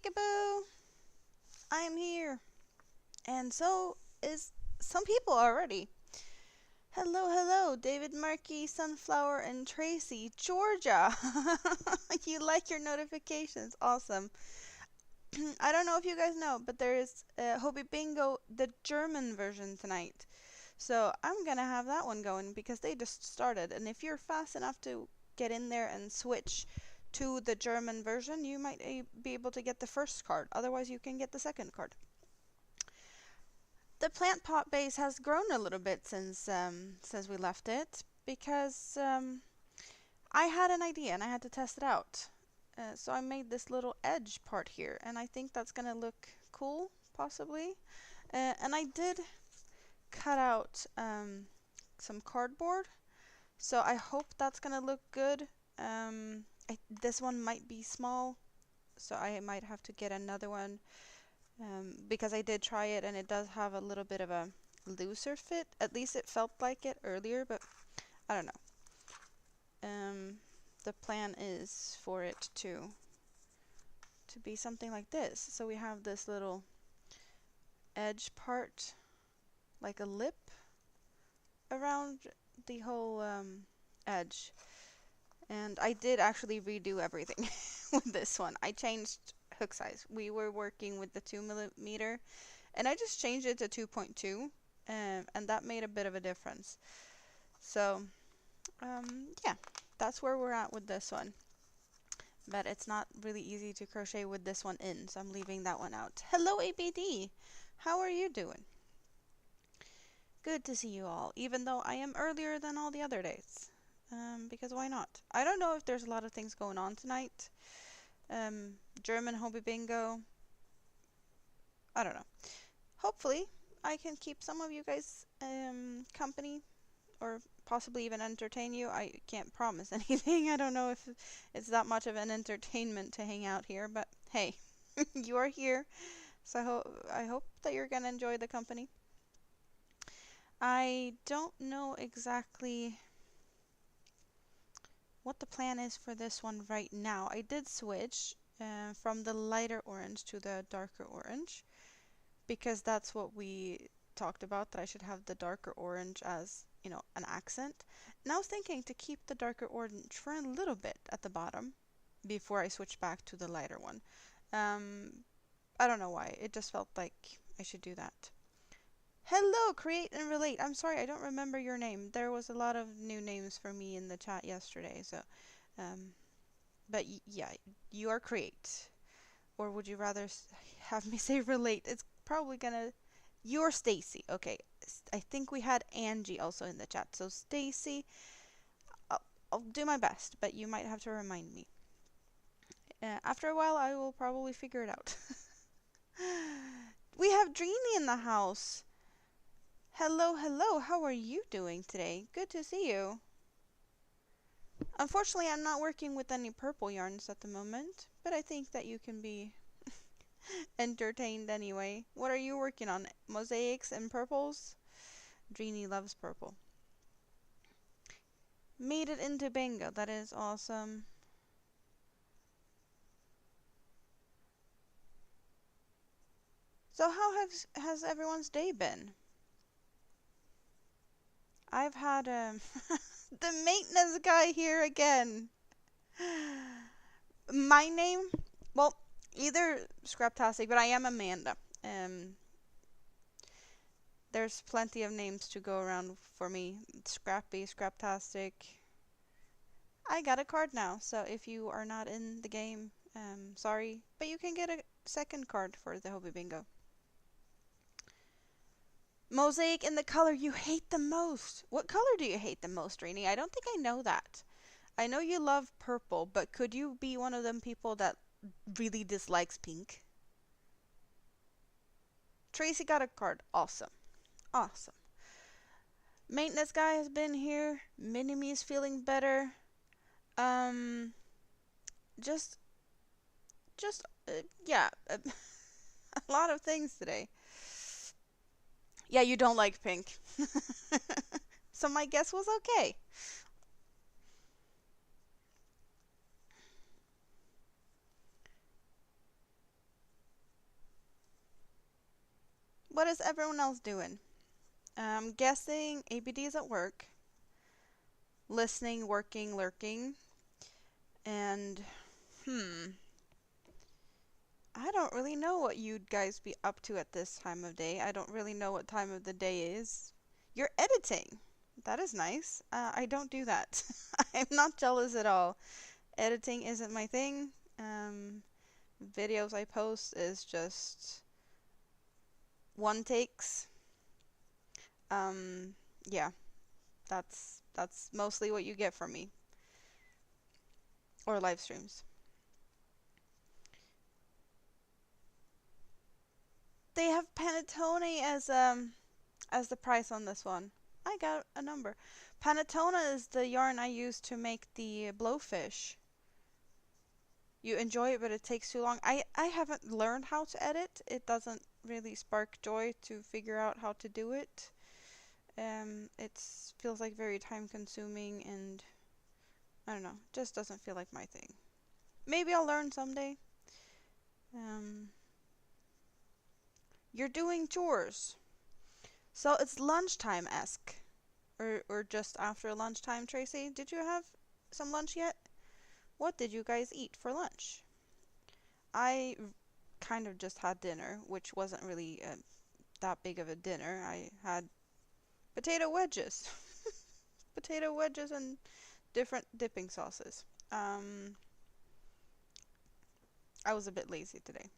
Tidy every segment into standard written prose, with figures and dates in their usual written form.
Peekaboo! I am here. And so is some people already. Hello, hello, David Markey, Sunflower, and Tracy, Georgia. You like your notifications. Awesome. I don't know if you guys know, but there is Hobby Bingo, the German version tonight. So I'm gonna have that one going because they just started. And if you're fast enough to get in there and switch to the German version, you might be able to get the first card. Otherwise, you can get the second card. The plant pot base has grown a little bit since we left it because I had an idea and I had to test it out. So I made this little edge part here, and I think that's gonna look cool, possibly. And I did cut out some cardboard, so I hope that's gonna look good. This one might be small, so I might have to get another one because I did try it and it does have a little bit of a looser fit. At least it felt like it earlier, but I don't know. The plan is for it to be something like this. So we have this little edge part, like a lip around the whole edge. And I did actually redo everything with this one. I changed hook size. We were working with the 2mm, and I just changed it to 2.2, and that made a bit of a difference. So, yeah, that's where we're at with this one. But it's not really easy to crochet with this one in, so I'm leaving that one out. Hello, ABD! How are you doing? Good to see you all, even though I am earlier than all the other days. Because why not? I don't know if there's a lot of things going on tonight. German Hobby Bingo. I don't know. Hopefully, I can keep some of you guys company, or possibly even entertain you. I can't promise anything. I don't know if it's that much of an entertainment to hang out here, but hey, you are here, so I hope that you're gonna enjoy the company. I don't know exactly what the plan is for this one right now. I did switch from the lighter orange to the darker orange because that's what we talked about, that I should have the darker orange as, you know, an accent. And I was thinking to keep the darker orange for a little bit at the bottom before I switch back to the lighter one. I don't know why. It just felt like I should do that. Hello, Create and Relate. I'm sorry, I don't remember your name. There was a lot of new names for me in the chat yesterday, so um, but yeah, you are Create. Or would you rather have me say Relate? It's probably gonna. You're Stacy. Okay, I think we had Angie also in the chat. So Stacy, I'll do my best, but you might have to remind me. After a while, I will probably figure it out. We have Dreamy in the house. Hello, hello. How are you doing today? Good to see you. Unfortunately, I'm not working with any purple yarns at the moment, but I think that you can be entertained anyway. What are you working on? Mosaics and purples? Dreamy loves purple. Made it into bingo. That is awesome. So how has everyone's day been? I've had the maintenance guy here again. My name? Well, either Scraptastic, but I am Amanda. There's plenty of names to go around for me. Scrappy, Scraptastic. I got a card now, so if you are not in the game, sorry, but you can get a second card for the Hobby Bingo. Mosaic in the color you hate the most. What color do you hate the most, Rainy? I don't think I know that. I know you love purple, but could you be one of them people that really dislikes pink? Tracy got a card. Awesome. Awesome. Maintenance guy has been here. Minimi is feeling better. Just, yeah, a lot of things today. Yeah, you don't like pink. So my guess was okay. What is everyone else doing? I'm guessing ABD is at work, listening, working, lurking, and I don't really know what you'd guys be up to at this time of day. I don't really know what time of the day is. You're editing. That is nice. I don't do that. I'm not jealous at all. Editing isn't my thing. Videos I post is just one takes. Um, yeah, that's mostly what you get from me, or live streams. They have panettone as the price on this one. I got a number. Panettone is the yarn I use to make the blowfish. You enjoy it, but it takes too long. I haven't learned how to edit. It doesn't really spark joy to figure out how to do it. It feels like very time consuming and I don't know, just doesn't feel like my thing. Maybe I'll learn someday. Um, you're doing chores. So it's lunchtime-esque. Or just after lunchtime, Tracy. Did you have some lunch yet? What did you guys eat for lunch? I kind of just had dinner, which wasn't really that big of a dinner. I had potato wedges. Potato wedges and different dipping sauces. I was a bit lazy today.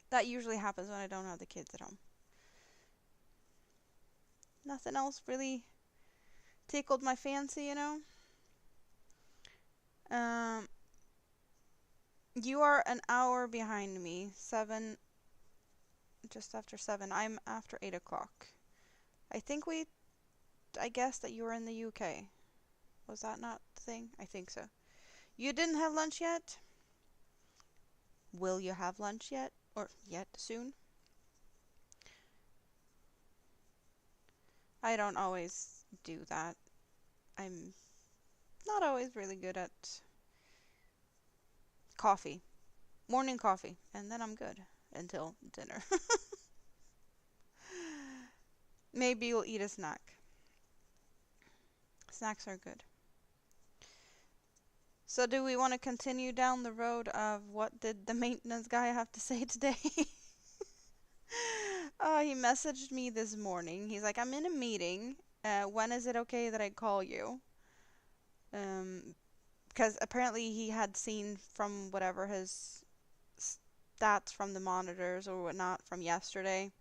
That usually happens when I don't have the kids at home. Nothing else really tickled my fancy, you know? Um, you are an hour behind me. 7, just after 7. I'm after 8 o'clock. I guess that you were in the UK. Was that not the thing? I think so. You didn't have lunch yet? Will you have lunch yet? Or yet soon? I don't always do that. I'm not always really good at coffee. Morning coffee. And then I'm good until dinner. Maybe you'll eat a snack. Snacks are good. So do we want to continue down the road of what did the maintenance guy have to say today? He messaged me this morning. He's like, I'm in a meeting. When is it okay that I call you? Because apparently he had seen from whatever his stats from the monitors or whatnot from yesterday.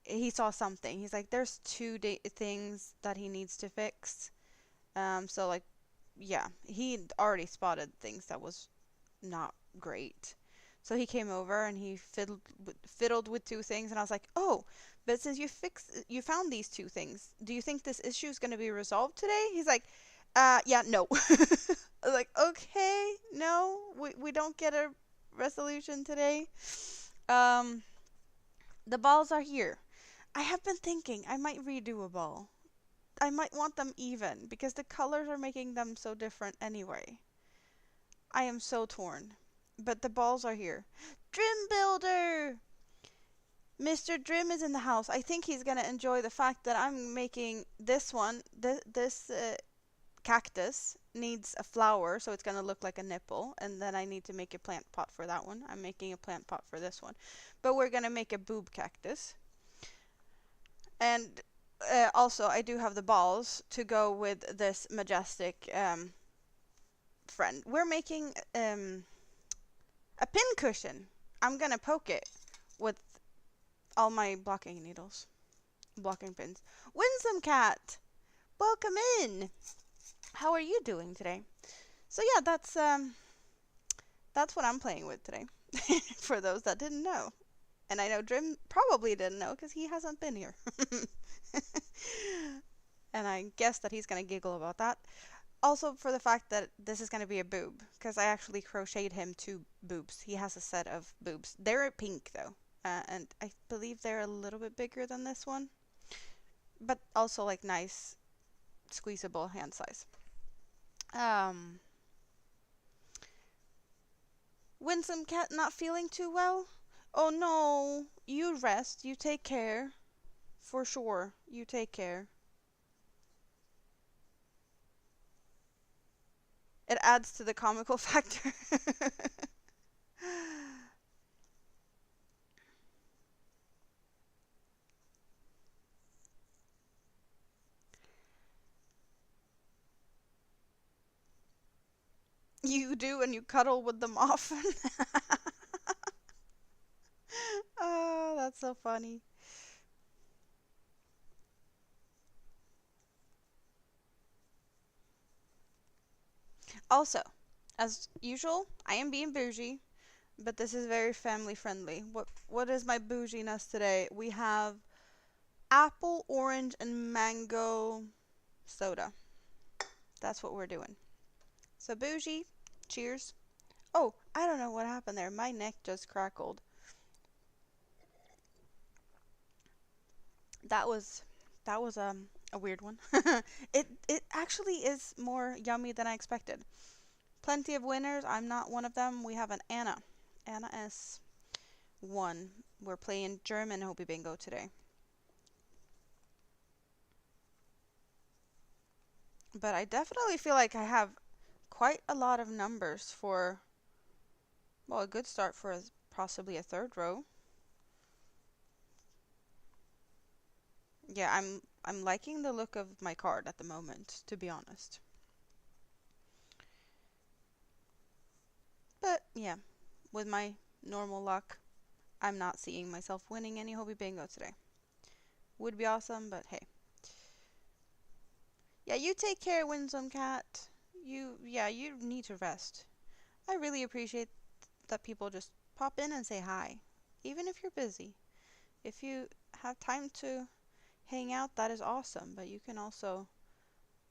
He saw something. He's like, there's two things that he needs to fix. So like, yeah, he'd already spotted things that was not great. So he came over and he fiddled with two things, and I was like, "Oh, but since you found these two things, do you think this issue is going to be resolved today?" He's like, yeah, no." I was like, "Okay, no, we don't get a resolution today." Um, the balls are here. I have been thinking I might redo a ball. I might want them even because the colors are making them so different anyway. I am so torn. But the balls are here. Drim Builder! Mr. Drim is in the house. I think he's gonna enjoy the fact that I'm making this one. This cactus needs a flower, so it's gonna look like a nipple. And then I need to make a plant pot for that one. I'm making a plant pot for this one. But we're gonna make a boob cactus. And also, I do have the balls to go with this majestic friend. We're making a pin cushion. I'm gonna poke it with all my blocking needles, blocking pins. Winsome Cat, welcome in. How are you doing today? So yeah, that's what I'm playing with today. For those that didn't know, and I know Drim probably didn't know because he hasn't been here. And I guess that he's gonna giggle about that. Also, for the fact that this is going to be a boob, because I actually crocheted him two boobs. He has a set of boobs. They're pink, though, and I believe they're a little bit bigger than this one, but also, like, nice, squeezable hand size. Winsome Cat not feeling too well? Oh no, you rest, you take care. For sure, you take care. It adds to the comical factor. You do, and you cuddle with them often. Oh, that's so funny. Also, as usual, I am being bougie, but this is very family friendly. What is my bouginess today? We have apple, orange, and mango soda. That's what we're doing. So bougie, cheers. Oh, I don't know what happened there. My neck just crackled. That was that was a weird one. It actually is more yummy than I expected. Plenty of winners. I'm not one of them. We have an Anna. Anna S. 1. We're playing German Hobie Bingo today. But I definitely feel like I have quite a lot of numbers for, well, a good start for possibly a third row. Yeah, I'm liking the look of my card at the moment, to be honest. But yeah, with my normal luck, I'm not seeing myself winning any Hobie Bingo today. Would be awesome, but hey. Yeah, you take care, Winsome Cat. You need to rest. I really appreciate that people just pop in and say hi, even if you're busy. If you have time to hang out, that is awesome, but you can also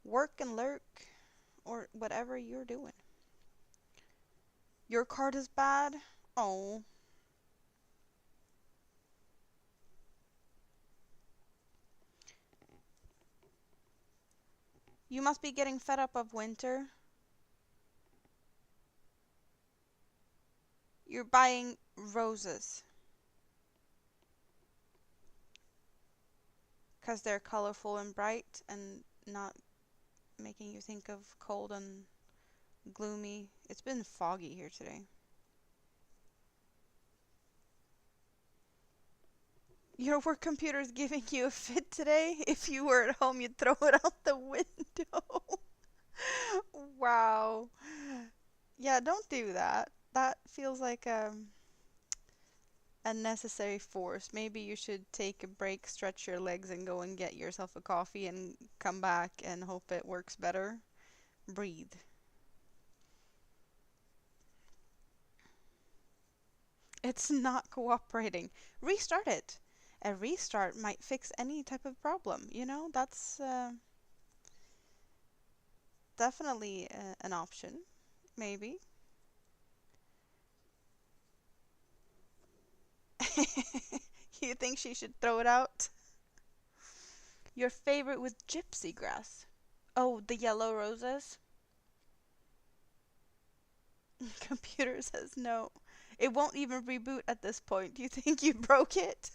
work and lurk or whatever you're doing. Your card is bad? Oh, you must be getting fed up of winter. You're buying roses because they're colorful and bright and not making you think of cold and gloomy. It's been foggy here today. Your work computer is giving you a fit today? If you were at home, you'd throw it out the window. Wow. Yeah, don't do that. That feels like a necessary force. Maybe you should take a break, stretch your legs, and go and get yourself a coffee and come back and hope it works better. Breathe. It's not cooperating. Restart it. A restart might fix any type of problem. That's definitely an option. Maybe. You think she should throw it out? Your favorite with gypsy grass. Oh, the yellow roses? Computer says no. It won't even reboot at this point. Do you think you broke it?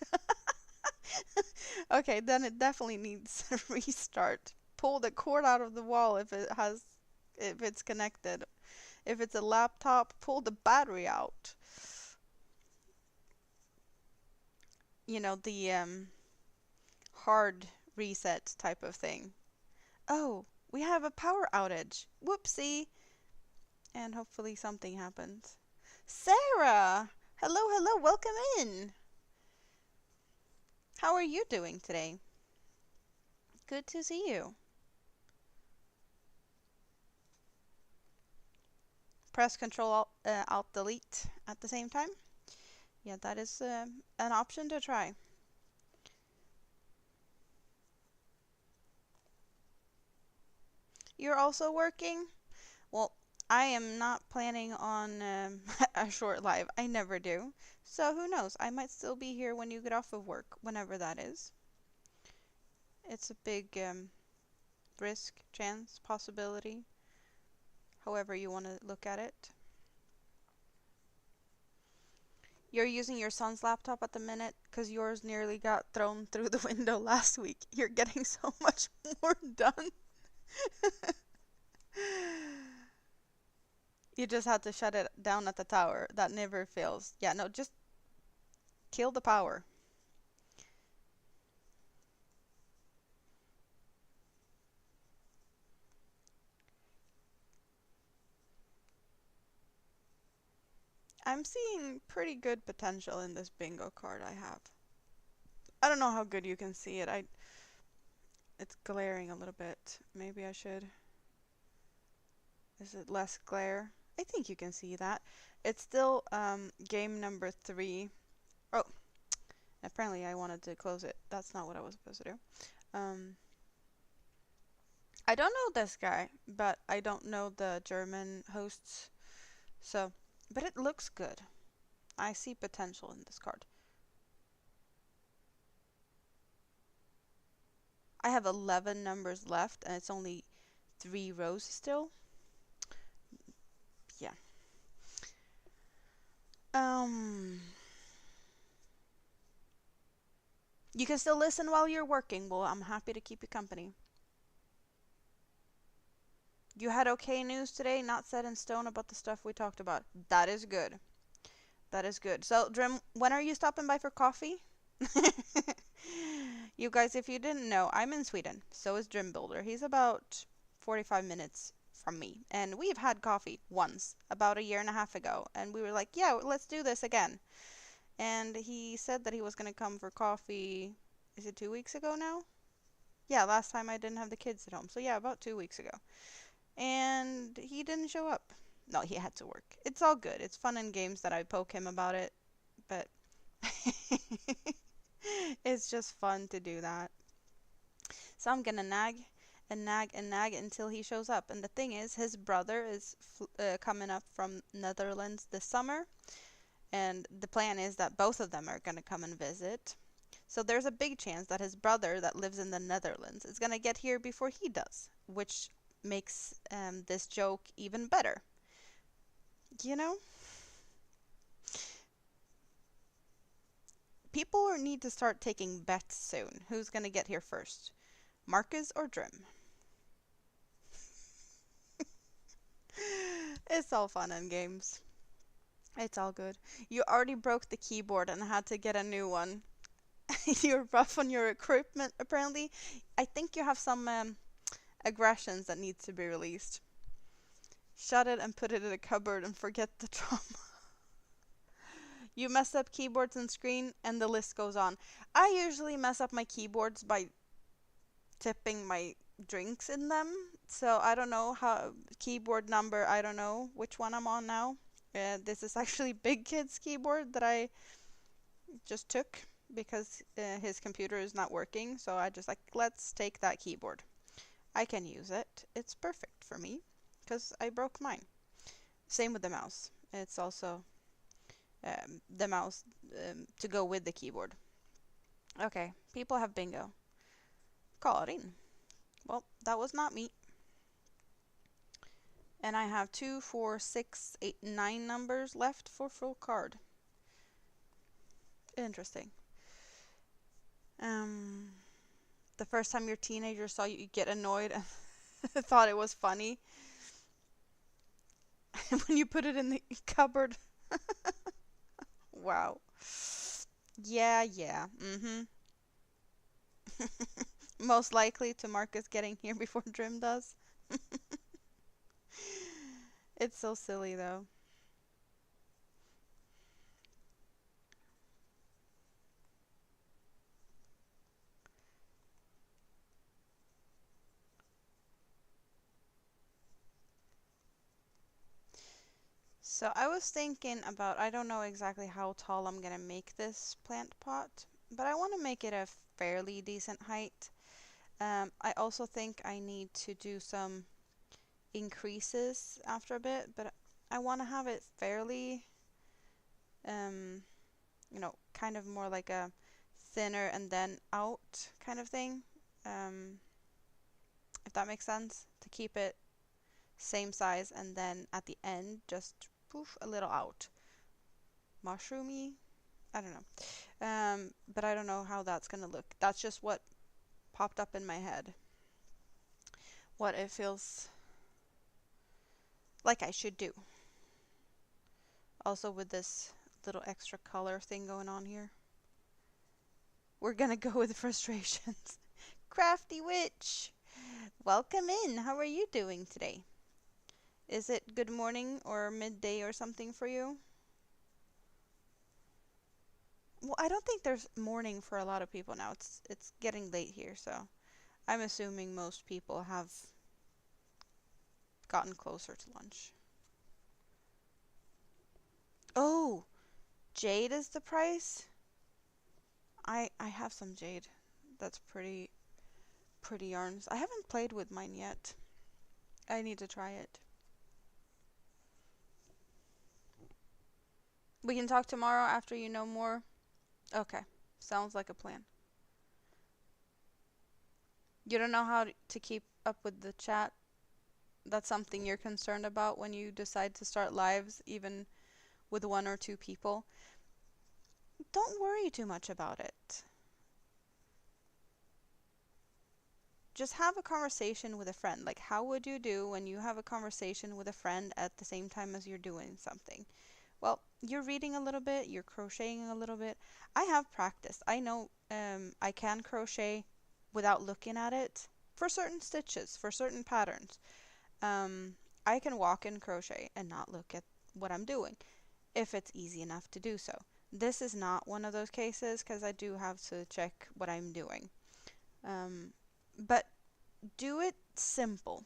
Okay, then it definitely needs a restart. Pull the cord out of the wall if it's connected. If it's a laptop, pull the battery out. The hard reset type of thing. Oh, we have a power outage. Whoopsie. And hopefully something happens. Sarah! Hello, hello, welcome in. How are you doing today? Good to see you. Press Control Alt Delete at the same time. Yeah, that is an option to try. You're also working? Well, I am not planning on a short live. I never do. So who knows? I might still be here when you get off of work, whenever that is. It's a big risk, chance, possibility, however you want to look at it. You're using your son's laptop at the minute because yours nearly got thrown through the window last week. You're getting so much more done. You just had to shut it down at the tower. That never fails. Yeah, no, just kill the power. I'm seeing pretty good potential in this bingo card I have. I don't know how good you can see it. It's glaring a little bit. Maybe I should. Is it less glare? I think you can see that. It's still game number 3. Oh, apparently I wanted to close it. That's not what I was supposed to do. Um, I don't know this guy, but I don't know the German hosts. So, but it looks good. I see potential in this card. I have 11 numbers left and it's only 3 rows still. Yeah. You can still listen while you're working. Well, I'm happy to keep you company. You had okay news today, not set in stone about the stuff we talked about. That is good. That is good. So, Drim, when are you stopping by for coffee? You guys, if you didn't know, I'm in Sweden. So is Drim Builder. He's about 45 minutes from me. And we've had coffee once, about a year and a half ago. And we were like, yeah, let's do this again. And he said that he was going to come for coffee. Is it 2 weeks ago now? Yeah, last time I didn't have the kids at home. So yeah, about 2 weeks ago. And he didn't show up. No, he had to work. It's all good. It's fun and games that I poke him about it. But it's just fun to do that. So I'm gonna nag and nag and nag until he shows up. And the thing is, his brother is coming up from Netherlands this summer. And the plan is that both of them are gonna come and visit. So there's a big chance that his brother that lives in the Netherlands is gonna get here before he does, which makes this joke even better. You know? People need to start taking bets soon. Who's gonna get here first? Marcus or Drim? It's all fun and games. It's all good. You already broke the keyboard and had to get a new one. You're rough on your equipment, apparently. I think you have some aggressions that need to be released. Shut it and put it in a cupboard and forget the trauma. You mess up keyboards and screen, and the list goes on. I usually mess up my keyboards by tipping my drinks in them. So I don't know how keyboard number, I don't know which one I'm on now. This is actually Big Kid's keyboard that I just took because his computer is not working. So I just like, let's take that keyboard. I can use it. It's perfect for me because I broke mine. Same with the mouse. It's also the mouse to go with the keyboard. Okay, people have bingo. Call it in. Well, that was not me. And I have 2, 4, 6, 8, 9 numbers left for full card. Interesting. The first time your teenager saw you get annoyed and thought it was funny. When you put it in the cupboard. Wow. Yeah, yeah. Most likely to Marcus getting here before Drim does. It's so silly though. So I was thinking about, I don't know exactly how tall I'm gonna make this plant pot, but I want to make it a fairly decent height. I also think I need to do some increases after a bit, but I want to have it fairly, um, kind of more like a thinner and then out kind of thing. Um, if that makes sense, to keep it same size and then at the end just poof a little out. Mushroomy? I don't know. But I don't know how that's gonna look. That's just what popped up in my head. What it feels like I should do. Also with this little extra color thing going on here. We're gonna go with frustrations. Crafty Witch! Welcome in. How are you doing today? Is it good morning or midday or something for you? Well, I don't think there's morning for a lot of people now. It's getting late here, so I'm assuming most people have gotten closer to lunch. Oh, jade is the price? I have some jade. That's pretty yarns. I haven't played with mine yet. I need to try it. We can talk tomorrow after you know more. Okay, sounds like a plan. You don't know how to keep up with the chat? That's something you're concerned about when you decide to start lives, even with one or two people? Don't worry too much about it. Just have a conversation with a friend. Like, how would you do when you have a conversation with a friend at the same time as you're doing something? Well, you're reading a little bit, you're crocheting a little bit. I have practice. I know I can crochet without looking at it for certain stitches, for certain patterns. Um, I can walk and crochet and not look at what I'm doing if it's easy enough to do so. This is not one of those cases because I do have to check what I'm doing. Um, but do it simple.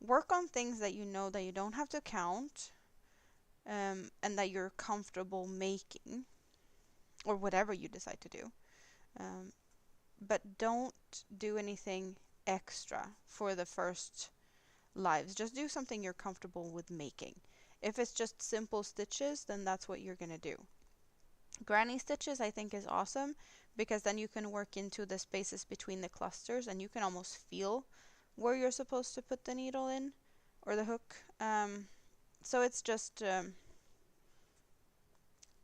Work on things that you know that you don't have to count, and that you're comfortable making, or whatever you decide to do. Um, but don't do anything extra for the first lives. Just do something you're comfortable with making. If it's just simple stitches, then that's what you're going to do. Granny stitches I think is awesome because then you can work into the spaces between the clusters and you can almost feel where you're supposed to put the needle in or the hook. So it's just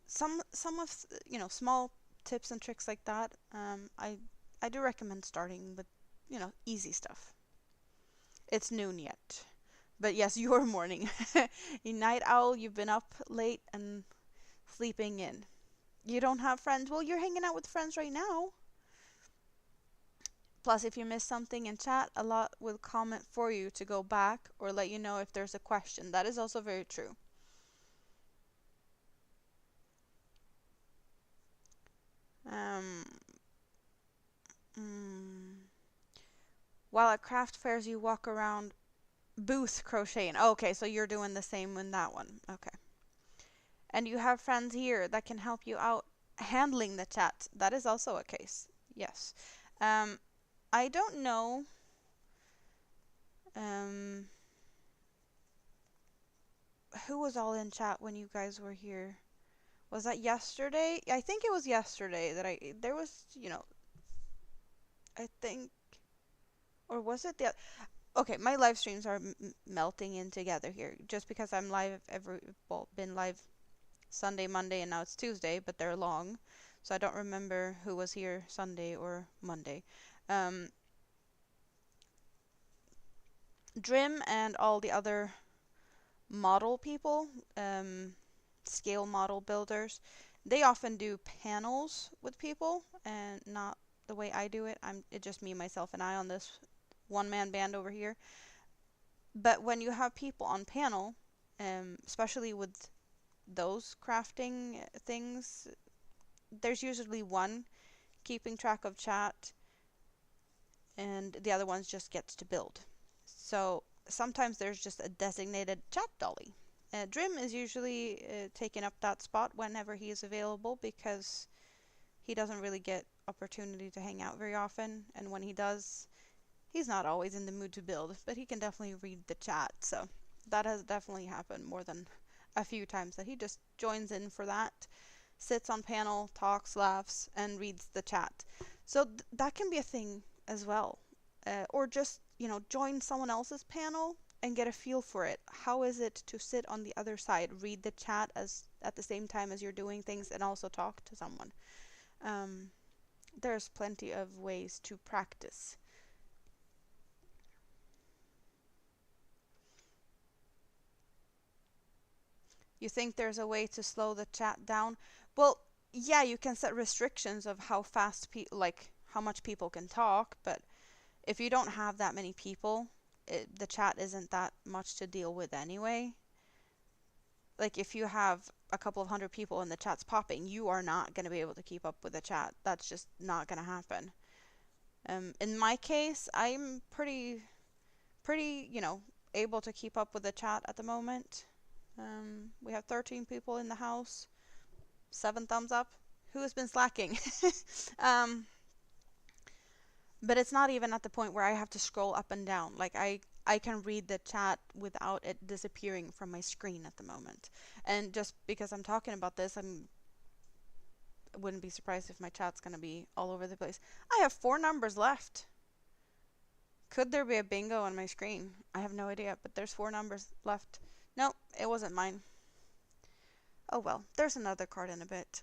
some of small tips and tricks like that. I do recommend starting with easy stuff. It's noon yet, but yes, your morning. You night owl, you've been up late and sleeping in. You don't have friends? Well, you're hanging out with friends right now. Plus, if you miss something in chat, a lot will comment for you to go back or let you know if there's a question. That is also very true. Um, mm, while at craft fairs, you walk around booth crocheting. Oh, okay, so you're doing the same in that one. Okay. And you have friends here that can help you out handling the chat. That is also a case. Yes. I don't know. Um, who was all in chat when you guys were here? Was that yesterday? I think it was yesterday that there was, I think, or was it the, okay, my live streams are melting in together here just because I'm live been live Sunday, Monday, and now it's Tuesday, but they're long. So I don't remember who was here Sunday or Monday. Drim and all the other model people, scale model builders, they often do panels with people and not the way I do it. It's just me, myself, and I on this one-man band over here. But when you have people on panel, especially with those crafting things, there's usually one keeping track of chat and the other one just gets to build. So sometimes there's just a designated chat dolly. Drim is usually taking up that spot whenever he is available because he doesn't really get opportunity to hang out very often, and when he does, he's not always in the mood to build, but he can definitely read the chat. So that has definitely happened more than a few times that he just joins in for that, sits on panel, talks, laughs, and reads the chat. So that can be a thing as well. Or just, join someone else's panel and get a feel for it. How is it to sit on the other side, read the chat as at the same time as you're doing things, and also talk to someone? Um, there's plenty of ways to practice. You think there's a way to slow the chat down? Well, yeah, you can set restrictions of how fast like how much people can talk, but if you don't have that many people, the chat isn't that much to deal with anyway. Like if you have a couple of hundred people and the chat's popping, you are not going to be able to keep up with the chat. That's just not going to happen. In my case, I'm pretty, able to keep up with the chat at the moment. We have 13 people in the house, 7 thumbs up. Who has been slacking? um, but it's not even at the point where I have to scroll up and down. Like I can read the chat without it disappearing from my screen at the moment. And just because I'm talking about this, wouldn't be surprised if my chat's gonna be all over the place. I have 4 numbers left. Could there be a bingo on my screen? I have no idea, but there's 4 numbers left. No, it wasn't mine. Oh well, there's another card in a bit.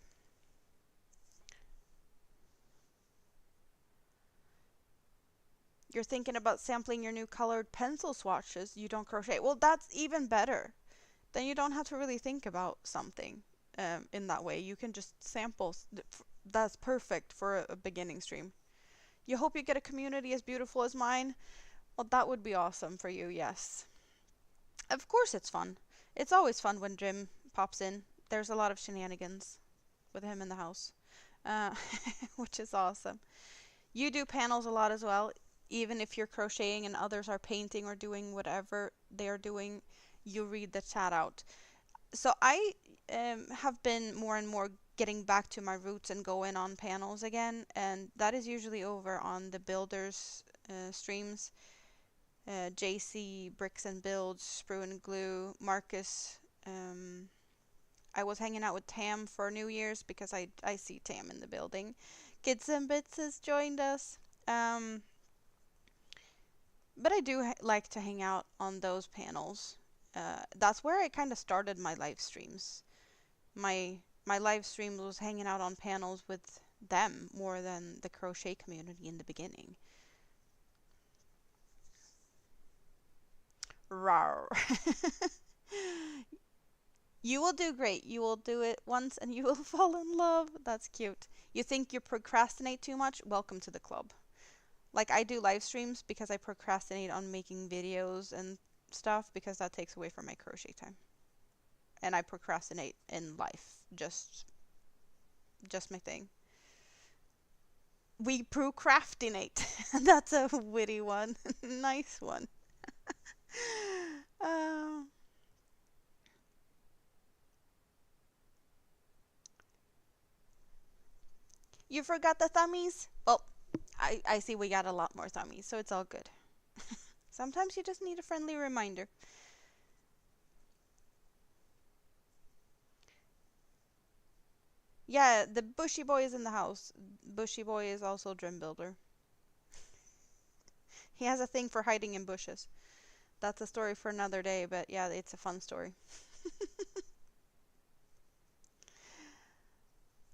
You're thinking about sampling your new colored pencil swatches. You don't crochet. Well, that's even better. Then you don't have to really think about something in that way. You can just sample. That's perfect for a beginning stream. You hope you get a community as beautiful as mine. Well, that would be awesome for you, yes. Of course it's fun. It's always fun when Jim pops in. There's a lot of shenanigans with him in the house, uh, which is awesome. You do panels a lot as well. Even if you're crocheting and others are painting or doing whatever they are doing, you read the chat out. So I have been more and more getting back to my roots and going on panels again, and that is usually over on the builders streams. JC, Bricks and Builds, Sprue and Glue, Marcus. I was hanging out with Tam for New Year's because I see Tam in the building. Kids and Bits has joined us. But I do like to hang out on those panels. That's where I kind of started my live streams. My live stream was hanging out on panels with them more than the crochet community in the beginning. Rawr. You will do great. You will do it once and you will fall in love. That's cute. You think you procrastinate too much? Welcome to the club. Like I do live streams because I procrastinate on making videos and stuff because that takes away from my crochet time. And I procrastinate in life. Just my thing. We procrastinate. That's a witty one. Nice one. uh, you forgot the thummies? Well, I see we got a lot more thummies, so it's all good. Sometimes you just need a friendly reminder. Yeah, the Bushy Boy is in the house. Bushy Boy is also Dream Builder. He has a thing for hiding in bushes. That's a story for another day, but yeah, it's a fun story.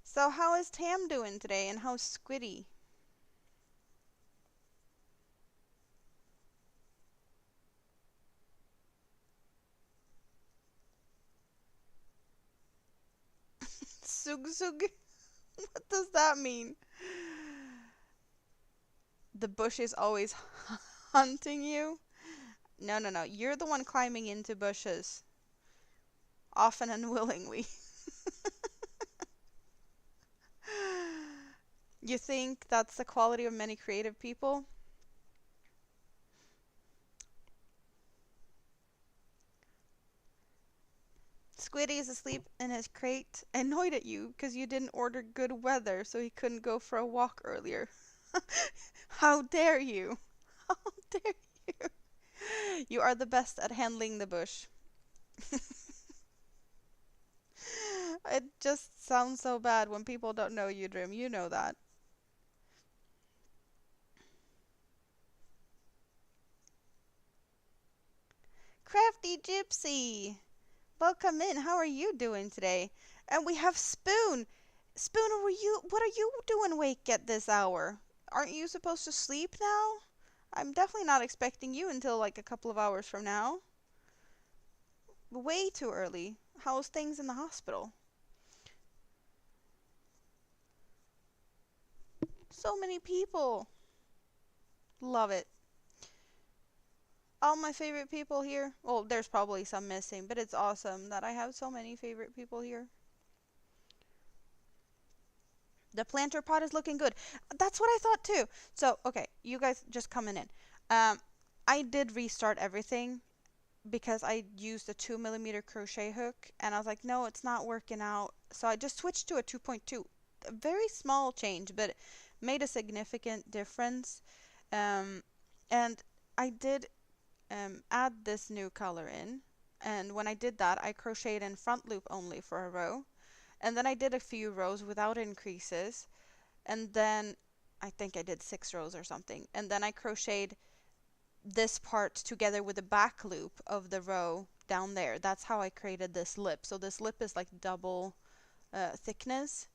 So how is Tam doing today, and how's Squiddy? Sug Sug? What does that mean? The bush is always hunting you? No, no, no. You're the one climbing into bushes. Often and willingly. You think that's the quality of many creative people? Squiddy is asleep in his crate, annoyed at you because you didn't order good weather so he couldn't go for a walk earlier. How dare you? How dare you? You are the best at handling the bush. It just sounds so bad when people don't know you, Dream. You know that. Crafty Gypsy. Welcome in. How are you doing today? And we have Spoon. Spoon, what are you doing awake at this hour? Aren't you supposed to sleep now? I'm definitely not expecting you until like a couple of hours from now. Way too early. How's things in the hospital? So many people. Love it. All my favorite people here. Well, there's probably some missing, but it's awesome that I have so many favorite people here. The planter pot is looking good. That's what I thought too. So, okay, you guys just coming in. I did restart everything because I used a 2mm crochet hook and I was like, no, it's not working out. So I just switched to a 2.2. A very small change, but made a significant difference. And I did add this new color in. And when I did that, I crocheted in front loop only for a row. And then I did a few rows without increases. And then I think I did 6 rows or something. And then I crocheted this part together with the back loop of the row down there. That's how I created this lip. So this lip is like double thickness.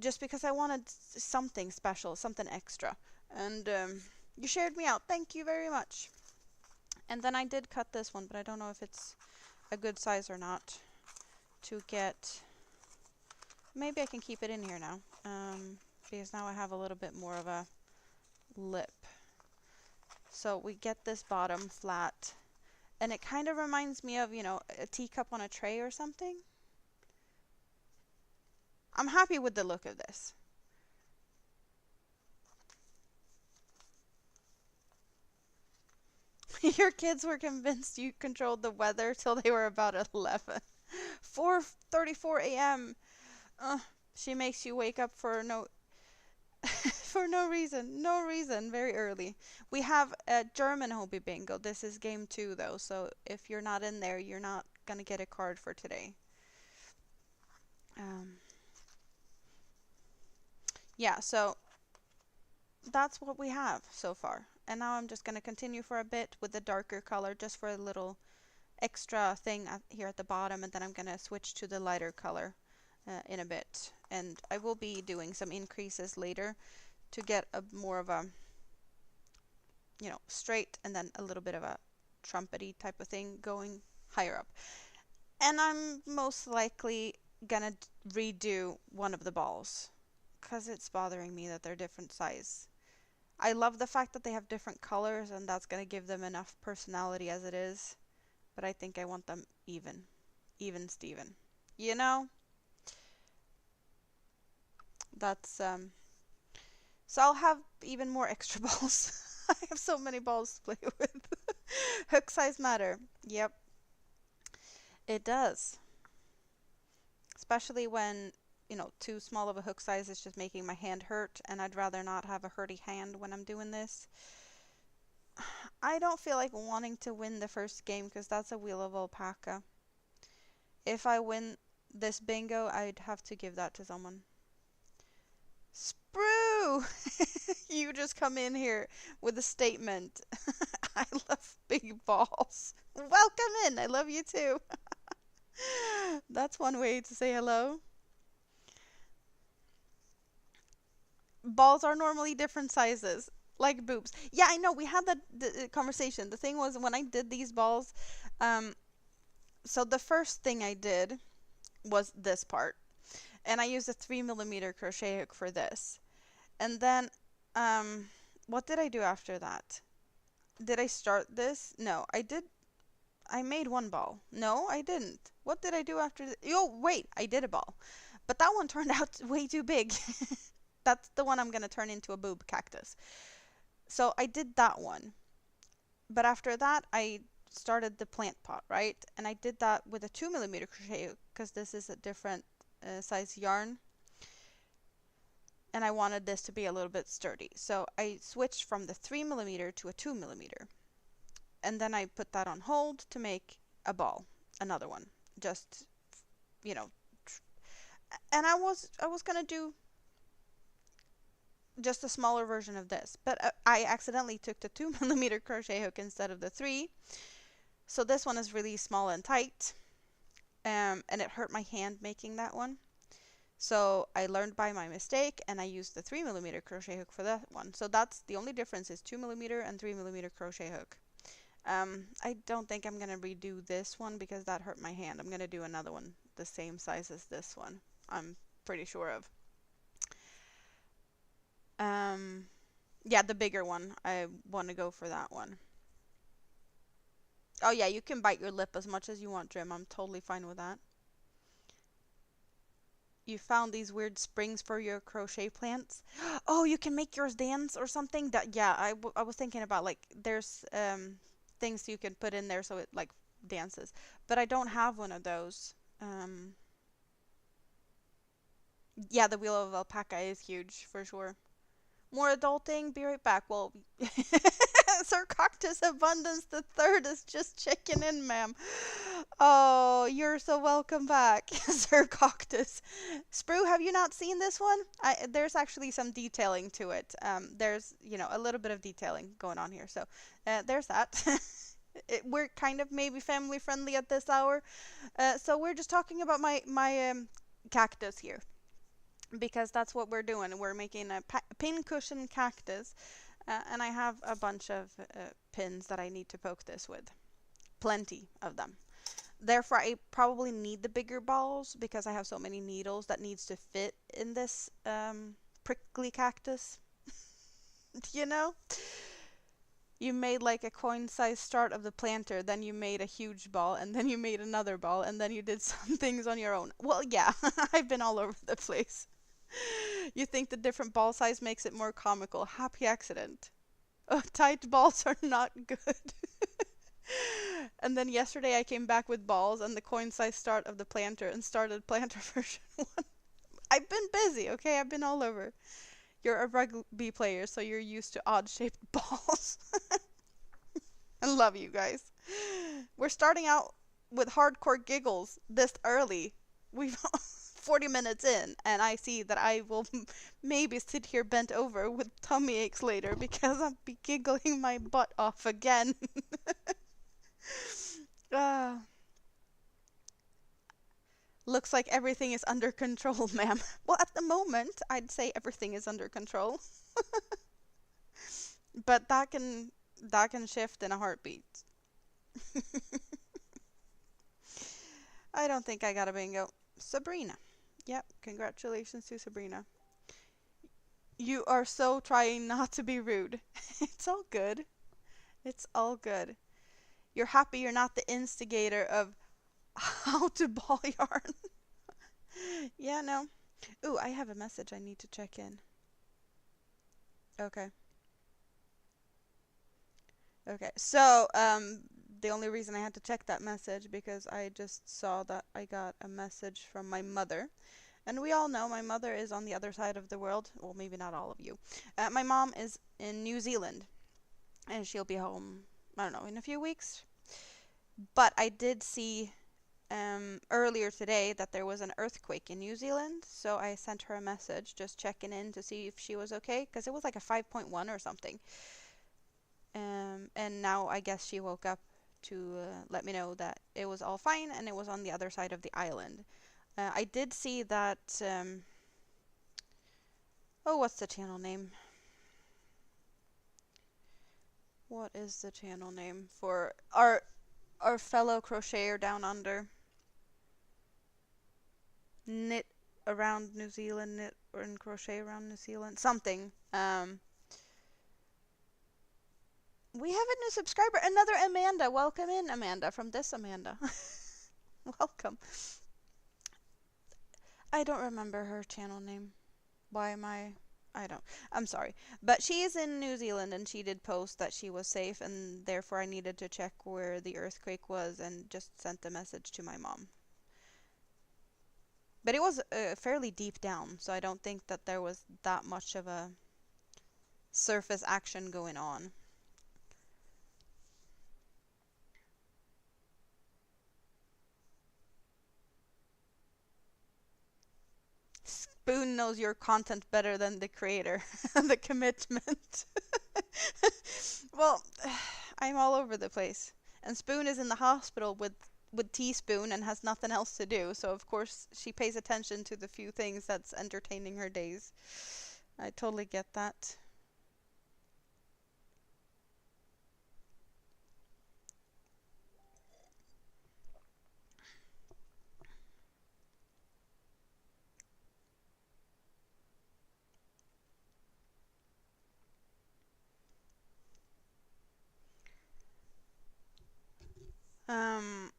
Just because I wanted something special, something extra. And you shared me out. Thank you very much. And then I did cut this one, but I don't know if it's a good size or not to get. Maybe I can keep it in here now, because now I have a little bit more of a lip. So we get this bottom flat, and it kind of reminds me of, you know, a teacup on a tray or something. I'm happy with the look of this. Your kids were convinced you controlled the weather till they were about 11. 4:34 a.m. She makes you wake up for no for no reason. No reason. Very early. We have a German hobby bingo. This is game 2 though, so if you're not in there, you're not gonna get a card for today. Yeah, so that's what we have so far. And now I'm just gonna continue for a bit with the darker color just for a little extra thing here at the bottom, and then I'm gonna switch to the lighter color in a bit. And I will be doing some increases later to get a more of a, you know, straight and then a little bit of a trumpety type of thing going higher up. And I'm most likely gonna redo one of the balls because it's bothering me that they're different size. I love the fact that they have different colors and that's gonna give them enough personality as it is, but I think I want them even Steven. You know? That's so I'll have even more extra balls. I have so many balls to play with. Hook size matter. Yep. It does. Especially when, you know, too small of a hook size is just making my hand hurt, and I'd rather not have a hurty hand when I'm doing this. I don't feel like wanting to win the first game because that's a Wheel of Alpaca. If I win this bingo, I'd have to give that to someone. Sprue! You just come in here with a statement. I love big balls. Welcome in. I love you too. That's one way to say hello. Balls are normally different sizes, like boobs. Yeah, I know. We had that conversation. The thing was, when I did these balls, so the first thing I did was this part, and I used a 3mm crochet hook for this. And then, what did I do after that? Did I start this? No, I did. I made one ball. No, I didn't. What did I do after this? Oh, wait, I did a ball. But that one turned out way too big. That's the one I'm going to turn into a boob cactus. So I did that one. But after that, I started the plant pot, right? And I did that with a 2mm crochet hook because this is a different size yarn. And I wanted this to be a little bit sturdy. So I switched from the 3mm to a 2mm. And then I put that on hold to make a ball, another one. Just, you know, and I was gonna do just a smaller version of this, but I accidentally took the 2mm crochet hook instead of the 3, So this one is really small and tight, and it hurt my hand making that one. So I learned by my mistake, and I used the 3mm crochet hook for that one. So that's the only difference, is 2mm and 3mm crochet hook. I don't think I'm gonna redo this one because that hurt my hand. I'm gonna do another one the same size as this one, I'm pretty sure of. Yeah, the bigger one. I want to go for that one. Oh yeah, you can bite your lip as much as you want, Jim. I'm totally fine with that. You found these weird springs for your crochet plants. Oh, you can make yours dance or something? That, yeah, I was thinking about, like, there's things you can put in there so it like dances. But I don't have one of those. Yeah, the wheel of alpaca is huge for sure. More adulting, be right back. Well, Sir Cactus Abundance the Third is just checking in, ma'am. Oh, you're so welcome back, Sir Cactus. Sprue, have you not seen this one? There's actually some detailing to it. There's, a little bit of detailing going on here. So, there's that. We're kind of maybe family friendly at this hour. So we're just talking about my cactus here, because that's what we're doing. We're making a pin cushion cactus, and I have a bunch of pins that I need to poke this with. Plenty of them. Therefore, I probably need the bigger balls because I have so many needles that needs to fit in this prickly cactus. You know? You made like a coin-sized start of the planter, then you made a huge ball, and then you made another ball, and then you did some things on your own. Well, yeah, I've been all over the place. You think the different ball size makes it more comical. Happy accident. Oh, tight balls are not good. And then yesterday I came back with balls and the coin size start of the planter and started planter version 1. I've been busy, okay? I've been all over. You're a rugby player, so you're used to odd-shaped balls. I love you guys. We're starting out with hardcore giggles this early. We've 40 minutes in, and I see that I will maybe sit here bent over with tummy aches later because I'll be giggling my butt off again. Looks like everything is under control, ma'am. Well, at the moment, I'd say everything is under control. But that can shift in a heartbeat. I don't think I got a bingo. Sabrina. Yep, congratulations to Sabrina. You are so trying not to be rude. It's all good. It's all good. You're happy you're not the instigator of how to ball yarn. Yeah, no. Ooh, I have a message I need to check in. Okay. Okay. So, the only reason I had to check that message because I just saw that I got a message from my mother. And we all know my mother is on the other side of the world. Well, maybe not all of you. My mom is in New Zealand, and she'll be home, I don't know, in a few weeks. But I did see earlier today that there was an earthquake in New Zealand, so I sent her a message just checking in to see if she was okay, because it was like a 5.1 or something. And now I guess she woke up to let me know that it was all fine and it was on the other side of the island. I did see that. Oh, what's the channel name? What is the channel name for our fellow crocheter down under? Knit around New Zealand, knit and crochet around New Zealand, something. We have a new subscriber, another Amanda. Welcome in, Amanda, from this Amanda. Welcome. I don't remember her channel name. Why am I don't. I'm sorry. But she is in New Zealand and she did post that she was safe and therefore I needed to check where the earthquake was and just sent the message to my mom. But it was fairly deep down, so I don't think that there was that much of a surface action going on. Spoon knows your content better than the creator. The commitment. Well, I'm all over the place. And Spoon is in the hospital with Teaspoon and has nothing else to do. So of course she pays attention to the few things that's entertaining her days. I totally get that. Um,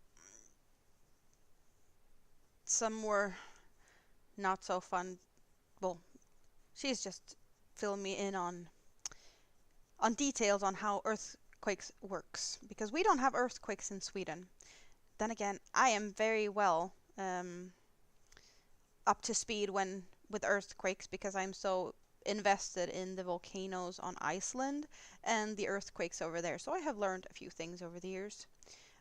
some more not so fun. Well, she's just filling me in on details on how earthquakes works because we don't have earthquakes in Sweden. Then again, I am very well up to speed when with earthquakes because I'm so invested in the volcanoes on Iceland and the earthquakes over there. So I have learned a few things over the years.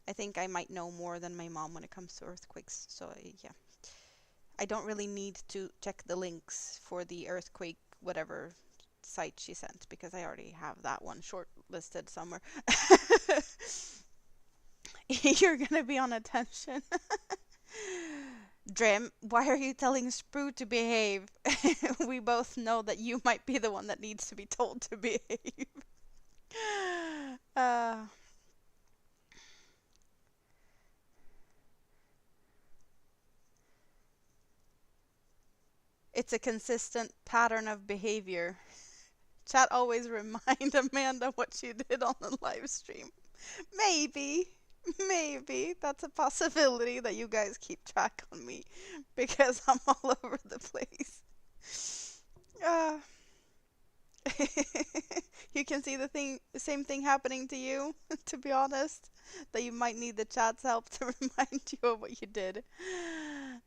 I think I might know more than my mom when it comes to earthquakes. So yeah, I don't really need to check the links for the earthquake whatever site she sent because I already have that one shortlisted somewhere. You're gonna be on attention. Drim, why are you telling Sprue to behave? We both know that you might be the one that needs to be told to behave. uh, it's a consistent pattern of behavior. Chat always remind Amanda what she did on the live stream. Maybe, maybe that's a possibility that you guys keep track on me because I'm all over the place. Uh, you can see the same thing happening to you, to be honest, that you might need the chat's help to remind you of what you did.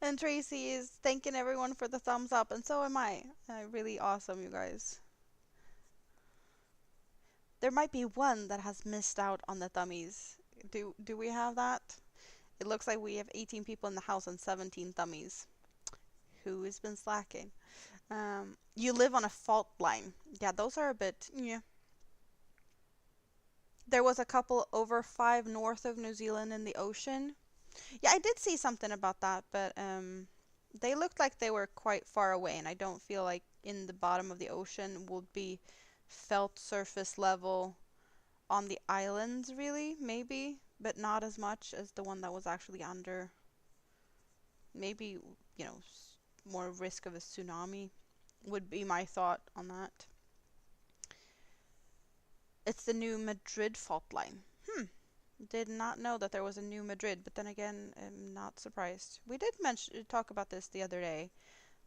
And Tracy is thanking everyone for the thumbs up, and so am I. Really awesome, you guys. There might be one that has missed out on the thummies. Do we have that? It looks like we have 18 people in the house and 17 thummies. Who has been slacking? You live on a fault line. Yeah, those are a bit, yeah. There was a couple over 5 north of New Zealand in the ocean. Yeah, I did see something about that, but they looked like they were quite far away, and I don't feel like in the bottom of the ocean would be felt surface level on the islands, really, maybe, but not as much as the one that was actually under. Maybe, you know, more risk of a tsunami would be my thought on that. It's the New Madrid fault line. Did not know that there was a New Madrid, but then again, I'm not surprised. We did talk about this the other day,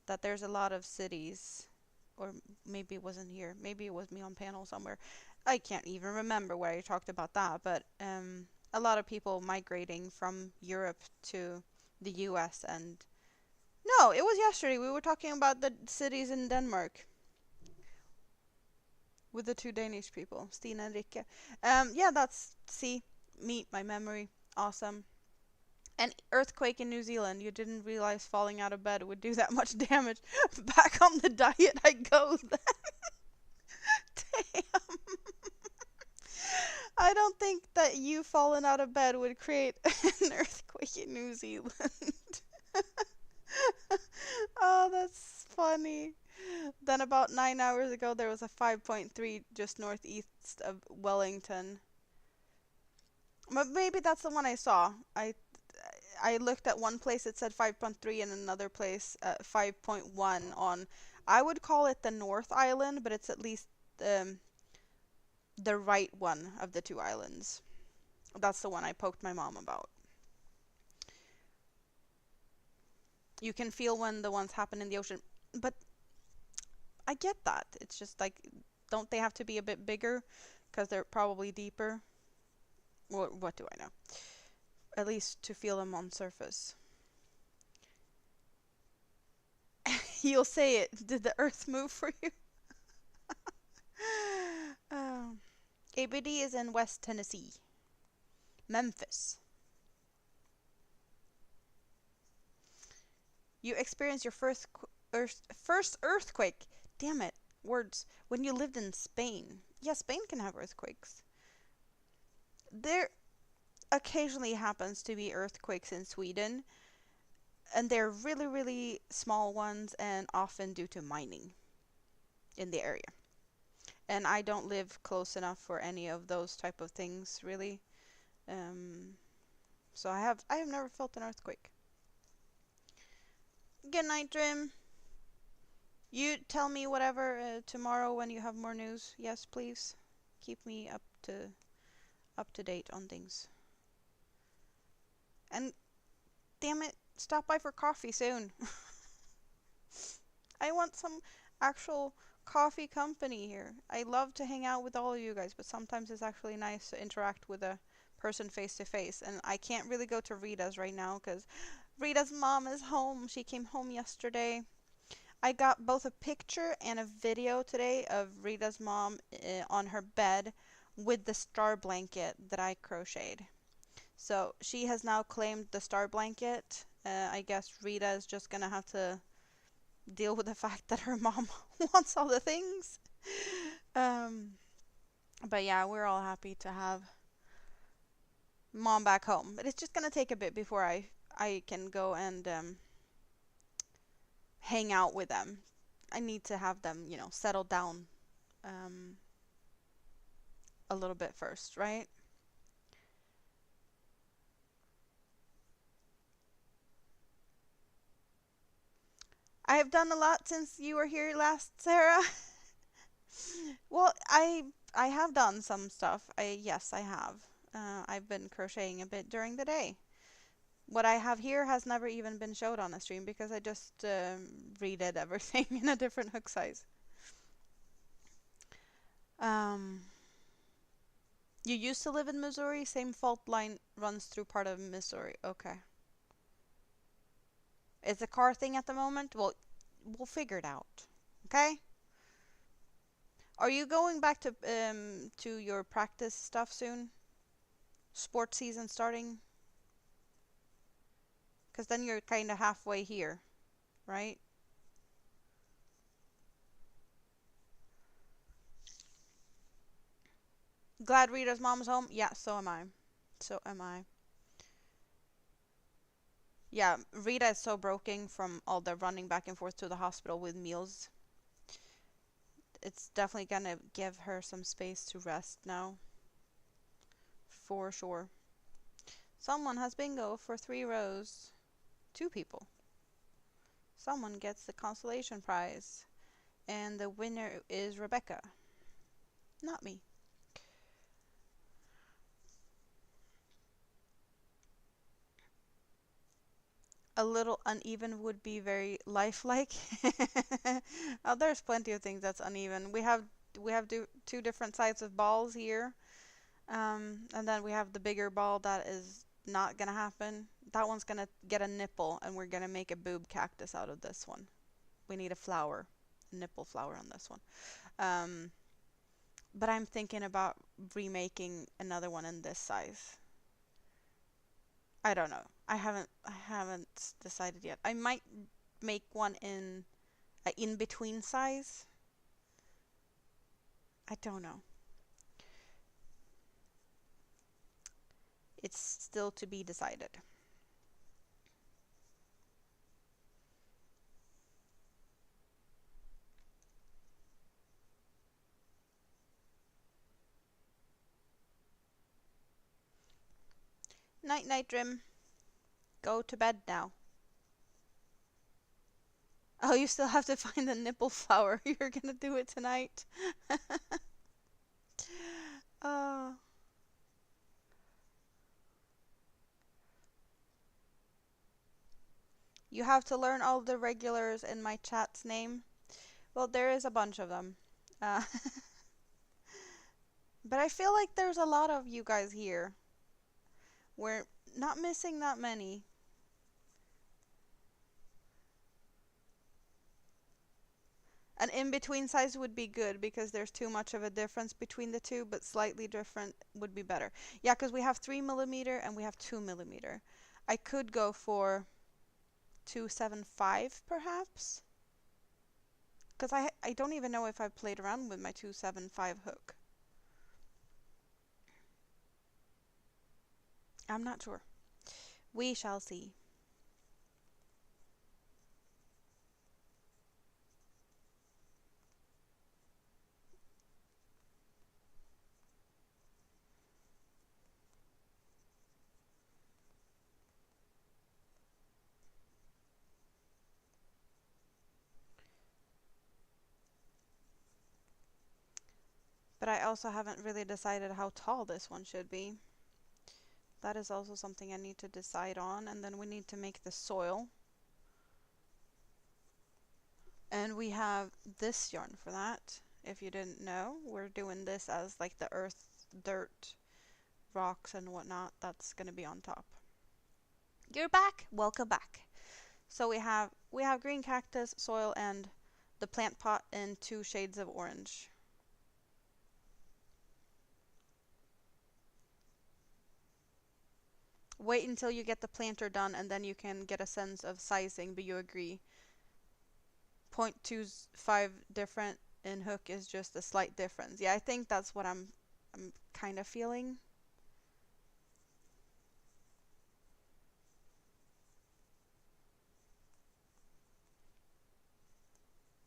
that there's a lot of cities, or maybe it wasn't here, maybe it was me on panel somewhere. I can't even remember where I talked about that, but a lot of people migrating from Europe to the US and no, it was yesterday. We were talking about the cities in Denmark with the two Danish people, Stina and Rikke. Yeah, that's see, meet my memory. Awesome. An earthquake in New Zealand. You didn't realize falling out of bed would do that much damage. Back on the diet I go then. Damn. I don't think that you falling out of bed would create an earthquake in New Zealand. Oh, that's funny. Then about 9 hours ago, there was a 5.3 just northeast of Wellington. But maybe that's the one I saw. I looked at one place it said 5.3 and another place 5.1 on. I would call it the North Island, but it's at least the right one of the two islands. That's the one I poked my mom about. You can feel when the ones happen in the ocean, but I get that. It's just like, don't they have to be a bit bigger? Because they're probably deeper. What do I know? At least to feel them on surface. You'll say it. Did the earth move for you? ABD is in West Tennessee. Memphis. You experienced your first earthquake. Damn it. Words. When you lived in Spain. Yeah, Spain can have earthquakes. There, occasionally happens to be earthquakes in Sweden, and they're really, really small ones and often due to mining in the area. And I don't live close enough for any of those type of things really. Um, so I have never felt an earthquake. Good night, Dream. You tell me whatever tomorrow when you have more news. Yes, please. Keep me up to date on things. And damn it, stop by for coffee soon. I want some actual coffee company here. I love to hang out with all of you guys, but sometimes it's actually nice to interact with a person face to face. And I can't really go to Rita's right now because Rita's mom is home. She came home yesterday. I got both a picture and a video today of Rita's mom on her bed with the star blanket that I crocheted. So she has now claimed the star blanket. I guess Rita is just gonna have to deal with the fact that her mom wants all the things. Um, but yeah, we're all happy to have mom back home. But it's just gonna take a bit before I can go and hang out with them. I need to have them, settle down um, a little bit first, right? I have done a lot since you were here last, Sarah. Well, I have done some stuff. Yes, I have. I've been crocheting a bit during the day. What I have here has never even been showed on a stream because I just redid everything in a different hook size. Um, you used to live in Missouri? Same fault line runs through part of Missouri. Okay. It's a car thing at the moment? Well, we'll figure it out. Okay? Are you going back to your practice stuff soon? Sports season starting? Because then you're kind of halfway here, right? Glad Rita's mom's home? Yeah, so am I. So am I. Yeah, Rita is so broken from all the running back and forth to the hospital with meals. It's definitely gonna give her some space to rest now. For sure. Someone has bingo for 3 rows. 2 people. Someone gets the consolation prize. And the winner is Rebecca. Not me. A little uneven would be very lifelike. Oh, there's plenty of things that's uneven. We have two different sides of balls here. And then we have the bigger ball that is not gonna happen. That one's gonna get a nipple, and we're gonna make a boob cactus out of this one. We need a flower, nipple flower on this one. Um, but I'm thinking about remaking another one in this size. I don't know. I haven't decided yet. I might make one in a in between size. I don't know. It's still to be decided. Night night, Drim. Go to bed now. Oh, you still have to find the nipple flower. You're gonna do it tonight. Oh, you have to learn all the regulars in my chat's name. Well, there is a bunch of them. Uh, but I feel like there's a lot of you guys here. We're not missing that many. An in-between size would be good because there's too much of a difference between the two, but slightly different would be better. Yeah, because we have 3 mm and we have 2 mm. I could go for 275 perhaps, because I don't even know if I've played around with my 275 hook. I'm not sure. We shall see. But I also haven't really decided how tall this one should be. That is also something I need to decide on. And then we need to make the soil. And we have this yarn for that. If you didn't know, we're doing this as like the earth, dirt, rocks and whatnot. That's going to be on top. You're back. Welcome back. So we have green cactus, soil, and the plant pot in 2 shades of orange. Wait until you get the planter done and then you can get a sense of sizing, but you agree 0.25 different in hook is just a slight difference. Yeah, I think that's what I'm kind of feeling.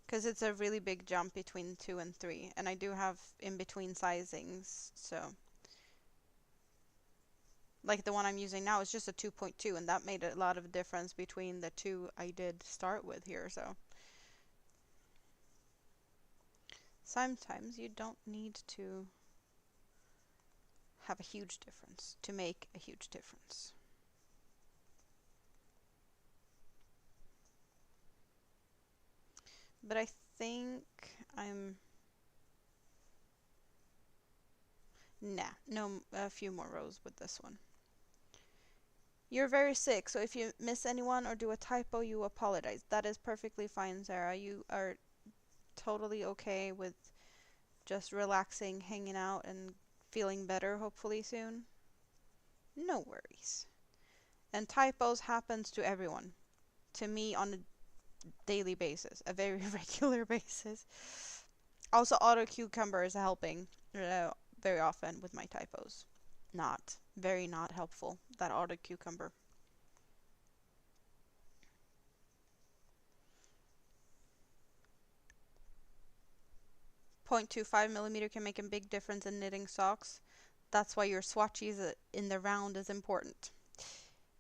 Because it's a really big jump between 2 and 3, and I do have in between sizings, so like the one I'm using now is just a 2.2, and that made a lot of difference between the two I did start with here. So sometimes you don't need to have a huge difference to make a huge difference. But I think I'm... Nah, no, a few more rows with this one. You're very sick, so if you miss anyone or do a typo, you apologize. That is perfectly fine, Sarah. You are totally okay with just relaxing, hanging out, and feeling better hopefully soon. No worries. And typos happens to everyone. To me on a daily basis, a very regular basis. Also, auto cucumber is helping very often with my typos. Not very not helpful, that auto cucumber. 0.25 millimeter can make a big difference in knitting socks. That's why your swatches in the round is important.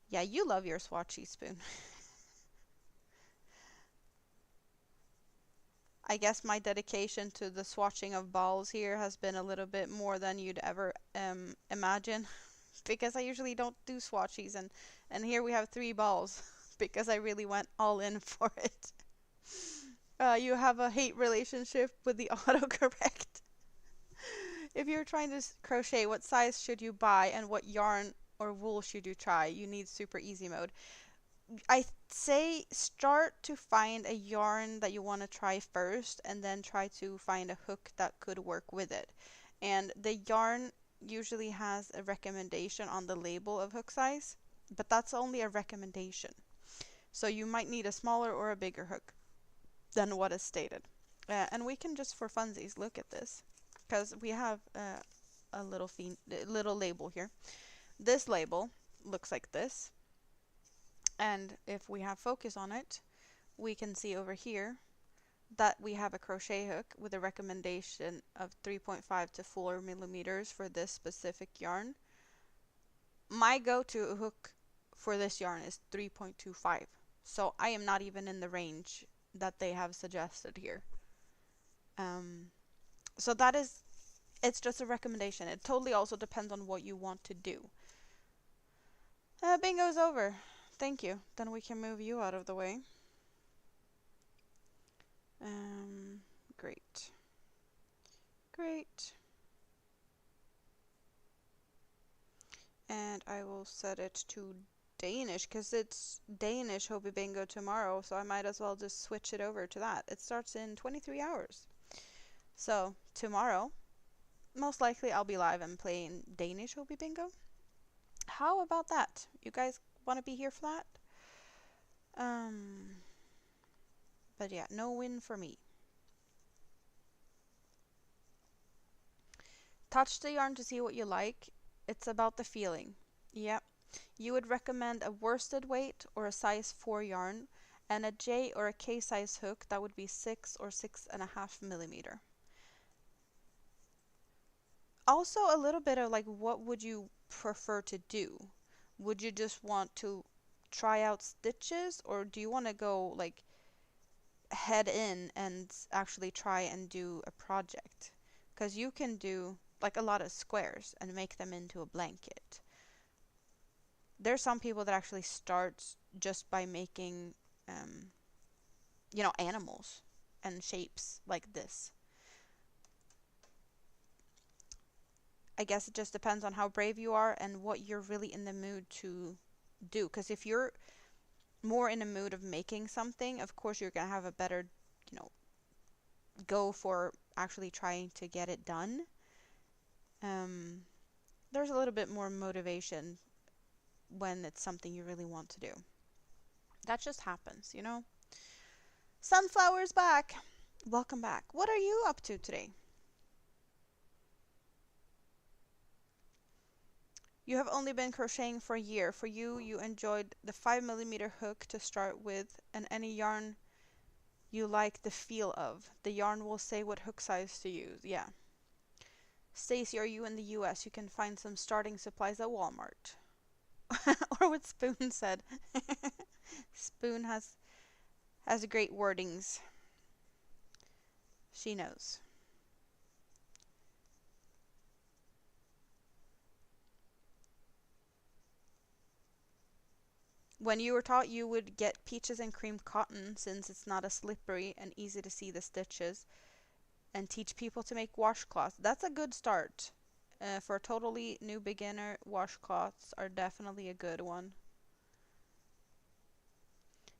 Yeah, you love your swatchy spoon. I guess my dedication to the swatching of balls here has been a little bit more than you'd ever imagine. Because I usually don't do swatchies, and here we have 3 balls because I really went all in for it. You have a hate relationship with the autocorrect. If you're trying to crochet, what size should you buy and what yarn or wool should you try? You need super easy mode. I say start to find a yarn that you want to try first and then try to find a hook that could work with it. And the yarn usually has a recommendation on the label of hook size, but that's only a recommendation. So you might need a smaller or a bigger hook than what is stated. And we can just for funsies look at this because we have a little label here. This label looks like this. And if we have focus on it, we can see over here that we have a crochet hook with a recommendation of 3.5 to 4 millimeters for this specific yarn. My go-to hook for this yarn is 3.25. So I am not even in the range that they have suggested here. So that is, it's just a recommendation. It totally also depends on what you want to do. Bingo's over. Thank you. Then we can move you out of the way. Great. Great. And I will set it to Danish because it's Danish Hobby Bingo tomorrow, so I might as well just switch it over to that. It starts in 23 hours. So tomorrow, most likely I'll be live and playing Danish Hobby Bingo. How about that? You guys want to be here for that? But yeah, no win for me. Touch the yarn to see what you like. It's about the feeling. Yep. You would recommend a worsted weight or a size 4 yarn, and a J or a K size hook that would be 6 or 6.5 millimeter. Also, a little bit of like, what would you prefer to do? Would you just want to try out stitches, or do you want to go like head in and actually try and do a project? Because you can do like a lot of squares and make them into a blanket. There's some people that actually start just by making, um, animals and shapes like this. I guess it just depends on how brave you are and what you're really in the mood to do. Because if you're more in a mood of making something, of course you're going to have a better, you know, go for actually trying to get it done. Um, there's a little bit more motivation when it's something you really want to do. That just happens, you know? Sunflower's back! Welcome back. What are you up to today? You have only been crocheting for a year. For you, you enjoyed the 5 millimeter hook to start with, and any yarn you like the feel of. The yarn will say what hook size to use. Yeah. Stacy, are you in the US? You can find some starting supplies at Walmart. Or what Spoon said. Spoon has great wordings. She knows. When you were taught, you would get peaches and cream cotton since it's not as slippery and easy to see the stitches, and teach people to make washcloths. That's a good start. For a totally new beginner, washcloths are definitely a good one.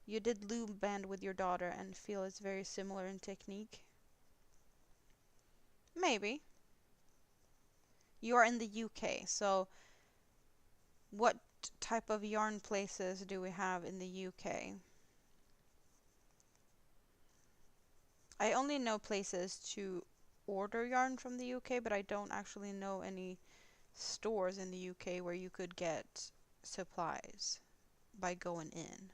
You did loom band with your daughter and feel it's very similar in technique. Maybe. You are in the UK, so what type of yarn places do we have in the UK? I only know places to order yarn from the UK, but I don't actually know any stores in the UK where you could get supplies by going in.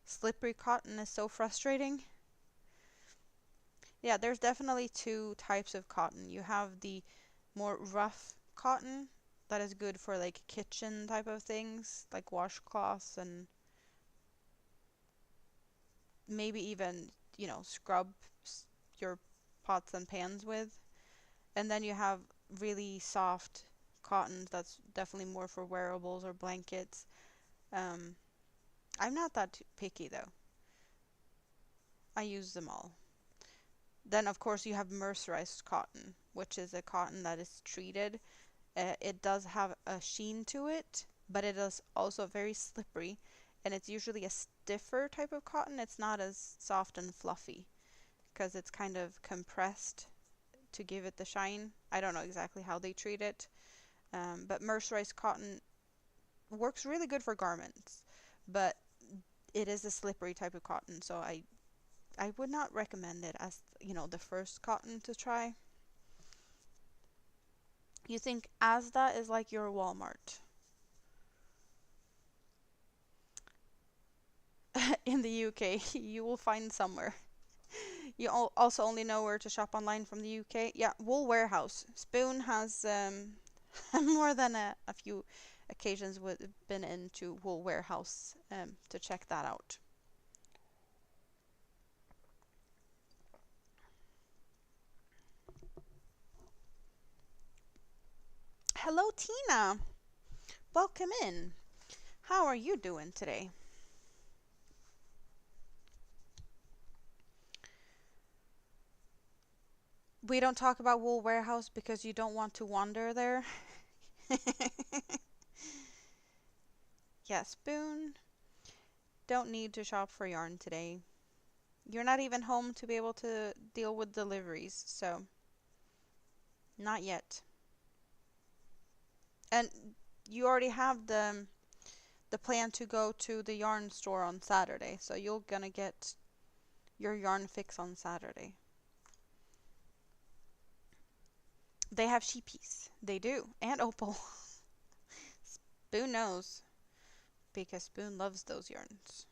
Slippery cotton is so frustrating. Yeah, there's definitely two types of cotton. You have the more rough cotton that is good for like kitchen type of things, like washcloths and maybe even, scrub your pots and pans with. And then you have really soft cottons that's definitely more for wearables or blankets. Um, I'm not that picky though. I use them all. Then, of course, you have mercerized cotton, which is a cotton that is treated. It does have a sheen to it, but it is also very slippery, and it's usually a stiffer type of cotton. It's not as soft and fluffy because it's kind of compressed to give it the shine. I don't know exactly how they treat it, but mercerized cotton works really good for garments, but it is a slippery type of cotton, so I would not recommend it as, the first cotton to try. You think Asda is like your Walmart. In the UK, you will find somewhere. You also only know where to shop online from the UK. Yeah, Wool Warehouse. Spoon has more than a few occasions been into Wool Warehouse to check that out. Hello, Tina. Welcome in. How are you doing today? We don't talk about Wool Warehouse because you don't want to wander there. Yeah, Spoon. Don't need to shop for yarn today. You're not even home to be able to deal with deliveries, so not yet. And you already have the plan to go to the yarn store on Saturday, so you're gonna get your yarn fix on Saturday. They have sheepies. They do. And opal. Spoon knows, because Spoon loves those yarns.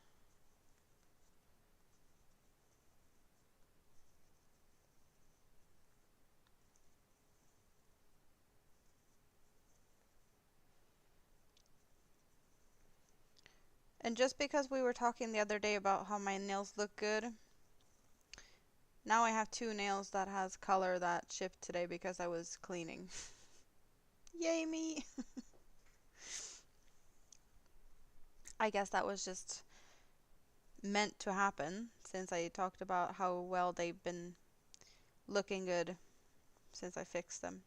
And just because we were talking the other day about how my nails look good, now I have two nails that has color that shipped today because I was cleaning. Yay me! I guess that was just meant to happen since I talked about how well they've been looking good since I fixed them.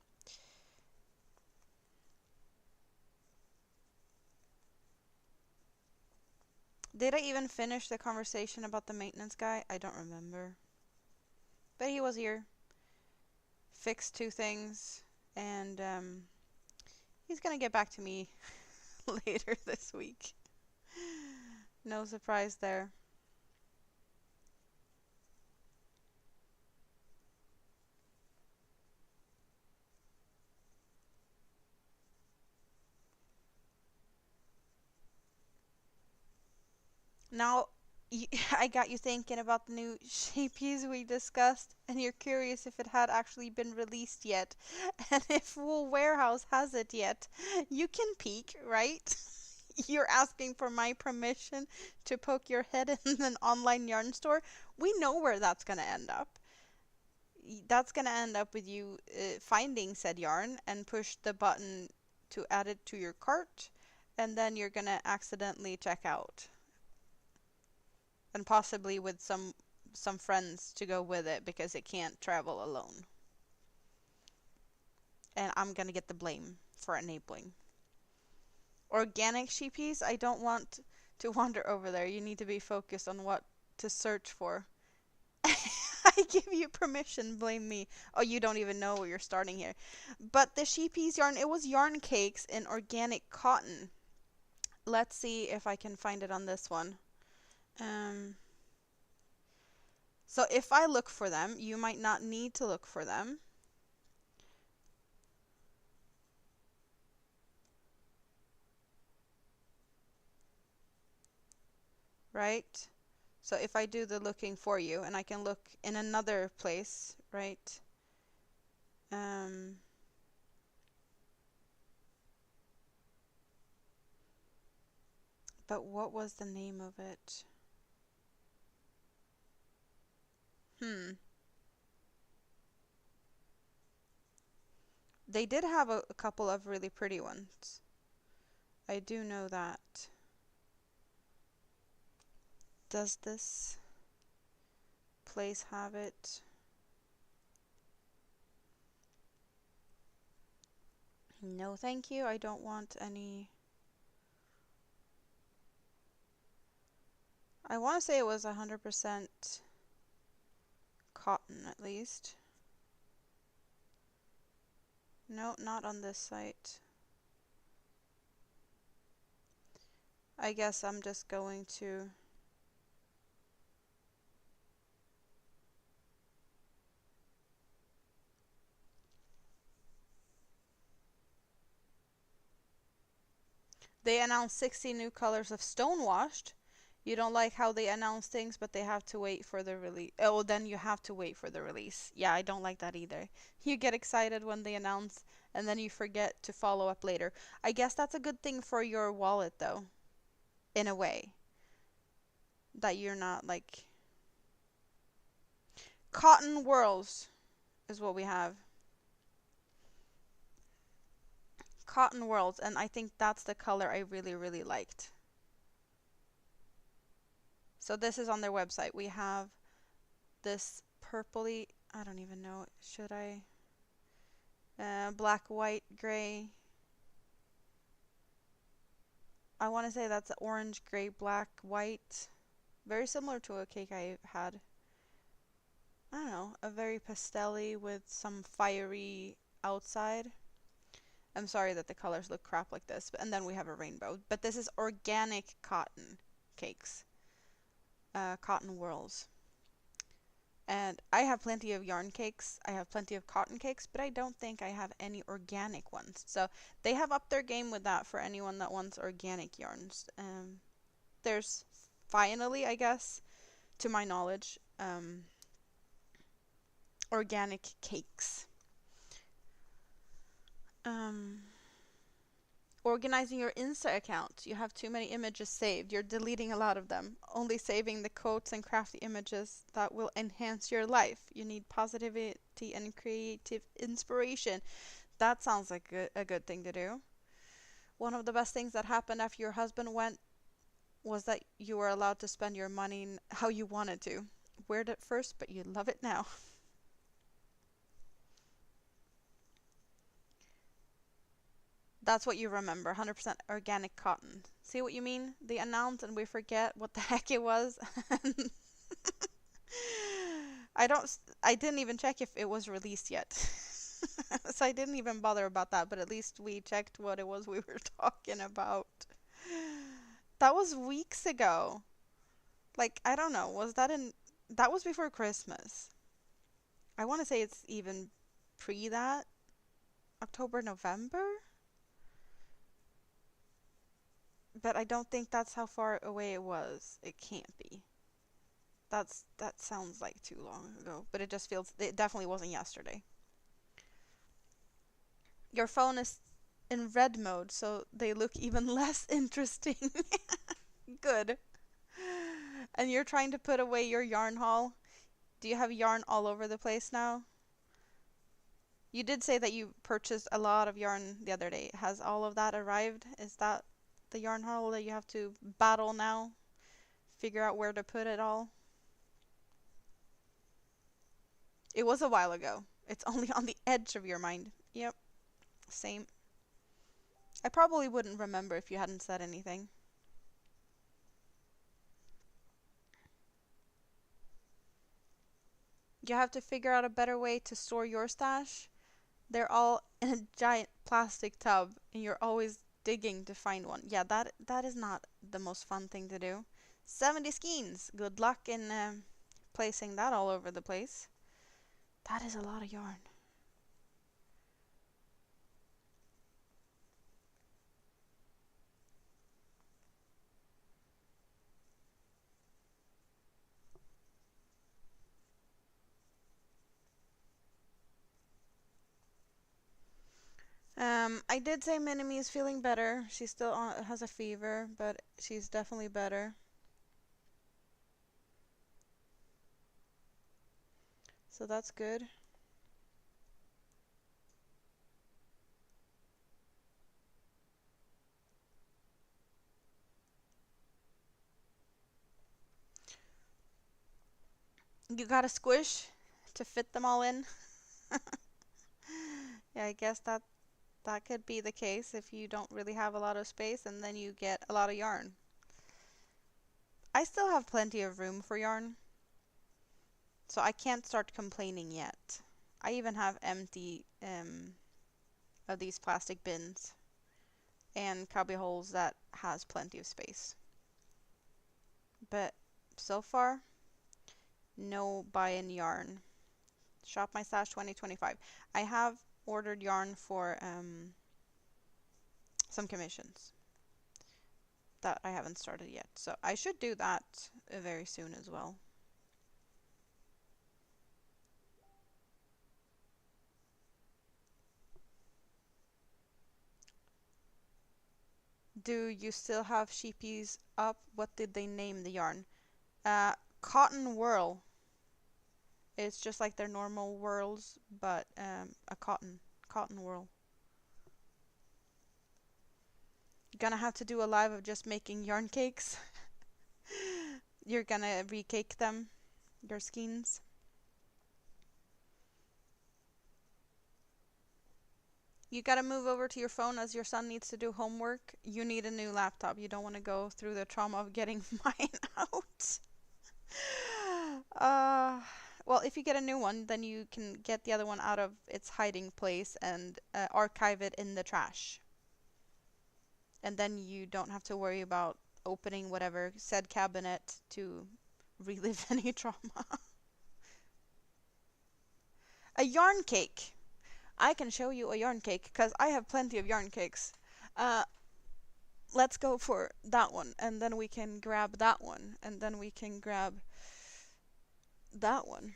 Did I even finish the conversation about the maintenance guy? I don't remember. But he was here, fixed two things, and he's gonna get back to me later this week. No surprise there. Now, I got you thinking about the new Shapeys we discussed, and you're curious if it had actually been released yet, and if Wool Warehouse has it yet. You can peek, right? You're asking for my permission to poke your head in an online yarn store. We know where that's gonna end up. That's gonna end up with you finding said yarn and push the button to add it to your cart, and then you're gonna accidentally check out, and possibly with some friends to go with it because it can't travel alone. And I'm gonna get the blame for enabling. Organic sheepies, I don't want to wander over there. You need to be focused on what to search for. I give you permission, blame me. Oh, you don't even know where you're starting here. But the sheepies yarn, it was yarn cakes in organic cotton. Let's see if I can find it on this one. So if I look for them, you might not need to look for them. Right? So if I do the looking for you, and I can look in another place, right? But what was the name of it? They did have a couple of really pretty ones. I do know that. Does this place have it? No, thank you. I don't want any. I want to say it was 100% cotton at least. No, not on this site. I guess I'm just going to. They announced 60 new colors of Stonewashed. You don't like how they announce things, but they have to wait for the release. Oh, then you have to wait for the release. Yeah, I don't like that either. You get excited when they announce, and then you forget to follow up later. I guess that's a good thing for your wallet, though, in a way. That you're not like. Cotton Whirls is what we have. Cotton Whirls, and I think that's the color I really, really liked. So this is on their website. We have this purpley, I don't even know, should I? Black, white, gray. I want to say that's orange, gray, black, white. Very similar to a cake I had. I don't know, a very pastel-y with some fiery outside. I'm sorry that the colors look crap like this. And then we have a rainbow. But this is organic cotton cakes. Cotton Whirls. And I have plenty of yarn cakes. I have plenty of cotton cakes, but I don't think I have any organic ones. So they have upped their game with that for anyone that wants organic yarns. There's finally, I guess, to my knowledge, organic cakes. Um, Organizing your Insta account. You have too many images saved. You're deleting a lot of them. Only saving the quotes and crafty images that will enhance your life. You need positivity and creative inspiration. That sounds like a good thing to do. One of the best things that happened after your husband went was that you were allowed to spend your money how you wanted to. Weird at first, but you love it now. That's what you remember, 100% organic cotton. See what you mean? They announce and we forget what the heck it was. I don't I didn't even check if it was released yet. So I didn't even bother about that, but at least we checked what it was we were talking about. That was weeks ago. Like, I don't know, was that in that was before Christmas. I want to say it's even pre that, October, November? But I don't think that's how far away it was. It can't be. That sounds like too long ago, but it just feels it definitely wasn't yesterday. Your phone is in red mode, so they look even less interesting. Good. And you're trying to put away your yarn haul. Do you have yarn all over the place now? You did say that you purchased a lot of yarn the other day. Has all of that arrived? Is that the yarn haul that you have to battle now? Figure out where to put it all? It was a while ago. It's only on the edge of your mind. Yep, same. I probably wouldn't remember if you hadn't said anything. You have to figure out a better way to store your stash. They're all in a giant plastic tub and you're always digging to find one. Yeah, that is not the most fun thing to do. 70 skeins. Good luck in placing that all over the place. That is a lot of yarn. I did say Minimi is feeling better. She still has a fever, but she's definitely better. So that's good. You got a squish to fit them all in? Yeah, I guess that could be the case if you don't really have a lot of space and then you get a lot of yarn. I still have plenty of room for yarn, so I can't start complaining yet. I even have empty of these plastic bins and cubby holes that has plenty of space. But so far, no buying yarn. Shop My Stash 2025. I have ordered yarn for some commissions that I haven't started yet. So I should do that very soon as well. Do you still have sheepies up? What did they name the yarn? Cotton Whirl. It's just like their normal whirls, but a cotton whirl. Gonna have to do a live of just making yarn cakes. You're gonna recake them, your skeins. You gotta move over to your phone as your son needs to do homework. You need a new laptop. You don't want to go through the trauma of getting mine out. Uh, well, if you get a new one, then you can get the other one out of its hiding place and archive it in the trash. And then you don't have to worry about opening whatever said cabinet to relive any trauma. A yarn cake. I can show you a yarn cake because I have plenty of yarn cakes. Uh, let's go for that one, and then we can grab that one, and then we can grab that one.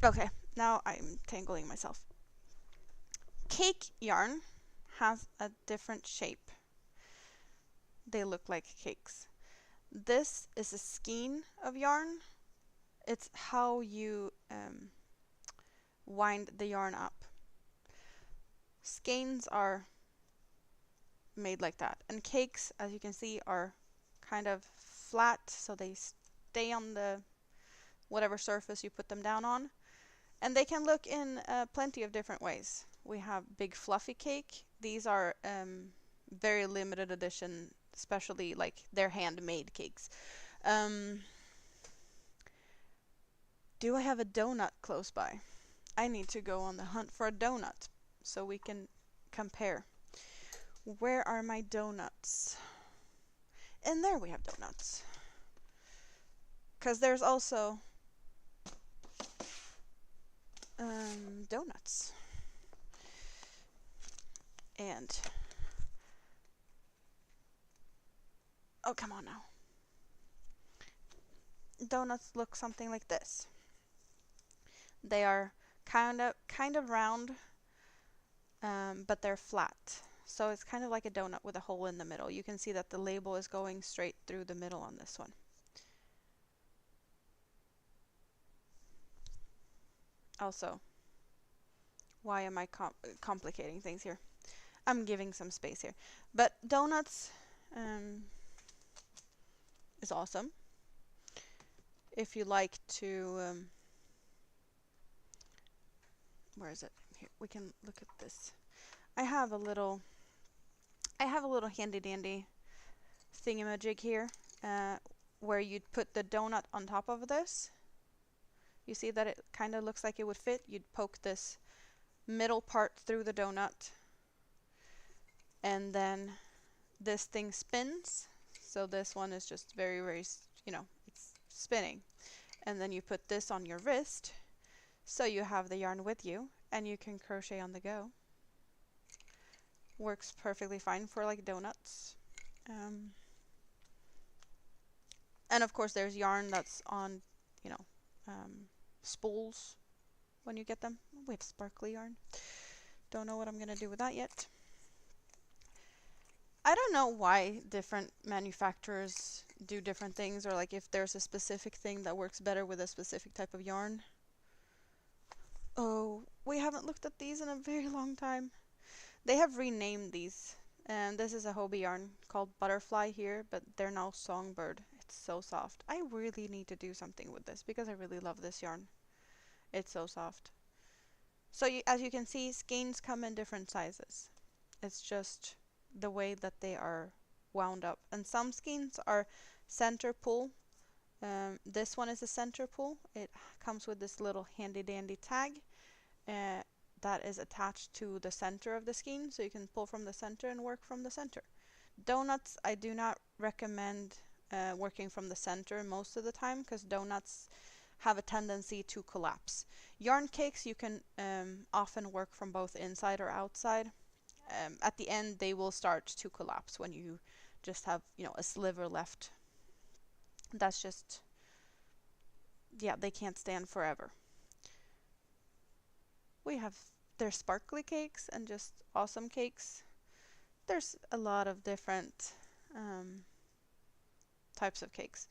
Okay, now I'm tangling myself. Cake yarn has a different shape. They look like cakes. This is a skein of yarn. It's how you wind the yarn up. Skeins are made like that, and cakes, as you can see, are kind of flat, so they stay on the whatever surface you put them down on, and they can look in plenty of different ways. We have big fluffy cake. These are very limited edition, especially like they're handmade cakes. Do I have a donut close by? I need to go on the hunt for a donut so we can compare. Where are my donuts? And there we have donuts. Because there's also donuts. And oh, come on now. Donuts look something like this. They are kind of round, but they're flat. So it's kind of like a donut with a hole in the middle. You can see that the label is going straight through the middle on this one. Also, why am I complicating things here? I'm giving some space here. But donuts is awesome. If you like to, where is it? Here, we can look at this. I have a little handy dandy thingamajig here, where you'd put the donut on top of this. You see that it kind of looks like it would fit. You'd poke this middle part through the donut, and then this thing spins. So this one is just very, very, it's spinning. And then you put this on your wrist, so you have the yarn with you, and you can crochet on the go. Works perfectly fine for like donuts. And of course there's yarn that's on, spools when you get them. We have sparkly yarn. Don't know what I'm gonna do with that yet. I don't know why different manufacturers do different things, or like if there's a specific thing that works better with a specific type of yarn. Oh, we haven't looked at these in a very long time. They have renamed these, and this is a Hobbii yarn called Butterfly here, but they're now Songbird. It's so soft. I really need to do something with this because I really love this yarn. It's so soft. So as you can see, skeins come in different sizes. It's just the way that they are wound up. And some skeins are center pull. This one is a center pull. It comes with this little handy dandy tag that is attached to the center of the skein, so you can pull from the center and work from the center. Donuts, I do not recommend working from the center most of the time because donuts have a tendency to collapse. Yarn cakes, you can often work from both inside or outside. At the end, they will start to collapse when you just have, a sliver left. That's just, yeah, they can't stand forever. There's sparkly cakes and just awesome cakes. There's a lot of different types of cakes.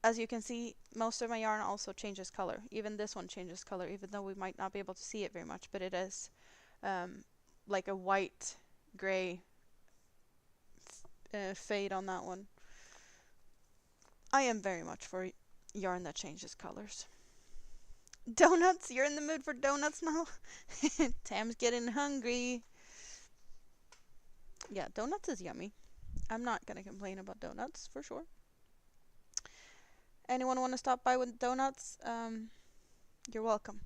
As you can see, most of my yarn also changes color. Even this one changes color, even though we might not be able to see it very much, but it is like a white gray fade on that one. I am very much for yarn that changes colors. Donuts? You're in the mood for donuts now? Tam's getting hungry. Yeah, donuts is yummy. I'm not gonna complain about donuts, for sure. Anyone want to stop by with donuts? You're welcome.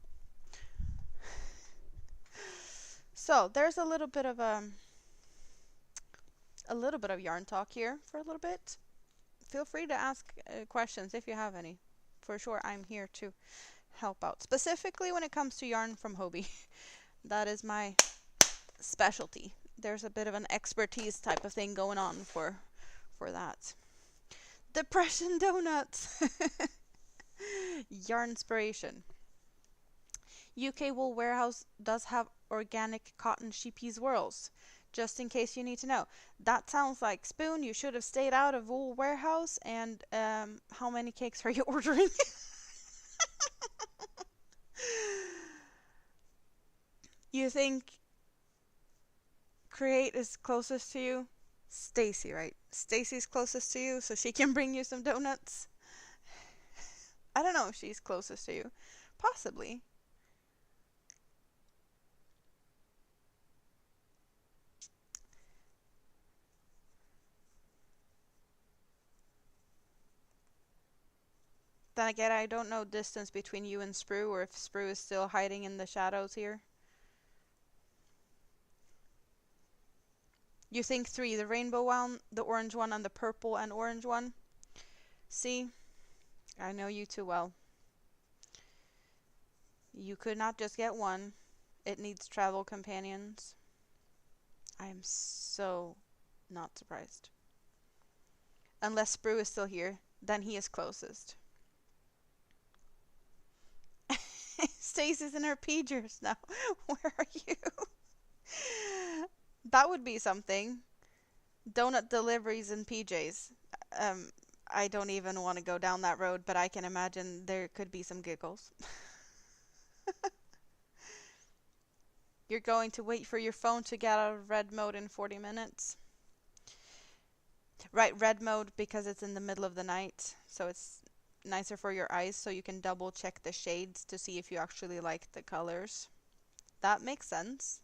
So there's a little bit of yarn talk here for a little bit. Feel free to ask questions if you have any. for sure, I'm here to help out. Specifically when it comes to yarn from Hobie. That is my specialty. There's a bit of an expertise type of thing going on for that. Depression donuts. Yarn inspiration. UK Wool Warehouse does have organic cotton sheepy whirls. Just in case you need to know. That sounds like Spoon. You should have stayed out of Wool Warehouse. And how many cakes are you ordering? You think Create is closest to you? Stacy, right? Stacy's closest to you, so she can bring you some donuts. I don't know if she's closest to you. Possibly. Then again, I don't know distance between you and Sprue, or if Sprue is still hiding in the shadows here. You think 3, the rainbow one, the orange one, and the purple and orange one? See? I know you too well. You could not just get one. It needs travel companions. I am so not surprised. Unless Sprue is still here, then he is closest. Stacy's in her PJs now. Where are you? That would be something. Donut deliveries in PJs. I don't even want to go down that road, but I can imagine there could be some giggles. You're going to wait for your phone to get out of red mode in 40 minutes. Right, red mode because it's in the middle of the night, so it's nicer for your eyes, so you can double check the shades to see if you actually like the colors. That makes sense.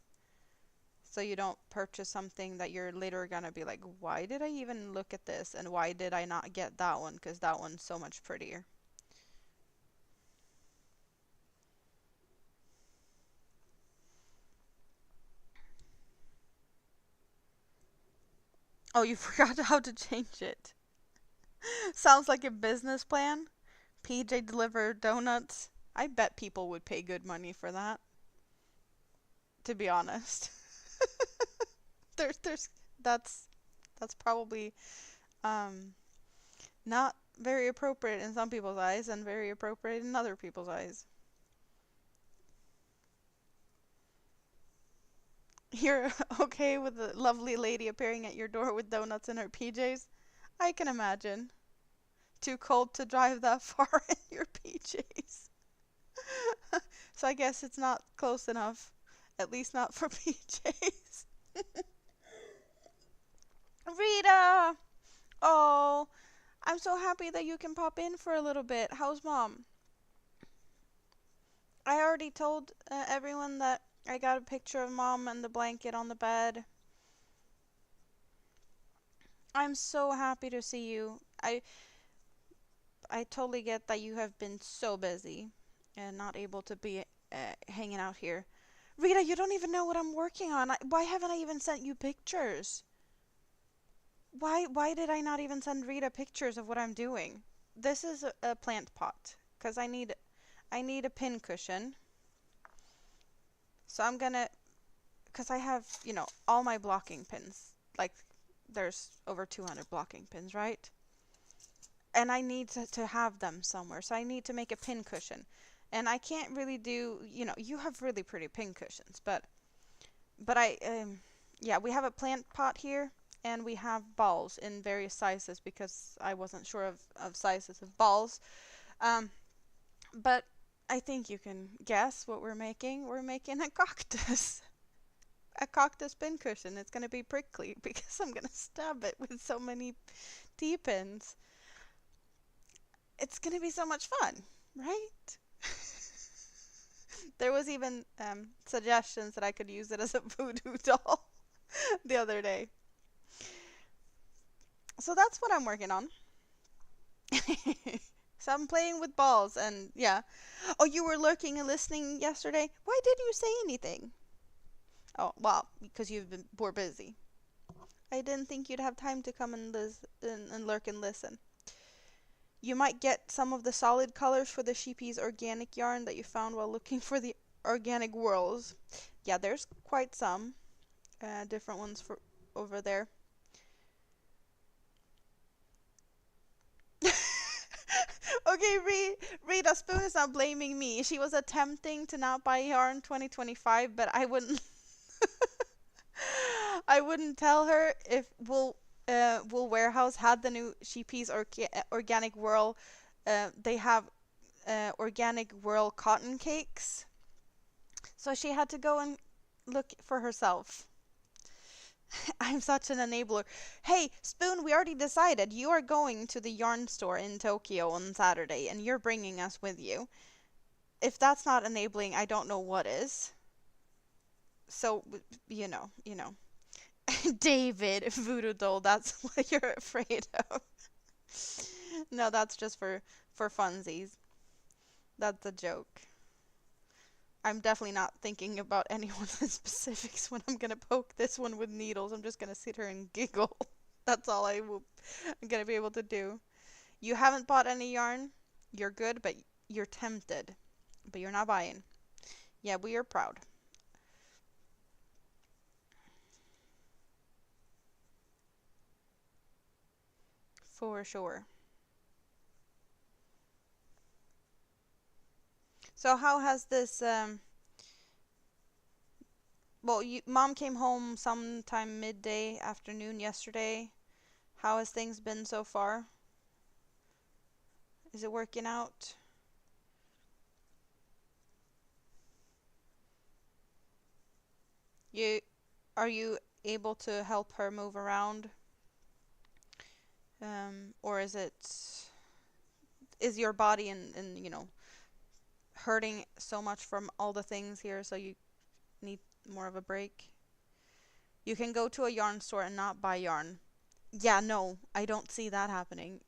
So you don't purchase something that you're later gonna be like, why did I even look at this, and why did I not get that one, because that one's so much prettier. Oh, you forgot how to change it. Sounds like a business plan. PJ deliver donuts. I bet people would pay good money for that. To be honest. there's that's probably not very appropriate in some people's eyes and very appropriate in other people's eyes. You're okay with a lovely lady appearing at your door with donuts in her PJs? I can imagine. Too cold to drive that far in your PJs. So I guess it's not close enough. At least not for PJs. Rita! Oh, I'm so happy that you can pop in for a little bit. How's mom? I already told everyone that I got a picture of mom and the blanket on the bed. I'm so happy to see you. I totally get that you have been so busy and not able to be hanging out here. Rita, you don't even know what I'm working on. Why haven't I even sent you pictures? Why did I not even send Rita pictures of what I'm doing? This is a plant pot because I need a pin cushion. So I'm gonna, because I have, all my blocking pins. Like, there's over 200 blocking pins, right? And I need to have them somewhere. So I need to make a pin cushion. And I can't really do, you have really pretty pin cushions, but yeah, we have a plant pot here, and we have balls in various sizes because I wasn't sure of sizes of balls. But I think you can guess what we're making. We're making a cactus. A cactus pin cushion. It's going to be prickly because I'm going to stab it with so many T-pins. It's going to be so much fun, right? There was even suggestions that I could use it as a voodoo doll the other day. So that's what I'm working on. So I'm playing with balls and yeah. Oh, you were lurking and listening yesterday? Why didn't you say anything? Oh, well, because were busy. I didn't think you'd have time to come and lurk and listen. You might get some of the solid colors for the Sheepies organic yarn that you found while looking for the organic whirls. Yeah, there's quite some different ones for over there. Okay, Rita Spoon is not blaming me. She was attempting to not buy yarn 2025, but I wouldn't I wouldn't tell her if Wool Warehouse had the new Sheepies organic whirl. They have organic whirl cotton cakes. So she had to go and look for herself. I'm such an enabler. Hey, Spoon, we already decided you are going to the yarn store in Tokyo on Saturday and you're bringing us with you. If that's not enabling, I don't know what is. So, you know. David, voodoo doll, that's what you're afraid of. No, that's just for funsies. That's a joke. I'm definitely not thinking about anyone's specifics when I'm gonna poke this one with needles. I'm just gonna sit here and giggle. That's all I'm gonna be able to do. You haven't bought any yarn. You're good, but you're tempted. But you're not buying. Yeah, we are proud. For sure. So how has this well, mom came home sometime midday afternoon yesterday. How has things been so far? Is it working out? You are you able to help her move around? Or is your body and hurting so much from all the things here so you need more of a break? You can go to a yarn store and not buy yarn. Yeah, no, I don't see that happening.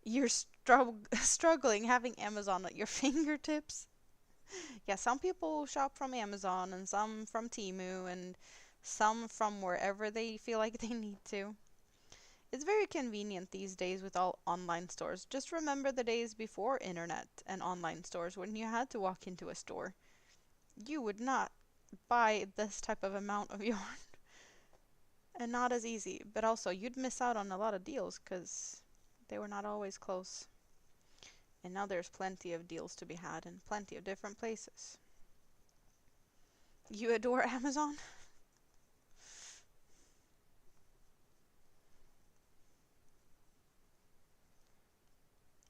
You're struggling having Amazon at your fingertips. Yeah, some people shop from Amazon and some from Temu and some from wherever they feel like they need to. It's very convenient these days with all online stores. Just remember the days before internet and online stores when you had to walk into a store. You would not buy this type of amount of yarn. And not as easy, but also you'd miss out on a lot of deals because they were not always close. And now there's plenty of deals to be had in plenty of different places. You adore Amazon?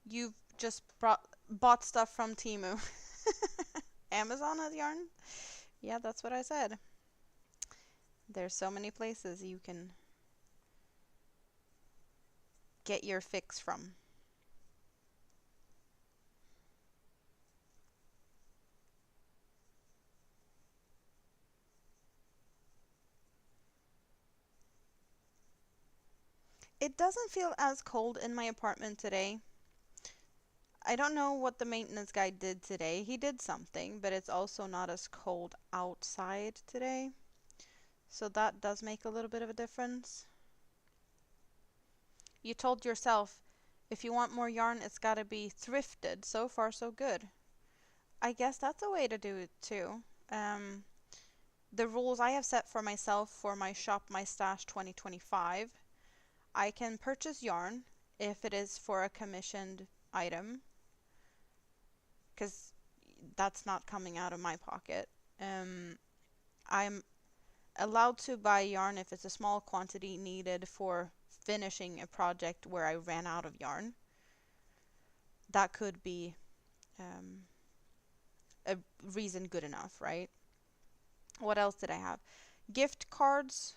You've just bought stuff from Temu. Amazon has yarn? Yeah, that's what I said. There's so many places you can get your fix from. It doesn't feel as cold in my apartment today. I don't know what the maintenance guy did today. He did something, but it's also not as cold outside today. So that does make a little bit of a difference. You told yourself, if you want more yarn, it's gotta be thrifted. So far, so good. I guess that's a way to do it too. The rules I have set for myself for my Shop My Stash 2025, I can purchase yarn if it is for a commissioned item, because that's not coming out of my pocket. I'm allowed to buy yarn if it's a small quantity needed for finishing a project where I ran out of yarn. That could be a reason good enough, right? What else did I have? Gift cards,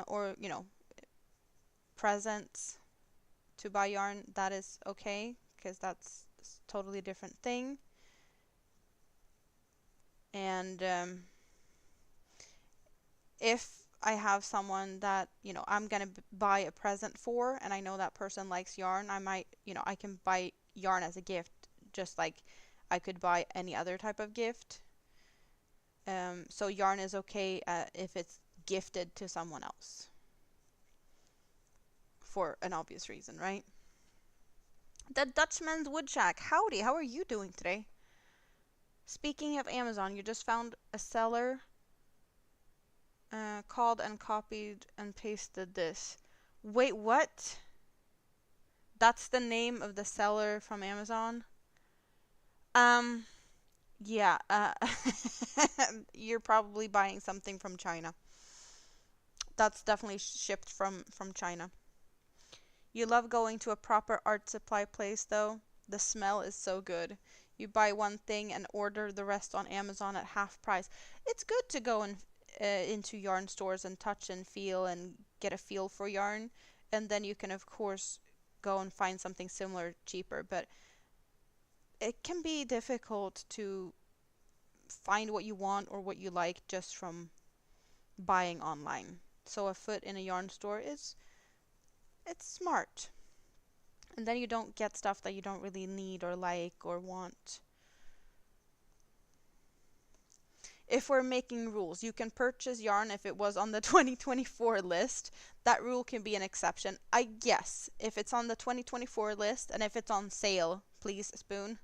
or presents to buy yarn. That is okay because that's a totally different thing. And if I have someone that I'm gonna buy a present for, and I know that person likes yarn, I might I can buy yarn as a gift, just like I could buy any other type of gift. So yarn is okay if it's gifted to someone else. for an obvious reason, right? The Dutchman's Woodshack. Howdy, how are you doing today? Speaking of Amazon, you just found a seller called and copied and pasted this. Wait, what? That's the name of the seller from Amazon? Yeah, you're probably buying something from China. That's definitely shipped from China. You love going to a proper art supply place though. The smell is so good. You buy one thing and order the rest on Amazon at half price. It's good to go into yarn stores and touch and feel and get a feel for yarn, and then you can of course go and find something similar cheaper, but it can be difficult to find what you want or what you like just from buying online. So a foot in a yarn store it's smart. And then you don't get stuff that you don't really need or like or want. If we're making rules, you can purchase yarn if it was on the 2024 list. That rule can be an exception. I guess if it's on the 2024 list and if it's on sale, please, Spoon.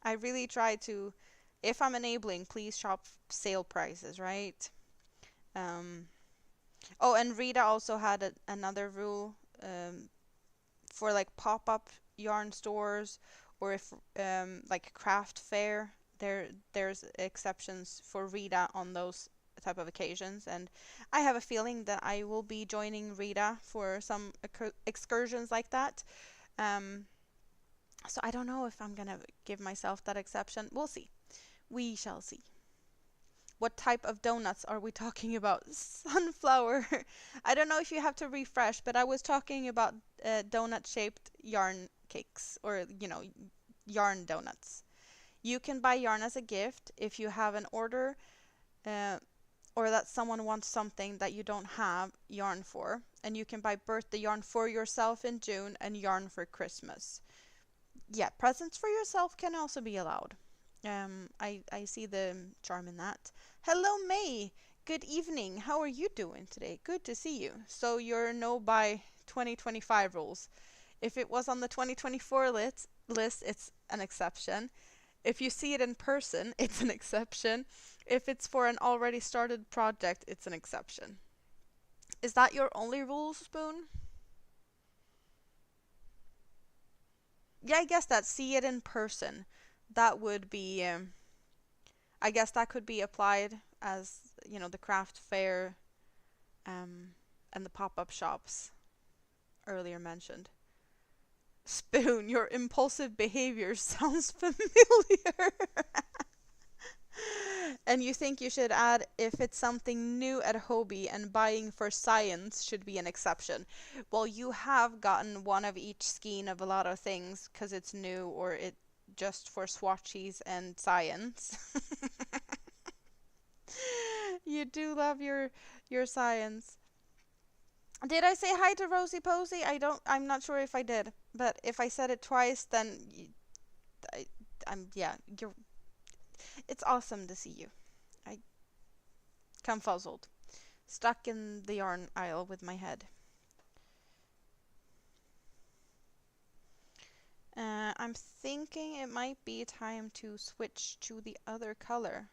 I really try to, if I'm enabling, please shop sale prices, right? Oh, and Rita also had another rule for like pop-up yarn stores, or if like craft fair, there's exceptions for Rita on those type of occasions, and I have a feeling that I will be joining Rita for some excursions like that. So I don't know if I'm gonna give myself that exception. We'll see. We shall see. What type of donuts are we talking about? Sunflower. I don't know if you have to refresh, but I was talking about donut-shaped yarn cakes, or, yarn donuts. You can buy yarn as a gift if you have an order, or that someone wants something that you don't have yarn for. And you can buy birthday yarn for yourself in June and yarn for Christmas. Yeah, presents for yourself can also be allowed. I see the charm in that. Hello, May. Good evening. How are you doing today? Good to see you. So you're no by 2025 rules. If it was on the 2024 list, it's an exception. If you see it in person, it's an exception. If it's for an already started project, it's an exception. Is that your only rule, Spoon? Yeah, I guess that see it in person. That would be, I guess that could be applied as, the craft fair and the pop-up shops earlier mentioned. Spoon, your impulsive behavior sounds familiar. And you think you should add if it's something new at Hobie and buying for science should be an exception. Well, you have gotten one of each skein of a lot of things because it's new or it just for swatchies and science. You do love your science. Did I say hi to Rosie Posey? I'm not sure if I did, but if I said it twice, then yeah, it's awesome to see you. I confuzzled, stuck in the yarn aisle with my head. I'm thinking it might be time to switch to the other color.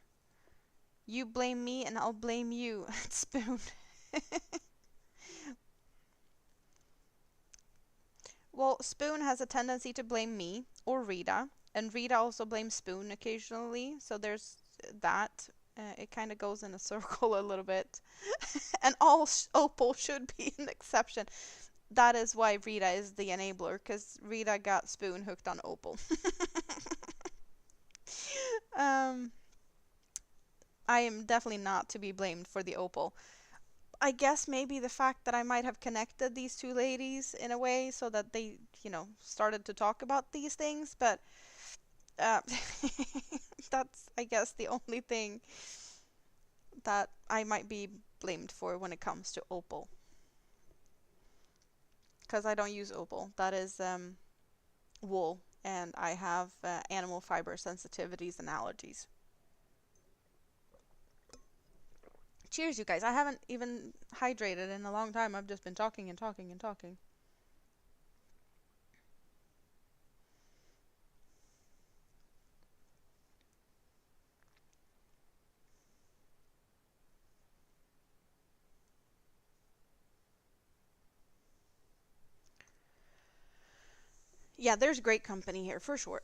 You blame me and I'll blame you, Spoon. Well, Spoon has a tendency to blame me or Rita, and Rita also blames Spoon occasionally, so there's that. It kind of goes in a circle a little bit. And all Opal should be an exception. That is why Rita is the enabler, because Rita got Spoon hooked on Opal. I am definitely not to be blamed for the Opal. I guess maybe the fact that I might have connected these two ladies in a way so that they, started to talk about these things, but uh, that's, I guess, the only thing that I might be blamed for when it comes to Opal. Because I don't use Opal. That is wool, and I have animal fiber sensitivities and allergies. Cheers, you guys. I haven't even hydrated in a long time. I've just been talking and talking and talking. Yeah, there's great company here for sure.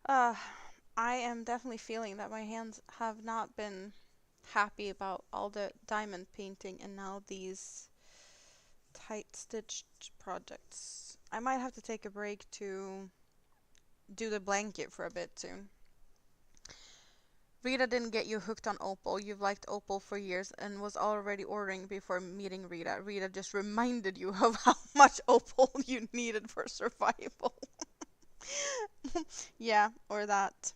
uh, I am definitely feeling that my hands have not been happy about all the diamond painting and now these tight stitched projects. I might have to take a break to do the blanket for a bit soon. Rita didn't get you hooked on Opal. You've liked Opal for years and was already ordering before meeting Rita. Rita just reminded you of how much Opal you needed for survival. Yeah, or that.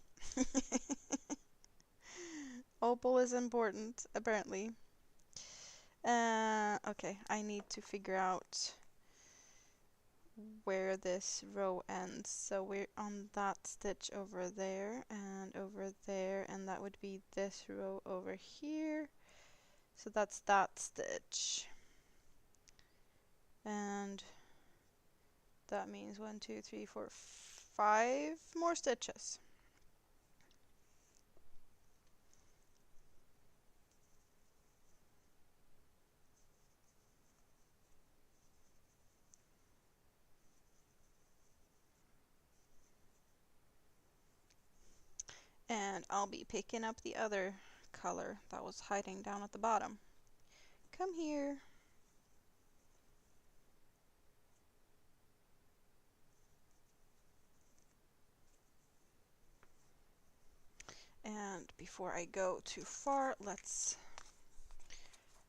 Opal is important, apparently. Okay, I need to figure out where this row ends. So we're on that stitch over there, and that would be this row over here. So that's that stitch. And that means 1, 2, 3, 4, 5 more stitches. And I'll be picking up the other color that was hiding down at the bottom. Come here. And before I go too far,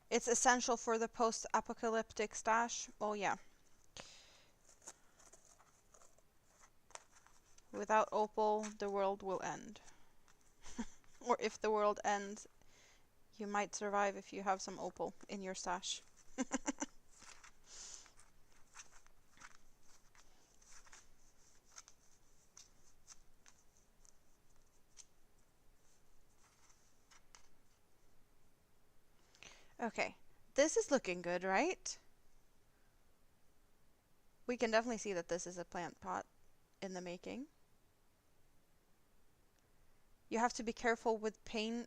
it's essential for the post-apocalyptic stash. Oh yeah. Without Opal, the world will end. Or if the world ends, you might survive if you have some Opal in your stash. Okay, this is looking good, right? We can definitely see that this is a plant pot in the making. You have to be careful with pain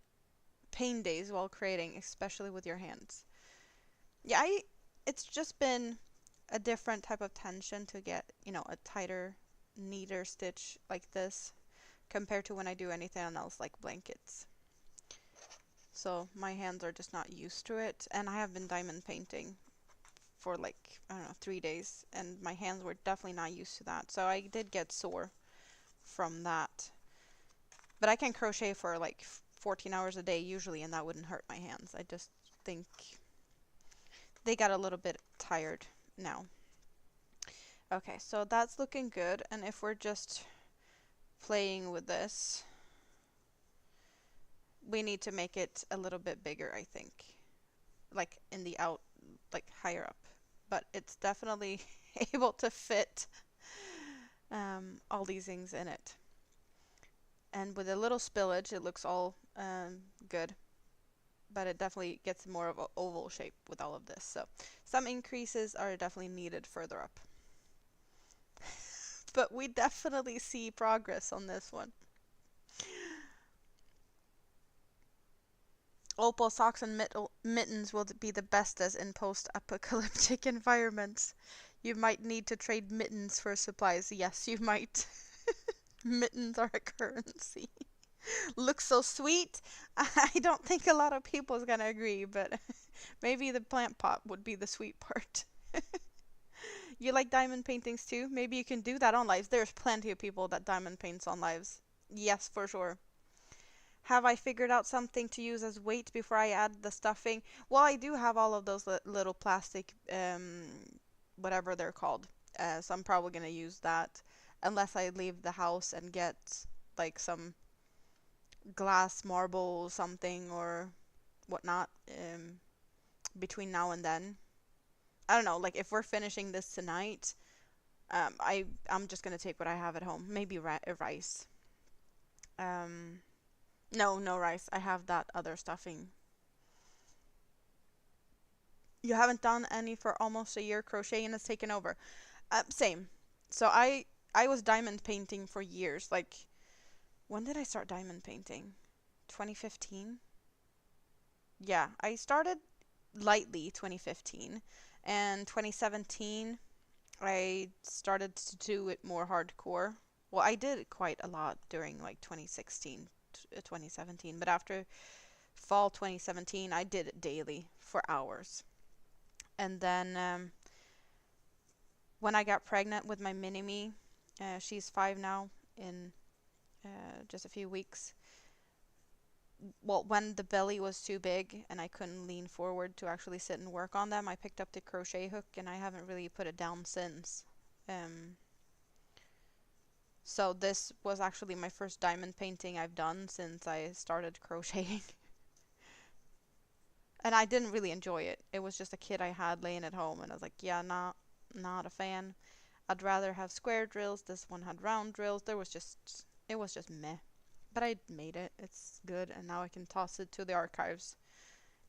days while creating, especially with your hands. Yeah, it's just been a different type of tension to get, a tighter, neater stitch like this compared to when I do anything else like blankets. So my hands are just not used to it, and I have been diamond painting for like, I don't know, 3 days, and my hands were definitely not used to that. So I did get sore from that. But I can crochet for like 14 hours a day usually, and that wouldn't hurt my hands. I just think they got a little bit tired now. Okay, so that's looking good, and if we're just playing with this, we need to make it a little bit bigger, I think. Like in the like higher up. But it's definitely able to fit all these things in it. And with a little spillage, it looks all good. But it definitely gets more of an oval shape with all of this. So some increases are definitely needed further up. But we definitely see progress on this one. Opal socks and mittens will be the bestest in post-apocalyptic environments. You might need to trade mittens for supplies. Yes, you might. Mittens are a currency. Looks so sweet. I don't think a lot of people is gonna agree, but maybe the plant pot would be the sweet part. You like diamond paintings too? Maybe you can do that on lives. There's plenty of people that diamond paints on lives. Yes, for sure. Have I figured out something to use as weight before I add the stuffing? Well, I do have all of those little plastic, whatever they're called. So I'm probably gonna use that unless I leave the house and get like some glass marble something or whatnot between now and then. I don't know, like if we're finishing this tonight, I'm just gonna take what I have at home. Maybe rice. Um, No, no rice. I have that other stuffing. You haven't done any for almost a year. Crocheting has taken over. Same. So I was diamond painting for years. Like, when did I start diamond painting? 2015? Yeah, I started lightly 2015, and 2017 I started to do it more hardcore. Well, I did it quite a lot during like 2016, 2017, but after fall 2017, I did it daily for hours. And then when I got pregnant with my mini me, she's 5 now in just a few weeks. Well, when the belly was too big and I couldn't lean forward to actually sit and work on them, I picked up the crochet hook and I haven't really put it down since. Um, so this was actually my first diamond painting I've done since I started crocheting. And I didn't really enjoy it. It was just a kit I had laying at home and I was like, yeah, not a fan. I'd rather have square drills. This one had round drills. It was just meh. But I made it. It's good and now I can toss it to the archives,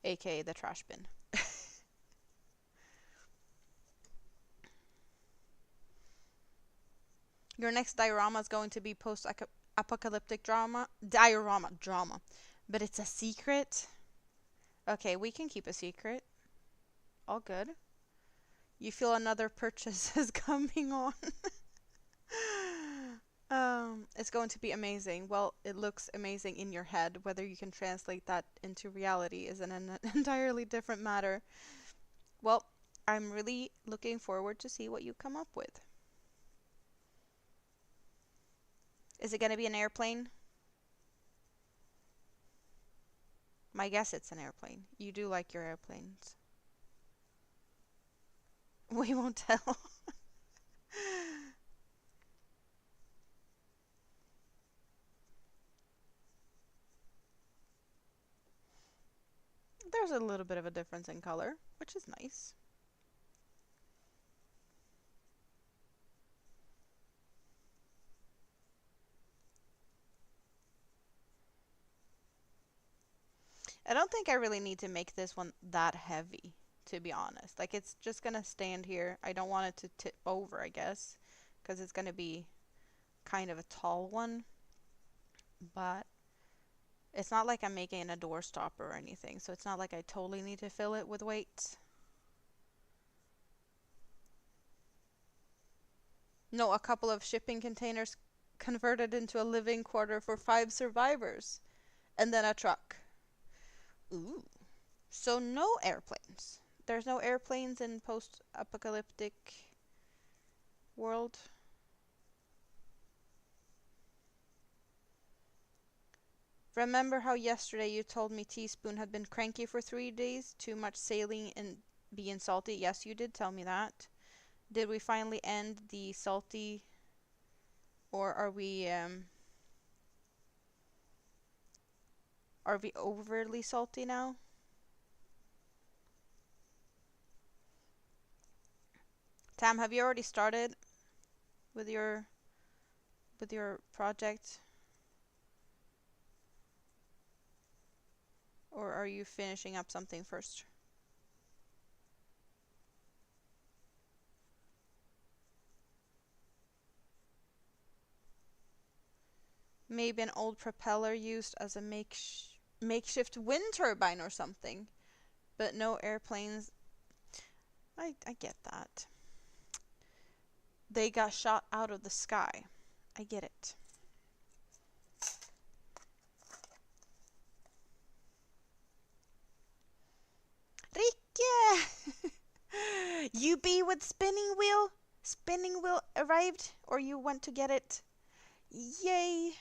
aka the trash bin. Your next diorama is going to be post-apocalyptic drama, but it's a secret. Okay, we can keep a secret. All good. You feel another purchase is coming on. It's going to be amazing. Well, it looks amazing in your head. Whether you can translate that into reality is an entirely different matter. Well, I'm really looking forward to see what you come up with. Is it going to be an airplane? My guess it's an airplane. You do like your airplanes. We won't tell. There's a little bit of a difference in color, which is nice. I don't think I really need to make this one that heavy, to be honest. Like, it's just gonna stand here. I don't want it to tip over, I guess, because it's gonna be kind of a tall one. But it's not like I'm making a door stopper or anything, so it's not like I totally need to fill it with weights. No, a couple of shipping containers converted into a living quarter for 5 survivors. And then a truck. Ooh. So no airplanes. There's no airplanes in post-apocalyptic world. Remember how yesterday you told me Teaspoon had been cranky for 3 days? Too much sailing and being salty? Yes, you did tell me that. Did we finally end the salty, or are we overly salty now? Tam, have you already started with your project, or are you finishing up something first? Maybe an old propeller used as a makeshift wind turbine or something. But no airplanes. I get that. They got shot out of the sky. I get it. Rikke! You be with spinning wheel? Spinning wheel arrived, or you went to get it? Yay!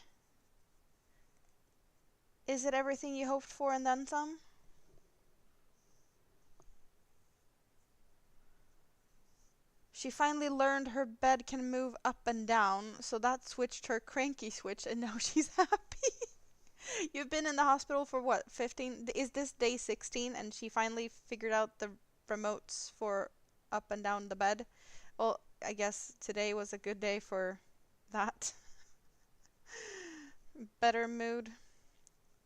Is it everything you hoped for and then some? She finally learned her bed can move up and down, so that switched her cranky switch, and now she's happy. You've been in the hospital for what, 15? Is this day 16 and she finally figured out the remotes for up and down the bed? Well, I guess today was a good day for that. Better mood.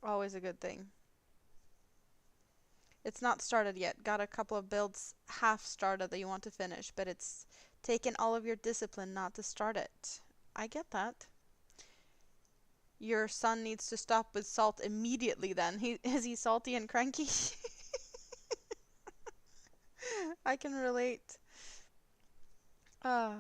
Always a good thing. It's not started yet. Got a couple of builds half started that you want to finish, but it's taken all of your discipline not to start it. I get that. Your son needs to stop with salt immediately then. Is he salty and cranky? I can relate. Uh,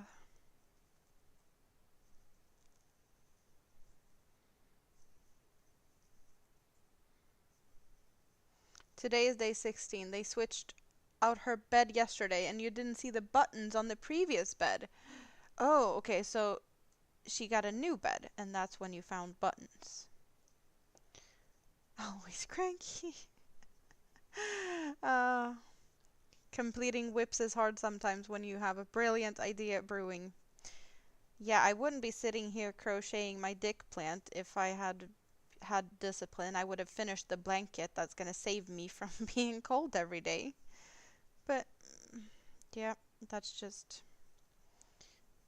Today is day 16. They switched out her bed yesterday and you didn't see the buttons on the previous bed. Oh, okay, so she got a new bed and that's when you found buttons. Always cranky. uh, Completing whips is hard sometimes when you have a brilliant idea brewing. Yeah, I wouldn't be sitting here crocheting my dick plant if I had discipline. I would have finished the blanket that's gonna save me from being cold every day. But yeah, that's just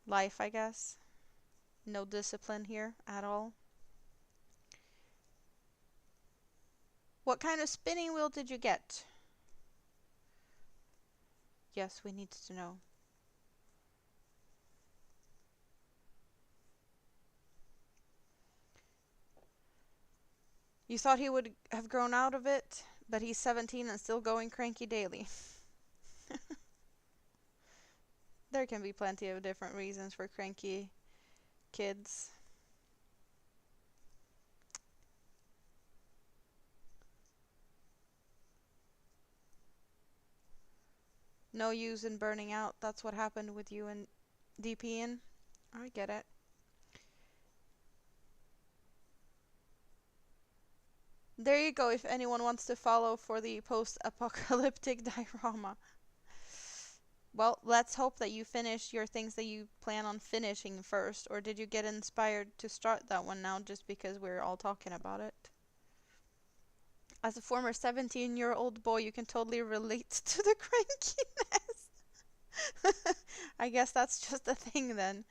life, I guess. No discipline here at all. What kind of spinning wheel did you get? Yes, we need to know. You thought he would have grown out of it, but he's 17 and still going cranky daily. There can be plenty of different reasons for cranky kids. No use in burning out. That's what happened with you and DPing. I get it. There you go if anyone wants to follow for the post-apocalyptic diorama. Well, let's hope that you finish your things that you plan on finishing first, or did you get inspired to start that one now just because we're all talking about it? As a former 17-year-old boy, you can totally relate to the crankiness. I guess that's just a thing then.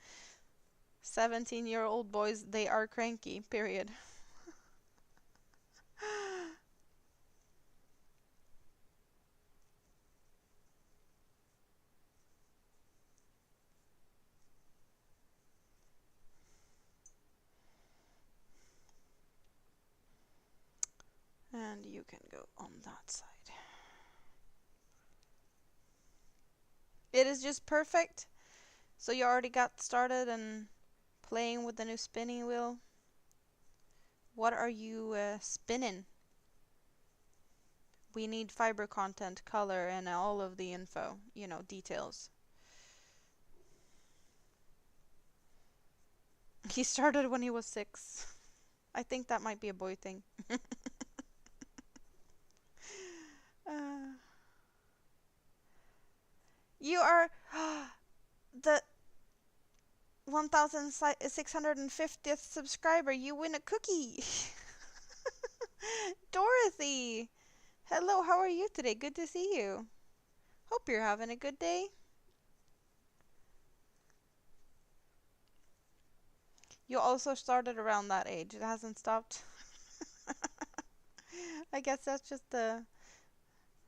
17-year-old boys, they are cranky, period. And you can go on that side. It is just perfect. So you already got started and playing with the new spinning wheel. What are you spinning? We need fiber content, color, and all of the info, details. He started when he was 6. I think that might be a boy thing. uh, you are the 1650th subscriber. You win a cookie. Dorothy! Hello, how are you today? Good to see you. Hope you're having a good day. You also started around that age. It hasn't stopped. I guess that's just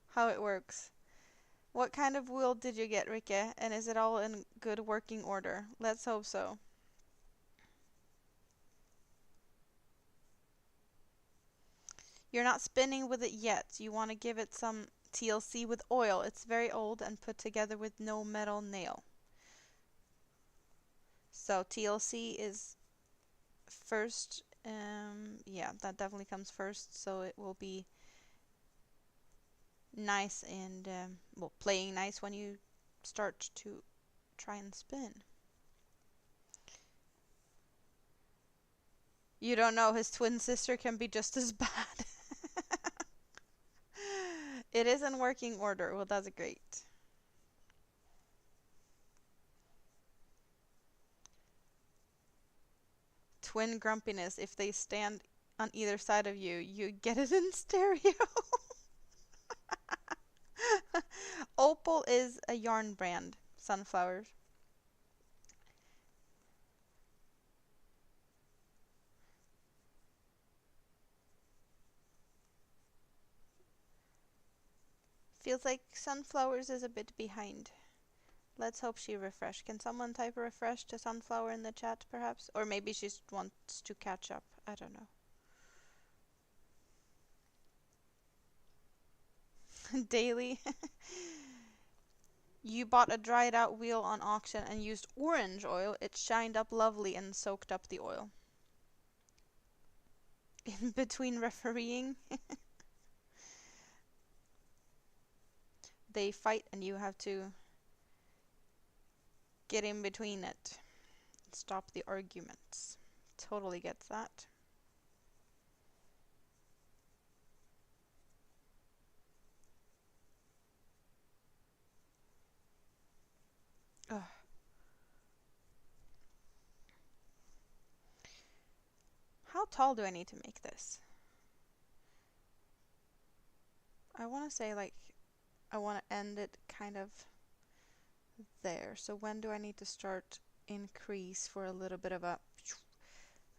how it works. What kind of wheel did you get, Rike? And is it all in good working order? Let's hope so. You're not spinning with it yet. You want to give it some TLC with oil. It's very old and put together with no metal nail. So TLC is first. Yeah, that definitely comes first. So it will be nice and, well, playing nice when you start to try and spin. You don't know, his twin sister can be just as bad. It is in working order. Well, that's great. Twin grumpiness. If they stand on either side of you, you get it in stereo. Opal is a yarn brand. Sunflowers. Feels like Sunflowers is a bit behind. Let's hope she refreshed. Can someone type a refresh to Sunflower in the chat, perhaps? Or maybe she just wants to catch up. I don't know. Daily. You bought a dried out wheel on auction and used orange oil. It shined up lovely and soaked up the oil. In between refereeing, they fight and you have to get in between it. Stop the arguments. Totally gets that. Ugh. How tall do I need to make this? I want to say like I want to end it kind of there. So when do I need to start increase for a little bit of a...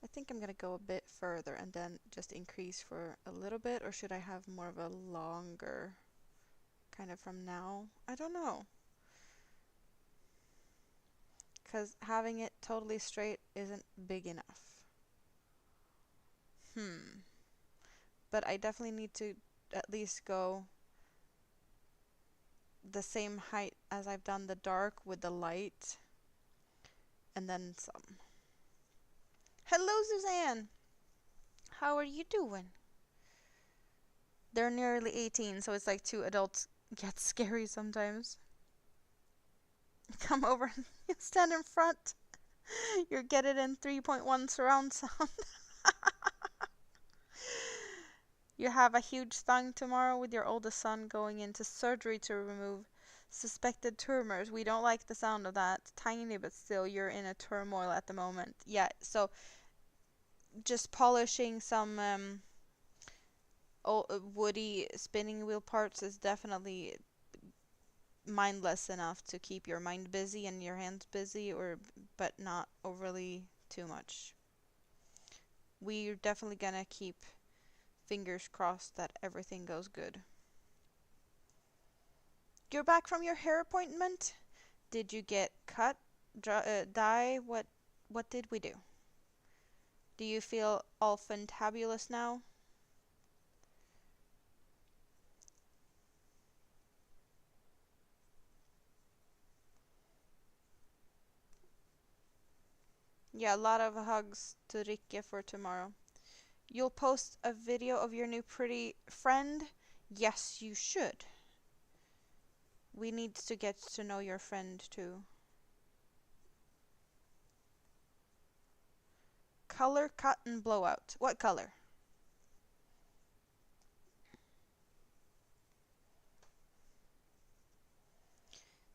I think I'm going to go a bit further and then just increase for a little bit, or should I have more of a longer kind of from now? I don't know. Because having it totally straight isn't big enough. But I definitely need to at least go the same height as I've done the dark with the light. And then some. Hello, Suzanne! How are you doing? They're nearly 18, so it's like two adults get scary sometimes. Come over and stand in front. You'll get it in 3.1 surround sound. You have a huge thing tomorrow with your oldest son going into surgery to remove suspected tumors. We don't like the sound of that. Tiny, but still, you're in a turmoil at the moment. Yeah, so just polishing some woody spinning wheel parts is definitely mindless enough to keep your mind busy and your hands busy, but not overly too much. We're definitely gonna keep fingers crossed that everything goes good. You're back from your hair appointment? Did you get cut, dye? What did we do? Do you feel all fantabulous now? Yeah, a lot of hugs to Rikke for tomorrow. You'll post a video of your new pretty friend? Yes, you should. We need to get to know your friend too. Color, cut, and blowout. What color?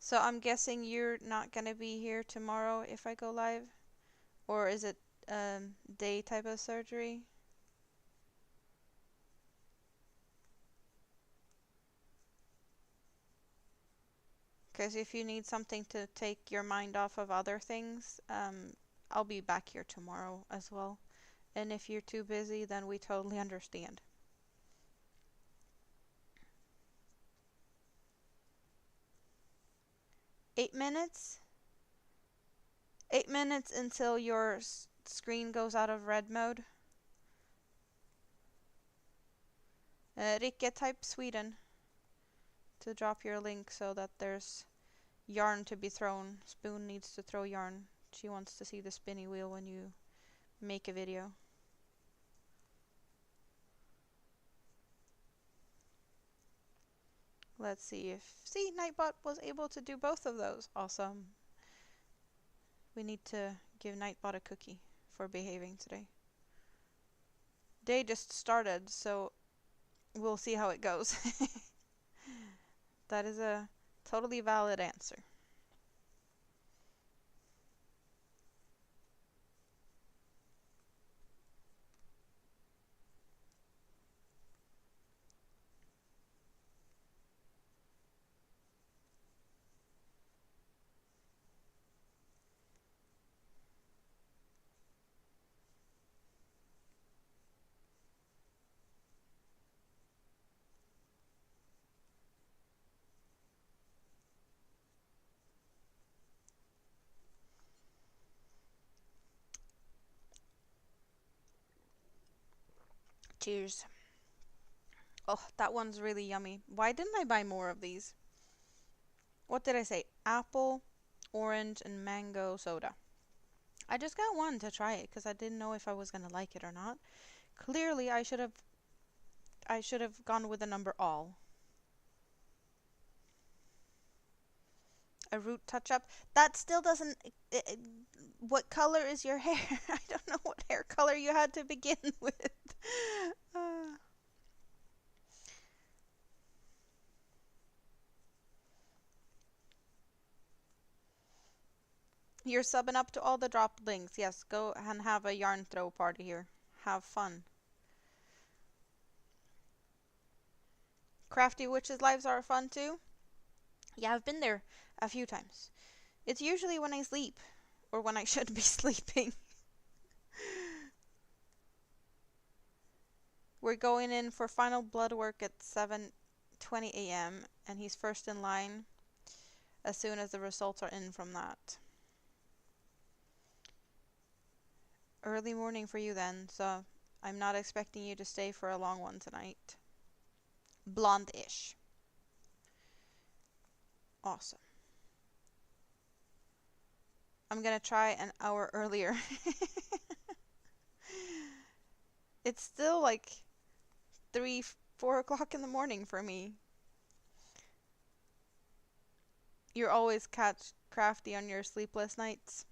So I'm guessing you're not gonna be here tomorrow if I go live? Or is it day type of surgery? Because if you need something to take your mind off of other things, I'll be back here tomorrow as well. And if you're too busy, then we totally understand. 8 minutes? 8 minutes until your screen goes out of red mode. Rikke, type Sweden to drop your link so that there's yarn to be thrown. Spoon needs to throw yarn. She wants to see the spinny wheel when you make a video. Let's see if... See, Nightbot was able to do both of those. Awesome. We need to give Nightbot a cookie for behaving today. Day just started, so we'll see how it goes. That is a totally valid answer. Cheers. Oh, that one's really yummy. Why didn't I buy more of these? What did I say? Apple, orange, and mango soda. I just got one to try it because I didn't know if I was gonna like it or not. Clearly, I should have gone with the number all. A root touch up. That still doesn't. What color is your hair? I don't know what hair color you had to begin with. Uh, you're subbing up to all the dropped links. Yes, go and have a yarn throw party here. Have fun. Crafty Witches lives are fun too. Yeah, I've been there a few times. It's usually when I sleep or when I should be sleeping. We're going in for final blood work at 7:20 a.m. and he's first in line as soon as the results are in from that. Early morning for you then, so I'm not expecting you to stay for a long one tonight. Blonde-ish. Awesome. I'm gonna try an hour earlier. It's still like 3, 4 o'clock in the morning for me. You're always catch crafty on your sleepless nights.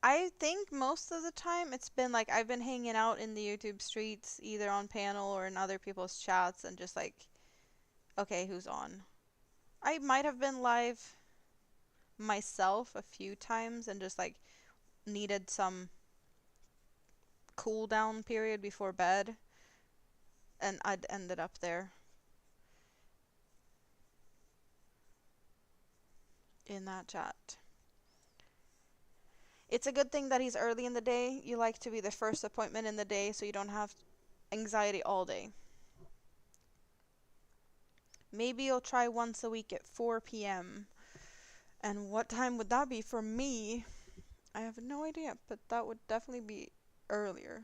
I think most of the time it's been like I've been hanging out in the YouTube streets, either on panel or in other people's chats, and just like, okay, who's on? I might have been live myself a few times and just like needed some cool down period before bed, and I'd ended up there in that chat. It's a good thing that he's early in the day. You like to be the first appointment in the day so you don't have anxiety all day. Maybe you'll try once a week at 4 p.m. And what time would that be for me? I have no idea, but that would definitely be earlier.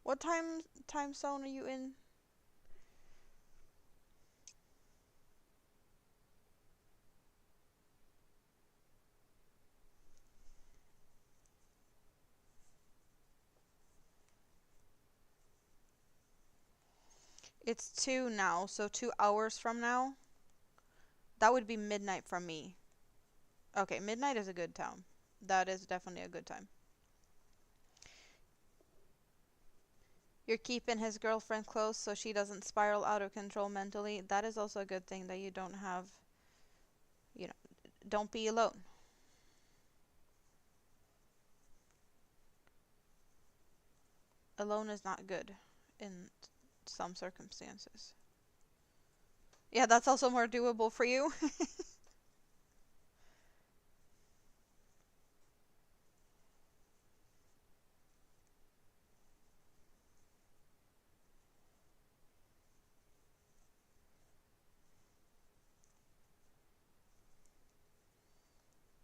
What time zone are you in? It's 2 now, so 2 hours from now. That would be midnight from me. Okay, midnight is a good time. That is definitely a good time. You're keeping his girlfriend close so she doesn't spiral out of control mentally. That is also a good thing that you don't have, you know, don't be alone. Alone is not good in some circumstances. Yeah, that's also more doable for you.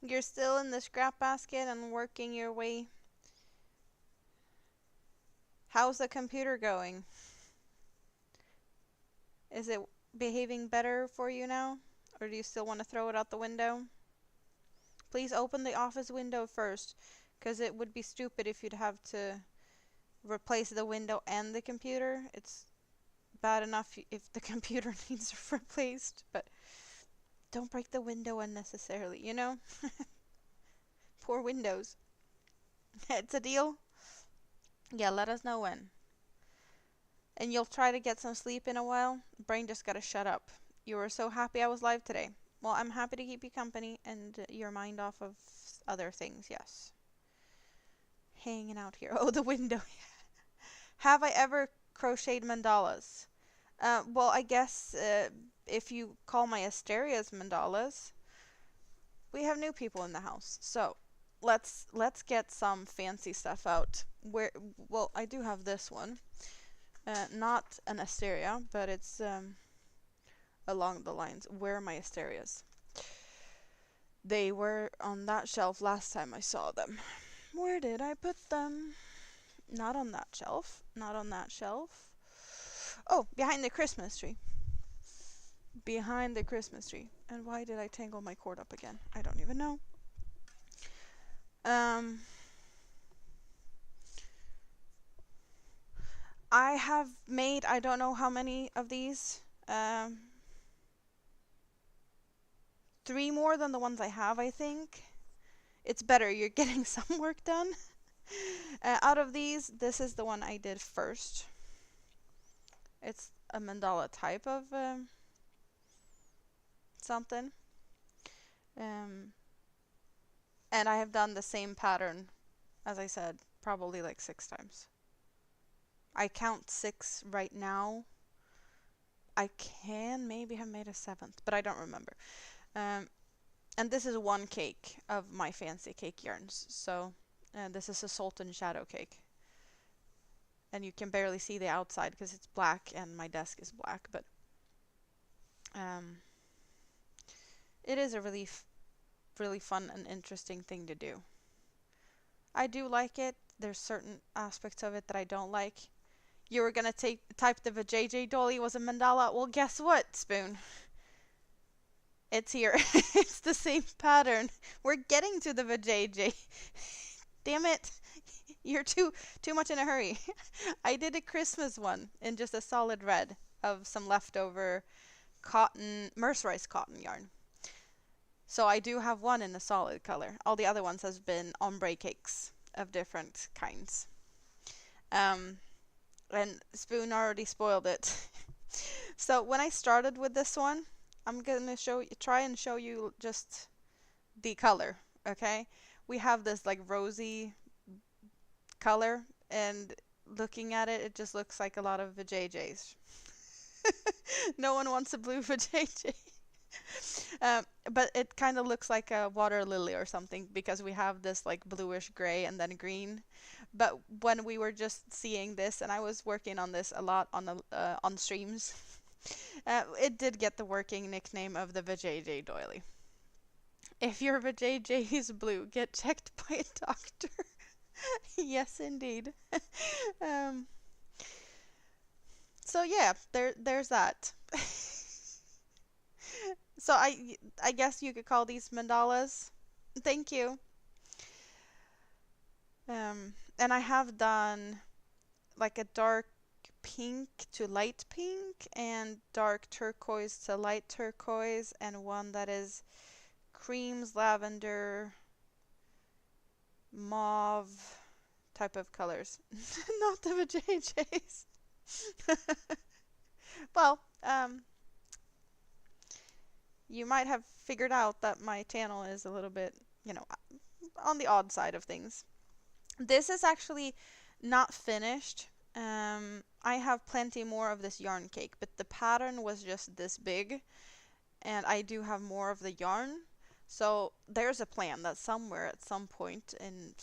You're still in the scrap basket and working your way. How's the computer going? Is it behaving better for you now? Or do you still want to throw it out the window? Please open the office window first, because it would be stupid if you'd have to replace the window and the computer. It's bad enough if the computer needs replaced, but don't break the window unnecessarily, you know? Poor Windows. It's a deal? Yeah, let us know when. And you'll try to get some sleep in a while? Brain just gotta shut up. You were so happy I was live today. Well, I'm happy to keep you company and your mind off of other things, yes. Hanging out here. Oh, the window. Have I ever crocheted mandalas? Well, I guess if you call my Asteria's mandalas, we have new people in the house. So let's get some fancy stuff out. Well, I do have this one. Not an Asteria, but it's along the lines. Where are my Asterias? They were on that shelf last time I saw them. Where did I put them? Not on that shelf. Not on that shelf. Oh, behind the Christmas tree. Behind the Christmas tree. And why did I tangle my cord up again? I don't even know. I have made, I don't know how many of these. 3 more than the ones I have, I think. It's better, you're getting some work done. Out of these, this is the one I did first. It's a mandala type of something. And I have done the same pattern, as I said, probably like 6 times. I count 6 right now. I can maybe have made a 7th, but I don't remember. And this is one cake of my fancy cake yarns. So this is a salt and shadow cake. And you can barely see the outside because it's black and my desk is black, but it is a really fun and interesting thing to do. I do like it. There's certain aspects of it that I don't like. You were gonna type the JJ dolly was a mandala. Well, guess what, Spoon? It's here. It's the same pattern. We're getting to the JJ. Damn it. You're too much in a hurry. I did a Christmas one in just a solid red of some leftover cotton, mercerized cotton yarn. So I do have one in a solid color. All the other ones has been ombre cakes of different kinds. And Spoon already spoiled it. So when I started with this one, I'm gonna try and show you just the color, okay? We have this like rosy color, and looking at it, it just looks like a lot of vajayjays. No one wants a blue vajayjay. But it kind of looks like a water lily or something because we have this like bluish gray and then green. But when we were just seeing this, and I was working on this a lot on streams, it did get the working nickname of the Vajayjay doily. If your Vajayjay is blue, get checked by a doctor. Yes, indeed. So yeah, there's that. So I guess you could call these mandalas. Thank you. And I have done like a dark pink to light pink and dark turquoise to light turquoise and one that is creams, lavender, mauve type of colors. Not the JJs. Well, you might have figured out that my channel is a little bit, on the odd side of things. This is actually not finished. I have plenty more of this yarn cake, but the pattern was just this big, and I do have more of the yarn. So there's a plan that somewhere at some point in,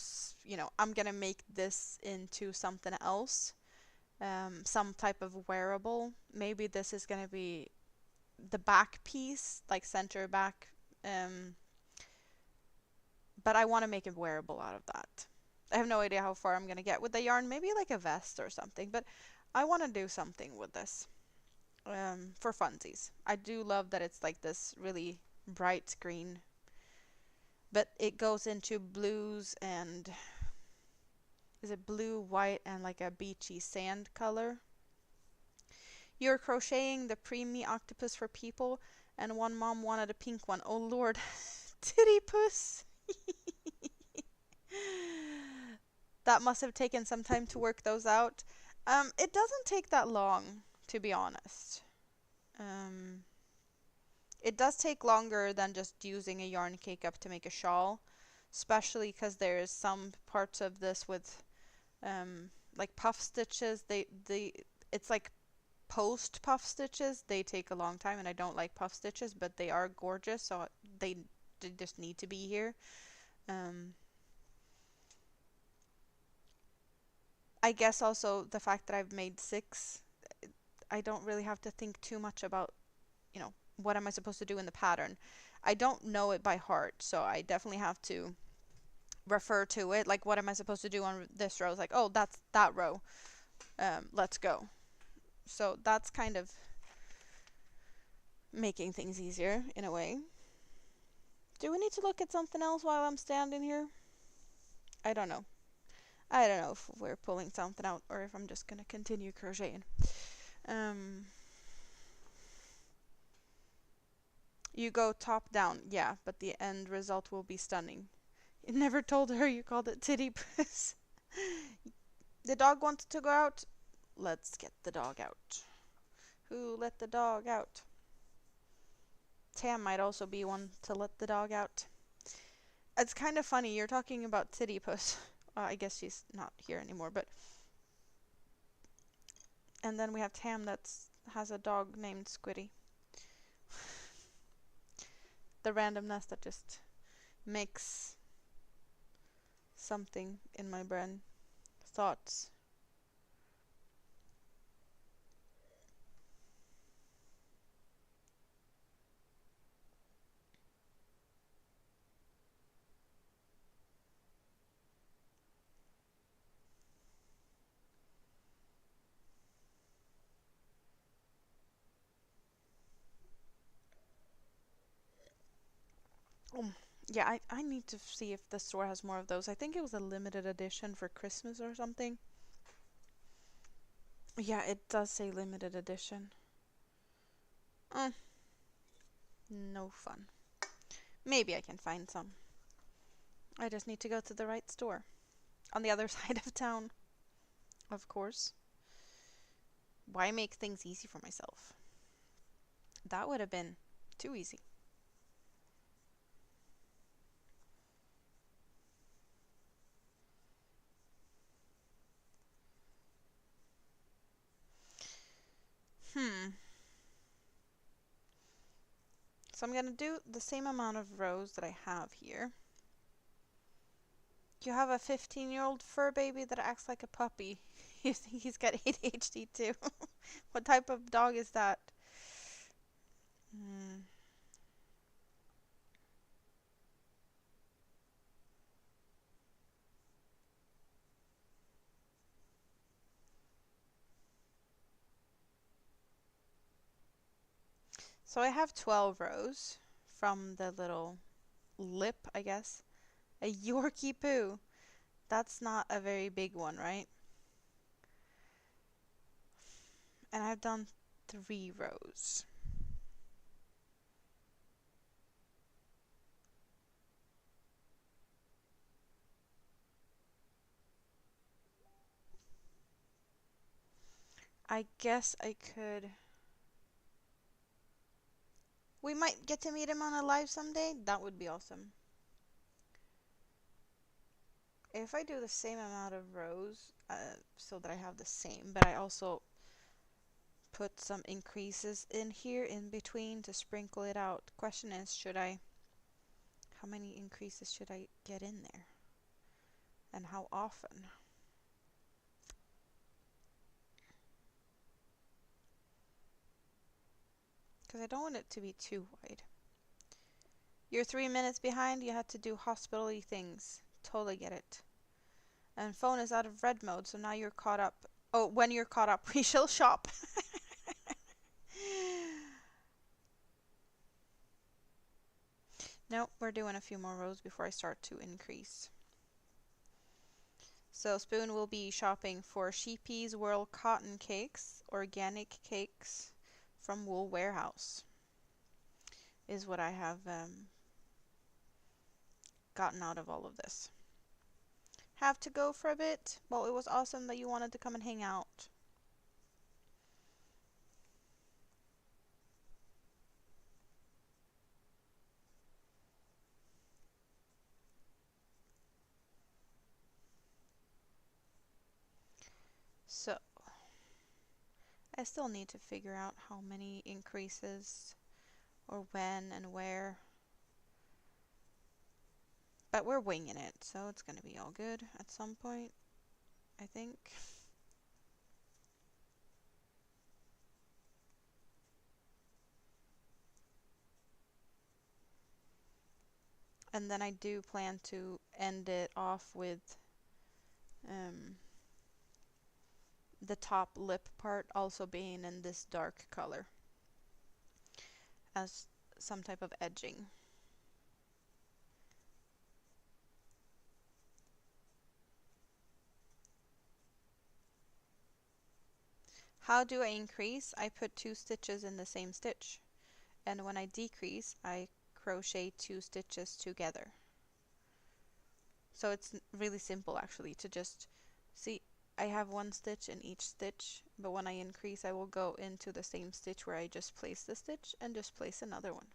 I'm gonna make this into something else, some type of wearable. Maybe this is gonna be the back piece, like center back, but I want to make a wearable out of that. I have no idea how far I'm gonna get with the yarn, maybe like a vest or something, but I want to do something with this for funsies. I do love that it's like this really bright green, but it goes into blues and is it blue, white, and like a beachy sand color. You're crocheting the preemie octopus for people, and one mom wanted a pink one. Oh lord, titty puss. That must have taken some time to work those out. It doesn't take that long, to be honest. It does take longer than just using a yarn cake up to make a shawl, especially because there's some parts of this with like puff stitches. It's like post puff stitches. They take a long time, and I don't like puff stitches, but they are gorgeous, so they just need to be here. I guess also the fact that I've made 6, I don't really have to think too much about, what am I supposed to do in the pattern. I don't know it by heart, so I definitely have to refer to it. Like, what am I supposed to do on this row? It's like, oh, that's that row. Let's go. So that's kind of making things easier in a way. Do we need to look at something else while I'm standing here? I don't know. I don't know if we're pulling something out or if I'm just gonna continue crocheting. You go top down, yeah, but the end result will be stunning. You never told her you called it titty puss. The dog wants to go out. Let's get the dog out. Who let the dog out? Tam might also be one to let the dog out. It's kind of funny, you're talking about titty puss. I guess she's not here anymore, but... And then we have Tam that has a dog named Squiddy. The randomness that just makes something in my brain. Thoughts. Yeah, I need to see if the store has more of those. I think it was a limited edition for Christmas or something. Yeah, it does say limited edition. No fun. Maybe I can find some. I just need to go to the right store. On the other side of town. Of course. Why make things easy for myself? That would have been too easy. So I'm gonna do the same amount of rows that I have here. You have a 15-year-old fur baby that acts like a puppy. You think he's got ADHD too? What type of dog is that? So I have 12 rows from the little lip, I guess. A Yorkie poo. That's not a very big one, right? And I've done 3 rows. I guess I could... We might get to meet him on a live someday. That would be awesome. If I do the same amount of rows, so that I have the same, but I also put some increases in here in between to sprinkle it out. Question is, how many increases should I get in there? And how often? Because I don't want it to be too wide. You're 3 minutes behind, you had to do hospital-y things. Totally get it. And phone is out of red mode, so now you're caught up. Oh, when you're caught up, we shall shop. No, we're doing a few more rows before I start to increase. So Spoon will be shopping for Sheepy's World Cotton Cakes, organic cakes from Wool Warehouse. Is what I have gotten out of all of this. Have to go for a bit? Well, it was awesome that you wanted to come and hang out. So, I still need to figure out how many increases or when and where. But we're winging it, so it's going to be all good at some point, I think. And then I do plan to end it off with um, the top lip part also being in this dark color as some type of edging. How do I increase? I put 2 stitches in the same stitch, and when I decrease I crochet 2 stitches together. So it's really simple actually to just see. I have 1 stitch in each stitch, but when I increase I will go into the same stitch where I just placed the stitch and just place another one.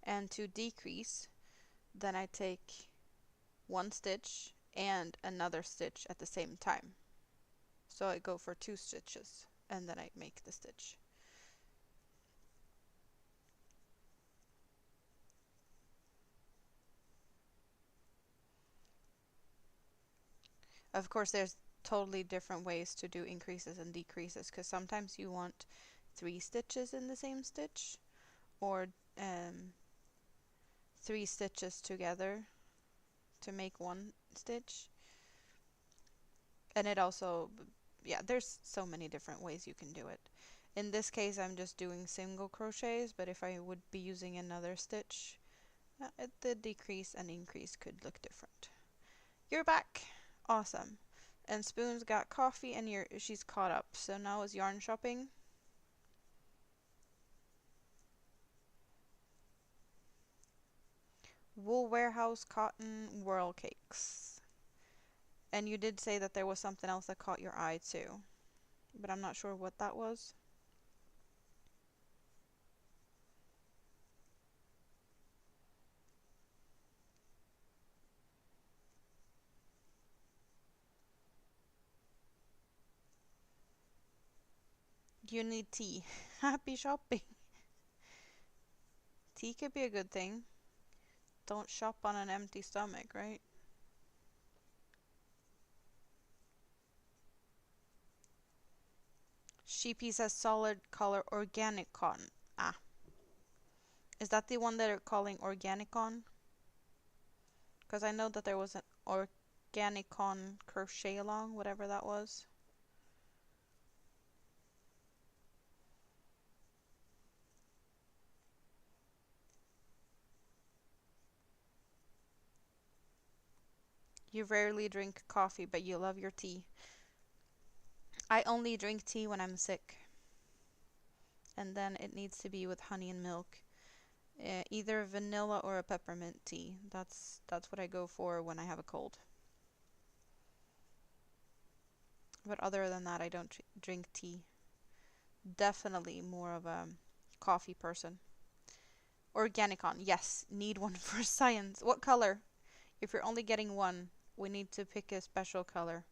And to decrease, then I take 1 stitch and another stitch at the same time. So I go for 2 stitches and then I make the stitch. Of course, there's totally different ways to do increases and decreases, because sometimes you want 3 stitches in the same stitch, or 3 stitches together to make 1 stitch. And it also, yeah, there's so many different ways you can do it. In this case, I'm just doing single crochets, but if I would be using another stitch, the decrease and increase could look different. You're back! Awesome. And Spoon's got coffee and she's caught up. So now is yarn shopping. Wool Warehouse Cotton Whirl Cakes. And you did say that there was something else that caught your eye too, but I'm not sure what that was. You need tea. Happy shopping. Tea could be a good thing. Don't shop on an empty stomach, right? Sheepy says solid color organic cotton. Ah. Is that the one that they're calling Organicon? Because I know that there was an Organicon crochet along, whatever that was. You rarely drink coffee, but you love your tea. I only drink tea when I'm sick. And then it needs to be with honey and milk. Either vanilla or a peppermint tea. That's what I go for when I have a cold. But other than that, I don't drink tea. Definitely more of a coffee person. Organicon, yes, need one for science. What color? If you're only getting one, we need to pick a special color.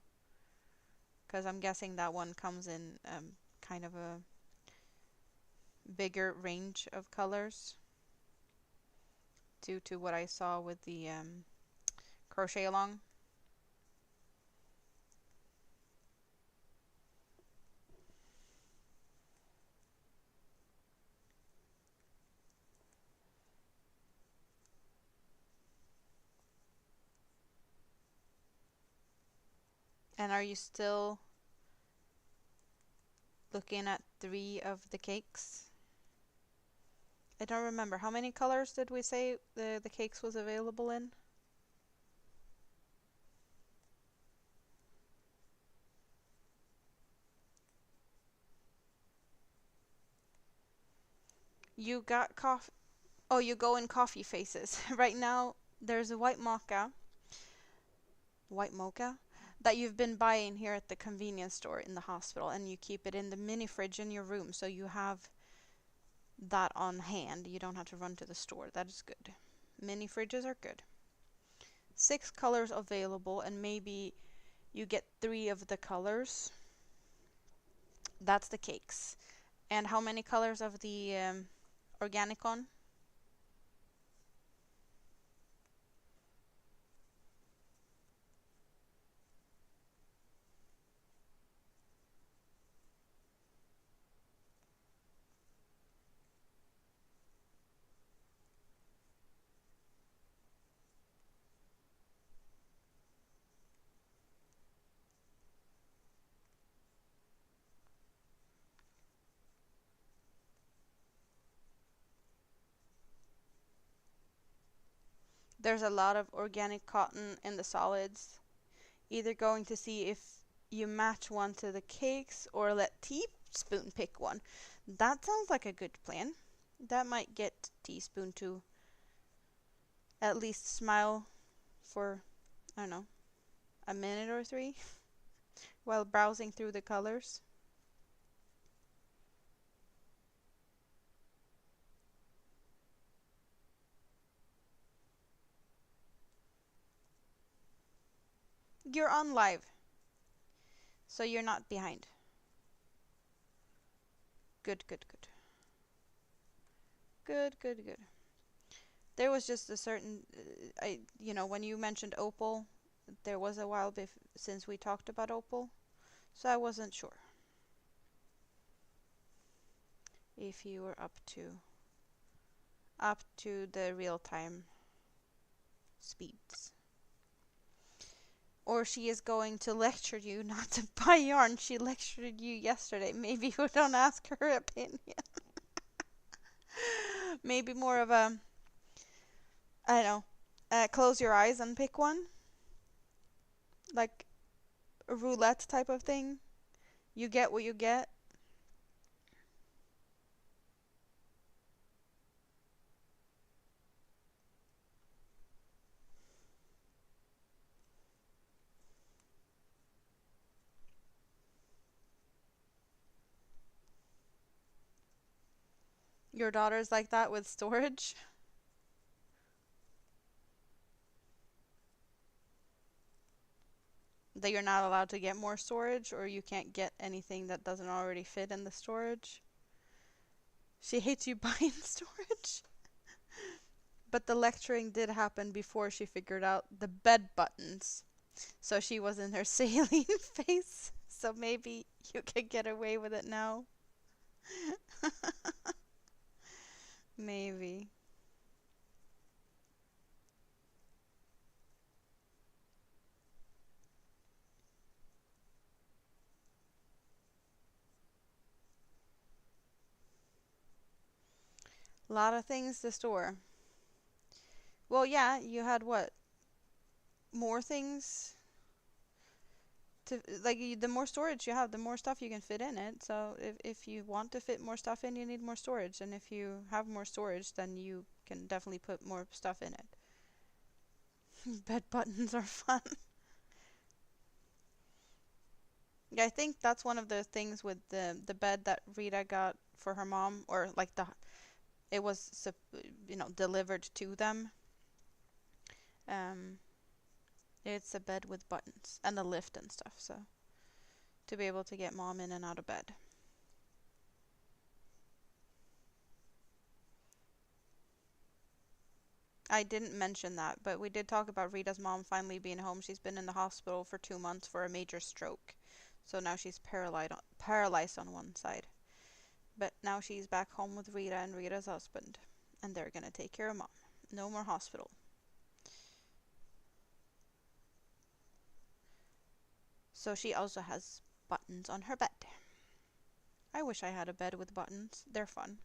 Because I'm guessing that one comes in kind of a bigger range of colors. Due to what I saw with the crochet along. And are you still looking at 3 of the cakes? I don't remember. How many colors did we say the cakes was available in? You got coffee. Oh, you go in coffee faces. Right now, there's a white mocha that you've been buying here at the convenience store in the hospital, and you keep it in the mini fridge in your room, so you have that on hand. You don't have to run to the store. That is good. Mini fridges are good. 6 colors available, and maybe you get 3 of the colors. That's the cakes. And how many colors of the Organicon? There's a lot of organic cotton in the solids. Either going to see if you match one to the cakes or let Teaspoon pick one. That sounds like a good plan. That might get Teaspoon to at least smile for, I don't know, a minute or three while browsing through the colors. You're on live, so you're not behind. Good, good, good. Good, good, good. There was just a certain, when you mentioned Opal, there was a while since we talked about Opal, so I wasn't sure if you were up to the real time speeds. Or she is going to lecture you not to buy yarn. She lectured you yesterday. Maybe you don't ask her opinion. Maybe more of a, I don't know, close your eyes and pick one. Like a roulette type of thing. You get what you get. Your daughter's like that with storage. That you're not allowed to get more storage, or you can't get anything that doesn't already fit in the storage. She hates you buying storage. But the lecturing did happen before she figured out the bed buttons. So she was in her saline phase. So maybe you can get away with it now. Maybe. A lot of things to store. Well, yeah, you had what? More things to like the more storage you have, the more stuff you can fit in it. So if you want to fit more stuff in, you need more storage. And if you have more storage, then you can definitely put more stuff in it. Bed buttons are fun. Yeah, I think that's one of the things with the bed that Rita got for her mom, or like it was delivered to them. Um, it's a bed with buttons and a lift and stuff, so to be able to get mom in and out of bed. I didn't mention that, but we did talk about Rita's mom finally being home. She's been in the hospital for 2 months for a major stroke, so now she's paralyzed on one side. But now she's back home with Rita and Rita's husband, and they're gonna take care of mom. No more hospital. So she also has buttons on her bed. I wish I had a bed with buttons. They're fun.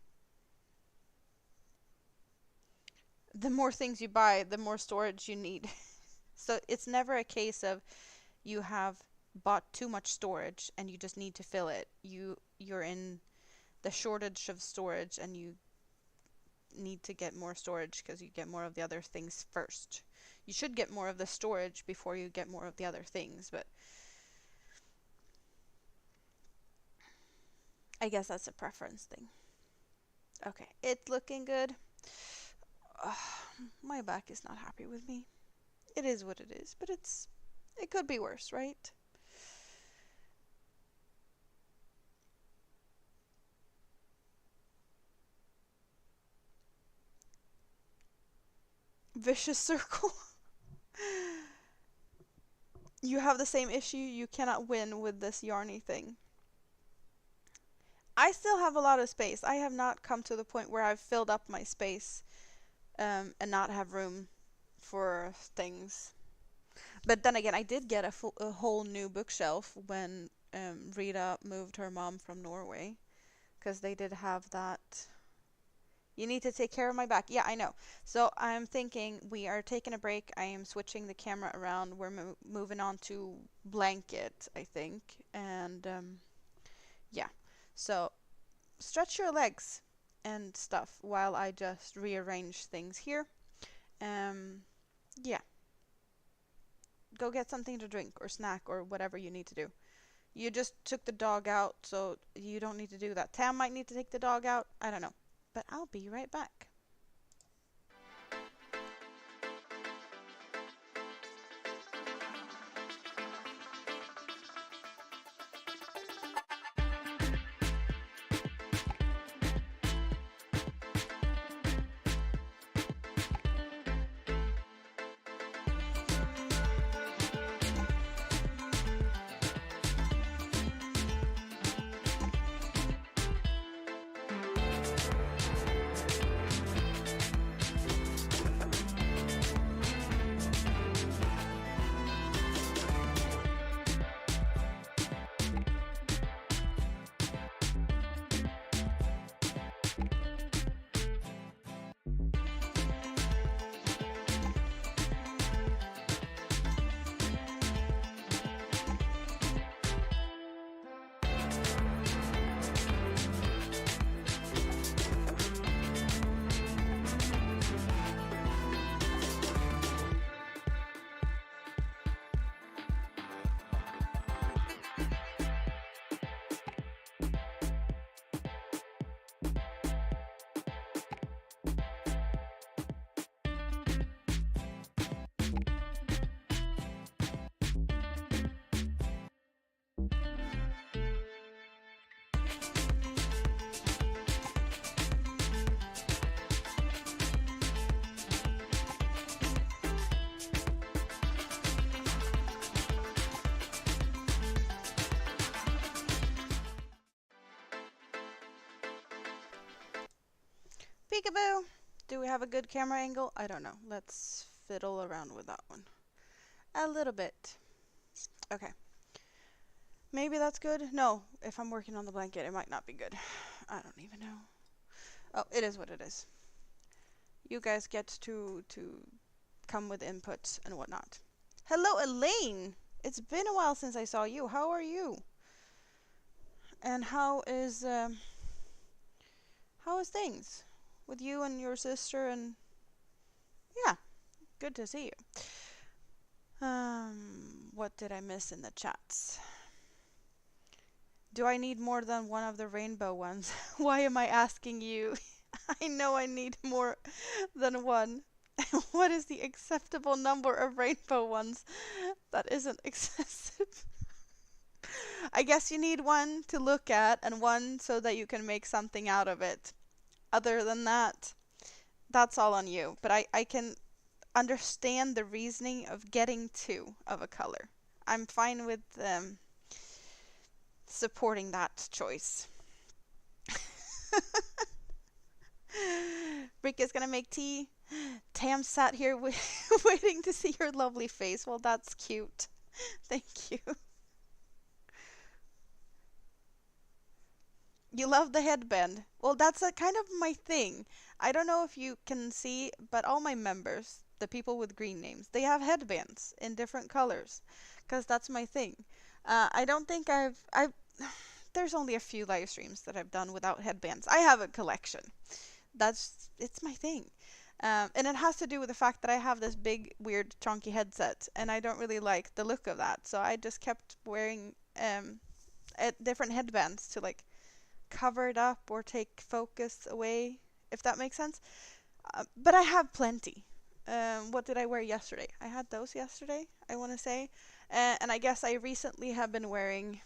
The more things you buy, the more storage you need. So it's never a case of you have bought too much storage and you just need to fill it. You're in the shortage of storage and you need to get more storage because you get more of the other things first. You should get more of the storage before you get more of the other things, but I guess that's a preference thing. Okay, it's looking good. Ugh, my back is not happy with me. It is what it is, but it could be worse, right? Vicious circle. You have the same issue. You cannot win with this yarny thing. I still have a lot of space. I have not come to the point where I've filled up my space and not have room for things. But then again, I did get a whole new bookshelf when Rita moved her mom from Norway, because they did have that You need to take care of my back. Yeah, I know. So I'm thinking we are taking a break. I am switching the camera around. We're moving on to blanket, I think. And yeah. So stretch your legs and stuff while I just rearrange things here. Yeah. Go get something to drink or snack or whatever you need to do. You just took the dog out, so you don't need to do that. Tam might need to take the dog out. I don't know. But I'll be right back. Peekaboo! Do we have a good camera angle? I don't know. Let's fiddle around with that one. A little bit. Okay. Maybe that's good? No, if I'm working on the blanket, it might not be good. I don't even know. Oh, it is what it is. You guys get to come with inputs and whatnot. Hello, Elaine! It's been a while since I saw you. How are you? And how is things with you and your sister? And yeah, good to see you. What did I miss in the chats? Do I need more than one of the rainbow ones? Why am I asking you? I know I need more than one. What is the acceptable number of rainbow ones? That isn't excessive. I guess you need one to look at and one so that you can make something out of it. Other than that, that's all on you. But I can understand the reasoning of getting two of a color. I'm fine with supporting that choice. Rick is gonna make tea. Tam sat here waiting to see your lovely face. Well, that's cute. Thank you. You love the headband. Well, that's a kind of my thing. I don't know if you can see, but all my members, the people with green names, they have headbands in different colors, because that's my thing. I don't think I've there's only a few live streams that I've done without headbands. I have a collection. It's my thing. And it has to do with the fact that I have this big, weird, chunky headset, and I don't really like the look of that. So I just kept wearing different headbands to like cover it up or take focus away, if that makes sense. But I have plenty. What did I wear yesterday? I had those yesterday, I want to say. And I guess I recently have been wearing...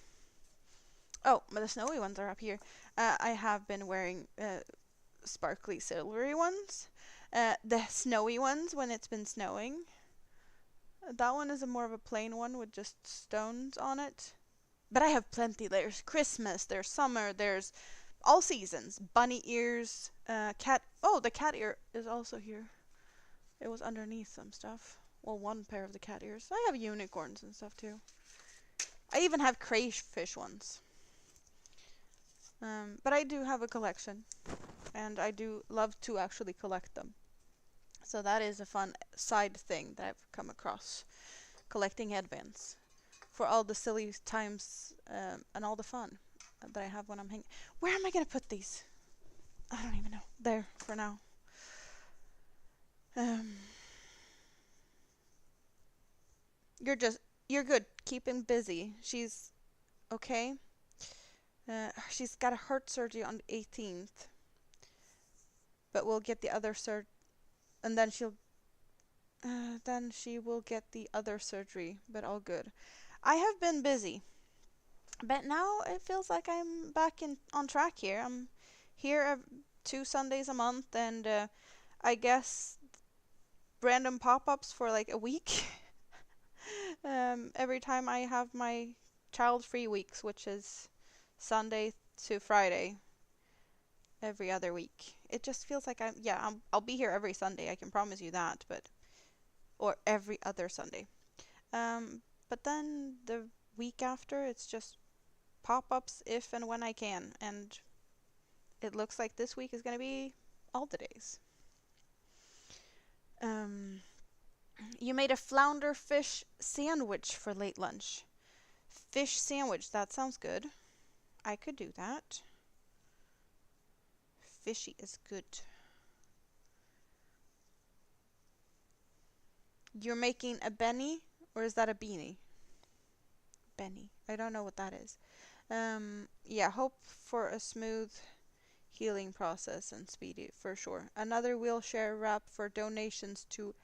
Oh, the snowy ones are up here. I have been wearing sparkly silvery ones. The snowy ones when it's been snowing. That one is more of a plain one with just stones on it. But I have plenty. There's Christmas, there's summer, there's all seasons. Bunny ears, cat... Oh, the cat ear is also here. It was underneath some stuff. Well, one pair of the cat ears. I have unicorns and stuff too. I even have crayfish ones. But I do have a collection. and I do love to actually collect them. So that is a fun side thing that I've come across, collecting headbands for all the silly times and all the fun that I have when I'm hanging. Where am I gonna put these? I don't even know. There for now. Um, you're good. Keep him busy. She's okay. She's got a heart surgery on the 18th, but we'll get the other and then she will get the other surgery. But all good. I have been busy, but now it feels like I'm back in on track here. I'm here 2 Sundays a month, and I guess random pop-ups for like a week. Every time I have my child-free weeks, which is Sunday to Friday, every other week. It just feels like I'll be here every Sunday. I can promise you that, or every other Sunday. But then the week after, it's just pop-ups if and when I can, and it looks like this week is gonna be all the days. You made a flounder fish sandwich for late lunch. Fish sandwich, that sounds good. I could do that. Fishy is good. You're making a Benny, or is that a beanie? Benny. I don't know what that is. Yeah, hope for a smooth healing process and speedy for sure. Another wheelchair wrap for donations to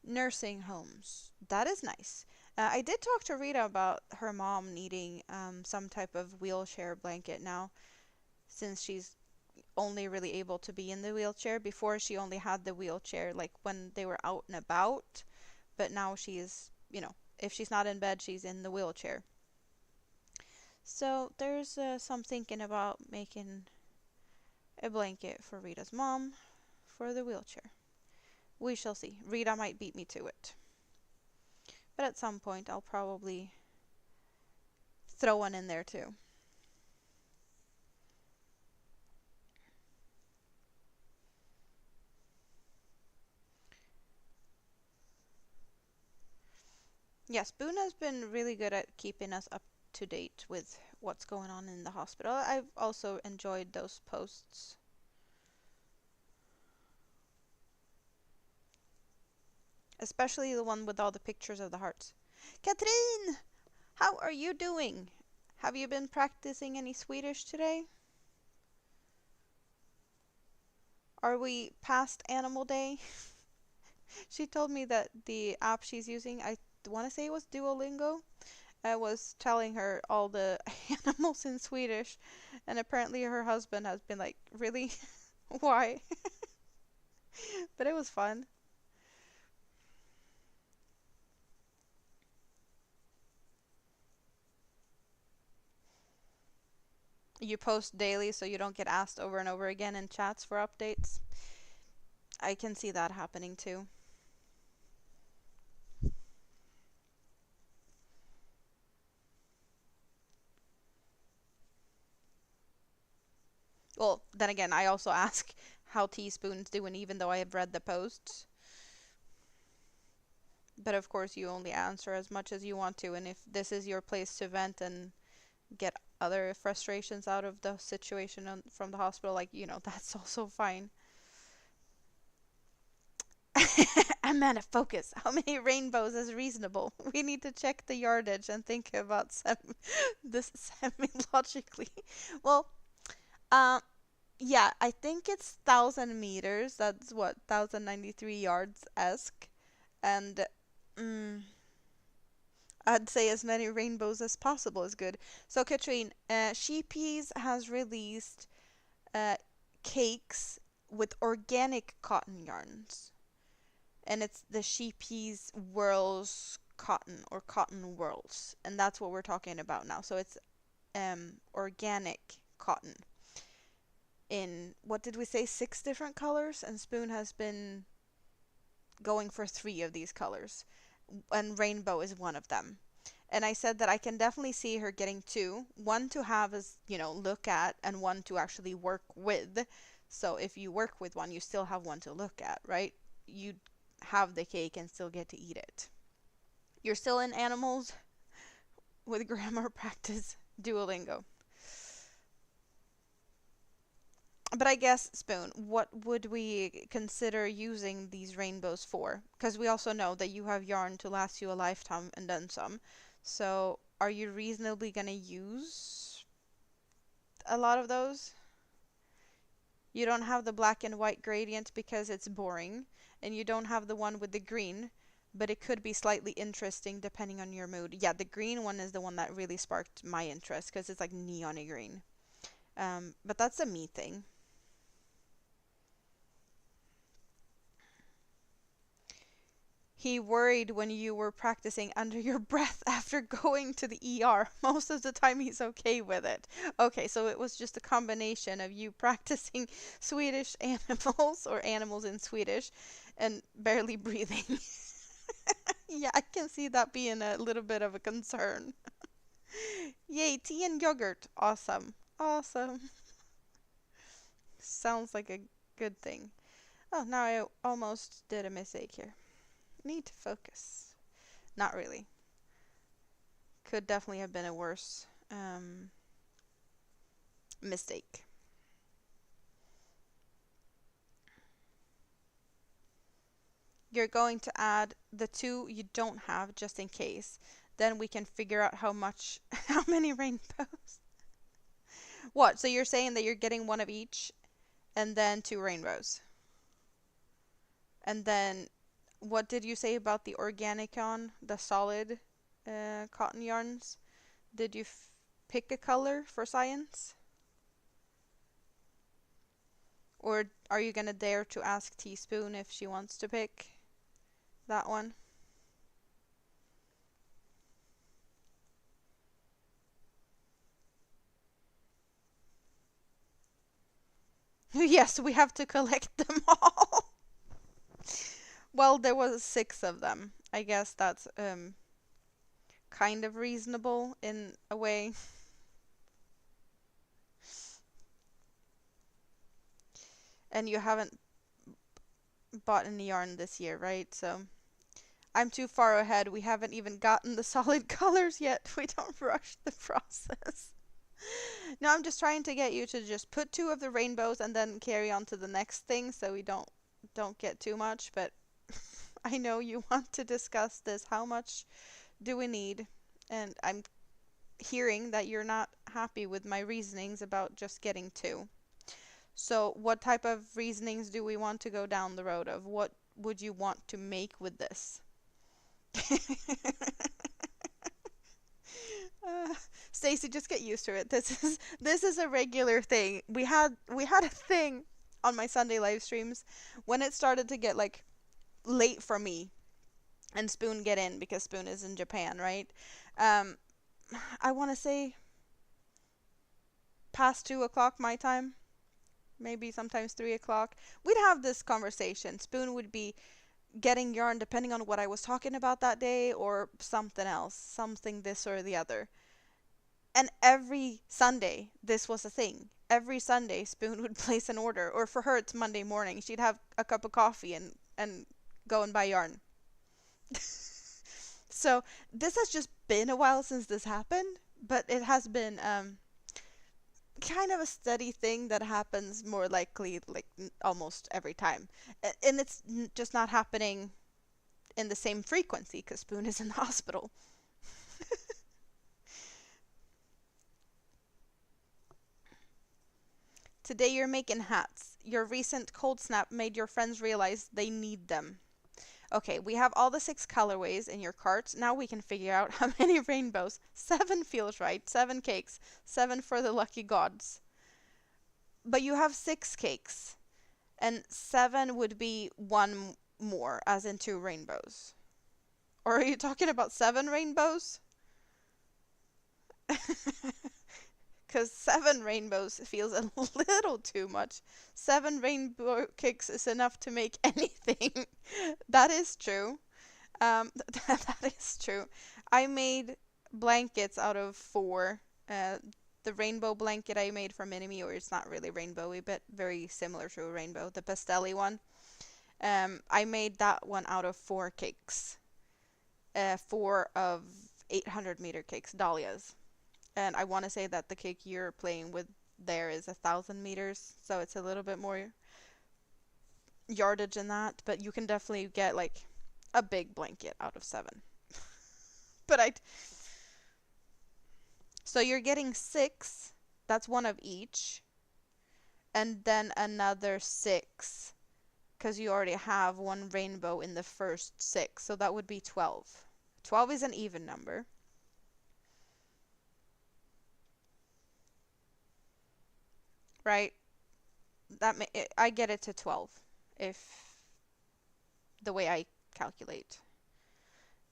nursing homes. That is nice. I did talk to Rita about her mom needing some type of wheelchair blanket now, since she's only really able to be in the wheelchair. Before, she only had the wheelchair like when they were out and about, but now she's, if she's not in bed, she's in the wheelchair. So there's some thinking about making a blanket for Rita's mom for the wheelchair. We shall see. Rita might beat me to it. But at some point, I'll probably throw one in there too. Yes, Boone has been really good at keeping us up to date with what's going on in the hospital. I've also enjoyed those posts. Especially the one with all the pictures of the hearts. Katrin! How are you doing? Have you been practicing any Swedish today? Are we past Animal Day? She told me that the app she's using, I want to say it was Duolingo, was telling her all the animals in Swedish, and apparently her husband has been like, really? Why? But it was fun. You post daily so you don't get asked over and over again in chats for updates. I can see that happening too. Well, then again, I also ask how Teaspoon's doing, even though I have read the posts. But of course, you only answer as much as you want to, and if this is your place to vent and get other frustrations out of the situation from the hospital, like, that's also fine. Amanda, focus. How many rainbows is reasonable? We need to check the yardage and think about this semi-logically. Well, uh, yeah, I think it's 1,000 meters. That's what, 1,093 yards-esque. And mm, I'd say as many rainbows as possible is good. So, Katrine, Sheepies has released uh, cakes with organic cotton yarns. And it's the Sheepies Whirls Cotton, or Cotton Whirls. And that's what we're talking about now. So it's organic cotton in, what did we say, 6 different colors? And Spoon has been going for 3 of these colors. And rainbow is one of them. And I said that I can definitely see her getting two. One to have as, look at, and one to actually work with. So if you work with one, you still have one to look at, right? You have the cake and still get to eat it. You're still in animals with grammar practice Duolingo. But I guess, Spoon, what would we consider using these rainbows for? Because we also know that you have yarn to last you a lifetime and then some. So are you reasonably going to use a lot of those? You don't have the black and white gradient because it's boring, and you don't have the one with the green, but it could be slightly interesting depending on your mood. Yeah, the green one is the one that really sparked my interest because it's like neon green. But that's a me thing. He worried when you were practicing under your breath after going to the ER. Most of the time he's okay with it. Okay, so it was just a combination of you practicing Swedish animals or animals in Swedish and barely breathing. Yeah, I can see that being a little bit of a concern. Yay, tea and yogurt. Awesome. Awesome. Sounds like a good thing. Oh, now I almost did a mistake here. Need to focus. Not really. Could definitely have been a worse mistake. You're going to add the two you don't have just in case. Then we can figure out how many rainbows. What? So you're saying that you're getting one of each and then two rainbows. And then what did you say about the Organicon, the solid cotton yarns? Did you pick a color for science? Or are you gonna dare to ask Teaspoon if she wants to pick that one? Yes, we have to collect them all. Well, there was 6 of them. I guess that's kind of reasonable in a way. And you haven't bought any yarn this year, right? So I'm too far ahead. We haven't even gotten the solid colors yet. We don't rush the process. No, I'm just trying to get you to just put 2 of the rainbows and then carry on to the next thing so we don't get too much, but I know you want to discuss this. How much do we need? And I'm hearing that you're not happy with my reasonings about just getting 2. So what type of reasonings do we want to go down the road of? What would you want to make with this? Stacy, just get used to it. This is a regular thing. We had a thing on my Sunday live streams when it started to get like late for me and Spoon get in because Spoon is in Japan, right? Um, I want to say past 2 o'clock my time, maybe sometimes 3 o'clock. We'd have this conversation. Spoon would be getting yarn depending on what I was talking about that day or something else, something this or the other. And every Sunday, this was a thing. Every Sunday, Spoon would place an order. Or for her, it's Monday morning. She'd have a cup of coffee and go and buy yarn. So this has just been a while since this happened, but it has been kind of a steady thing that happens more likely like almost every time. And it's just not happening in the same frequency because Spoon is in the hospital. Today you're making hats. Your recent cold snap made your friends realize they need them. Okay, we have all the 6 colorways in your cart. Now we can figure out how many rainbows. 7 feels right. 7 cakes. 7 for the lucky gods. But you have 6 cakes. And 7 would be 1 more, as in 2 rainbows. Or are you talking about 7 rainbows? Because 7 rainbows feels a little too much. 7 rainbow cakes is enough to make anything. That is true. That is true. I made blankets out of 4. Uh, the rainbow blanket I made for Minimi, or it's not really rainbowy, but very similar to a rainbow, the pastelly one. I made that one out of 4 cakes. 4 of 800-meter cakes, dahlias. And I want to say that the cake you're playing with there is 1,000 meters, so it's a little bit more yardage in that, but you can definitely get like a big blanket out of 7. But so you're getting 6, that's 1 of each, and then another 6, because you already have 1 rainbow in the first 6, so that would be 12. 12 is an even number. Right? I get it to 12 if the way I calculate.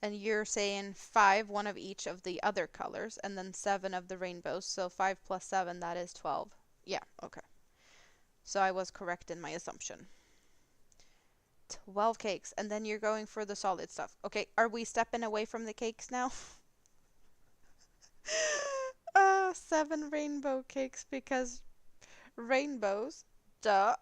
And you're saying 5, 1 of each of the other colors, and then 7 of the rainbows. So 5 plus 7, that is 12. Yeah, okay. So I was correct in my assumption. 12 cakes, and then you're going for the solid stuff. Okay, are we stepping away from the cakes now? 7 rainbow cakes because rainbows. Duh.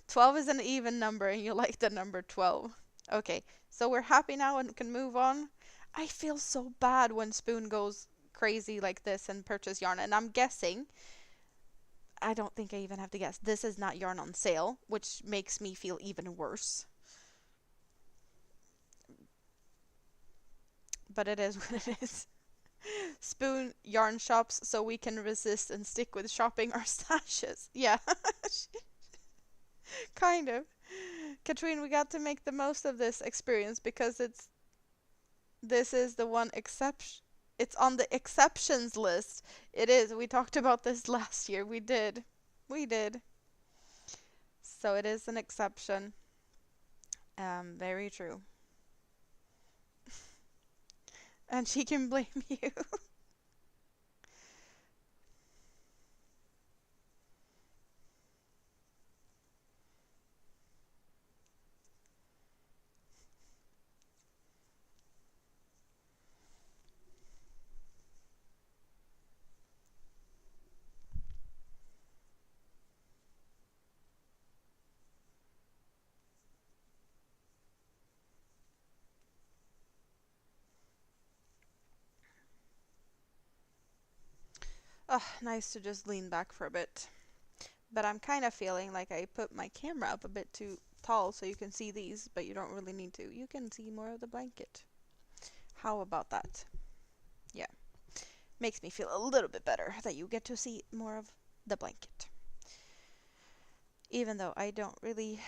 12 is an even number and you like the number 12. Okay, so we're happy now and can move on. I feel so bad when Spoon goes crazy like this and purchase yarn, and I'm guessing, I don't think I even have to guess, this is not yarn on sale, which makes me feel even worse. But it is what it is. Spoon yarn shops so we can resist and stick with shopping our stashes. Yeah, kind of. Katrine, we got to make the most of this experience because this is the one exception. It's on the exceptions list. It is. We talked about this last year. We did. We did. So it is an exception. Very true. And she can blame you. Oh, nice to just lean back for a bit. But I'm kind of feeling like I put my camera up a bit too tall so you can see these, but you don't really need to. You can see more of the blanket. How about that? Yeah. Makes me feel a little bit better that you get to see more of the blanket. Even though I don't really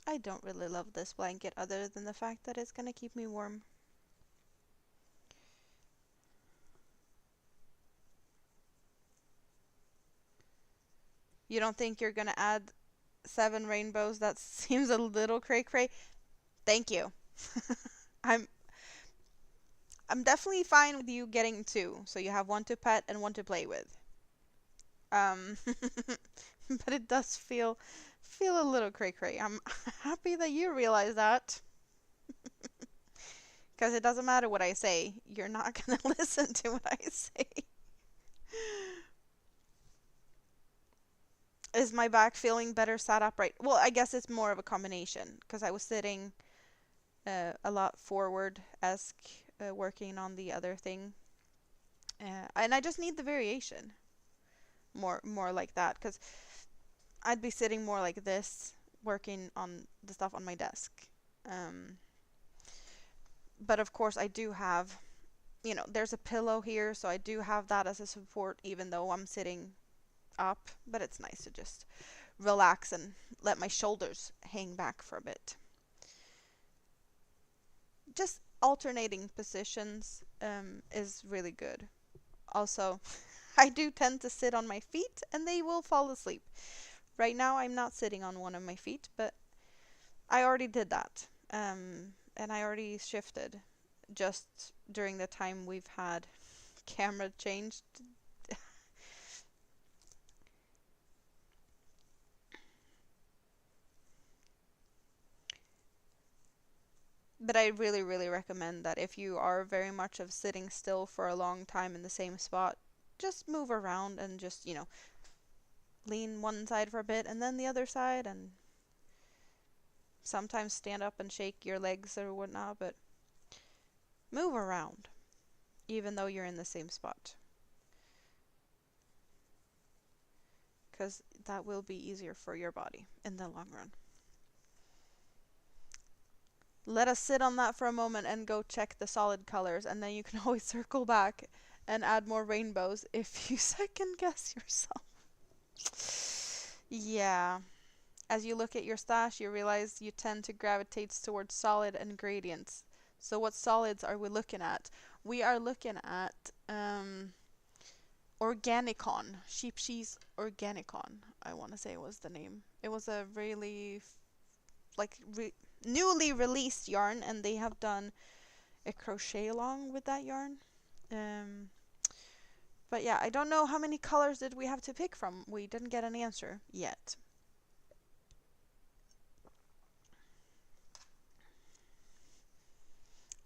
love this blanket other than the fact that it's gonna keep me warm. You don't think you're gonna add 7 rainbows? That seems a little cray cray. Thank you. I'm I'm definitely fine with you getting 2, so you have 1 to pet and 1 to play with. But it does feel a little cray cray. I'm happy that you realize that. Because it doesn't matter what I say, you're not gonna listen to what I say. Is my back feeling better sat upright? Well, I guess it's more of a combination because I was sitting a lot forward-esque, working on the other thing, and I just need the variation, more like that, because I'd be sitting more like this, working on the stuff on my desk. Um, but of course, I do have, there's a pillow here, so I do have that as a support, even though I'm sitting up. But it's nice to just relax and let my shoulders hang back for a bit. Just alternating positions is really good. Also, I do tend to sit on my feet and they will fall asleep. Right now, I'm not sitting on one of my feet, but I already did that. And I already shifted just during the time we've had camera changed. But I really, really recommend that if you are very much of sitting still for a long time in the same spot, just move around and just, lean one side for a bit and then the other side, and sometimes stand up and shake your legs or whatnot, but move around even though you're in the same spot, because that will be easier for your body in the long run. Let us sit on that for a moment and go check the solid colors, and then you can always circle back and add more rainbows if you second guess yourself. Yeah. As you look at your stash, you realize you tend to gravitate towards solid and gradients. So what solids are we looking at? We are looking at Organicon. Sheep Cheese Organicon, I want to say was the name. It was a really newly released yarn, and they have done a crochet along with that yarn. But yeah, I don't know how many colors did we have to pick from. We didn't get an answer yet.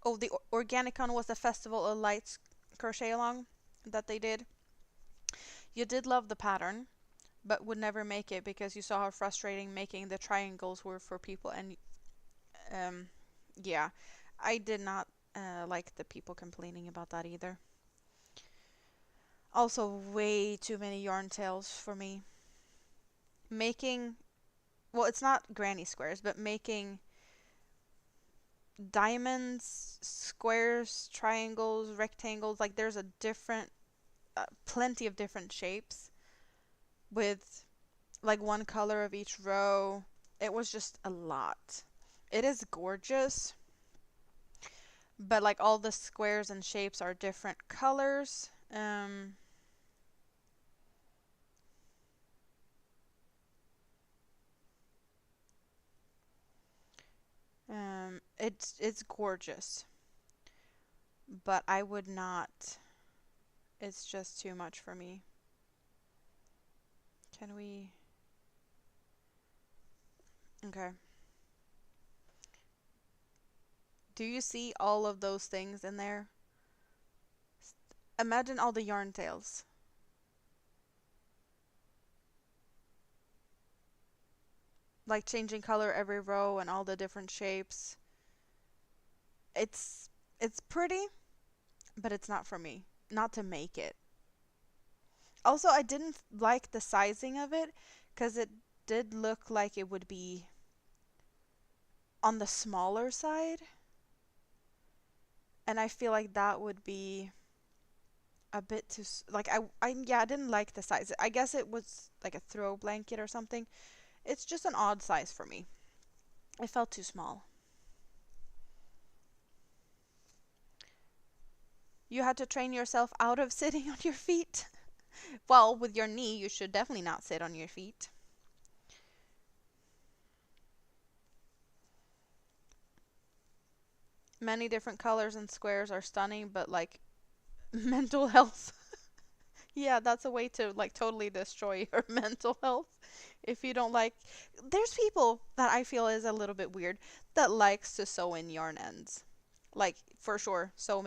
Oh, the Organicon was the Festival of Lights crochet along that they did. You did love the pattern, but would never make it because you saw how frustrating making the triangles were for people. And yeah, I did not like the people complaining about that either. Also, way too many yarn tails for me. Making, well, it's not granny squares, but making diamonds, squares, triangles, rectangles, like there's a different, plenty of different shapes with like one color of each row. It was just a lot. It is gorgeous, but like all the squares and shapes are different colors. It's gorgeous, but I would not. It's just too much for me. Can we? Okay. Do you see all of those things in there? Imagine all the yarn tails. Like changing color every row and all the different shapes. It's it's pretty, but it's not for me. Not to make it. Also, I didn't like the sizing of it because it did look like it would be on the smaller side. And I feel like that would be a bit too like I didn't like the size. I guess it was like a throw blanket or something. It's just an odd size for me. It felt too small. You had to train yourself out of sitting on your feet. Well, with your knee, you should definitely not sit on your feet. Many different colors and squares are stunning, but like mental health. Yeah, that's a way to like totally destroy your mental health if you don't like. There's people that I feel is a little bit weird that likes to sew in yarn ends. Like for sure, sew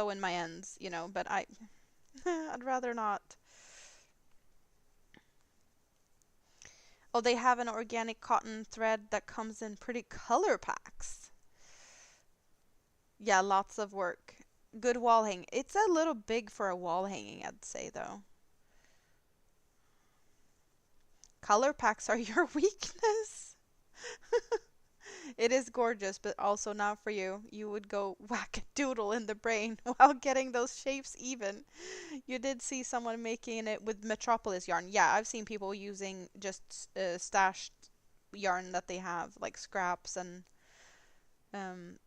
in my ends, but I'd rather not. Oh, they have an organic cotton thread that comes in pretty color packs. Yeah, lots of work. Good wall hanging. It's a little big for a wall hanging, I'd say though. Color packs are your weakness. It is gorgeous, but also not for you. You would go whack a doodle in the brain while getting those shapes even. You did see someone making it with Metropolis yarn. Yeah, I've seen people using just stashed yarn that they have, like scraps, and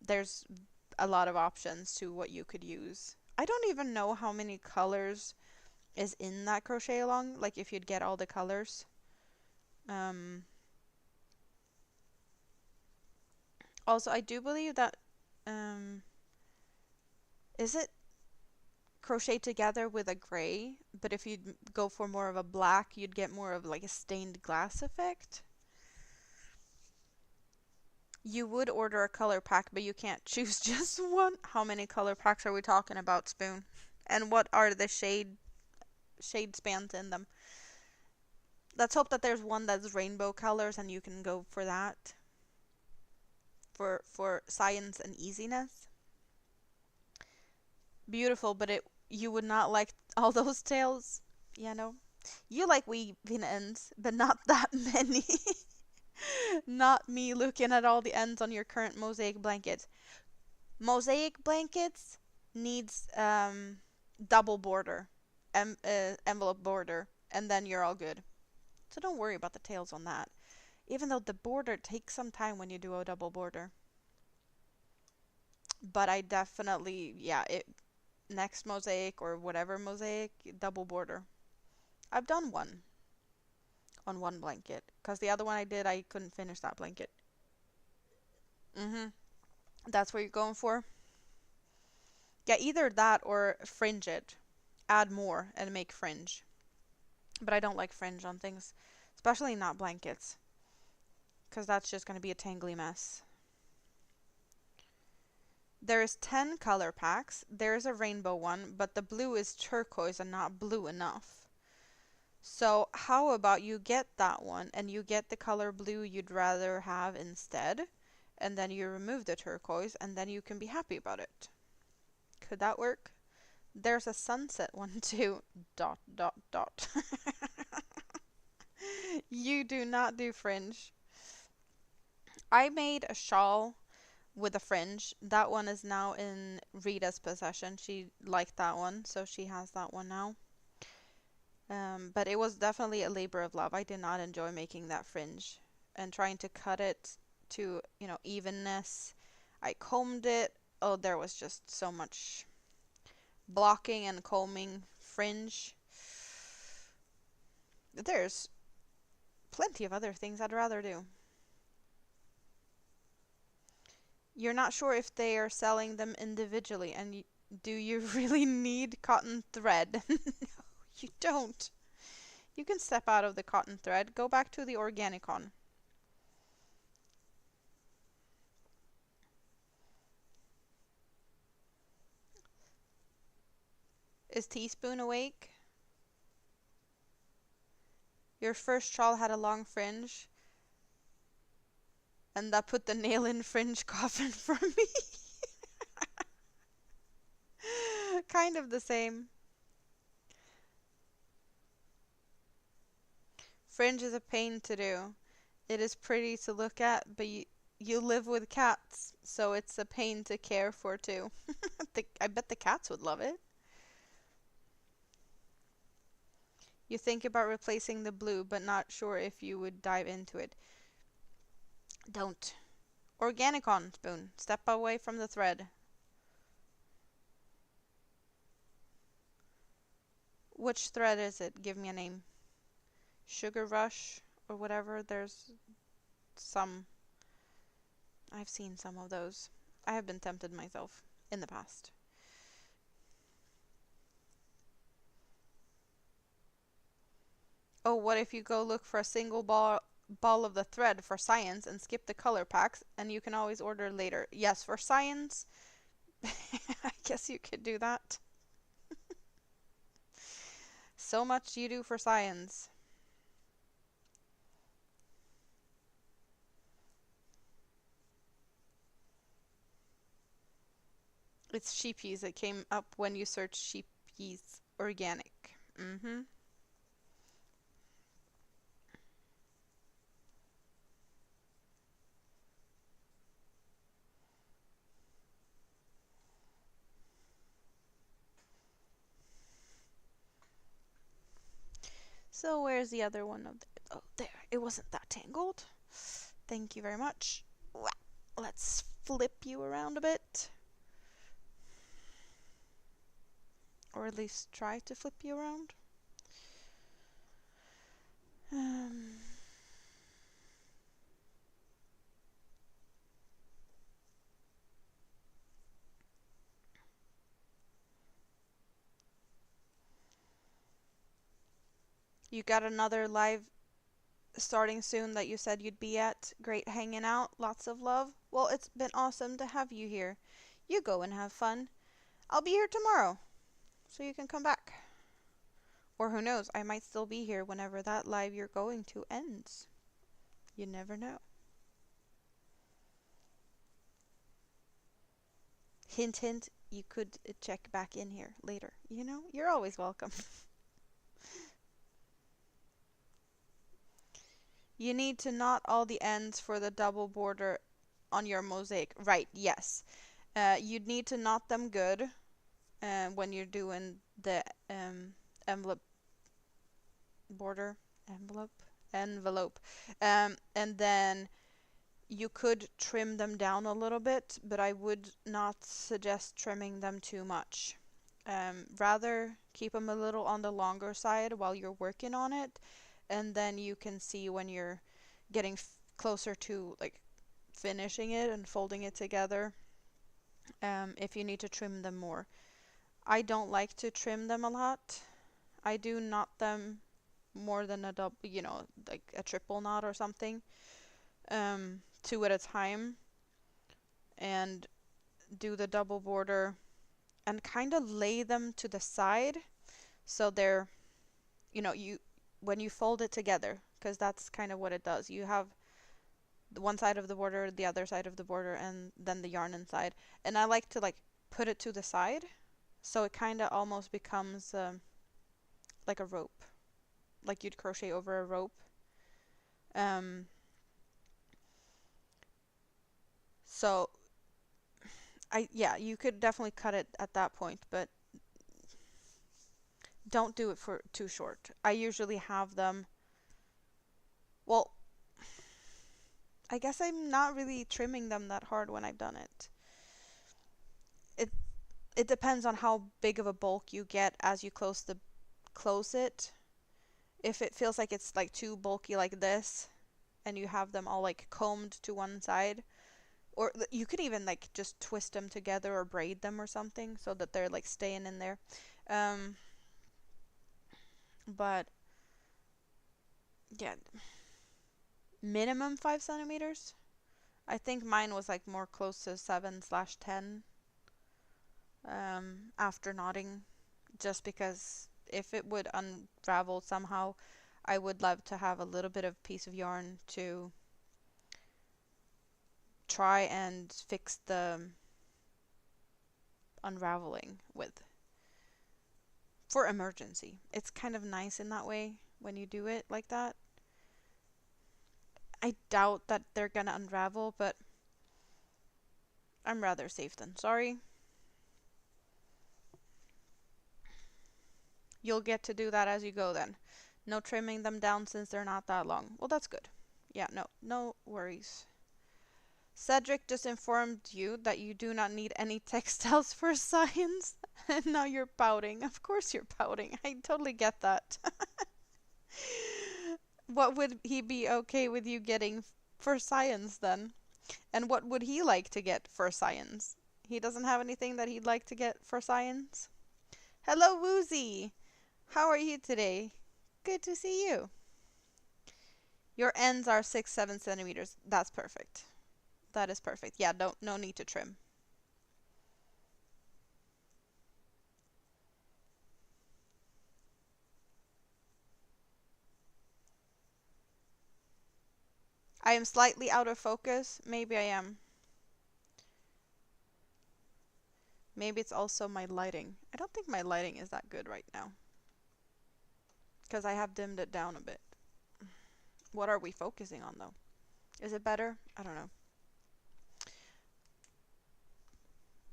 there's a lot of options to what you could use. I don't even know how many colors is in that crochet along, like if you'd get all the colors. Um, Also, I do believe that um, is it crochet together with a gray, but if you'd go for more of a black, you'd get more of like a stained glass effect. You would order a color pack, but you can't choose just one. How many color packs are we talking about, Spoon? And what are the shade spans in them? Let's hope that there's one that's rainbow colors and you can go for that. For science and easiness. Beautiful, but it you would not like all those tails. Yeah, no. You like weaving ends, but not that many. Not me looking at all the ends on your current mosaic blanket. Mosaic blankets needs double border, envelope border, and then you're all good. So don't worry about the tails on that. Even though the border takes some time when you do a double border. But I definitely, yeah, it next mosaic or whatever mosaic, double border. I've done one on one blanket because the other one I did, I couldn't finish that blanket. Mhm. That's what you're going for? Yeah, either that or fringe it. Add more and make fringe. But I don't like fringe on things, especially not blankets, because that's just going to be a tangly mess. There's 10 color packs. There's a rainbow one, but the blue is turquoise and not blue enough. So how about you get that one and you get the color blue you'd rather have instead, and then you remove the turquoise and then you can be happy about it. Could that work? There's a sunset one too. Dot dot dot. You do not do fringe. I made a shawl with a fringe. That one is now in Rita's possession. She liked that one, so she has that one now. But it was definitely a labor of love. I did not enjoy making that fringe and trying to cut it to, evenness. I combed it. Oh, there was just so much blocking and combing fringe. There's plenty of other things I'd rather do. You're not sure if they are selling them individually, and do you really need cotton thread? No, you don't. You can step out of the cotton thread. Go back to the Organicon. Is Teaspoon awake? Your first shawl had a long fringe, and that put the nail in fringe coffin for me. Kind of the same. Fringe is a pain to do. It is pretty to look at, but you live with cats, so it's a pain to care for too. I bet the cats would love it. You think about replacing the blue, but not sure if you would dive into it. Don't. Organicon, Spoon. Step away from the thread. Which thread is it? Give me a name. Sugar Rush or whatever. There's some. I've seen some of those. I have been tempted myself in the past. Oh, what if you go look for a single ball of the thread for science and skip the color packs and you can always order later? Yes, for science, I guess you could do that. So much you do for science. It's sheepies. It came up when you search sheepies organic. Mm-hmm. So where's the other one of the, oh, there. It wasn't that tangled. Thank you very much. Let's flip you around a bit. Or at least try to flip you around. Um, you got another live starting soon that you said you'd be at. Great hanging out. Lots of love. Well, it's been awesome to have you here. You go and have fun. I'll be here tomorrow, so you can come back. Or who knows, I might still be here whenever that live you're going to ends. You never know. Hint, hint, you could check back in here later. You know, you're always welcome. You need to knot all the ends for the double border on your mosaic. Right, yes. You'd need to knot them good when you're doing the envelope border. Envelope. And then you could trim them down a little bit, but I would not suggest trimming them too much. Rather keep them a little on the longer side while you're working on it, and then you can see when you're getting closer to like finishing it and folding it together, if you need to trim them more. I don't like to trim them a lot. I do knot them more than a double, like a triple knot or something, two at a time, and do the double border and kind of lay them to the side so they're, you when you fold it together, because that's kind of what it does. You have the one side of the border, the other side of the border, and then the yarn inside. And I like to like put it to the side so it kind of almost becomes like a rope, like you'd crochet over a rope. So yeah, you could definitely cut it at that point, but don't do it for too short. I usually have them, well, I guess I'm not really trimming them that hard when I've done it. It depends on how big of a bulk you get as you close it. If it feels like it's like too bulky like this, and you have them all like combed to one side, or you could even like just twist them together or braid them or something so that they're like staying in there. But yeah, minimum 5 centimeters. I think mine was like more close to 7/10 after knotting, just because if it would unravel somehow, I would love to have a little bit of piece of yarn to try and fix the unraveling with for emergency. It's kind of nice in that way when you do it like that. I doubt that they're gonna unravel, but I'm rather safe than sorry. You'll get to do that as you go then. No trimming them down since they're not that long. Well, that's good. Yeah, no worries. Cedric just informed you that you do not need any textiles for science. And now you're pouting. Of course you're pouting. I totally get that. What would he be okay with you getting for science then? And what would he like to get for science? He doesn't have anything that he'd like to get for science? Hello, Woozy! How are you today? Good to see you. Your ends are 6-7 centimeters. That's perfect. That is perfect. Yeah, no need to trim. I am slightly out of focus. Maybe I am. Maybe it's also my lighting. I don't think my lighting is that good right now, because I have dimmed it down a bit. What are we focusing on though? Is it better? I don't know.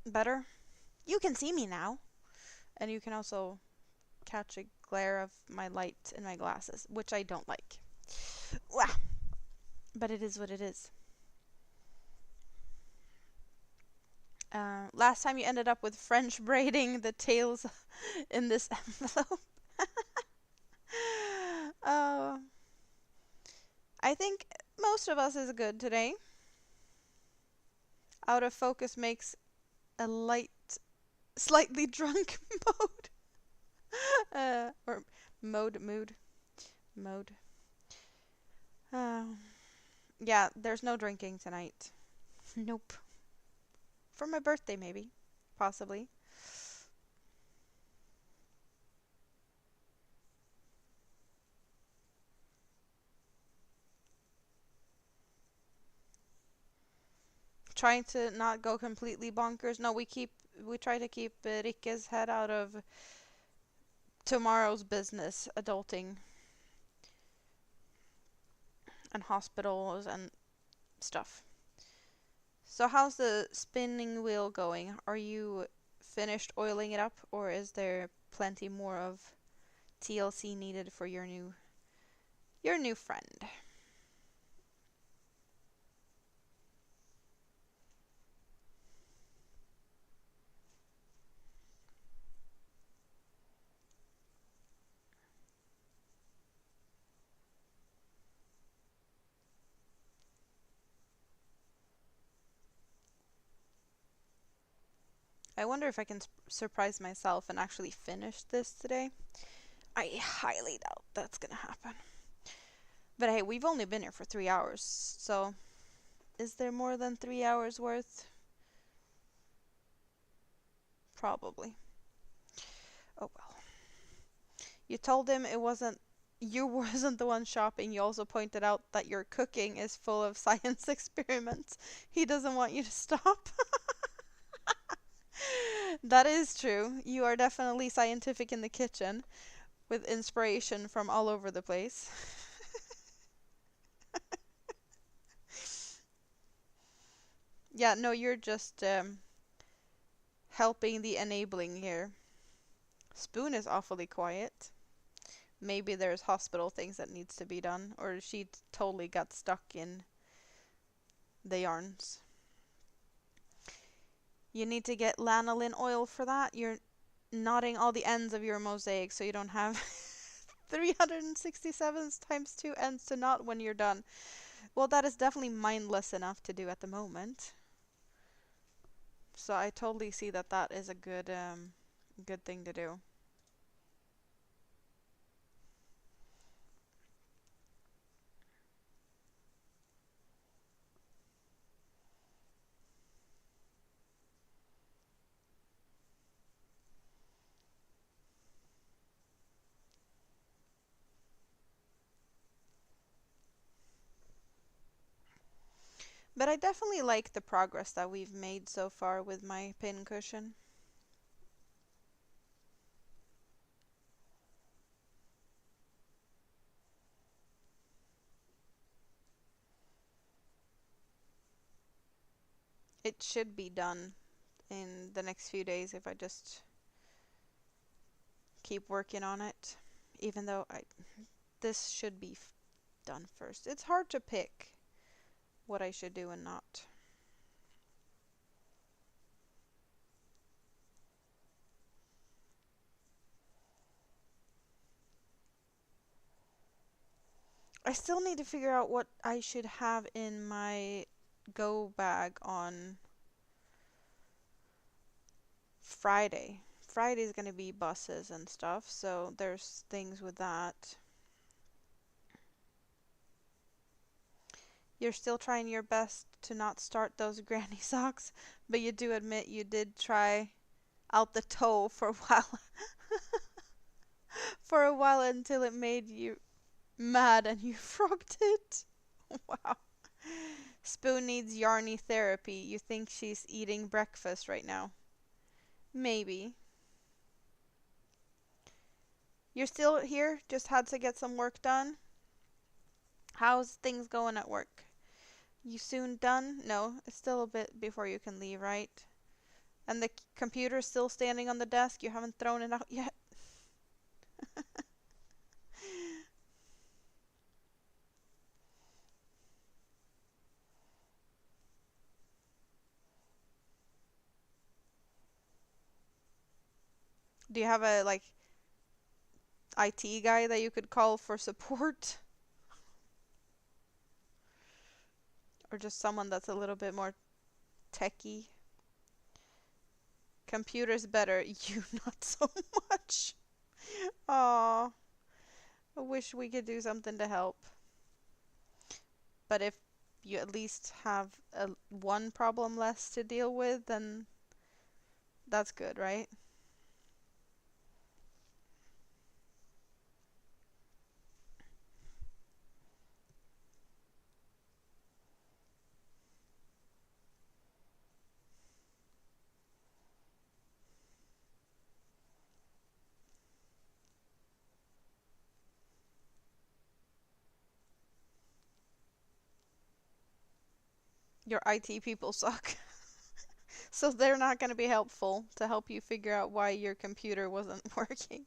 Better? You can see me now. And you can also catch a glare of my light in my glasses, which I don't like. Wah! But it is what it is. Last time you ended up with French braiding the tails in this envelope. Oh, I think most of us is good today. Out of focus makes a slightly drunk mode. Or mode. Um, yeah, there's no drinking tonight. Nope. For my birthday, maybe. Possibly. Trying to not go completely bonkers. No, we try to keep Rikke's head out of tomorrow's business, adulting and hospitals and stuff. So how's the spinning wheel going? Are you finished oiling it up, or is there plenty more of TLC needed for your new friend? I wonder if I can surprise myself and actually finish this today. I highly doubt that's gonna happen. But hey, we've only been here for 3 hours, so is there more than 3 hours worth? Probably. Oh well. You told him it wasn't you wasn't the one shopping. You also pointed out that your cooking is full of science experiments. He doesn't want you to stop. That is true. You are definitely scientific in the kitchen with inspiration from all over the place. Yeah, no, you're just helping the enabling here. Spoon is awfully quiet. Maybe there's hospital things that needs to be done, or she totally got stuck in the yarns. You need to get lanolin oil for that. You're knotting all the ends of your mosaic so you don't have 367 times 2 ends to knot when you're done. Well, that is definitely mindless enough to do at the moment. So I totally see that that is a good thing to do. But I definitely like the progress that we've made so far with my pincushion. It should be done in the next few days if I just keep working on it. Even though this should be done first. It's hard to pick what I should do and not. I still need to figure out what I should have in my go bag on Friday. Friday's gonna be buses and stuff, so there's things with that. You're still trying your best to not start those granny socks, but you do admit you did try out the toe for a while. For a while until it made you mad and you frogged it. Wow. Spoon needs Yarny therapy. You think she's eating breakfast right now? Maybe. You're still here? Just had to get some work done? How's things going at work? You soon done? No, it's still a bit before you can leave, right? And the computer's still standing on the desk? You haven't thrown it out yet? Do you have a IT guy that you could call for support? Or just someone that's a little bit more techy? Computer's better, you not so much. Aw, I wish we could do something to help. But if you at least have one problem less to deal with, then that's good, right? Your IT people suck. So they're not going to be helpful to help you figure out why your computer wasn't working.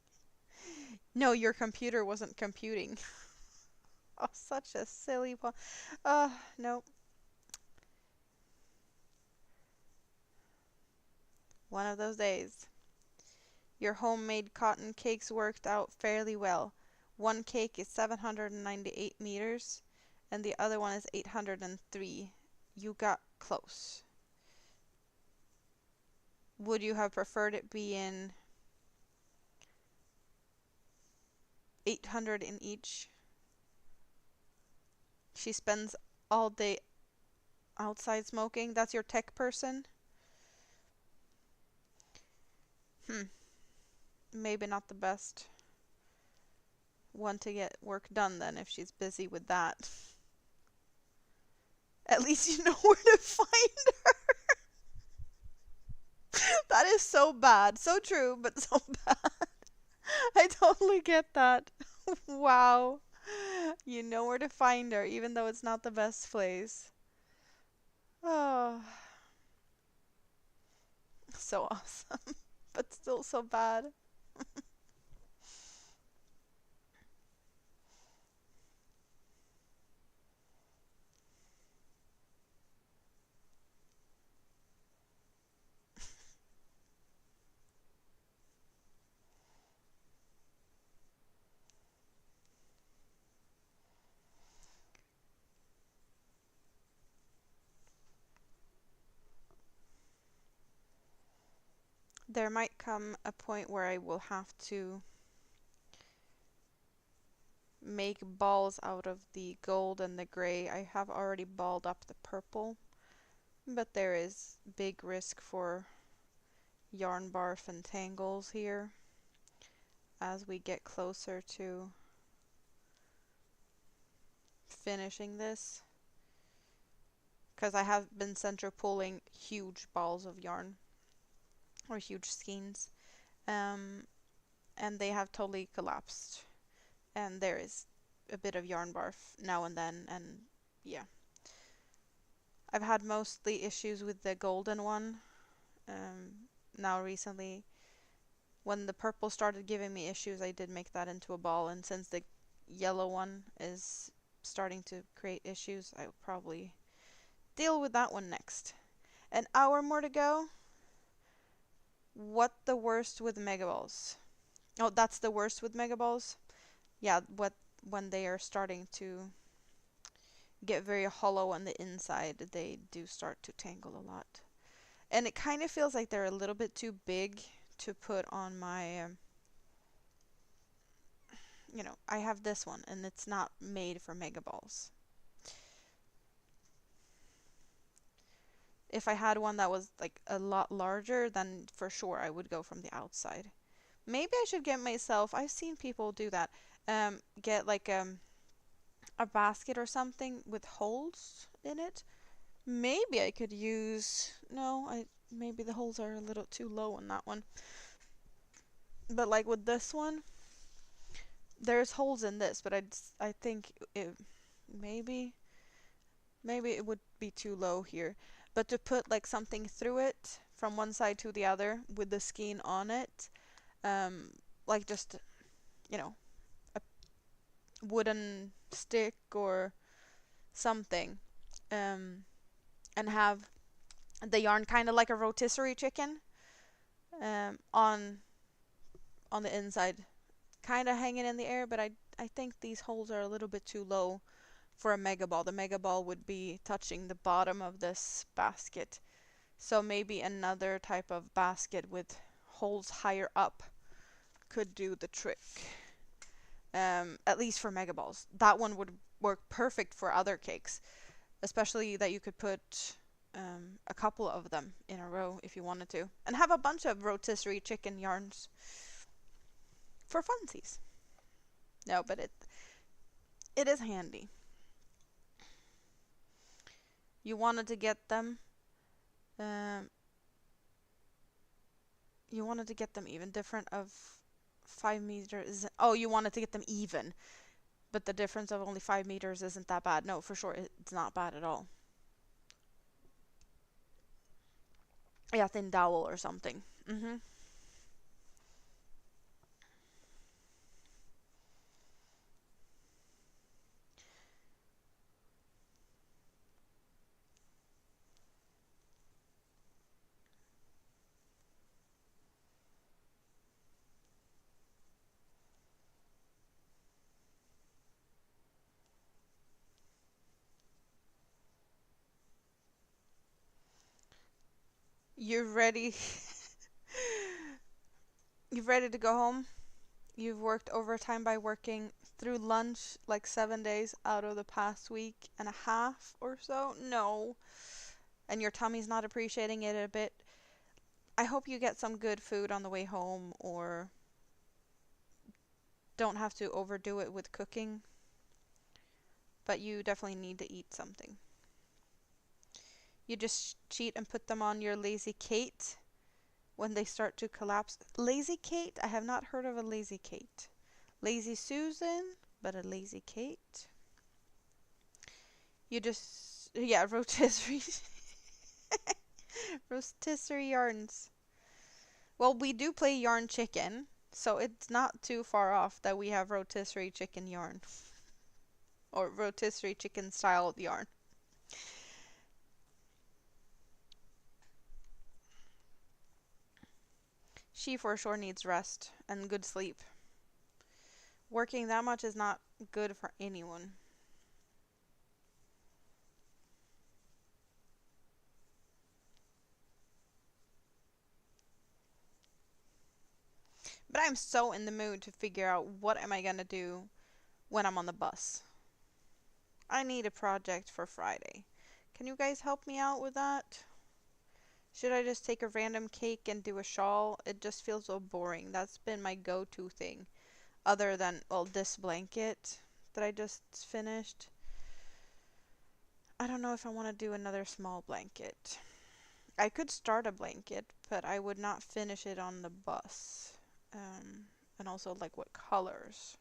No, your computer wasn't computing. Oh, such a silly one. No. One of those days. Your homemade cotton cakes worked out fairly well. One cake is 798 meters, and the other one is 803. You got close. Would you have preferred it being 800 in each? She spends all day outside smoking. That's your tech person? Maybe not the best one to get work done then if she's busy with that. At least you know where to find her. That is so bad. So true, but so bad. I totally get that. Wow. You know where to find her, even though it's not the best place. Oh, so awesome, but still so bad. There might come a point where I will have to make balls out of the gold and the gray. I have already balled up the purple, but there is big risk for yarn barf and tangles here as we get closer to finishing this, because I have been center pulling huge balls of yarn or huge skeins, um, and they have totally collapsed, and there is a bit of yarn barf now and then, and yeah. I've had mostly issues with the golden one. Now recently, when the purple started giving me issues, I did make that into a ball, and since the yellow one is starting to create issues, I will probably deal with that one next. An hour more to go. What the worst with megaballs? Oh, that's the worst with megaballs? Yeah, what when they are starting to get very hollow on the inside, they do start to tangle a lot. And it kind of feels like they're a little bit too big to put on my, I have this one and it's not made for megaballs. If I had one that was like a lot larger, then for sure I would go from the outside. Maybe I should get myself, I've seen people do that, get like a basket or something with holes in it. Maybe I could use, no, maybe the holes are a little too low on that one. But like with this one, there's holes in this, but I think maybe it would be too low here. But to put like something through it from one side to the other with the skein on it, like just, a wooden stick or something, and have the yarn kind of like a rotisserie chicken, on the inside, kind of hanging in the air, but I think these holes are a little bit too low for a mega ball. The mega ball would be touching the bottom of this basket. So maybe another type of basket with holes higher up could do the trick. At least for mega balls. That one would work perfect for other cakes, especially that you could put a couple of them in a row if you wanted to, and have a bunch of rotisserie chicken yarns for funsies. No, but it is handy. You wanted to get them. Um, you wanted to get them even different of 5 meters. Oh, you wanted to get them even, but the difference of only 5 meters isn't that bad. No, for sure, it's not bad at all. Yeah, thin dowel or something. You're ready. You're ready to go home? You've worked overtime by working through lunch like 7 days out of the past week and a half or so? No. And your tummy's not appreciating it a bit. I hope you get some good food on the way home or don't have to overdo it with cooking. But you definitely need to eat something. You just cheat and put them on your Lazy Kate when they start to collapse. Lazy Kate? I have not heard of a Lazy Kate. Lazy Susan, but a Lazy Kate. You just, yeah, rotisserie. Rotisserie yarns. Well, we do play yarn chicken, so it's not too far off that we have rotisserie chicken yarn. Or rotisserie chicken style yarn. She for sure needs rest and good sleep. Working that much is not good for anyone. But I'm so in the mood to figure out what am I gonna do when I'm on the bus. I need a project for Friday. Can you guys help me out with that? Should I just take a random cake and do a shawl? It just feels so boring. That's been my go-to thing. Other than, well, this blanket that I just finished. I don't know if I want to do another small blanket. I could start a blanket, but I would not finish it on the bus. And also, like, what colors?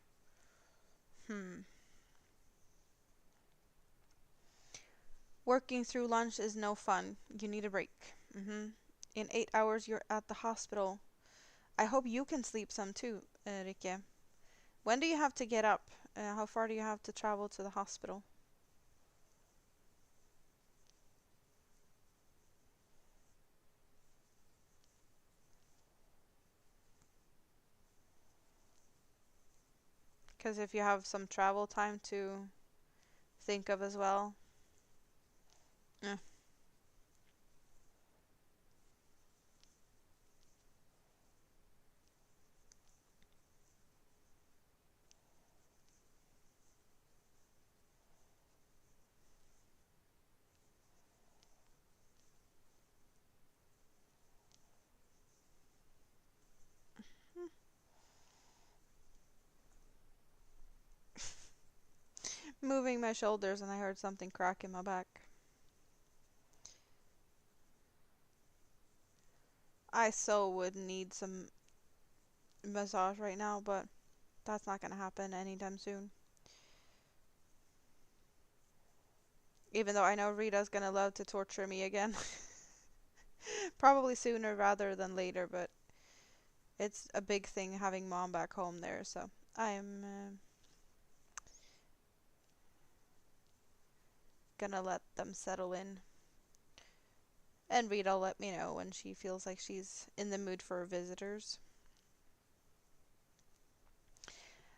Working through lunch is no fun. You need a break. In 8 hours, you're at the hospital. I hope you can sleep some too, Rike. When do you have to get up? How far do you have to travel to the hospital? Because if you have some travel time to think of as well. Eh. Moving my shoulders and I heard something crack in my back. I so would need some massage right now, but that's not gonna happen anytime soon. Even though I know Rita's gonna love to torture me again. Probably sooner rather than later, but it's a big thing having mom back home there, so I'm gonna let them settle in. And Rita will let me know when she feels like she's in the mood for visitors.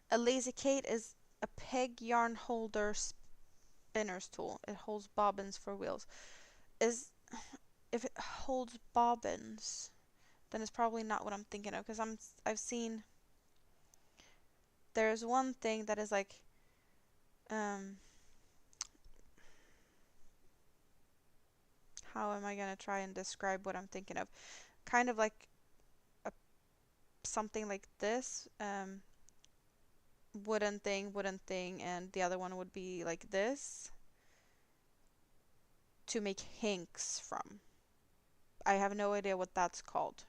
A Lazy Kate is a peg yarn holder spinner's tool. It holds bobbins for wheels. Is If it holds bobbins, then it's probably not what I'm thinking of because I've seen there's one thing that is like How am I gonna try and describe what I'm thinking of? Kind of like a, something like this. Wooden thing, and the other one would be like this to make hinks from. I have no idea what that's called.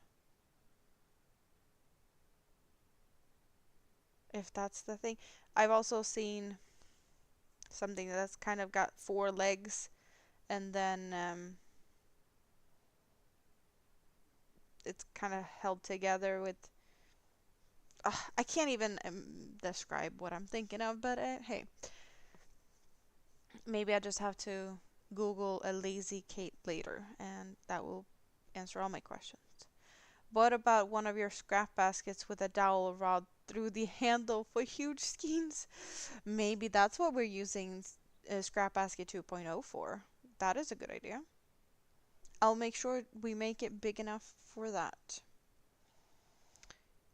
If that's the thing. I've also seen something that's kind of got four legs and then it's kind of held together with. I can't even describe what I'm thinking of, but hey, maybe I just have to Google a lazy Kate later, and that will answer all my questions. What about one of your scrap baskets with a dowel rod through the handle for huge skeins? Maybe that's what we're using Scrap Basket 2.0 for. That is a good idea. I'll make sure we make it big enough for that.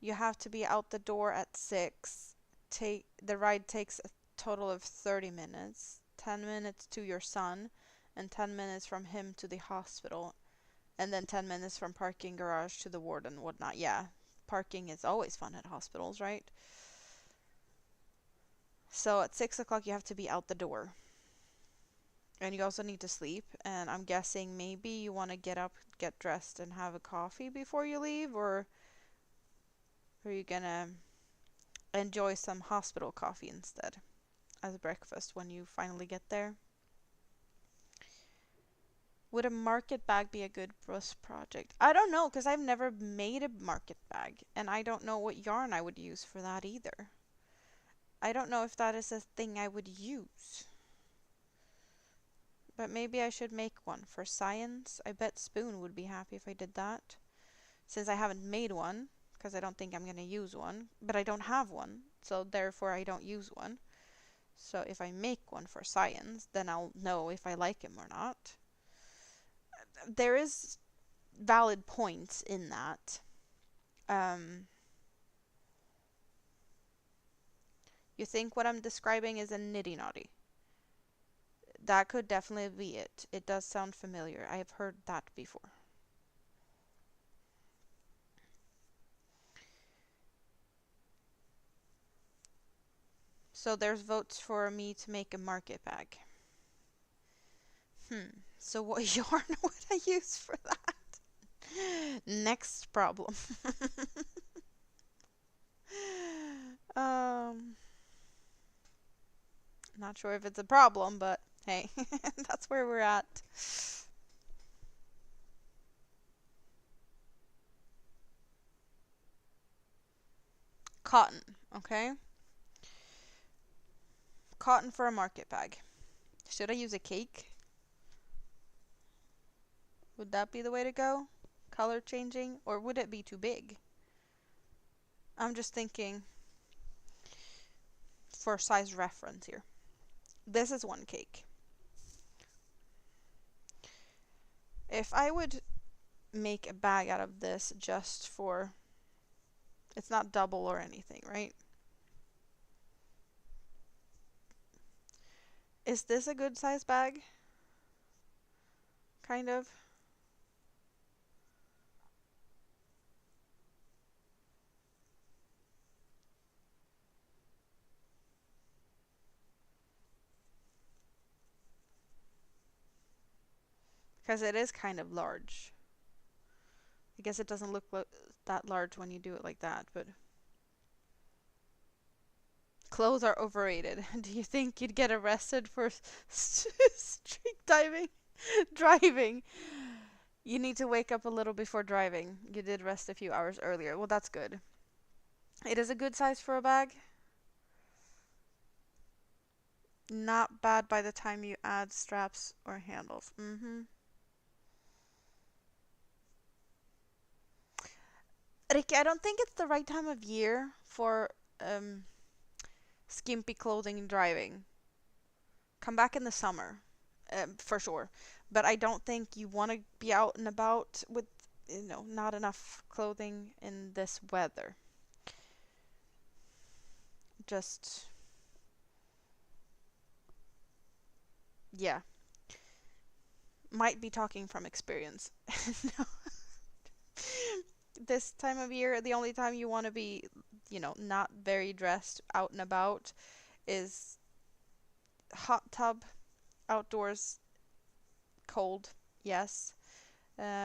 You have to be out the door at 6. The ride takes a total of 30 minutes. 10 minutes to your son and 10 minutes from him to the hospital. And then 10 minutes from parking garage to the ward and whatnot. Yeah, parking is always fun at hospitals, right? So at 6 o'clock you have to be out the door. And you also need to sleep. And I'm guessing maybe you want to get up, get dressed, and have a coffee before you leave, or are you gonna enjoy some hospital coffee instead as breakfast when you finally get there? Would a market bag be a good bus project? I don't know, because I've never made a market bag, and I don't know what yarn I would use for that either. I don't know if that is a thing I would use. But maybe I should make one for science. I bet Spoon would be happy if I did that. Since I haven't made one, because I don't think I'm going to use one, but I don't have one, so therefore I don't use one. So if I make one for science, then I'll know if I like him or not. There is valid points in that. You think what I'm describing is a nitty naughty. That could definitely be it. It does sound familiar. I have heard that before. So there's votes for me to make a market bag. So what yarn would I use for that? Next problem. Not sure if it's a problem, but hey, that's where we're at. Cotton, okay? Cotton for a market bag. Should I use a cake? Would that be the way to go? Color changing? Or would it be too big? I'm just thinking for size reference here. This is one cake. If I would make a bag out of this just for... It's not double or anything, right? Is this a good size bag? Kind of. Because it is kind of large. I guess it doesn't look that large when you do it like that, but... Clothes are overrated. Do you think you'd get arrested for street driving? You need to wake up a little before driving. You did rest a few hours earlier. Well, that's good. It is a good size for a bag. Not bad by the time you add straps or handles. Ricky, I don't think it's the right time of year for skimpy clothing and driving. Come back in the summer, for sure. But I don't think you want to be out and about with, not enough clothing in this weather. Just, yeah. might be talking from experience. No. This time of year, the only time you want to be, not very dressed out and about is hot tub, outdoors, cold, yes,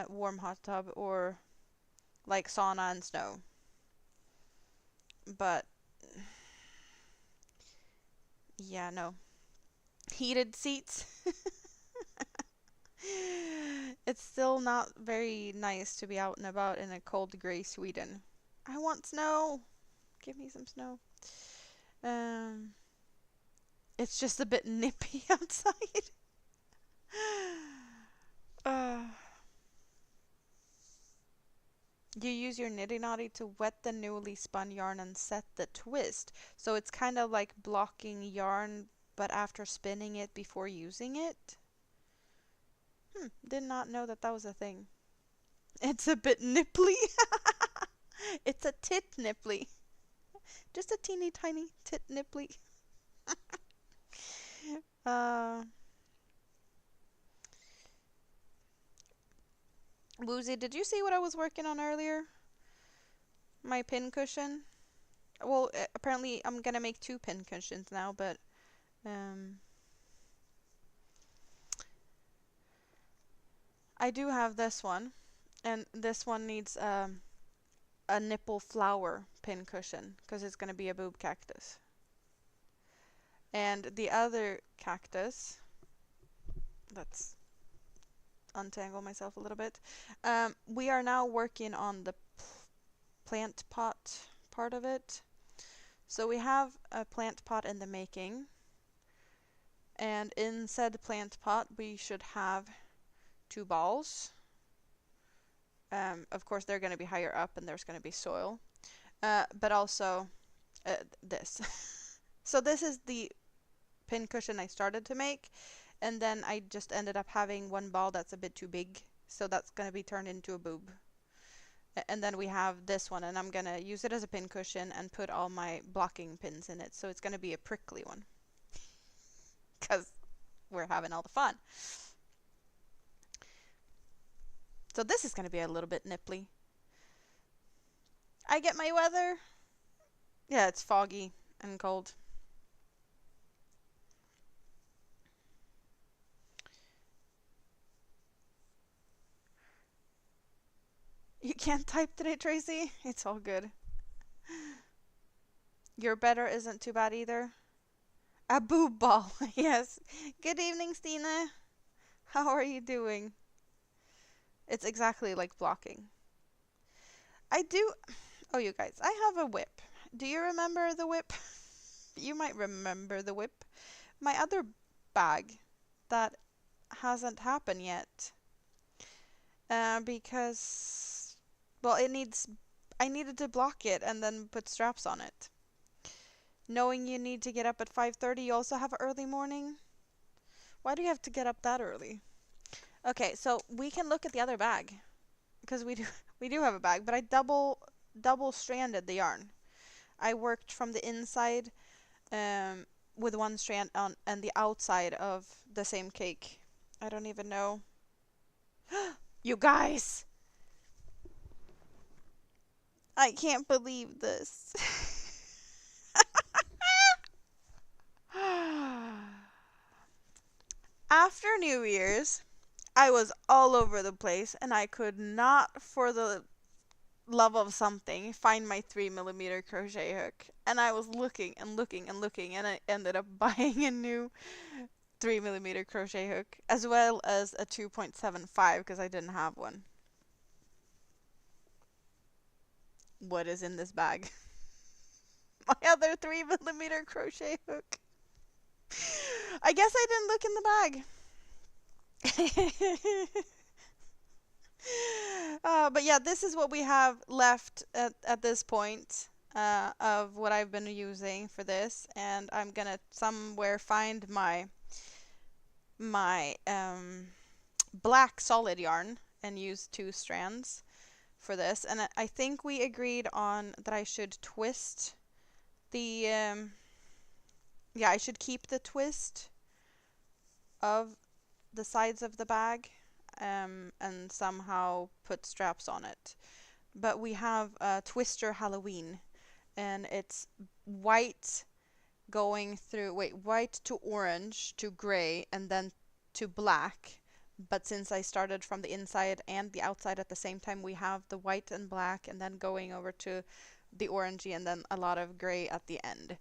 warm hot tub, or like sauna and snow. But yeah, no. Heated seats. It's still not very nice to be out and about in a cold gray Sweden. I want snow. Give me some snow. Um, it's just a bit nippy outside. uh, you use your niddy noddy to wet the newly spun yarn and set the twist. So it's kind of like blocking yarn, but after spinning it before using it. Did not know that that was a thing. It's a bit nipply. It's a tit nipply. Just a teeny tiny tit nipply. uh, Woozy, did you see what I was working on earlier? My pin cushion? Well, apparently I'm gonna make 2 pin cushions now, but I do have this one, and this one needs a nipple flower pin cushion because it's gonna be a boob cactus. And the other cactus, let's untangle myself a little bit. We are now working on the plant pot part of it. So we have a plant pot in the making, and in said plant pot we should have 2 balls. Of course they're going to be higher up and there's going to be soil, but also this. So this is the pin cushion I started to make, and then I just ended up having 1 ball that's a bit too big, so that's going to be turned into a boob. And then we have this one, and I'm going to use it as a pin cushion and put all my blocking pins in it, so it's going to be a prickly one. Because we're having all the fun. So this is going to be a little bit nipply. I get my weather. Yeah, it's foggy and cold. You can't type today, Tracy? It's all good. Your better isn't too bad either. A boob ball, yes. Good evening, Stina. How are you doing? It's exactly like blocking. I do... Oh, you guys, I have a whip. Do you remember the whip? You might remember the whip. My other bag that hasn't happened yet. Because... Well, I needed to block it and then put straps on it. Knowing you need to get up at 5:30, you also have an early morning? Why do you have to get up that early? Okay, so we can look at the other bag. Because we do have a bag, but I double stranded the yarn. I worked from the inside with 1 strand on and the outside of the same cake. I don't even know. You guys! I can't believe this. After New Year's, I was all over the place and I could not, for the love of something, find my 3mm crochet hook. And I was looking and looking and looking, and I ended up buying a new 3mm crochet hook, as well as a 2.75 because I didn't have one. What is in this bag? My other 3mm crochet hook. I guess I didn't look in the bag. But yeah, this is what we have left at this point of what I've been using for this, and I'm gonna somewhere find my black solid yarn and use 2 strands for this. And I think we agreed on that I should twist the yeah, I should keep the twist of the sides of the bag and somehow put straps on it. But we have Twister Halloween, and it's white going through, wait, white to orange to gray and then to black. But since I started from the inside and the outside at the same time, we have the white and black and then going over to the orangey and then a lot of gray at the end.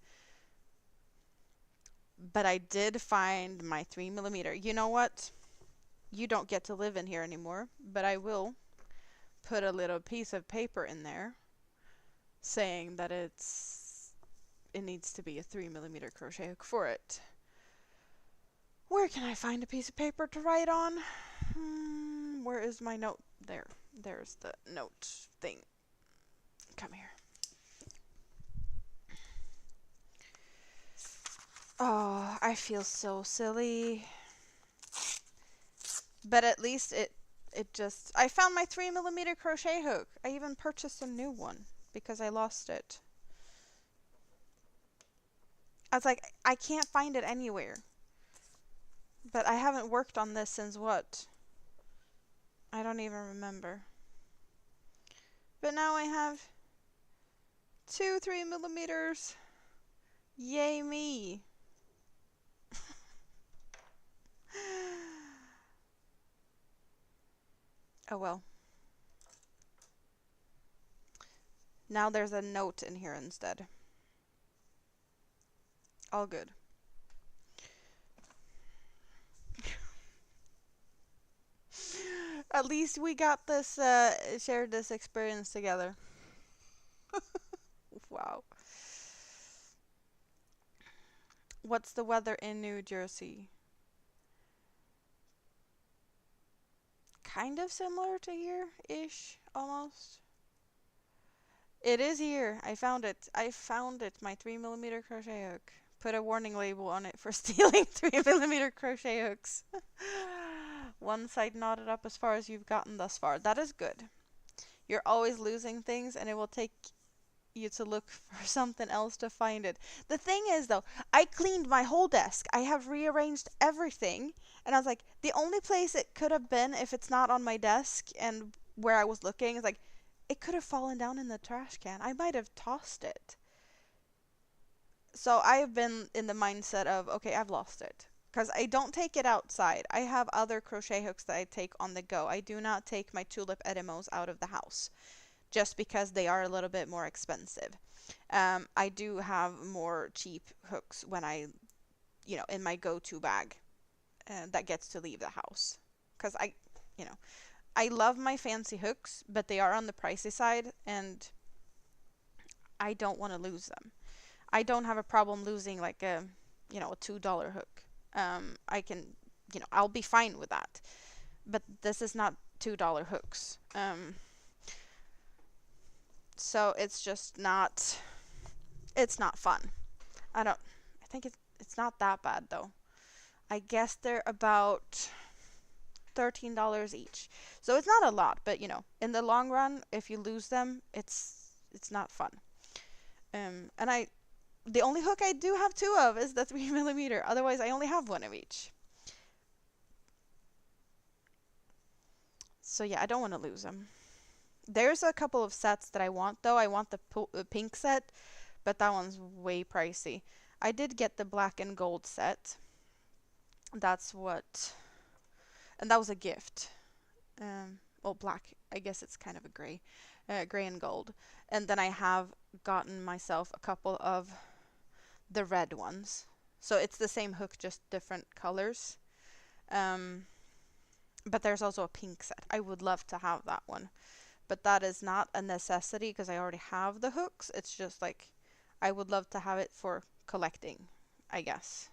But I did find my 3mm. You know what? You don't get to live in here anymore, but I will put a little piece of paper in there saying that it needs to be a 3mm crochet hook for it. Where can I find a piece of paper to write on? Where is my note? There. There's the note thing. Come here. Oh, I feel so silly. But at least it just... I found my 3mm crochet hook. I even purchased a new one because I lost it. I was like, I can't find it anywhere. But I haven't worked on this since what? I don't even remember. But now I have 2 3mm. Yay me. Oh well. Now there's a note in here instead. All good. At least we got this, shared this experience together. Wow. What's the weather in New Jersey? Kind of similar to here-ish, almost. It is here. I found it. I found it. My 3mm crochet hook. Put a warning label on it for stealing 3mm crochet hooks. One side knotted up as far as you've gotten thus far. That is good. You're always losing things and it will take you to look for something else to find it. The thing is though, I cleaned my whole desk. I have rearranged everything and I was like, the only place it could have been if it's not on my desk and where I was looking is like, it could have fallen down in the trash can. I might have tossed it. So I've been in the mindset of, okay, I've lost it. Because I don't take it outside. I have other crochet hooks that I take on the go. I do not take my Tulip Edimos out of the house. Just because they are a little bit more expensive. I do have more cheap hooks when I, in my go-to bag that gets to leave the house. Because I love my fancy hooks, but they are on the pricey side, and I don't want to lose them. I don't have a problem losing like a $2 hook. I can, I'll be fine with that. But this is not $2 hooks. So it's just not, it's not fun. I think it's not that bad though. I guess they're about $13 each. So it's not a lot, but in the long run, if you lose them, it's not fun. And the only hook I do have 2 of is the 3mm. Otherwise, I only have 1 of each. So yeah, I don't want to lose them. There's a couple of sets that I want though. I want the pink set, but that one's way pricey. I did get the black and gold set. That's what... And that was a gift. Well, black. I guess it's kind of a gray. Gray and gold. And then I have gotten myself a couple of the red ones. So it's the same hook, just different colors. But there's also a pink set. I would love to have that one. But that is not a necessity because I already have the hooks. It's just like, I would love to have it for collecting, I guess.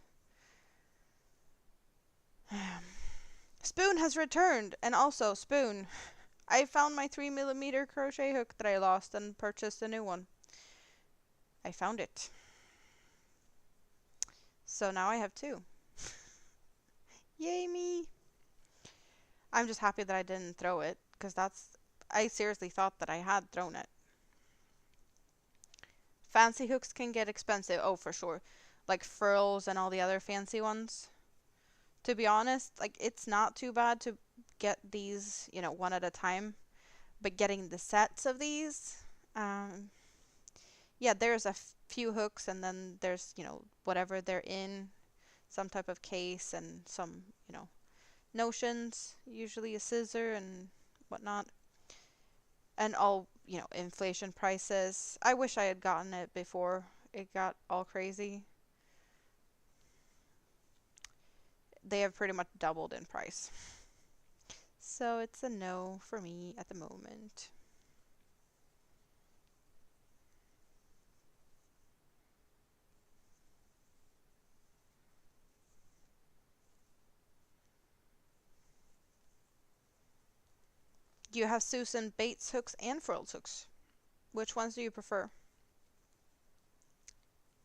Spoon has returned. And also, Spoon, I found my 3mm crochet hook that I lost and purchased a new one. I found it. So now I have 2. Yay me. I'm just happy that I didn't throw it because I seriously thought that I had thrown it. Fancy hooks can get expensive. Oh, for sure. Like furls and all the other fancy ones. To be honest, like it's not too bad to get these, you know, one at a time, but getting the sets of these, yeah, there's a few hooks, and then there's, you know, whatever they're in, some type of case, and some, you know, notions, usually a scissor and whatnot, and all, you know, inflation prices. I wish I had gotten it before it got all crazy. They have pretty much doubled in price. So it's a no for me at the moment. You have Susan Bates hooks and furled hooks. Which ones do you prefer?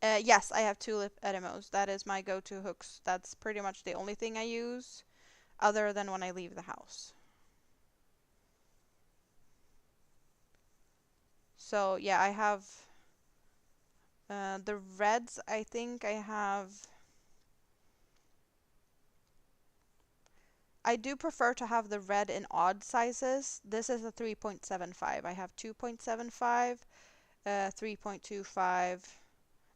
Yes, I have Tulip Edemos. That is my go-to hooks. That's pretty much the only thing I use other than when I leave the house. So yeah, I have the reds. I think I have. I do prefer to have the red in odd sizes. This is a 3.75. I have 2.75, 3.25,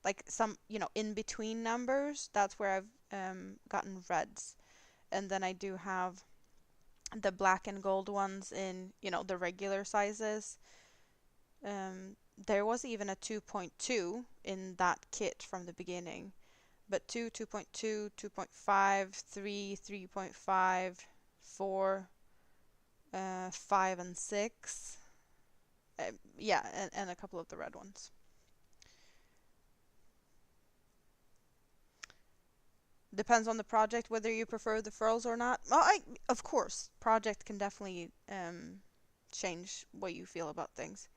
like some, you know, in between numbers. That's where I've gotten reds. And then I do have the black and gold ones in, you know, the regular sizes. There was even a 2.2 in that kit from the beginning. But 2, 2.2, 2.5, 3, 3.5, 4, 5 and 6. Yeah, and a couple of the red ones. Depends on the project whether you prefer the furls or not. Well, of course, project can definitely change what you feel about things.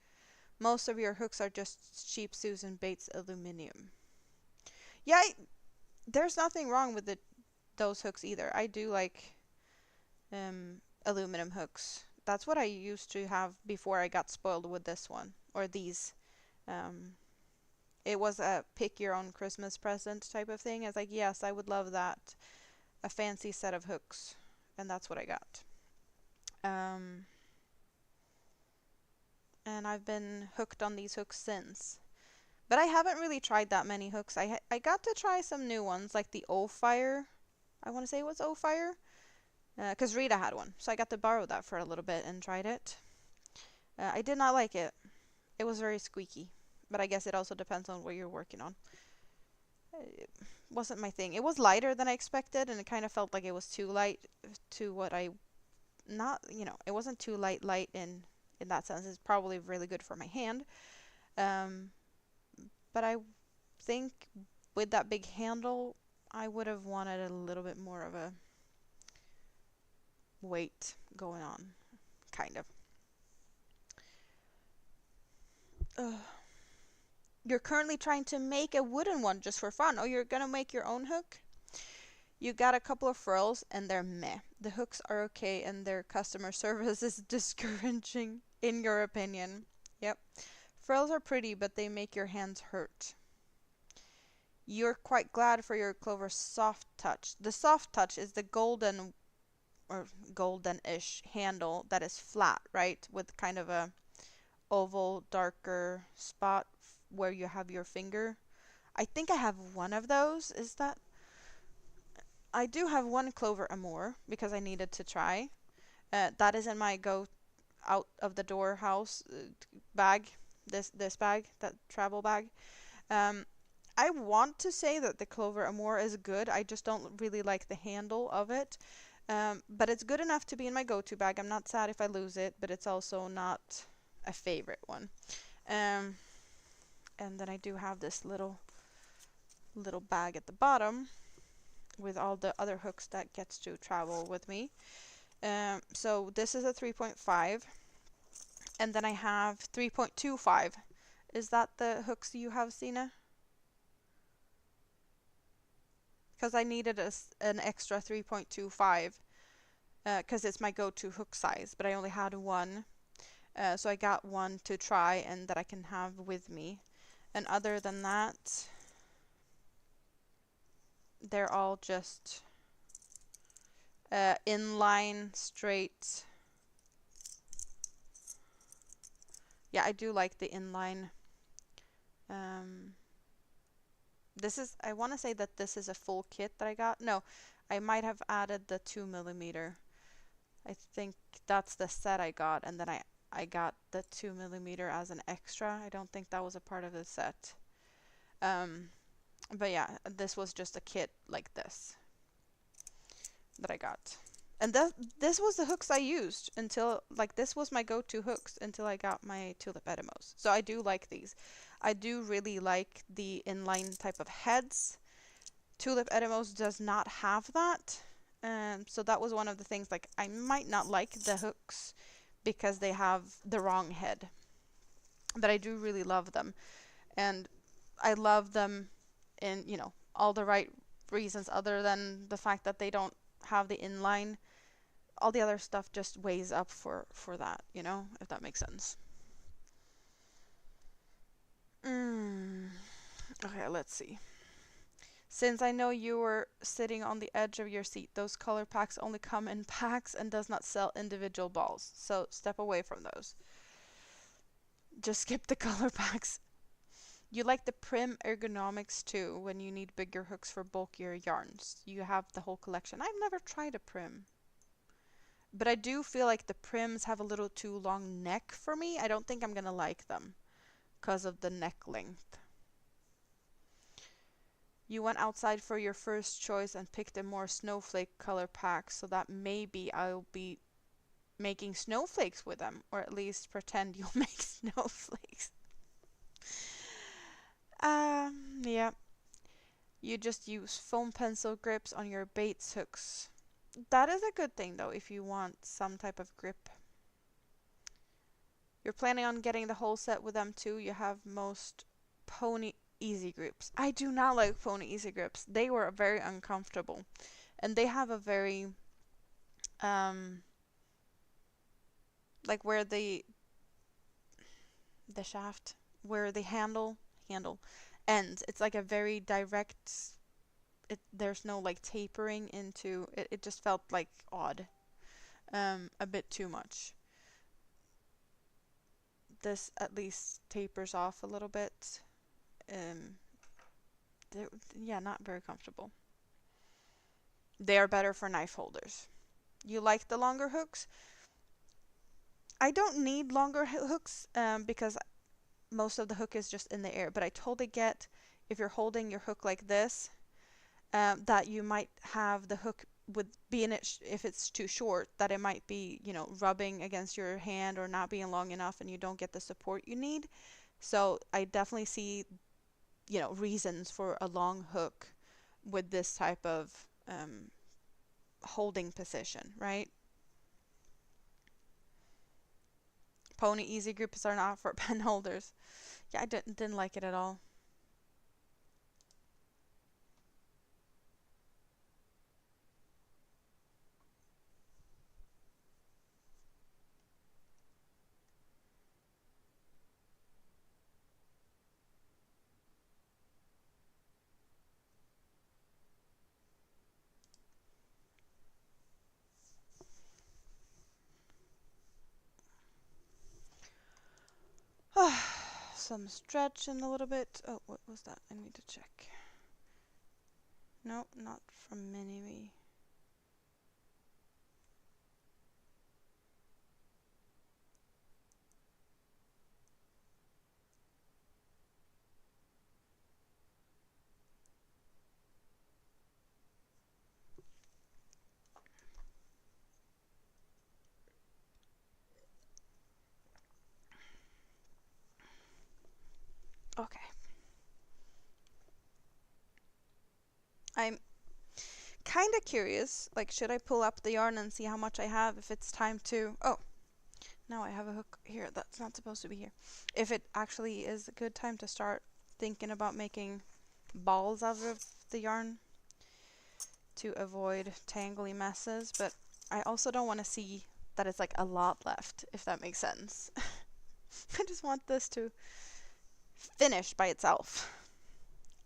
Most of your hooks are just cheap Susan Bates aluminum. Yeah, there's nothing wrong with those hooks either. I do like aluminum hooks. That's what I used to have before I got spoiled with this one, or these. Um, it was a pick your own Christmas present type of thing. I was like, yes, I would love that. A fancy set of hooks. And that's what I got. And I've been hooked on these hooks since. But I haven't really tried that many hooks. I got to try some new ones, like the O-Fire. I want to say it was O-Fire. Because Rita had one. So I got to borrow that for a little bit and tried it. I did not like it. It was very squeaky. But I guess it also depends on what you're working on. It wasn't my thing. It was lighter than I expected, and it kind of felt like it was too light to what I... Not, you know, it wasn't too light in that sense. It's probably really good for my hand. But I think with that big handle, I would have wanted a little bit more of a weight going on, kind of. Ugh. You're currently trying to make a wooden one just for fun. Oh, you're gonna make your own hook? You got a couple of furls and they're meh. The hooks are okay and their customer service is discouraging, in your opinion. Yep. Furls are pretty, but they make your hands hurt. You're quite glad for your Clover Soft Touch. The Soft Touch is the golden or golden-ish handle that is flat, right? With kind of a oval, darker spot where you have your finger. I think I have one of those. Is that... I do have one Clover Amour because I needed to try. That is in my go out of the door house bag. This bag, that travel bag. I want to say that the Clover Amour is good. I just don't really like the handle of it. But it's good enough to be in my go-to bag. I'm not sad if I lose it, but it's also not a favorite one. And then I do have this little bag at the bottom with all the other hooks that gets to travel with me. So this is a 3.5, and then I have 3.25. Is that the hooks you have, Sina? Because I needed an extra 3.25 because it's my go-to hook size, but I only had one. So I got one to try and that I can have with me. And other than that, they're all just inline straight. Yeah, I do like the inline. This is, I want to say that this is a full kit that I got. No, I might have added the 2mm. I think that's the set I got, and then I got the 2mm as an extra. I don't think that was a part of the set. But yeah, this was just a kit like this that I got. And this was the hooks I used until, like, this was my go-to hooks until I got my Tulip Edimos. So I do like these. I do really like the inline type of heads. Tulip Edimos does not have that. So that was one of the things, like, I might not like the hooks because they have the wrong head. But I do really love them. And I love them in, you know, all the right reasons other than the fact that they don't have the inline. All the other stuff just weighs up for that, you know, if that makes sense. Okay, let's see. Since I know you were sitting on the edge of your seat, those color packs only come in packs and does not sell individual balls. So step away from those. Just skip the color packs. You like the Prim ergonomics too when you need bigger hooks for bulkier yarns. You have the whole collection. I've never tried a Prim. But I do feel like the Prims have a little too long neck for me. I don't think I'm gonna like them because of the neck length. You went outside for your first choice and picked a more snowflake color pack, so that maybe I'll be making snowflakes with them, or at least pretend you'll make snowflakes. Yeah. You just use foam pencil grips on your baits hooks. That is a good thing though if you want some type of grip. You're planning on getting the whole set with them too. You have most Pony Easy grips. I do not like Pony Easy grips. They were very uncomfortable. And they have a very like where the shaft, where the handle ends. It's like a very direct, there's no like tapering into it. It just felt like odd. A bit too much. This at least tapers off a little bit. Yeah, not very comfortable. They are better for knife holders. You like the longer hooks? I don't need longer hooks because most of the hook is just in the air, but I totally get if you're holding your hook like this, that you might have the hook with being it if it's too short, that it might be, you know, rubbing against your hand or not being long enough and you don't get the support you need. So I definitely see, you know, reasons for a long hook with this type of holding position, right? Pony Easy grips are not for pen holders. Yeah, I didn't like it at all. Some stretching a little bit. Oh, what was that? I need to check. No, not from Mini-Me. Okay. I'm kind of curious. Like, should I pull up the yarn and see how much I have if it's time to... Oh, now I have a hook here that's not supposed to be here. If it actually is a good time to start thinking about making balls out of the yarn to avoid tangly messes. But I also don't want to see that it's like a lot left, if that makes sense. I just want this to finish by itself.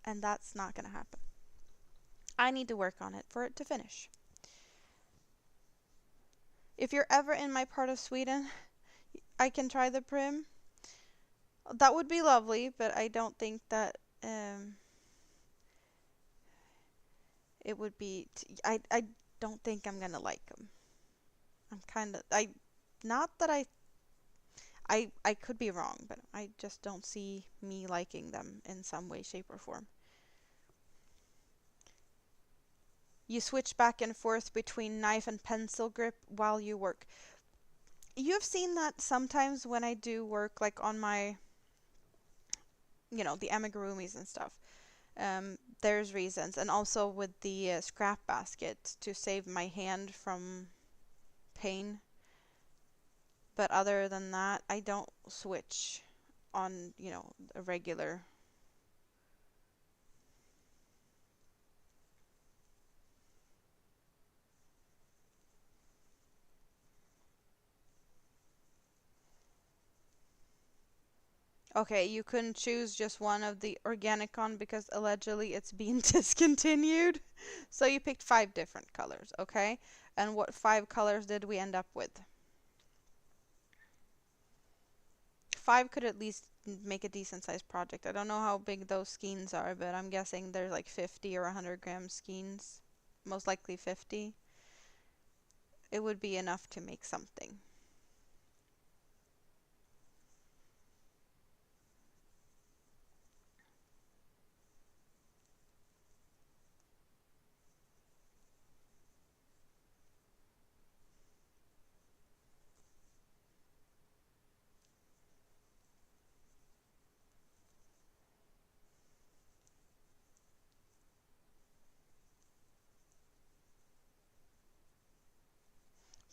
And that's not going to happen. I need to work on it for it to finish. If you're ever in my part of Sweden, I can try the prim. That would be lovely, but I don't think that it would be. I don't think I'm gonna like them. I'm kind of not that I could be wrong, but I just don't see me liking them in some way, shape, or form. You switch back and forth between knife and pencil grip while you work. You've seen that sometimes when I do work, like on my, the amigurumis and stuff. There's reasons, and also with the scrap basket to save my hand from pain. But other than that, I don't switch on, a regular. Okay, you couldn't choose just one of the Organicon because allegedly it's being discontinued. So you picked 5 different colors, okay? And what 5 colors did we end up with? 5 could at least make a decent sized project. I don't know how big those skeins are, but I'm guessing they're like 50 or 100 gram skeins. Most likely 50. It would be enough to make something.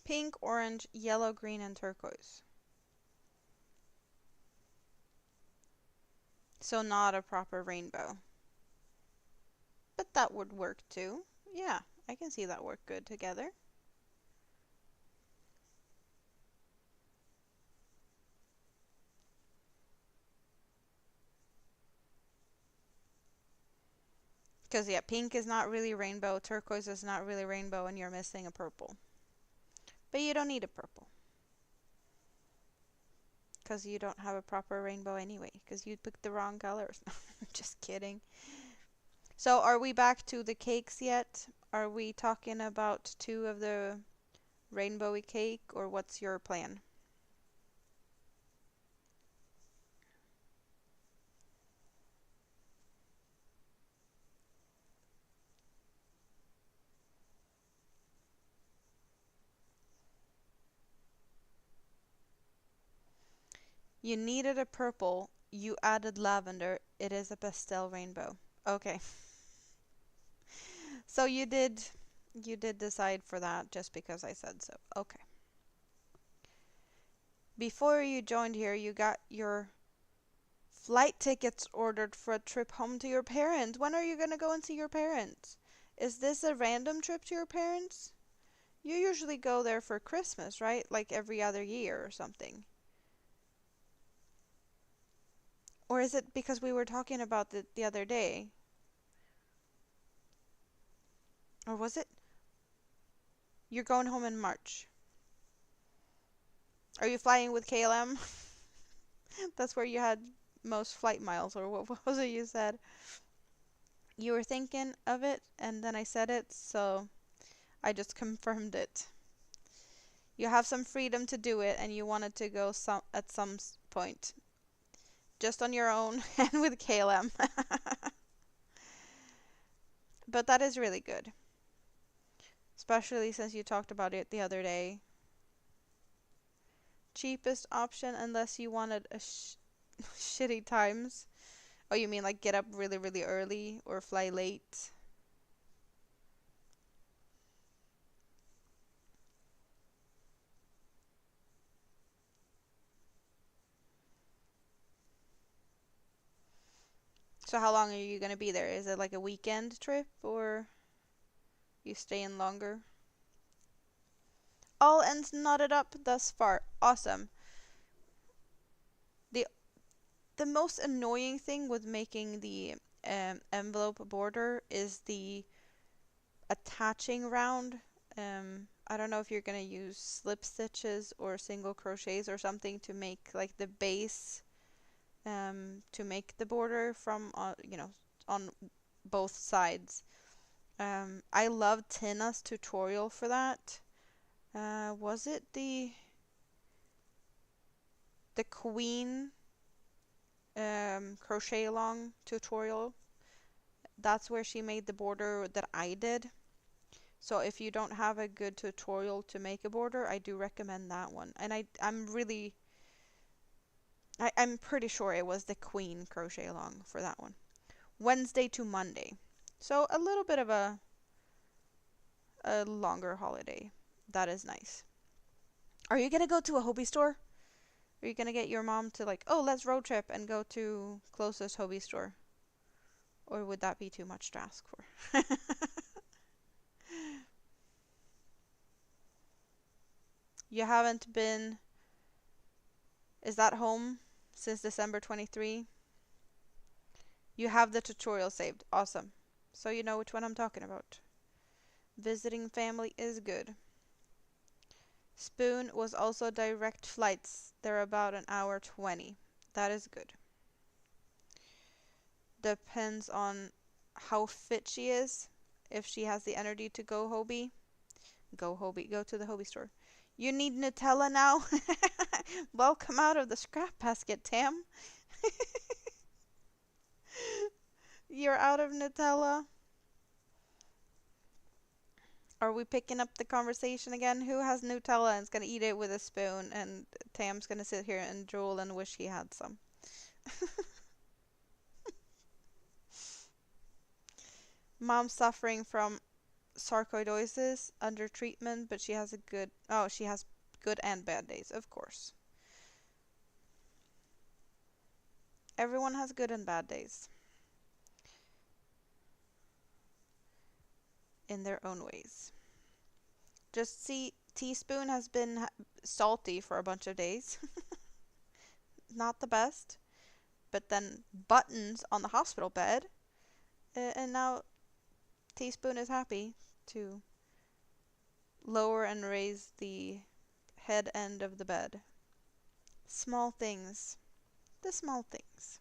Pink, orange, yellow, green, and turquoise. So not a proper rainbow. But that would work too. Yeah, I can see that work good together. Because, yeah, pink is not really rainbow, turquoise is not really rainbow, and you're missing a purple. But you don't need a purple. Because you don't have a proper rainbow anyway. Because you picked the wrong colors. Just kidding. So are we back to the cakes yet? Are we talking about 2 of the rainbowy cake, or what's your plan? You needed a purple. You added lavender. It is a pastel rainbow. Okay. So you did decide for that just because I said so. Okay. Before you joined here, you got your flight tickets ordered for a trip home to your parents. When are you going to go and see your parents? Is this a random trip to your parents? You usually go there for Christmas, right? Like every other year or something. Or is it because we were talking about it the other day? Or was it? You're going home in March. Are you flying with KLM? That's where you had most flight miles, or what was it you said? You were thinking of it, and then I said it, so I just confirmed it. You have some freedom to do it, and you wanted to go at some point. Just on your own and with KLM. But that is really good. Especially since you talked about it the other day. Cheapest option unless you wanted a shitty times. Oh, you mean like get up really, really early or fly late? So how long are you gonna be there? Is it like a weekend trip or you stay in longer? All ends knotted up thus far. Awesome. The the most annoying thing with making the envelope border is the attaching round I don't know if you're gonna use slip stitches or single crochets or something to make like the base, to make the border from, on both sides. I love Tina's tutorial for that. Was it the Queen crochet along tutorial? That's where she made the border that I did. So if you don't have a good tutorial to make a border, I do recommend that one. And I'm pretty sure it was the Queen crochet along for that one. Wednesday to Monday. So a little bit of a longer holiday. That is nice. Are you gonna go to a Hobie store? Are you gonna get your mom to like, oh, let's road trip and go to closest Hobie store? Or would that be too much to ask for? You haven't been, is that home since December 23? You have the tutorial saved. Awesome. So you know which one I'm talking about. Visiting family is good. Spoon was also direct flights. They're about an hour 20. That is good. Depends on how fit she is. If she has the energy to go Hobie, go Hobie. Go to the Hobie store. You need Nutella now? Welcome out of the scrap basket, Tam. You're out of Nutella. Are we picking up the conversation again? Who has Nutella and is gonna eat it with a spoon, and Tam's gonna sit here and drool and wish he had some? Mom's suffering from sarcoidosis, under treatment, but she has she has good and bad days, of course. Everyone has good and bad days in their own ways. Just see, Teaspoon has been salty for a bunch of days. Not the best. But then Buttons on the hospital bed. And now Teaspoon is happy to lower and raise the head end of the bed. Small things. The small things.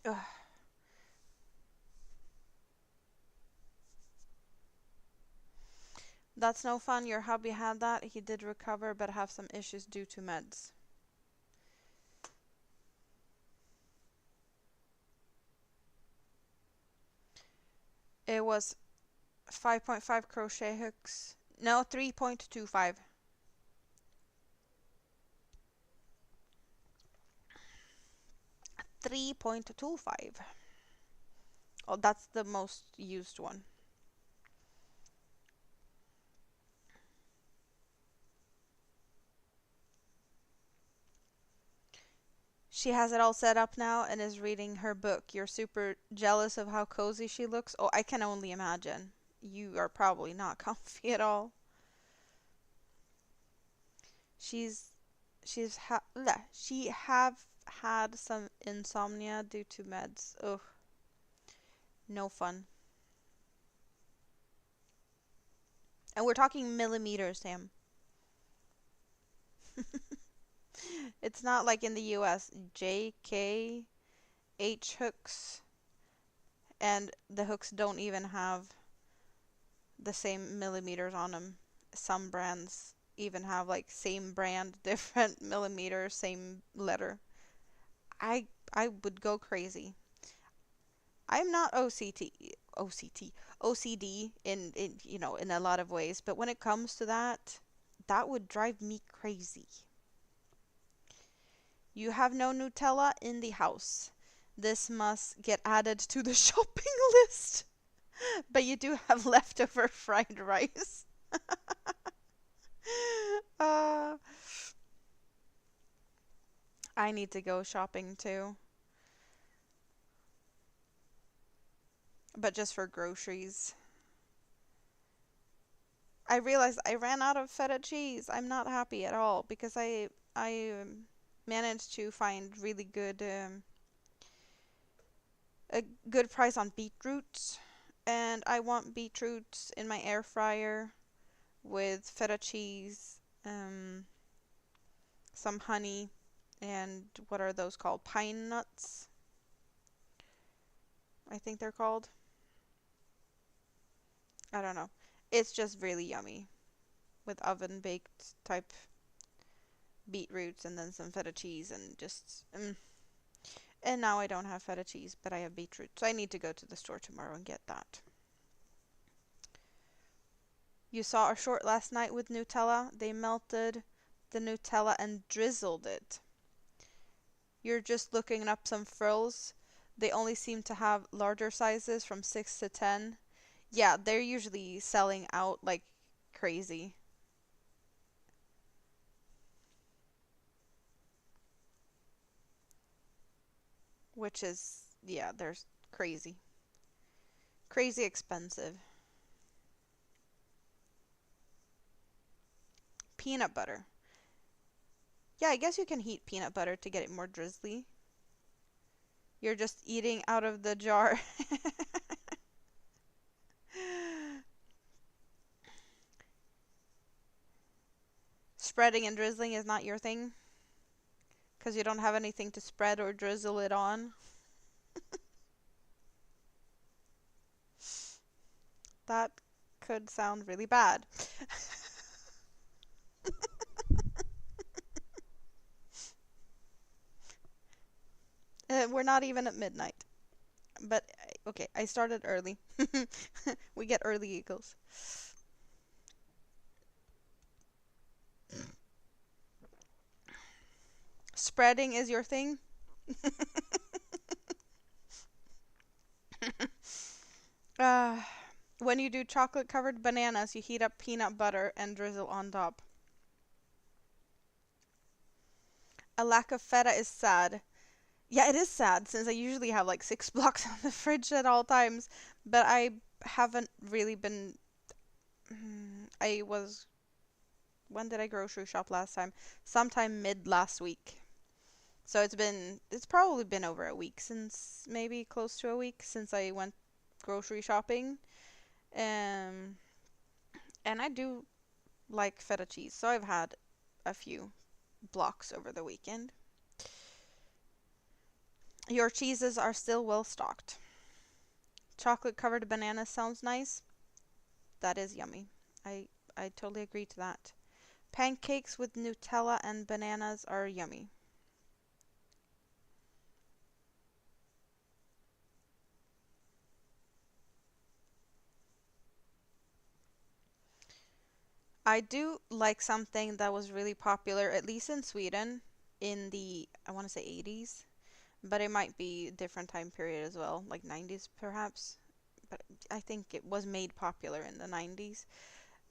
Ugh. That's no fun. Your hubby had that. He did recover, but have some issues due to meds. It was 5.5 crochet hooks. No, 3.25. 3.25. Oh, that's the most used one. She has it all set up now and is reading her book. You're super jealous of how cozy she looks. Oh, I can only imagine. You are probably not comfy at all. She's she have had some insomnia due to meds. Ugh, no fun. And we're talking millimeters, Sam. It's not like in the US, J, K, H hooks, and the hooks don't even have the same millimeters on them. Some brands even have like same brand, different millimeters, same letter. I would go crazy. I'm not OCD in a lot of ways, but when it comes to that, that would drive me crazy. You have no Nutella in the house. This must get added to the shopping list. But you do have leftover fried rice. uh, I need to go shopping too. But just for groceries. I realized I ran out of feta cheese. I'm not happy at all because I managed to find really good a good price on beetroots, and I want beetroots in my air fryer with feta cheese, some honey, and what are those called? Pine nuts, I think they're called. I don't know. It's just really yummy with oven baked type beetroots and then some feta cheese and just. And now I don't have feta cheese, but I have beetroot, so I need to go to the store tomorrow and get that. You saw our short last night with Nutella. They melted the Nutella and drizzled it. You're just looking up some frills. They only seem to have larger sizes from 6 to 10. Yeah, they're usually selling out like crazy. Which is, yeah, they're crazy. Crazy expensive. Peanut butter. Yeah, I guess you can heat peanut butter to get it more drizzly. You're just eating out of the jar. Spreading and drizzling is not your thing? Because you don't have anything to spread or drizzle it on? That could sound really bad. We're not even at midnight. But, okay, I started early. We get early eagles. Spreading is your thing? uh, when you do chocolate covered bananas, you heat up peanut butter and drizzle on top. A lack of feta is sad. Yeah, it is sad since I usually have like 6 blocks on the fridge at all times, but I haven't really been. I was. When did I grocery shop last time? Sometime mid last week. So it's probably been over a week since, maybe close to a week since I went grocery shopping. Um, and I do like feta cheese, so I've had a few blocks over the weekend. Your cheeses are still well stocked. Chocolate covered banana sounds nice. That is yummy. I I totally agree to that. Pancakes with Nutella and bananas are yummy. I do like something that was really popular, at least in Sweden, in the, I want to say 80s, but it might be a different time period as well, like 90s perhaps. But I think it was made popular in the 90s.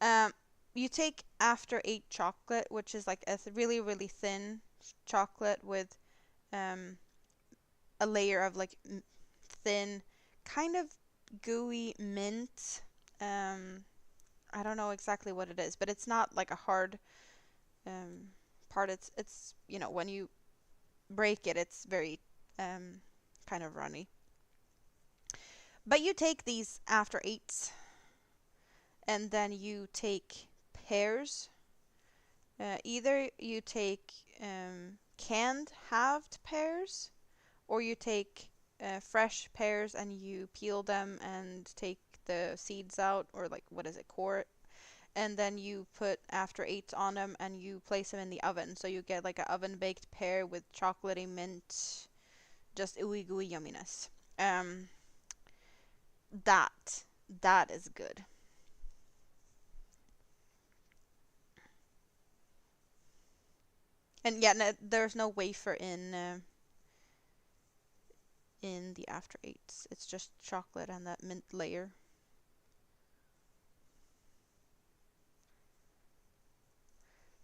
Um, you take After Eight chocolate, which is like a really, really thin chocolate with um, a layer of like thin, kind of gooey mint. Um, I don't know exactly what it is, but it's not like a hard um, part. It's when you break it, it's very um, kind of runny. But you take these After Eights, and then you take pears. Either you take canned halved pears, or you take fresh pears and you peel them and take the seeds out, or like what is it, core, and then you put After Eights on them and you place them in the oven. So you get like an oven baked pear with chocolatey mint, just ooey gooey yumminess. Um, that that is good. And yeah, no, there's no wafer in the After Eights. It's just chocolate and that mint layer.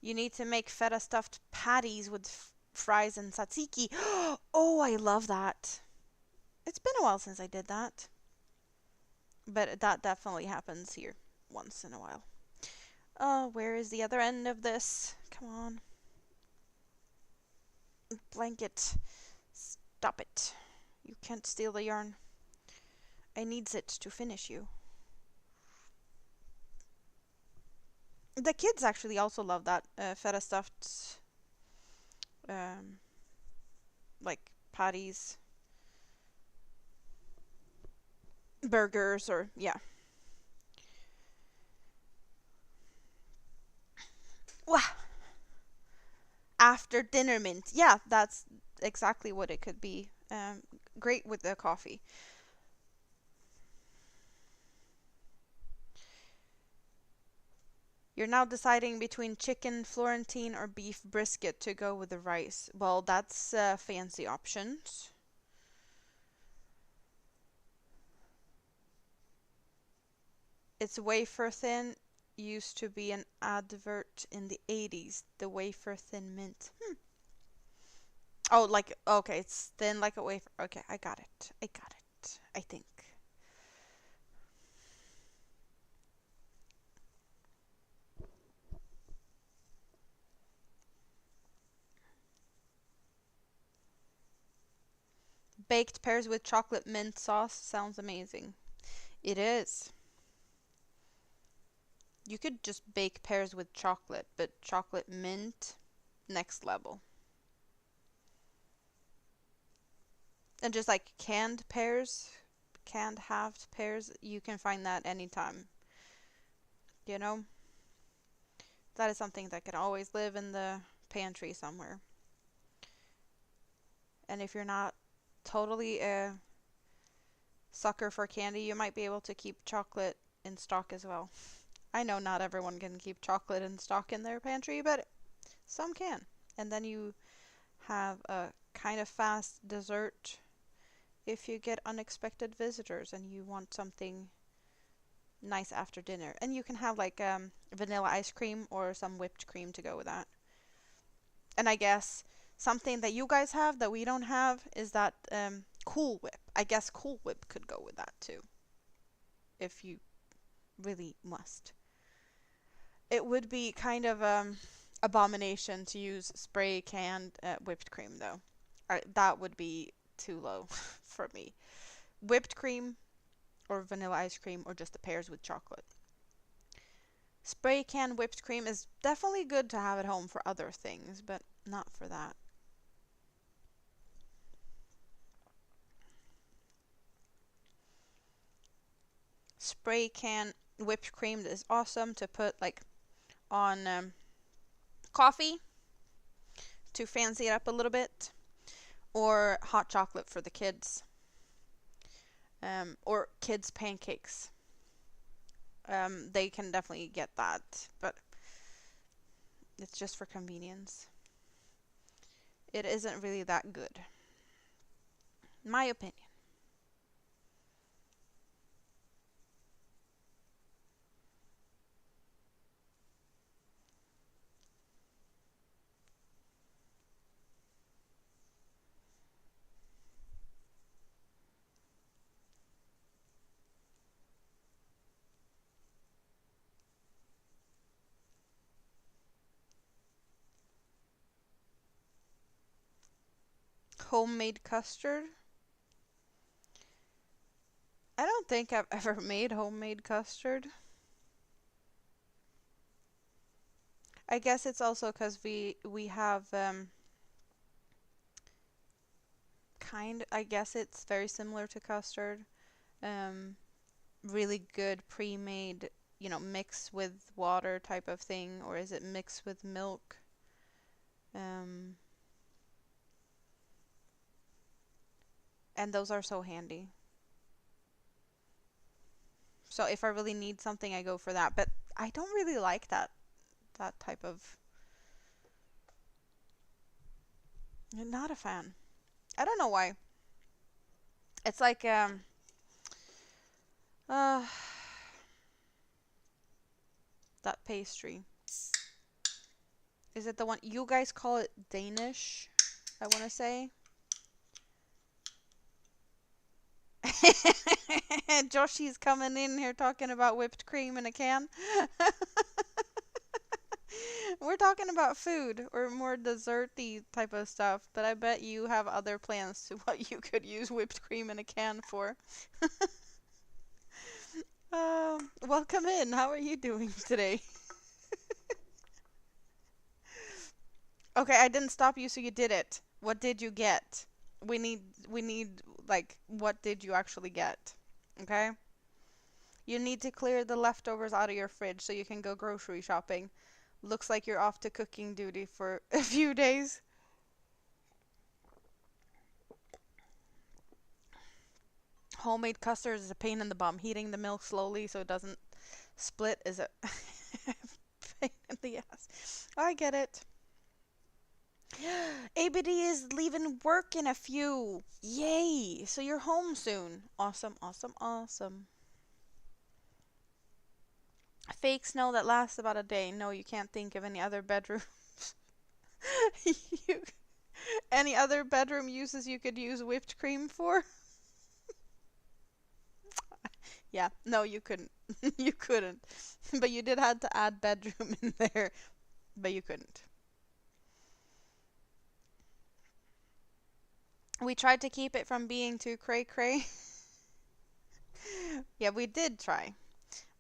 You need to make feta stuffed patties with fries and tzatziki. Oh, I love that. It's been a while since I did that, but that definitely happens here once in a while. Oh, where is the other end of this? Come on. Blanket, stop it. You can't steal the yarn. I needs it to finish you. The kids actually also love that feta stuffed um, like patties, burgers, or yeah. Wow. After dinner mint. Yeah, that's exactly what it could be. Great with the coffee. You're now deciding between chicken Florentine or beef brisket to go with the rice. Well, that's fancy options. It's wafer thin. Used to be an advert in the 80s. The wafer thin mint. Oh, like, okay, it's thin like a wafer. Okay, I got it. I got it. I think. Baked pears with chocolate mint sauce sounds amazing. It is. You could just bake pears with chocolate, but chocolate mint, next level. And just like canned pears, canned halved pears, you can find that anytime. You know? That is something that can always live in the pantry somewhere. And if you're not totally a sucker for candy, you might be able to keep chocolate in stock as well. I know not everyone can keep chocolate in stock in their pantry, but some can. And then you have a kind of fast dessert if you get unexpected visitors and you want something nice after dinner. And you can have like vanilla ice cream or some whipped cream to go with that. And I guess something that you guys have that we don't have is that Cool Whip. I guess Cool Whip could go with that too, if you really must. It would be kind of abomination to use spray canned whipped cream though. That would be too low for me. Whipped cream or vanilla ice cream or just the pears with chocolate. Spray can whipped cream is definitely good to have at home for other things, but not for that. Spray can whipped cream is awesome to put like on coffee to fancy it up a little bit, or hot chocolate for the kids, or kids pancakes. They can definitely get that, but it's just for convenience. It isn't really that good, my opinion. Homemade custard? I don't think I've ever made homemade custard. I guess it's also because we have I guess it's very similar to custard. Um, really good pre-made, mix with water type of thing, or is it mixed with milk? Um, and those are so handy. So if I really need something, I go for that. But I don't really like that type of. Not a fan. I don't know why. It's like uh that pastry. Is it the one you guys call it Danish? I want to say. Joshi's coming in here talking about whipped cream in a can. We're talking about food or more desserty type of stuff, but I bet you have other plans to what you could use whipped cream in a can for. Welcome in. How are you doing today? Okay, I didn't stop you, so you did it. What did you get? We need we need like what did you actually get? Okay? You need to clear the leftovers out of your fridge so you can go grocery shopping. Looks like you're off to cooking duty for a few days. Homemade custard is a pain in the bum. Heating the milk slowly so it doesn't split is a pain in the ass. I get it. ABD is leaving work in a few. Yay! So you're home soon. Awesome, awesome, awesome. Fake snow that lasts about a day. No, you can't think of any other bedroom. you, any other bedroom uses you could use whipped cream for? Yeah, no, you couldn't. You couldn't. But you did have to add bedroom in there, but you couldn't. We tried to keep it from being too cray cray. Yeah, we did try.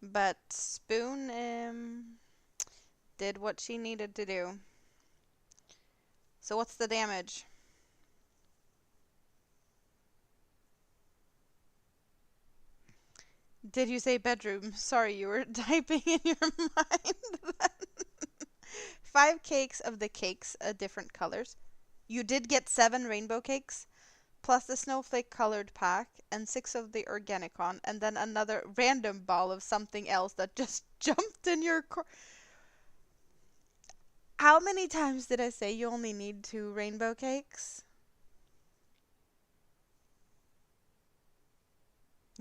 But Spoon did what she needed to do. So what's the damage? Did you say bedroom? Sorry, you were typing in your mind. 5 cakes of the cakes, different colors. You did get 7 rainbow cakes, plus the snowflake colored pack, and 6 of the Organicon, and then another random ball of something else that just jumped in your How many times did I say you only need 2 rainbow cakes?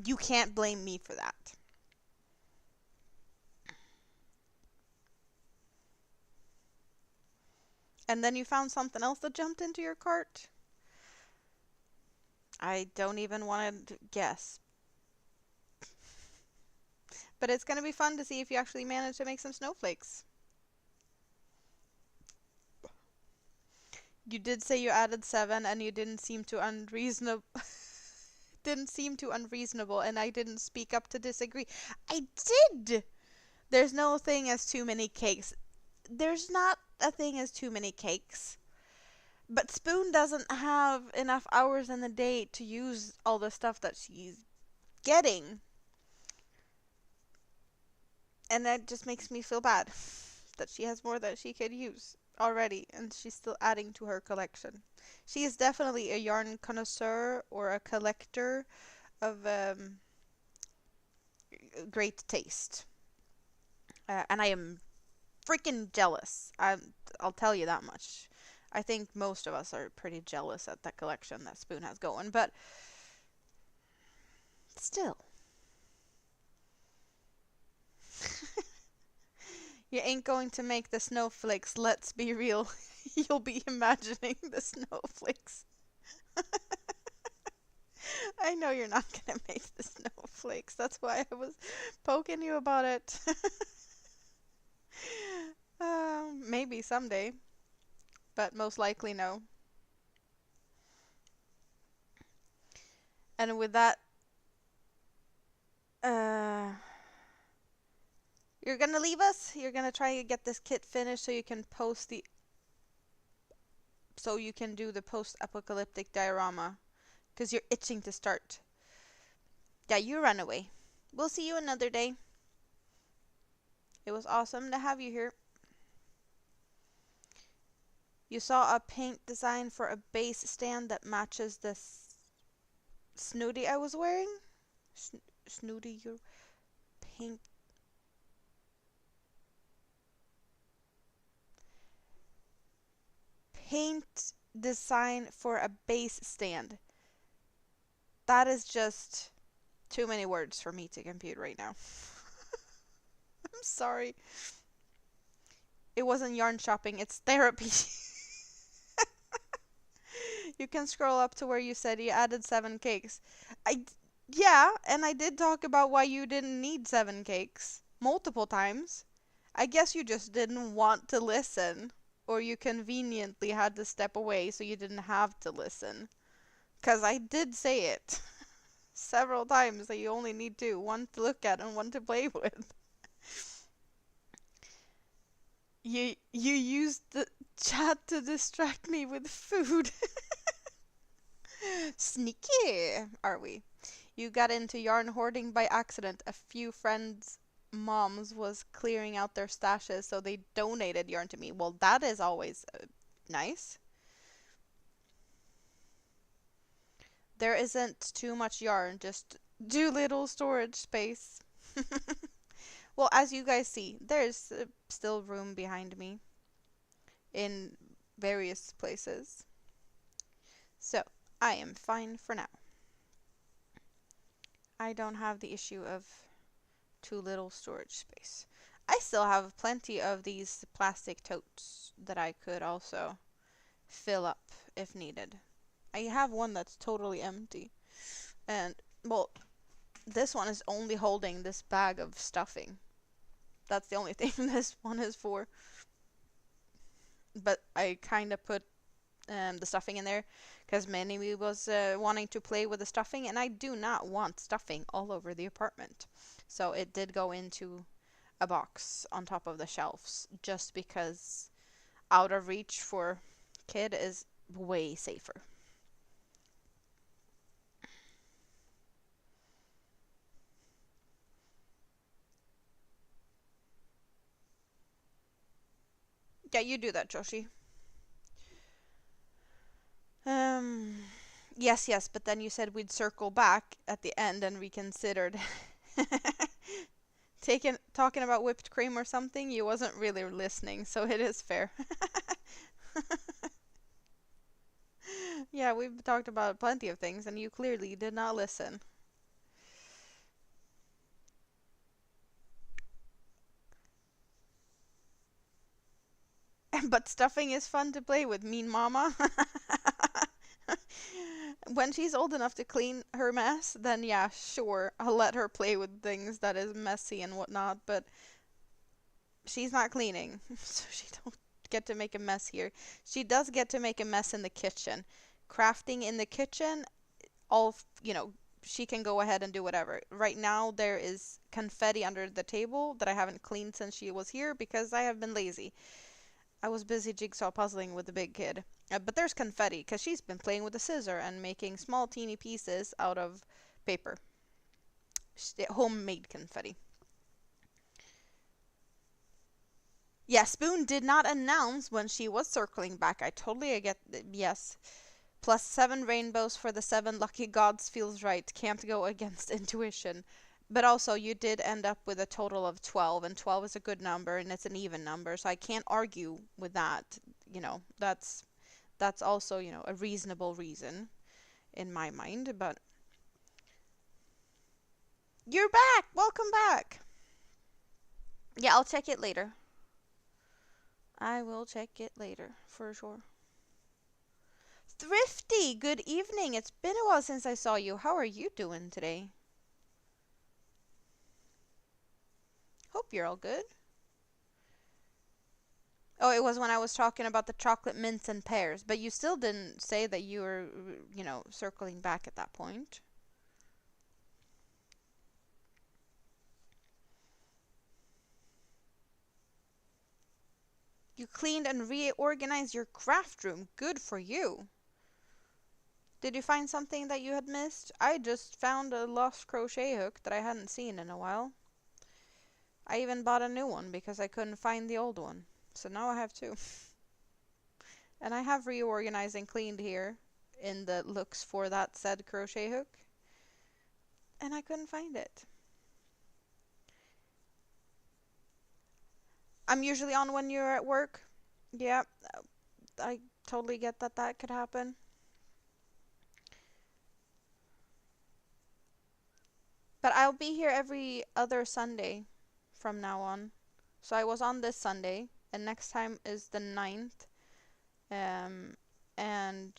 You can't blame me for that. And then you found something else that jumped into your cart? I don't even want to guess. But it's going to be fun to see if you actually manage to make some snowflakes. You did say you added 7 and you didn't seem too unreasonable. Didn't seem too unreasonable and I didn't speak up to disagree. I did! There's no thing as too many cakes. There's not a thing as too many cakes. But Spoon doesn't have enough hours in the day to use all the stuff that she's getting. And that just makes me feel bad that she has more that she could use already and she's still adding to her collection. She is definitely a yarn connoisseur or a collector of great taste. And I am freaking jealous. I'll tell you that much. I think most of us are pretty jealous at that collection that Spoon has going, but still. You ain't going to make the snowflakes, let's be real. You'll be imagining the snowflakes. I know you're not going to make the snowflakes. That's why I was poking you about it. Maybe someday, but most likely no. And with that, you're gonna leave us? You're gonna try to get this kit finished so you can do the post-apocalyptic diorama. Because you're itching to start. Yeah, you run away. We'll see you another day. It was awesome to have you here. You saw a paint design for a base stand that matches the snooty I was wearing? Snooty, your paint. Paint design for a base stand. That is just too many words for me to compute right now. I'm sorry. It wasn't yarn shopping, it's therapy. You can scroll up to where you said you added 7 cakes. Yeah, and I did talk about why you didn't need 7 cakes multiple times. I guess you just didn't want to listen, or you conveniently had to step away so you didn't have to listen. 'Cause I did say it several times that you only need two, one to look at and one to play with. You used the chat to distract me with food. Sneaky, are we? You got into yarn hoarding by accident. A few friends' moms was clearing out their stashes, so they donated yarn to me. Well, that is always nice. There isn't too much yarn, just too little storage space. Well, as you guys see, there's still room behind me in various places. So, I am fine for now. I don't have the issue of too little storage space. I still have plenty of these plastic totes that I could also fill up if needed. I have one that's totally empty. And, well, this one is only holding this bag of stuffing. That's the only thing this one is for. But I kind of put the stuffing in there because Minnie was wanting to play with the stuffing, and I do not want stuffing all over the apartment. So it did go into a box on top of the shelves just because out of reach for kid is way safer. Yeah, you do that, Joshi. Yes, but then you said we'd circle back at the end and reconsidered. Talking about whipped cream or something, you wasn't really listening, so it is fair. Yeah, we've talked about plenty of things, and you clearly did not listen. But stuffing is fun to play with, mean mama. When she's old enough to clean her mess, then yeah, sure, I'll let her play with things that is messy and whatnot, but she's not cleaning, so she don't get to make a mess here. She does get to make a mess in the kitchen. Crafting in the kitchen, she can go ahead and do whatever. Right now, there is confetti under the table that I haven't cleaned since she was here because I have been lazy. I was busy jigsaw puzzling with the big kid. But there's confetti because she's been playing with a scissor and making small teeny pieces out of paper. Homemade confetti. Yeah, Spoon did not announce when she was circling back. I totally get, yes. Plus 7 rainbows for the 7 lucky gods feels right. Can't go against intuition. But also, you did end up with a total of 12, and 12 is a good number, and it's an even number, so I can't argue with that. That's also, a reasonable reason in my mind, but you're back! Welcome back! Yeah, I'll check it later. I will check it later, for sure. Thrifty, good evening. It's been a while since I saw you. How are you doing today? Hope you're all good. Oh, it was when I was talking about the chocolate mints and pears, but you still didn't say that you were, circling back at that point. You cleaned and reorganized your craft room. Good for you. Did you find something that you had missed? I just found a lost crochet hook that I hadn't seen in a while. I even bought a new one because I couldn't find the old one. So now I have two. And I have reorganized and cleaned here in the looks for that said crochet hook. And I couldn't find it. I'm usually on when you're at work. Yeah, I totally get that could happen. But I'll be here every other Sunday from now on. So I was on this Sunday, and next time is the 9th. And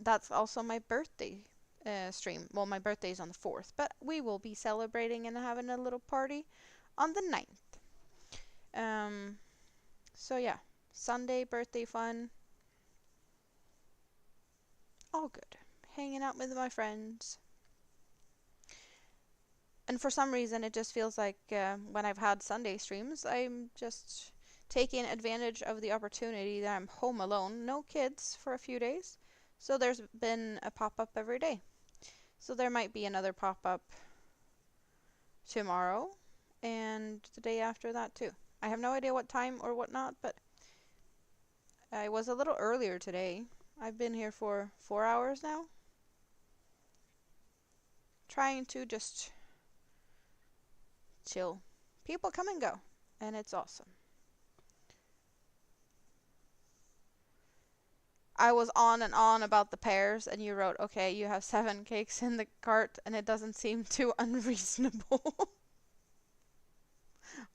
that's also my birthday stream. Well, my birthday is on the 4th, but we will be celebrating and having a little party on the 9th. Um, so yeah, Sunday birthday fun, all good. Hanging out with my friends. And for some reason, it just feels like when I've had Sunday streams, I'm just taking advantage of the opportunity that I'm home alone, no kids for a few days. So there's been a pop-up every day. So there might be another pop-up tomorrow and the day after that too. I have no idea what time or whatnot, but I was a little earlier today. I've been here for 4 hours now, trying to just chill. People come and go, and it's awesome. I was on and on about the pears, and you wrote, okay, you have 7 cakes in the cart, and it doesn't seem too unreasonable.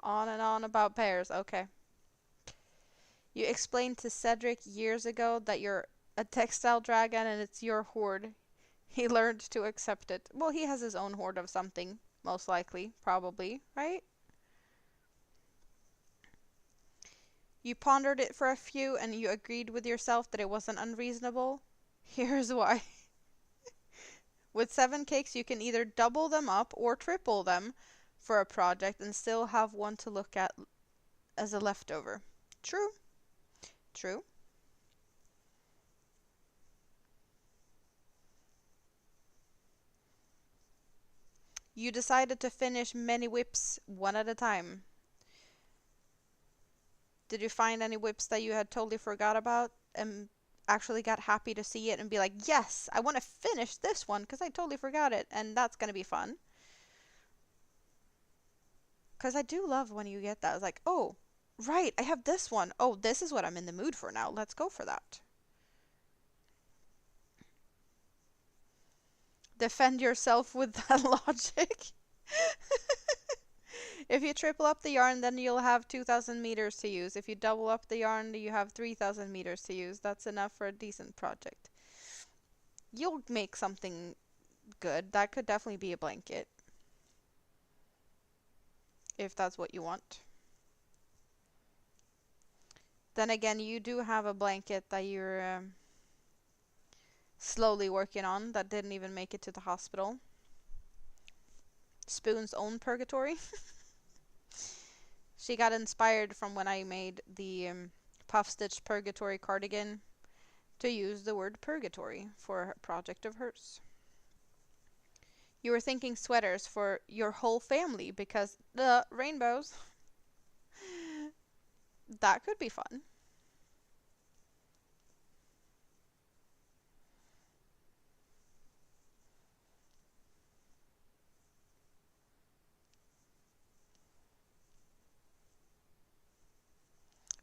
On and on about pears, okay. You explained to Cedric years ago that you're a textile dragon and it's your hoard. He learned to accept it. Well, he has his own hoard of something, most likely, probably, right? You pondered it for a few and you agreed with yourself that it wasn't unreasonable. Here's why. With 7 cakes, you can either double them up or triple them for a project and still have one to look at as a leftover. True. True. You decided to finish many whips one at a time. Did you find any whips that you had totally forgot about and actually got happy to see it and be like, yes, I want to finish this one because I totally forgot it and that's going to be fun? Because I do love when you get that. It's like, oh, right, I have this one. Oh, this is what I'm in the mood for now. Let's go for that. Defend yourself with that logic. If you triple up the yarn, then you'll have 2,000 meters to use. If you double up the yarn, you have 3,000 meters to use. That's enough for a decent project. You'll make something good. That could definitely be a blanket, if that's what you want. Then again, you do have a blanket that you're slowly working on that didn't even make it to the hospital. Spoon's own purgatory. She got inspired from when I made the puff stitch purgatory cardigan to use the word purgatory for a project of hers. You were thinking sweaters for your whole family because the rainbows. That could be fun.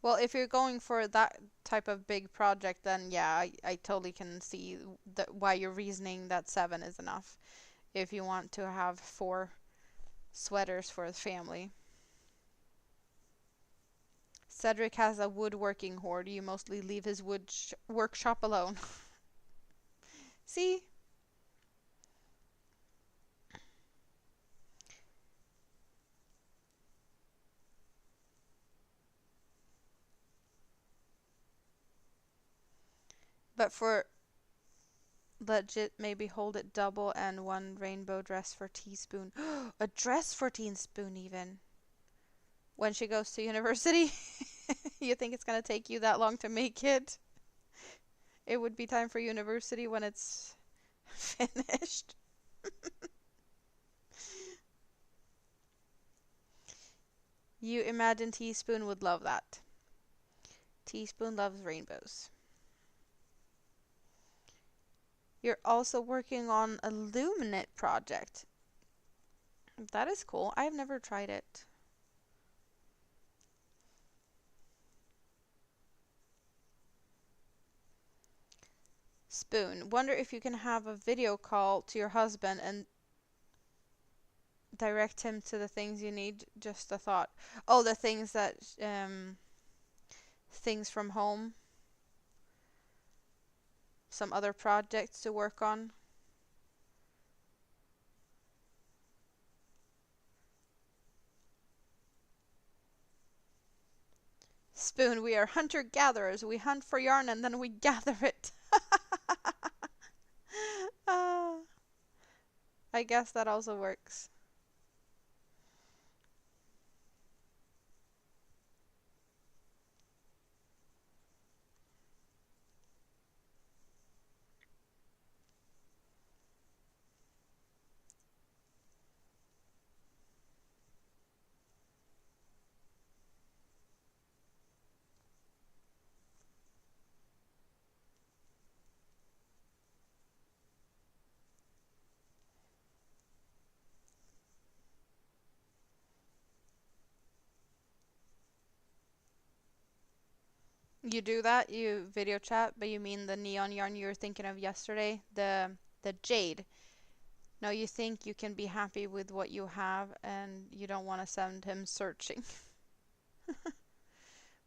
Well, if you're going for that type of big project, then yeah, I totally can see why you're reasoning that 7 is enough. If you want to have 4 sweaters for the family. Cedric has a woodworking hoard. You mostly leave his workshop alone. See? But for legit, maybe hold it double and 1 rainbow dress for Teaspoon. A dress for Teaspoon even. When she goes to university? You think it's gonna take you that long to make it? It would be time for university when it's finished. You imagine Teaspoon would love that. Teaspoon loves rainbows. You're also working on a Luminate project. That is cool. I've never tried it. Spoon. Wonder if you can have a video call to your husband and direct him to the things you need. Just a thought. Oh, the things that things from home. Some other projects to work on. Spoon, we are hunter-gatherers. We hunt for yarn and then we gather it. Ah, I guess that also works. You do that? You video chat, but you mean the neon yarn you were thinking of yesterday? The jade. No, you think you can be happy with what you have and you don't want to send him searching.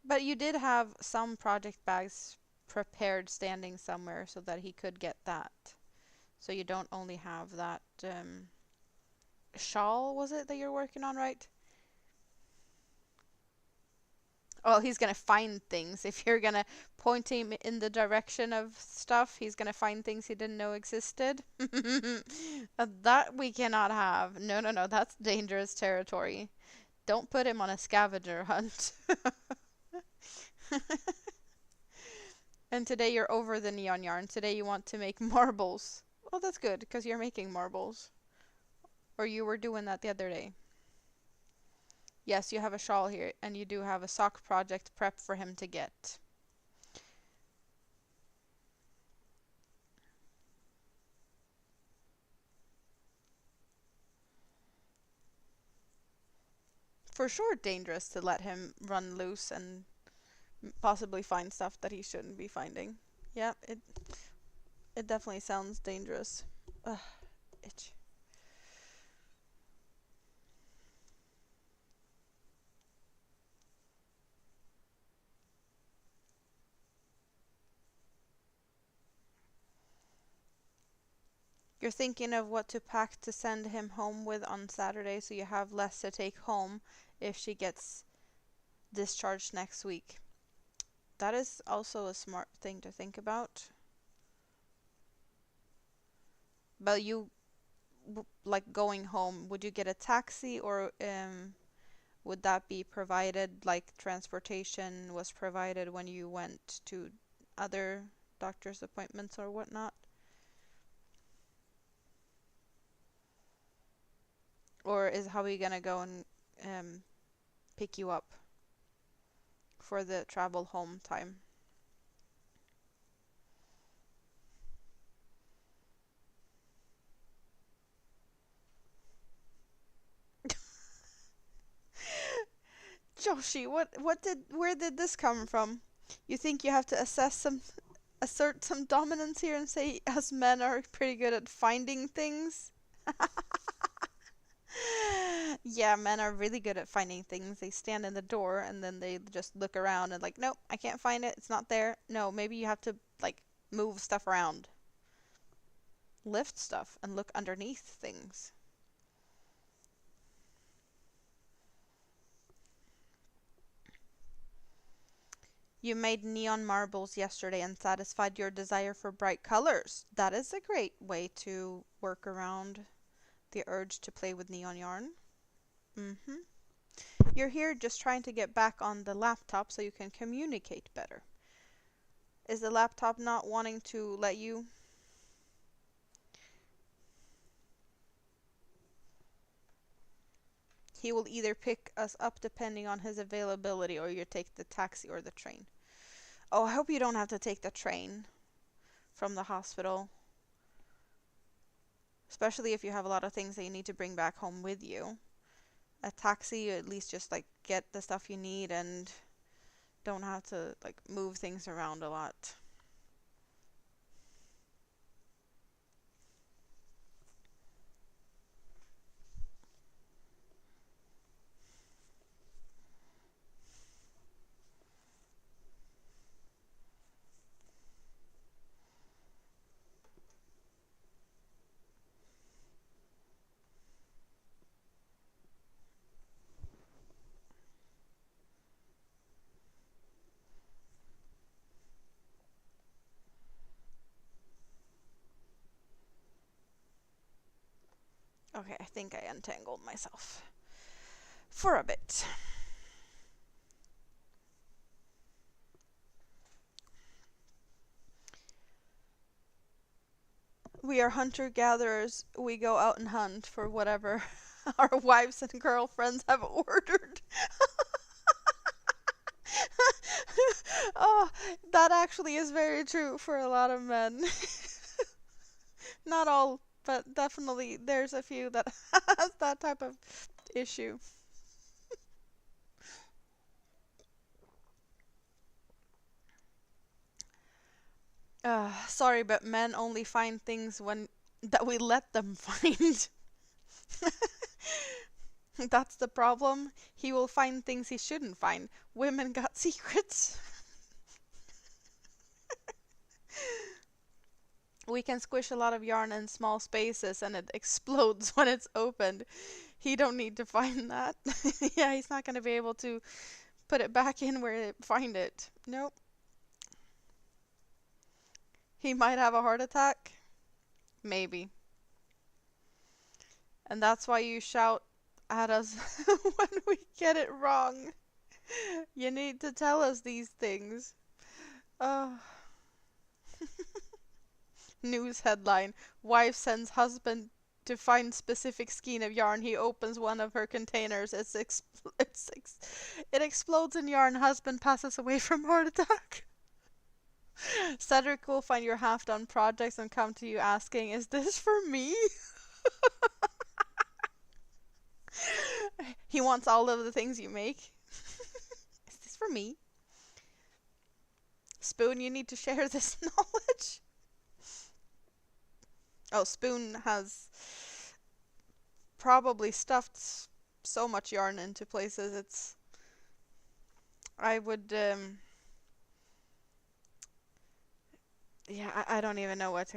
But you did have some project bags prepared standing somewhere so that he could get that. So you don't only have that shawl, was it, that you're working on, right? Oh, he's gonna find things. If you're gonna point him in the direction of stuff, he's gonna find things he didn't know existed. That we cannot have. No, no, no, that's dangerous territory. Don't put him on a scavenger hunt. And today you're over the neon yarn. Today you want to make marbles. Oh, that's good, because you're making marbles. Or you were doing that the other day. Yes, you have a shawl here, and you do have a sock project prep for him to get. For sure dangerous to let him run loose and possibly find stuff that he shouldn't be finding. Yeah, it definitely sounds dangerous. Ugh, itch. You're thinking of what to pack to send him home with on Saturday so you have less to take home if she gets discharged next week. That is also a smart thing to think about. But you, like going home, would you get a taxi or would that be provided, like transportation was provided when you went to other doctor's appointments or whatnot? Or is Howie gonna go and pick you up for the travel home time? Joshi, where did this come from? You think you have to assert some dominance here and say us men are pretty good at finding things? Yeah, men are really good at finding things. They stand in the door and then they just look around and like, nope, I can't find it. It's not there. No, maybe you have to like move stuff around, lift stuff, and look underneath things. You made neon marbles yesterday and satisfied your desire for bright colors. That is a great way to work around the urge to play with neon yarn. Mm-hmm. You're here just trying to get back on the laptop so you can communicate better. Is the laptop not wanting to let you? He will either pick us up depending on his availability or you take the taxi or the train. Oh, I hope you don't have to take the train from the hospital. Especially if you have a lot of things that you need to bring back home with you. A taxi, you at least just like get the stuff you need and don't have to like move things around a lot. Okay, I think I untangled myself for a bit. We are hunter-gatherers. We go out and hunt for whatever our wives and girlfriends have ordered. Oh, that actually is very true for a lot of men. Not all, but definitely there's a few that has that type of issue. Sorry, but men only find things when that we let them find. That's the problem. He will find things he shouldn't find. Women got secrets. We can squish a lot of yarn in small spaces and it explodes when it's opened. He don't need to find that. Yeah, he's not going to be able to put it back in where it find it. Nope. He might have a heart attack. Maybe. And that's why you shout at us when we get it wrong. You need to tell us these things. Oh. News headline: Wife sends husband to find specific skein of yarn. He opens one of her containers. It explodes in yarn. Husband passes away from heart attack. Cedric will find your half-done projects and come to you asking, "Is this for me?" He wants all of the things you make. Is this for me? Spoon, you need to share this knowledge. Oh, Spoon has probably stuffed so much yarn into places. I would, yeah, I don't even know what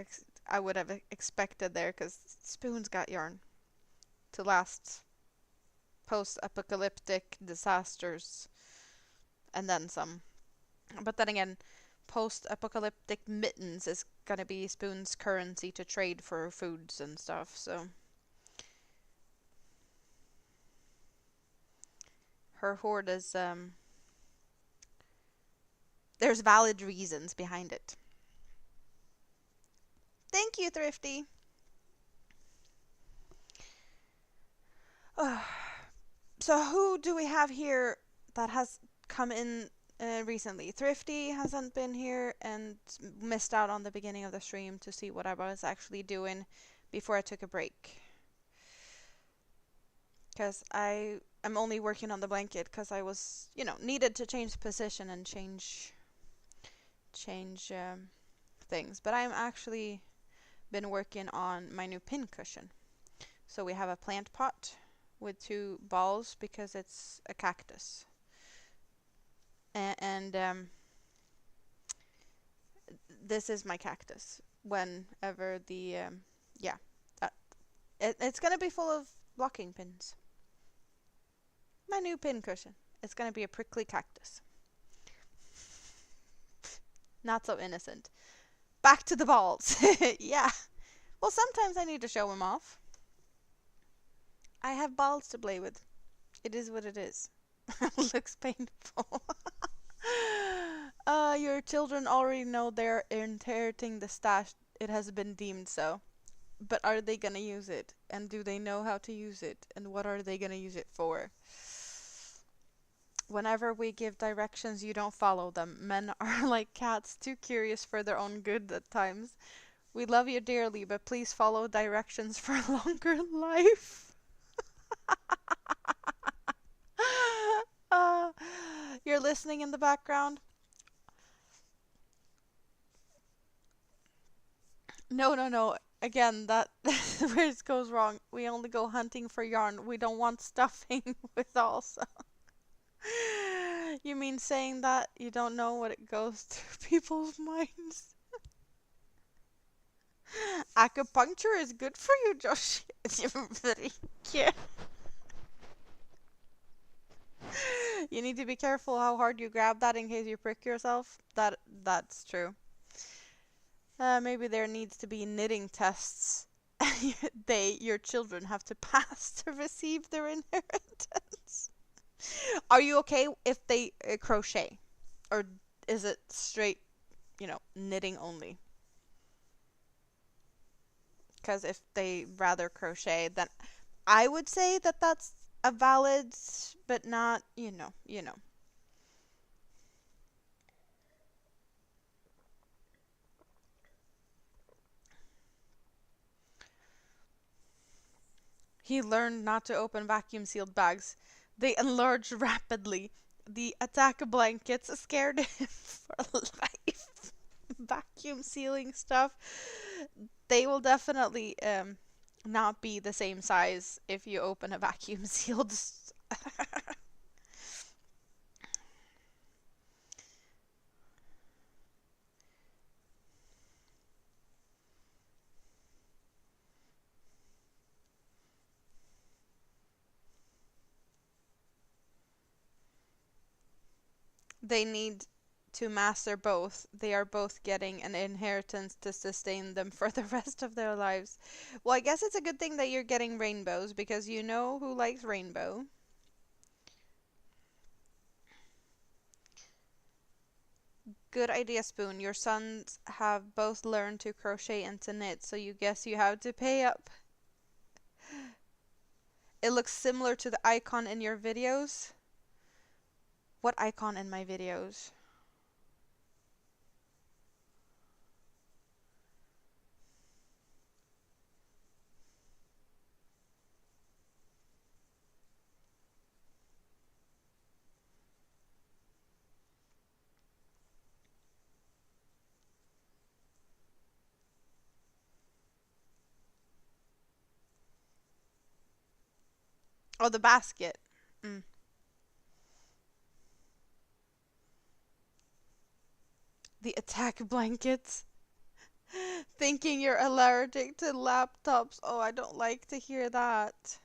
I would have expected there, because Spoon's got yarn to last post-apocalyptic disasters and then some. But then again, post-apocalyptic mittens is gonna be Spoon's currency to trade for foods and stuff, so her hoard is, there's valid reasons behind it. Thank you, Thrifty. So who do we have here that has come in recently? Thrifty hasn't been here and missed out on the beginning of the stream to see what I was actually doing before I took a break. Because I am only working on the blanket because I was, needed to change position and change things. But I'm actually been working on my new pin cushion. So we have a plant pot with 2 balls because it's a cactus. And this is my cactus. Whenever the, it's going to be full of blocking pins. My new pin cushion. It's going to be a prickly cactus. Not so innocent. Back to the balls. Yeah. Well, sometimes I need to show them off. I have balls to play with. It is what it is. Looks painful. Your children already know they're inheriting the stash. It has been deemed so. But are they gonna use it? And do they know how to use it? And what are they gonna use it for? Whenever we give directions, you don't follow them. Men are like cats, too curious for their own good at times. We love you dearly, but please follow directions for a longer life. You're listening in the background? No. Again, that where it goes wrong. We only go hunting for yarn. We don't want stuffing with also. You mean saying that you don't know what it goes through people's minds? Acupuncture is good for you, Josh. Yeah. You need to be careful how hard you grab that in case you prick yourself. That's true. Maybe there needs to be knitting tests your children have to pass to receive their inheritance. Are you okay if they crochet? Or is it straight, knitting only? Because if they rather crochet, then I would say that that's a valid, but not, He learned not to open vacuum sealed bags. They enlarged rapidly. The attack blankets scared him for life. Vacuum sealing stuff, they will definitely not be the same size if you open a vacuum sealed. They need to master both. They are both getting an inheritance to sustain them for the rest of their lives. Well, I guess it's a good thing that you're getting rainbows because you know who likes rainbow. Good idea, Spoon. Your sons have both learned to crochet and to knit, so you guess you have to pay up. It looks similar to the icon in your videos. What icon in my videos? Oh, the basket. Mm. The attack blankets. Thinking you're allergic to laptops. Oh, I don't like to hear that.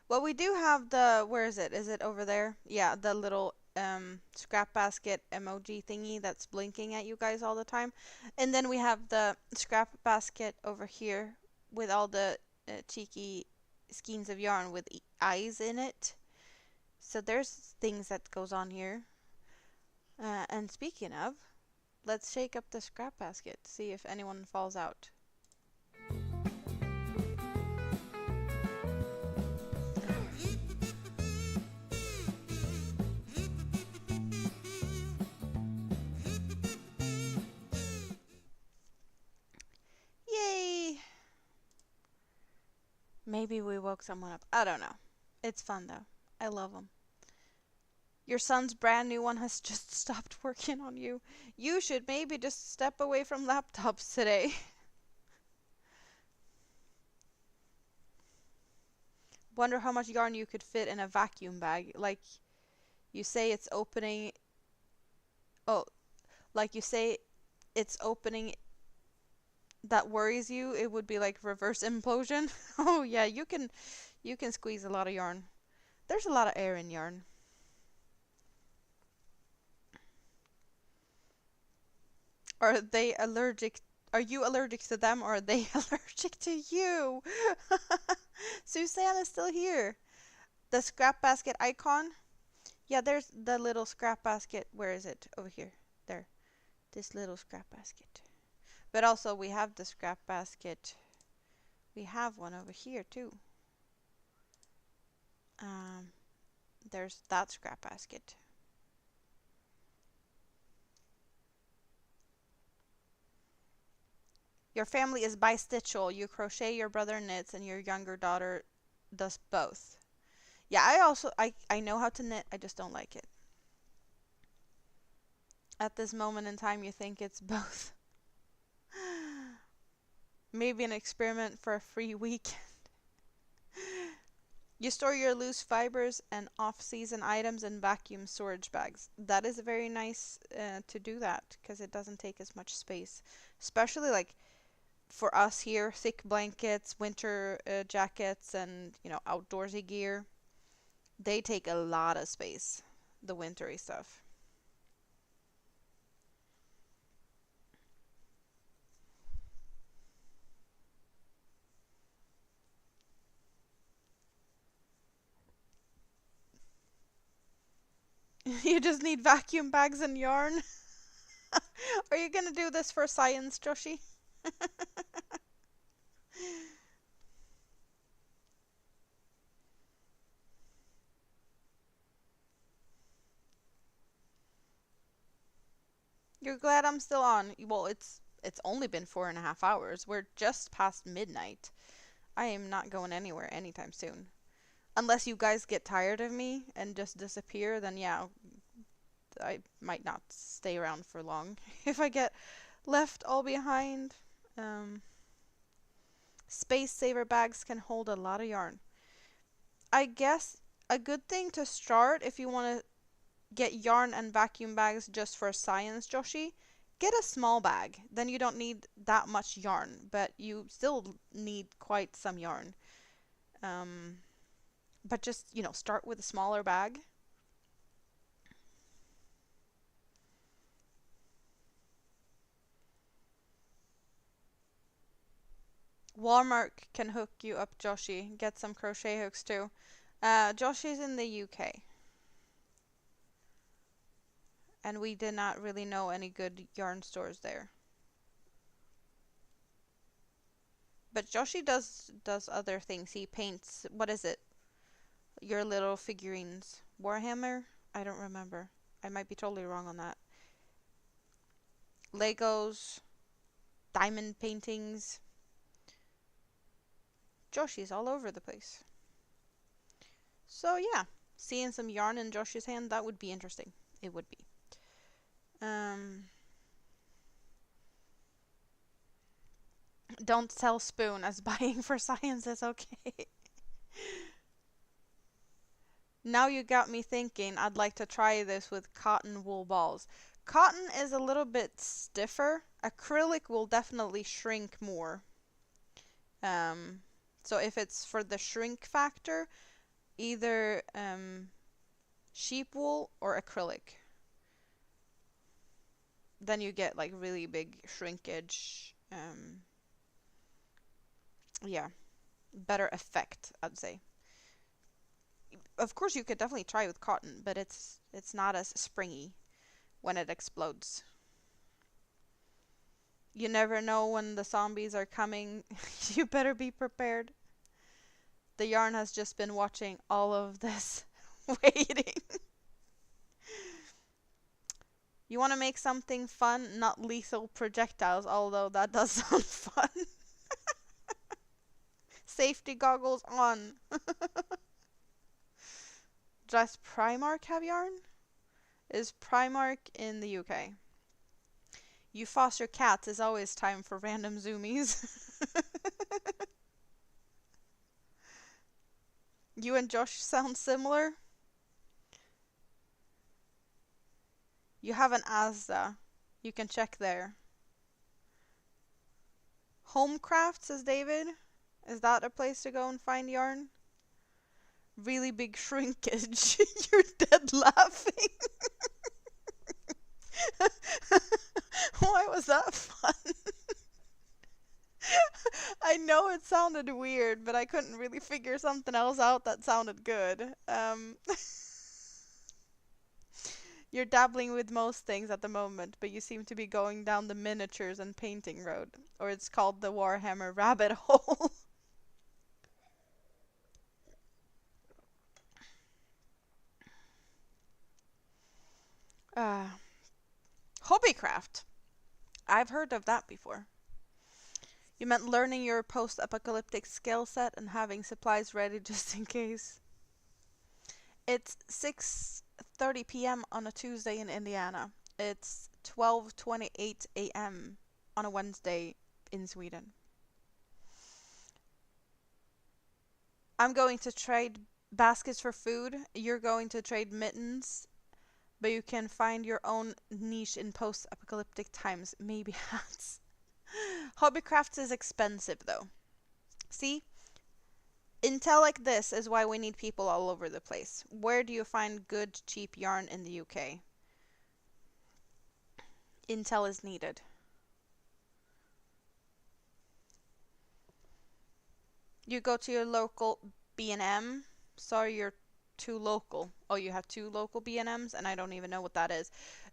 Well, we do have the, where is it? Is it over there? Yeah, the little scrap basket emoji thingy that's blinking at you guys all the time. And then we have the scrap basket over here with all the cheeky skeins of yarn with eyes in it. So there's things that goes on here. And speaking of, let's shake up the scrap basket, see if anyone falls out. Yay! Maybe we woke someone up. I don't know. It's fun though. I love them. Your son's brand new one has just stopped working on you. You should maybe just step away from laptops today. Wonder how much yarn you could fit in a vacuum bag. Like you say it's opening. Oh, like you say it's opening that worries you. It would be like reverse implosion. Oh yeah, you can squeeze a lot of yarn. There's a lot of air in yarn. Are they allergic? Are you allergic to them or are they allergic to you? Suzanne is still here. The scrap basket icon. Yeah, there's the little scrap basket. Where is it? Over here. There. This little scrap basket. But also we have the scrap basket. We have one over here too. Um, there's that scrap basket. Your family is bistitchal. You crochet, your brother knits, and your younger daughter does both. Yeah, I know how to knit, I just don't like it. At this moment in time you think it's both. Maybe an experiment for a free weekend. You store your loose fibers and off-season items in vacuum storage bags. That is very nice to do that because it doesn't take as much space. Especially like for us here, thick blankets, winter jackets, and outdoorsy gear. They take a lot of space, the wintry stuff. You just need vacuum bags and yarn. Are you gonna do this for science, Joshi? You're glad I'm still on. Well, it's only been 4.5 hours. We're just past midnight. I am not going anywhere anytime soon. Unless you guys get tired of me and just disappear, then yeah, I might not stay around for long. If I get left all behind, um, space saver bags can hold a lot of yarn. I guess a good thing to start if you want to get yarn and vacuum bags just for science, Joshi, get a small bag. Then you don't need that much yarn, but you still need quite some yarn. Um, but just, start with a smaller bag. Walmart can hook you up, Joshi. Get some crochet hooks too. Joshi's in the UK, and we did not really know any good yarn stores there. But Joshi does other things. He paints, what is it? Your little figurines. Warhammer? I don't remember. I might be totally wrong on that. Legos, diamond paintings. Joshi's all over the place. So yeah, seeing some yarn in Joshi's hand, that would be interesting. It would be. Um, don't tell Spoon as buying for science is okay. Now you got me thinking I'd like to try this with cotton wool balls. Cotton is a little bit stiffer. Acrylic will definitely shrink more. Um, so if it's for the shrink factor, either sheep wool or acrylic. Then you get like really big shrinkage. Yeah, better effect, I'd say. Of course, you could definitely try with cotton, but it's not as springy when it explodes. You never know when the zombies are coming. You better be prepared. The yarn has just been watching all of this, waiting. You want to make something fun, not lethal projectiles, although that does sound fun. Safety goggles on. Does Primark have yarn? Is Primark in the UK? You foster cats is always time for random zoomies. You and Josh sound similar. You have an Asda. You can check there. Homecraft, says David. Is that a place to go and find yarn? Really big shrinkage. You're dead laughing. Why was that fun? I know it sounded weird, but I couldn't really figure something else out that sounded good. You're dabbling with most things at the moment, but you seem to be going down the miniatures and painting road. Or it's called the Warhammer rabbit hole. uh, Hobbycraft. I've heard of that before. You meant learning your post-apocalyptic skill set and having supplies ready just in case. It's 6:30 p.m. on a Tuesday in Indiana. It's 12:28 a.m. on a Wednesday in Sweden. I'm going to trade baskets for food. You're going to trade mittens, but you can find your own niche in post-apocalyptic times. Maybe hats. Hobbycrafts is expensive though. See? Intel like this is why we need people all over the place. Where do you find good, cheap yarn in the UK? Intel is needed. You go to your local B&M. Sorry, your two local. Oh, you have two local B&Ms, and I don't even know what that is.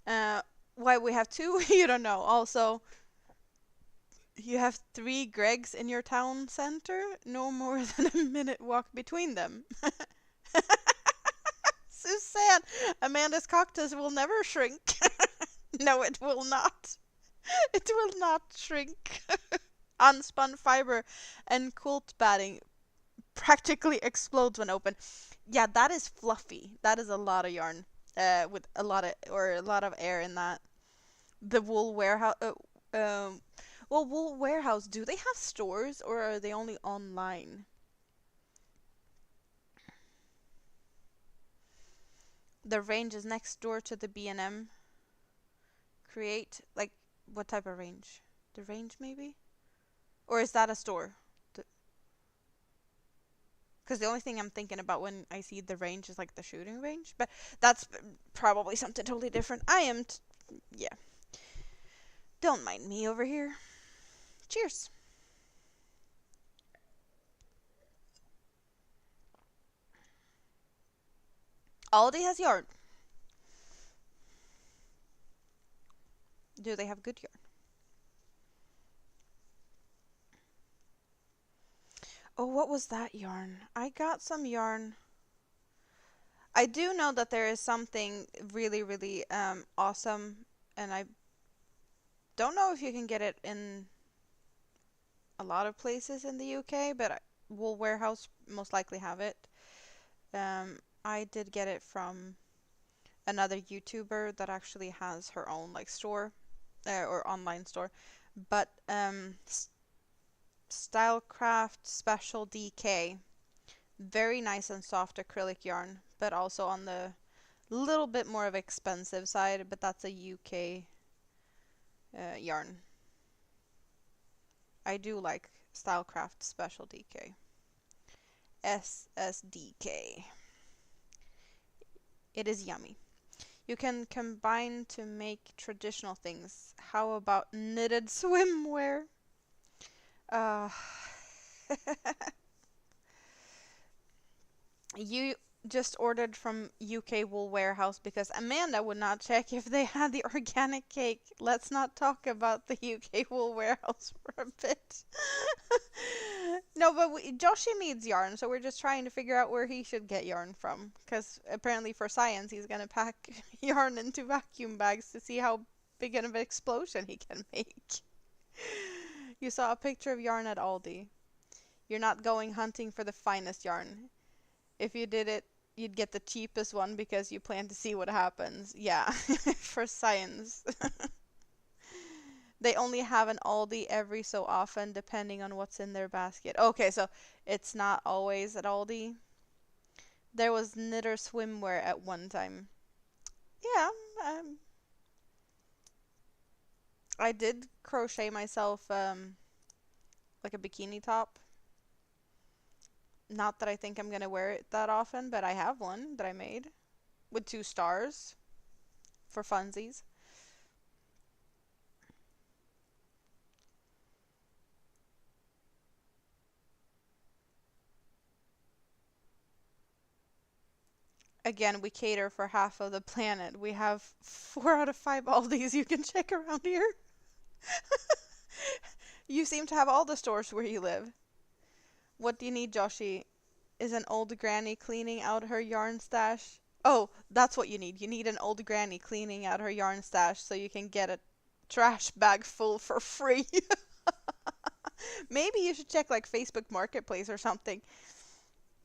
Uh, why we have two, you don't know. Also, you have three Gregs in your town center, no more than a minute walk between them. Suzanne, Amanda's cactus will never shrink. No, it will not. It will not shrink. Unspun fiber and quilt batting practically explodes when open. Yeah, that is fluffy. That is a lot of yarn. With a lot of air in that. The wool warehouse. Well, wool warehouse. Do they have stores or are they only online? The range is next door to the B&M. Create like what type of range? The range maybe, or is that a store? Because the only thing I'm thinking about when I see the range is like the shooting range, but that's probably something totally different. Yeah. Don't mind me over here. Cheers. Aldi has yarn. Do they have good yarn? Oh, what was that yarn? I got some yarn. I do know that there is something really, really awesome, and I don't know if you can get it in a lot of places in the UK, but Wool Warehouse most likely have it. I did get it from another YouTuber that actually has her own like store or online store, but Stylecraft Special DK, very nice and soft acrylic yarn, but also on the little bit more of expensive side, but that's a UK yarn. I do like Stylecraft Special DK. SSDK. It is yummy. You can combine to make traditional things. How about knitted swimwear? Uh, you just ordered from UK Wool Warehouse because Amanda would not check if they had the organic cake. Let's not talk about the UK Wool Warehouse for a bit. No, but Joshi needs yarn, so we're just trying to figure out where he should get yarn from. Because apparently for science, he's going to pack yarn into vacuum bags to see how big of an explosion he can make. You saw a picture of yarn at Aldi. You're not going hunting for the finest yarn. If you did it, you'd get the cheapest one because you plan to see what happens. Yeah, for science. They only have an Aldi every so often, depending on what's in their basket. Okay, so it's not always at Aldi. There was Knitter swimwear at one time. Yeah, um, I did crochet myself like a bikini top. Not that I think I'm gonna wear it that often, but I have one that I made with two stars for funsies. Again, we cater for half of the planet. We have 4 out of 5 Aldis you can check around here. You seem to have all the stores where you live. What do you need, Joshi? Is an old granny cleaning out her yarn stash? Oh, that's what you need. You need an old granny cleaning out her yarn stash so you can get a trash bag full for free. Maybe you should check like Facebook Marketplace or something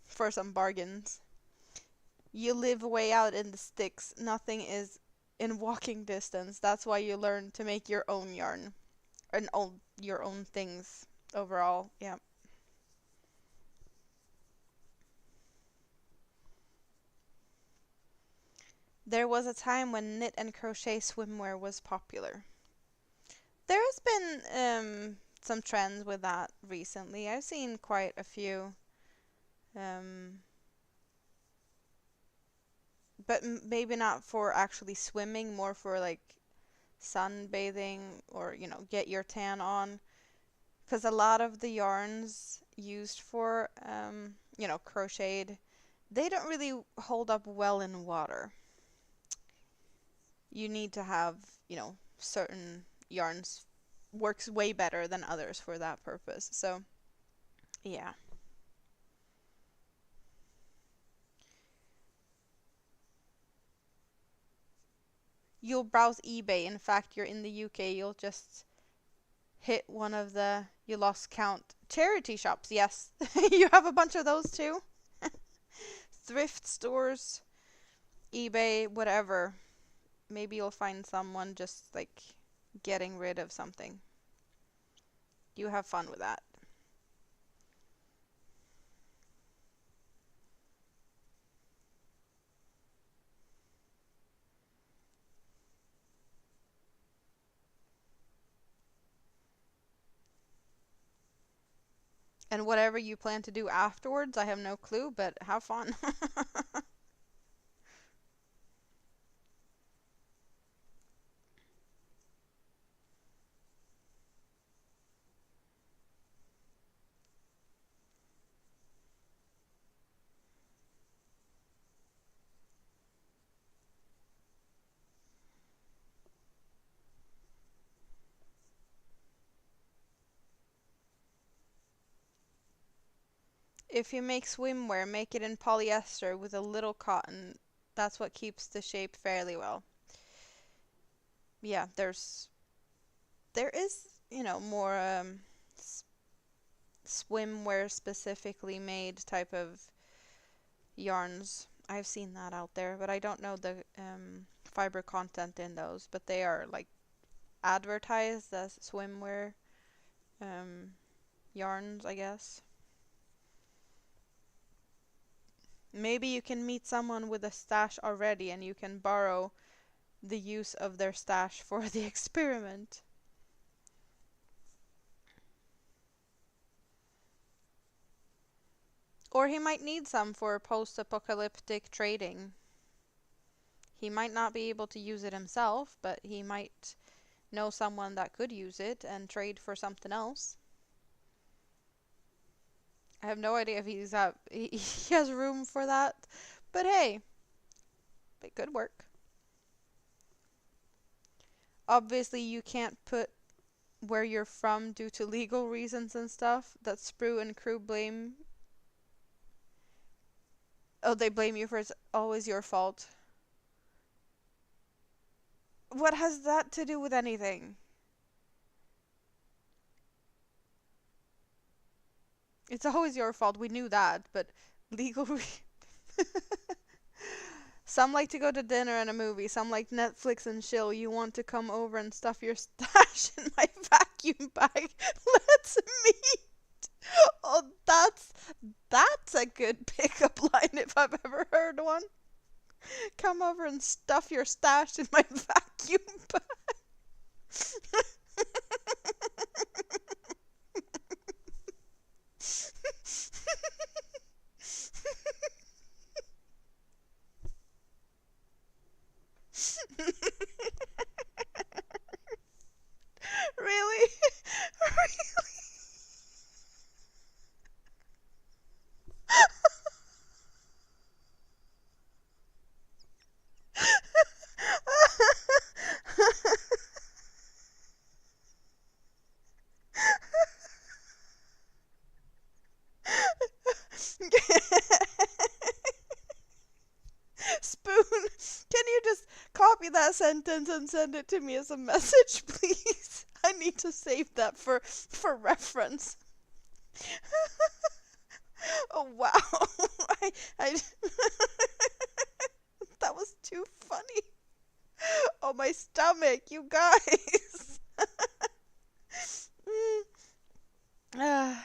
for some bargains. You live way out in the sticks. Nothing is in walking distance. That's why you learn to make your own yarn and your own things overall. Yeah. There was a time when knit and crochet swimwear was popular. There has been some trends with that recently. I've seen quite a few. Um, but maybe not for actually swimming, more for like sunbathing or, get your tan on. Because a lot of the yarns used for, crocheted They don't really hold up well in water. You need to have, certain yarns works way better than others for that purpose. So, yeah. You'll browse eBay. In fact, you're in the UK, you'll just hit one of the you lost count charity shops. Yes. You have a bunch of those too. Thrift stores, eBay, whatever. Maybe you'll find someone just like getting rid of something. You have fun with that. And whatever you plan to do afterwards, I have no clue, but have fun. If you make swimwear, make it in polyester with a little cotton. That's what keeps the shape fairly well. Yeah, there is, more swimwear specifically made type of yarns. I've seen that out there, but I don't know the fiber content in those. But they are like advertised as swimwear um, yarns, I guess. Maybe you can meet someone with a stash already and you can borrow the use of their stash for the experiment. Or he might need some for post-apocalyptic trading. He might not be able to use it himself, but he might know someone that could use it and trade for something else. I have no idea if he has room for that, but hey, it could work. Obviously, you can't put where you're from due to legal reasons and stuff. That Sprue and crew blame. Oh, they blame you for it's always your fault. What has that to do with anything? It's always your fault. We knew that, but legal. Some like to go to dinner and a movie. Some like Netflix and chill. You want to come over and stuff your stash in my vacuum bag. Let's meet. Oh, that's a good pickup line if I've ever heard one. Come over and stuff your stash in my vacuum bag. Really? Spoon, can you just copy that sentence and send it to me as a message, please? I need to save that for reference. Oh wow. I, I that was too funny. Oh my stomach, you guys. Mm.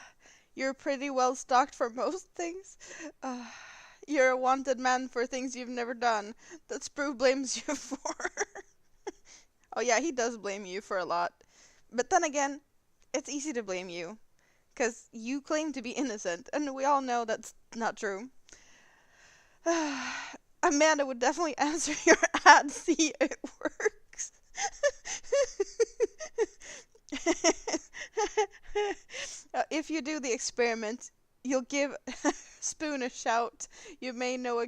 You're pretty well stocked for most things. Uh, you're a wanted man for things you've never done. That Sprue blames you for. Oh yeah, he does blame you for a lot. But then again, it's easy to blame you. Because you claim to be innocent, and we all know that's not true. Amanda would definitely answer your ad. See, it works. If you do the experiment, You'll give Spoon a shout. You may know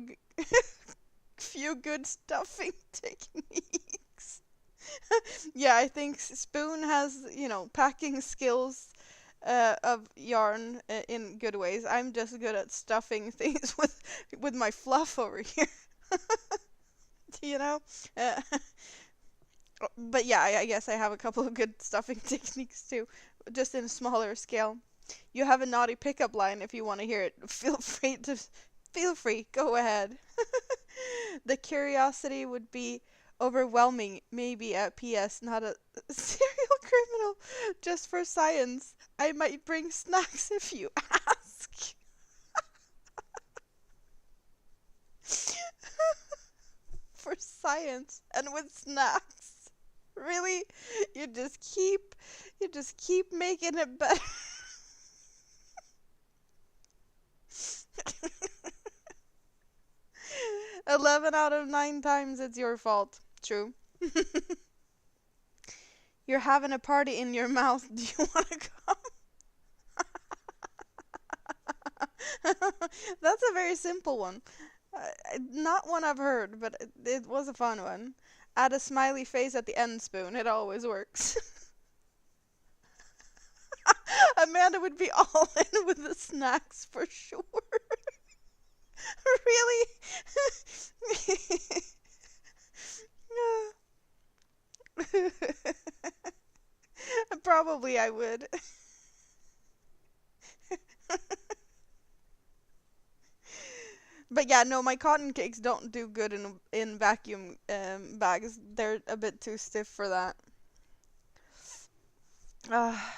few good stuffing techniques. Yeah, I think Spoon has, packing skills of yarn in good ways. I'm just good at stuffing things with my fluff over here. you know? Uh, but yeah, I guess I have a couple of good stuffing techniques too, just in a smaller scale. You have a naughty pickup line if you want to hear it. Feel free, go ahead. The curiosity would be overwhelming, maybe at PS, not a serial criminal, just for science. I might bring snacks if you ask. For science and with snacks. Really? You just keep you just keep making it better. 11 out of 9 times it's your fault. True. You're having a party in your mouth. Do you want to come? That's a very simple one. Not one I've heard, but it was a fun one. Add a smiley face at the end, Spoon. It always works. Amanda would be all in with the snacks for sure. Really? Probably I would. But yeah, no, my cotton cakes don't do good in vacuum bags. They're a bit too stiff for that. Ah.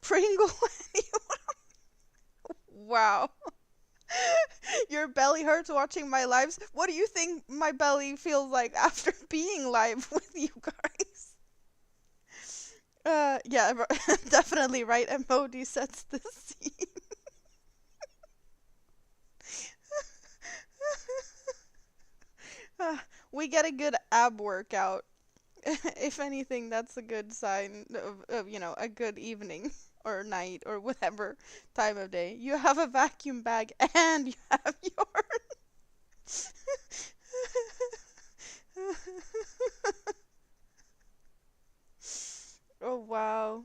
Pringle. Wow. Your belly hurts watching my lives. What do you think my belly feels like after being live with you guys? Yeah, definitely right. Emoji sets the scene. We get a good ab workout. If anything, that's a good sign of a good evening or night or whatever time of day. You have a vacuum bag and you have yours. Oh, wow.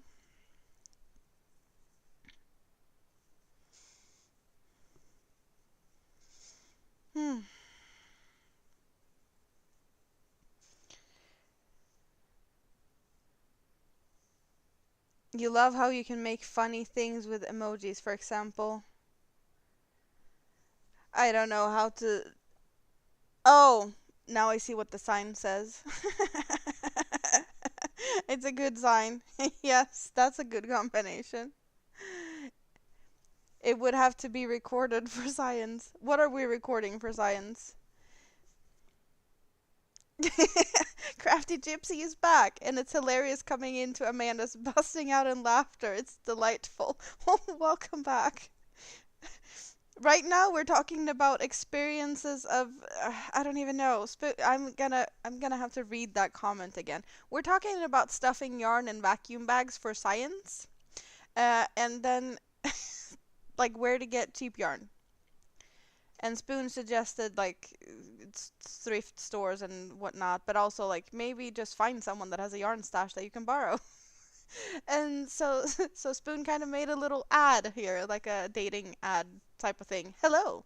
Hmm. You love how you can make funny things with emojis, for example. I don't know how to. Oh, now I see what the sign says. It's a good sign. Yes, that's a good combination. It would have to be recorded for science. What are we recording for science? Crafty Gypsy is back, and it's hilarious coming into Amanda's busting out in laughter. It's delightful. Welcome back. Right now we're talking about experiences of I don't even know. I'm gonna have to read that comment again. We're talking about stuffing yarn in vacuum bags for science, and then like where to get cheap yarn. And Spoon suggested like thrift stores and whatnot, but also like maybe just find someone that has a yarn stash that you can borrow. And so Spoon kind of made a little ad here, like a dating ad type of thing. Hello.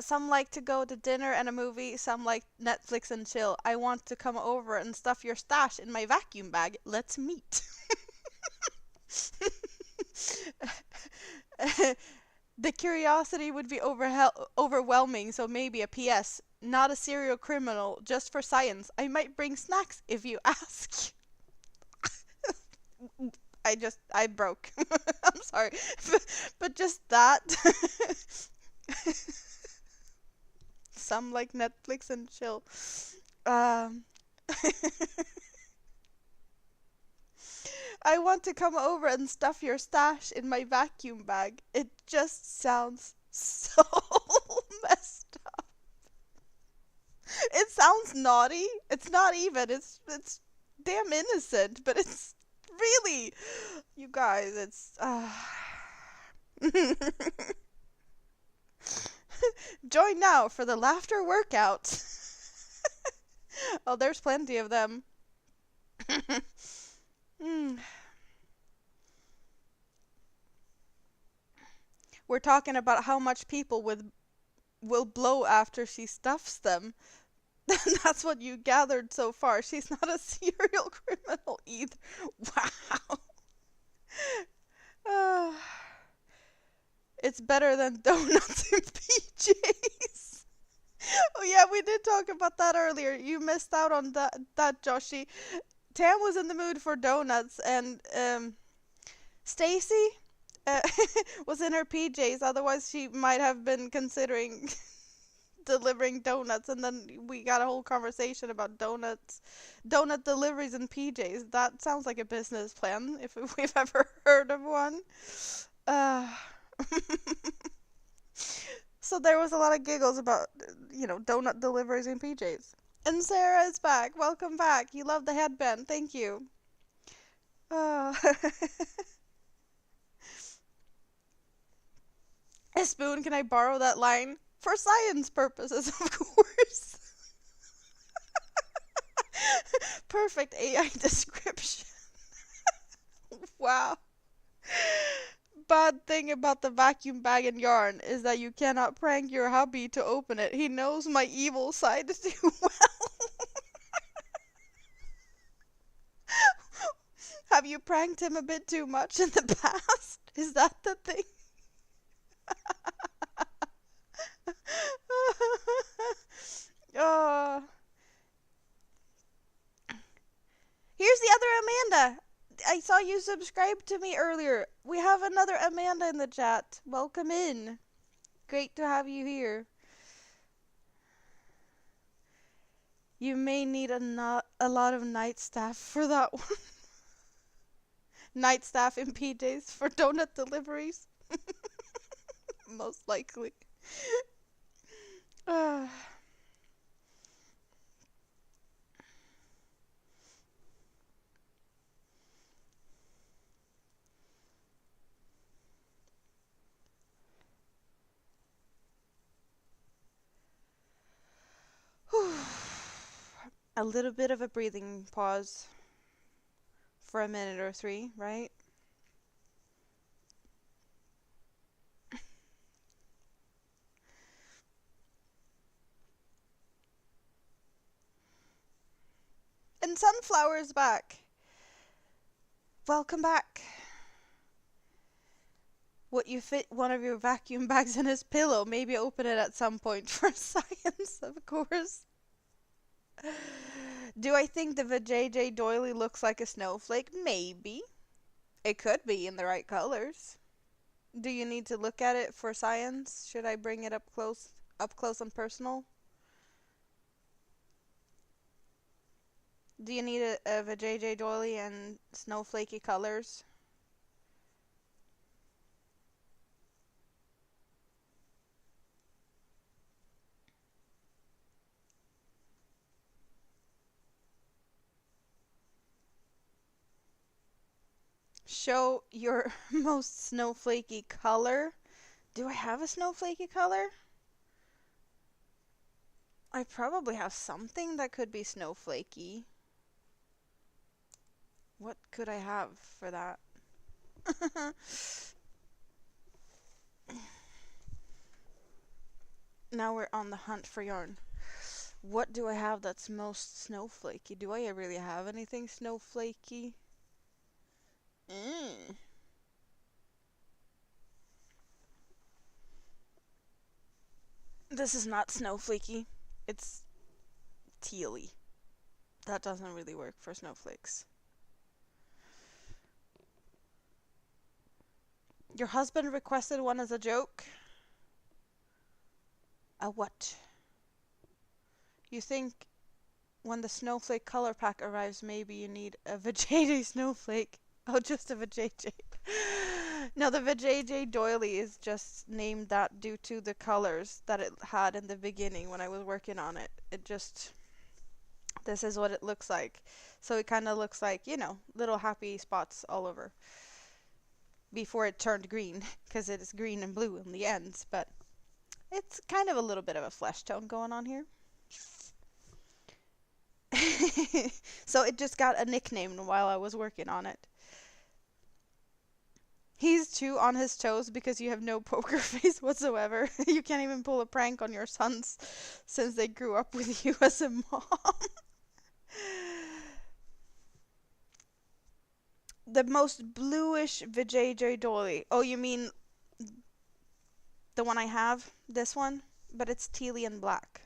Some like to go to dinner and a movie, some like Netflix and chill. I want to come over and stuff your stash in my vacuum bag. Let's meet. The curiosity would be overwhelming, so maybe a PS. Not a serial criminal, just for science. I might bring snacks if you ask. I broke. I'm sorry. But just that. Some like Netflix and chill. Um, I want to come over and stuff your stash in my vacuum bag. It just sounds so messed up. It sounds naughty. It's not even. It's damn innocent, but it's Really? You guys, it's join now for the laughter workout. Oh, there's plenty of them. Mm. We're talking about how much people will blow after she stuffs them. That's what you gathered so far. She's not a serial criminal either. Wow. Uh, it's better than donuts and PJs. Oh yeah, we did talk about that earlier. You missed out on that Joshi. Tam was in the mood for donuts, and Stacy uh, was in her PJs. Otherwise, she might have been considering delivering donuts. And then we got a whole conversation about donut deliveries in PJs. That sounds like a business plan, if we've ever heard of one. Uh, so there was a lot of giggles about, donut deliveries in PJs. And Sarah is back. Welcome back. You love the headband. Thank you. Uh, Spoon, can I borrow that line? For science purposes, of course. Perfect AI description. Wow. Bad thing about the vacuum bag and yarn is that you cannot prank your hubby to open it. He knows my evil side too well. Have you pranked him a bit too much in the past? Is that the thing? Oh. Here's the other Amanda. I saw you subscribe to me earlier. We have another Amanda in the chat. Welcome in. Great to have you here. You may need a lot of night staff for that one. Night staff in PJs for donut deliveries. Most likely. A little bit of a breathing pause for a minute or three, right? And Sunflower is back. Welcome back. What, you fit one of your vacuum bags in his pillow? Maybe open it at some point for science, of course. Do I think the VJJ doily looks like a snowflake? Maybe. It could be in the right colors. Do you need to look at it for science? Should I bring it up close and personal? Do you need a VJJ doily in snowflakey colors? Show your most snowflakey color. Do I have a snowflakey color? I probably have something that could be snowflakey. What could I have for that? Now we're on the hunt for yarn. What do I have that's most snowflakey? Do I really have anything snowflakey? This is not snowflakey. It's tealy. That doesn't really work for snowflakes. Your husband requested one as a joke? A what? You think when the snowflake color pack arrives, maybe you need a Vajayjay snowflake? Oh, just a Vajayjay. No, the Vajayjay doily is just named that due to the colors that it had in the beginning when I was working on it. It just This is what it looks like. So it kind of looks like, you know, little happy spots all over before it turned green, because it is green and blue in the ends, but it's kind of a little bit of a flesh tone going on here. So it just got a nickname while I was working on it. He's too on his toes because you have no poker face whatsoever. You can't even pull a prank on your sons since they grew up with you as a mom. The most bluish Vijay Dolly. Oh, you mean the one I have? This one? But it's tealy and black.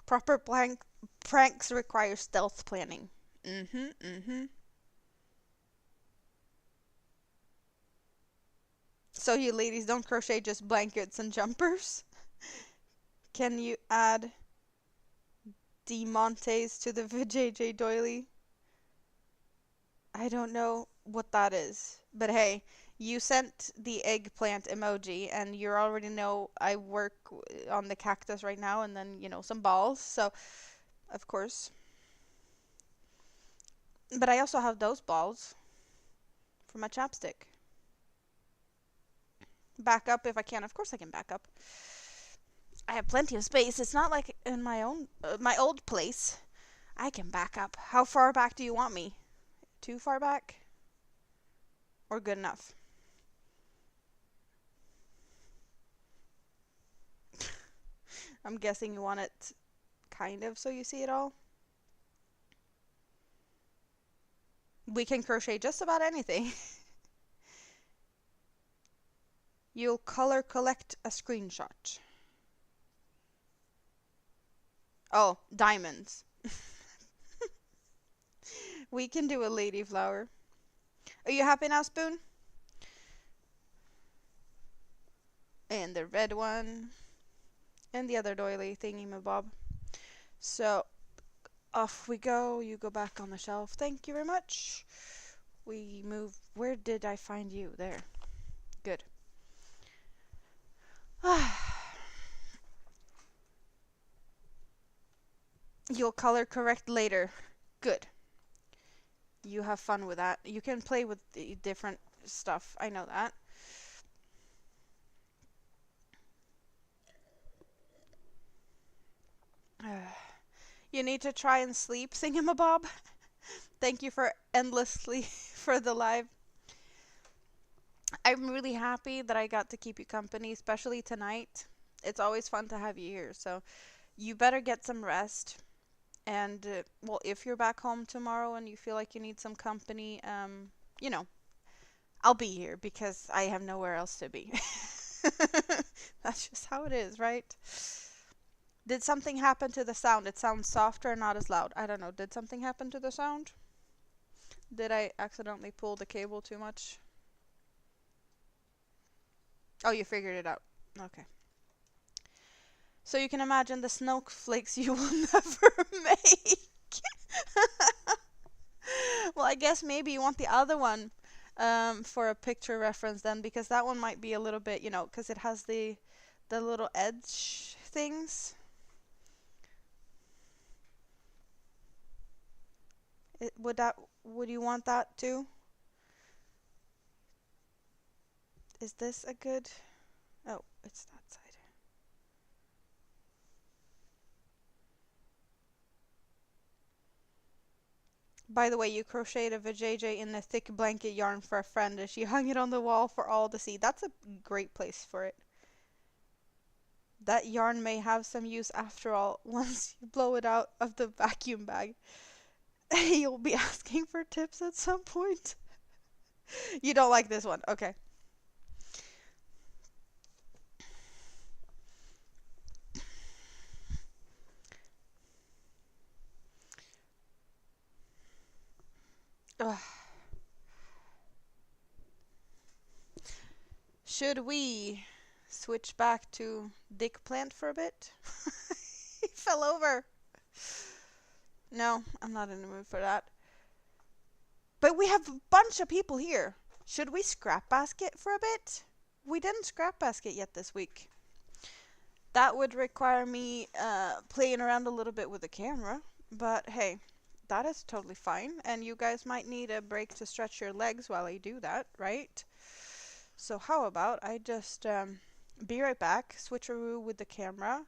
Proper pranks require stealth planning. So you ladies don't crochet just blankets and jumpers? Can you add Demontes to the Vijay doily? I don't know what that is. But hey, you sent the eggplant emoji, and you already know I work on the cactus right now, and then, you know, some balls. So, of course. But I also have those balls for my chapstick. Back up if I can. Of course I can back up. I have plenty of space. It's not like in my own, my old place. I can back up. How far back do you want me? Too far back? Or good enough? I'm guessing you want it kind of so you see it all. We can crochet just about anything. You'll color collect a screenshot. Oh, diamonds. We can do a lady flower. Are you happy now, Spoon? And the red one. And the other doily thingy-mabob. So, off we go. You go back on the shelf. Thank you very much. We move. Where did I find you? There. Good. You'll color correct later. Good. You have fun with that. You can play with the different stuff. I know that. You need to try and sleep, thingamabob. Thank you for endlessly for the live. I'm really happy that I got to keep you company, especially tonight. It's always fun to have you here, so you better get some rest. And, well, if you're back home tomorrow and you feel like you need some company, you know, I'll be here because I have nowhere else to be. That's just how it is, right? Did something happen to the sound? It sounds softer and not as loud. I don't know. Did something happen to the sound? Did I accidentally pull the cable too much? Oh, you figured it out. Okay. So you can imagine the snowflakes you will never make. Well, I guess maybe you want the other one for a picture reference then, because that one might be a little bit, you know, because it has the little edge things. Would you want that too? Is this a good? Oh, it's that side. By the way, you crocheted a vajayjay in a thick blanket yarn for a friend and she hung it on the wall for all to see. That's a great place for it. That yarn may have some use after all once you blow it out of the vacuum bag. You'll be asking for tips at some point. You don't like this one. Okay. Ugh. Should we switch back to Dick Plant for a bit? He fell over. No, I'm not in the mood for that. But we have a bunch of people here. Should we scrap basket for a bit? We didn't scrap basket yet this week. That would require me playing around a little bit with the camera, but hey, that is totally fine. And you guys might need a break to stretch your legs while I do that, right? So how about I just be right back, switcheroo with the camera,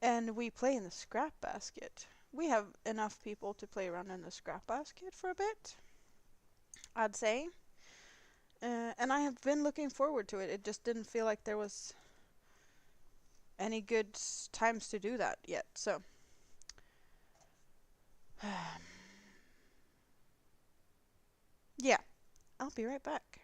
and we play in the scrap basket. We have enough people to play around in the scrap basket for a bit, I'd say. And I have been looking forward to it. It just didn't feel like there was any good times to do that yet. So, yeah, I'll be right back.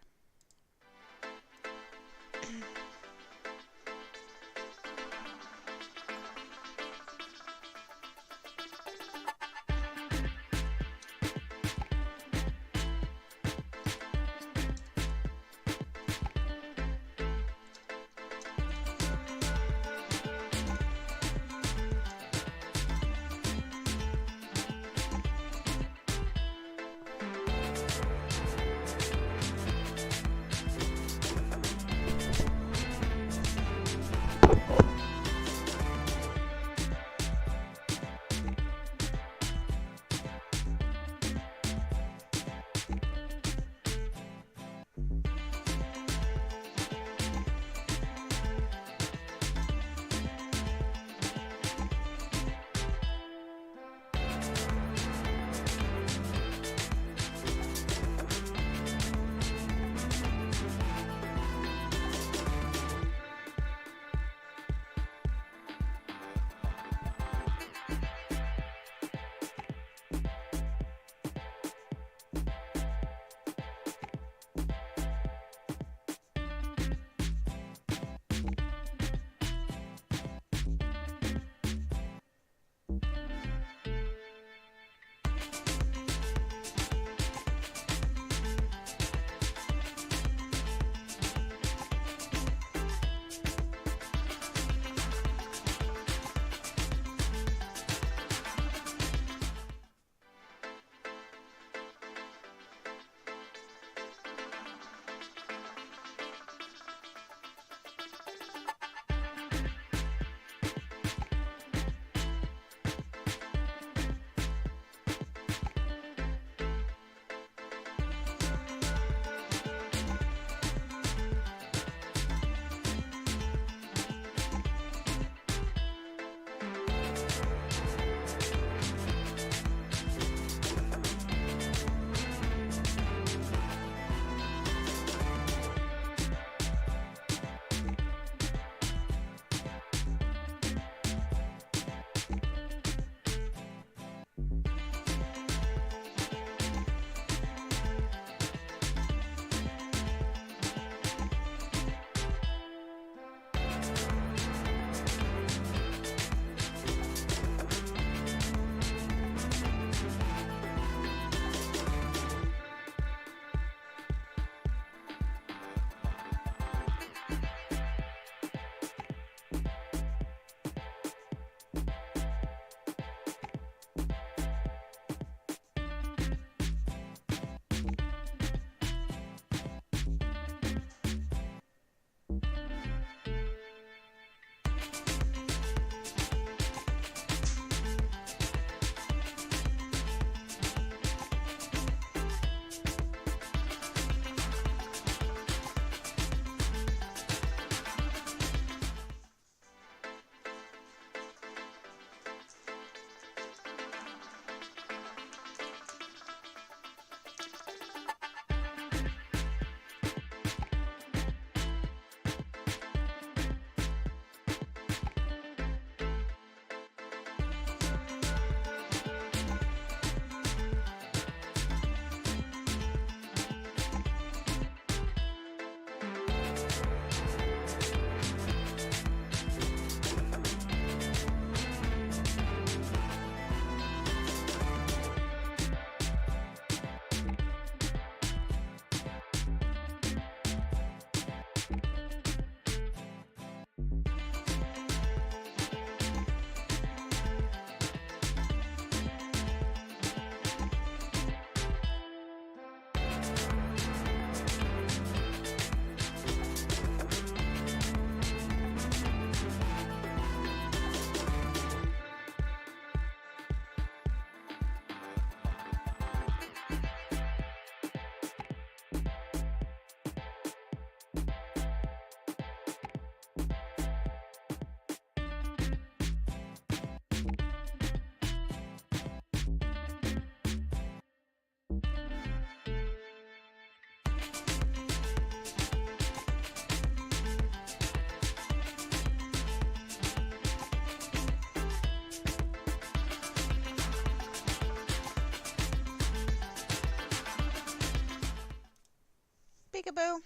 Peekaboo.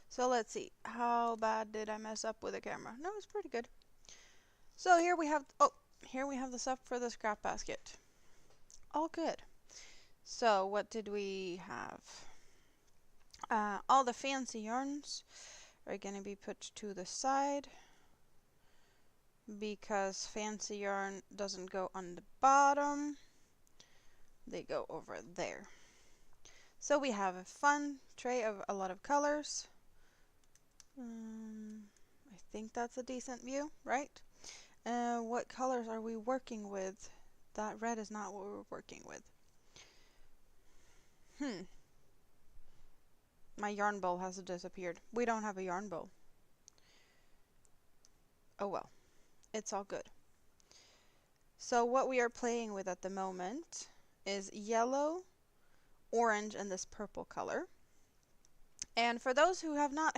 So let's see. How bad did I mess up with the camera? No, it's pretty good. So here we have, oh, here we have the stuff for the scrap basket. All good. So what did we have? All the fancy yarns are going to be put to the side because fancy yarn doesn't go on the bottom. They go over there. So we have a fun tray of a lot of colors. I think that's a decent view, right? What colors are we working with? That red is not what we're working with. My yarn bowl has disappeared. We don't have a yarn bowl. Oh well, it's all good. So what we are playing with at the moment is yellow, orange, and this purple color. And for those who have not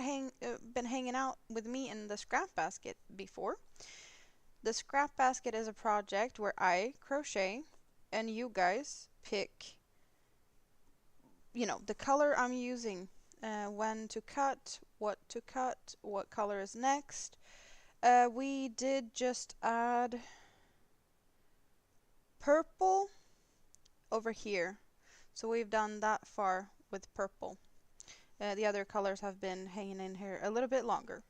been hanging out with me in the scrap basket before, the scrap basket is a project where I crochet and you guys pick, you know, the color I'm using, when to cut, what color is next. We did just add purple over here. So we've done that far with purple. The other colors have been hanging in here a little bit longer.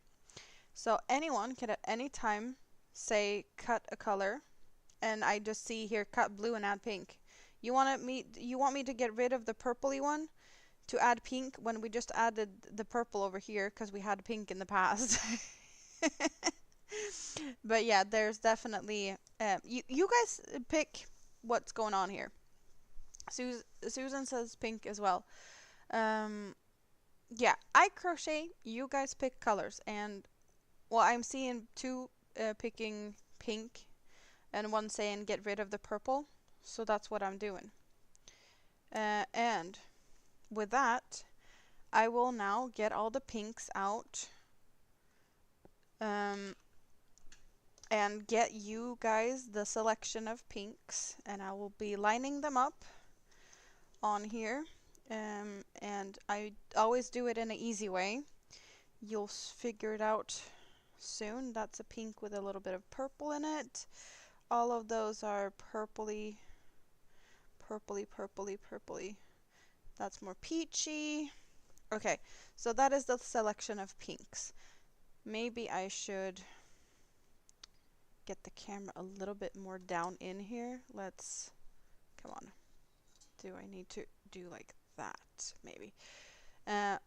So anyone can at any time say cut a color, and I just see here cut blue and add pink. You want me to get rid of the purpley one to add pink when we just added the purple over here because we had pink in the past. But yeah, there's definitely you guys pick what's going on here. Susan says pink as well. Yeah, I crochet, you guys pick colors, and well, I'm seeing two picking pink and one saying get rid of the purple, so that's what I'm doing. And with that, I will now get all the pinks out and get you guys the selection of pinks, and I will be lining them up on here. And I always do it in an easy way. You'll figure it out soon. That's a pink with a little bit of purple in it. All of those are purpley. That's more peachy. Okay, so that is the selection of pinks. Maybe I should get the camera a little bit more down in here. Let's, come on. Do I need to do like that? Maybe. And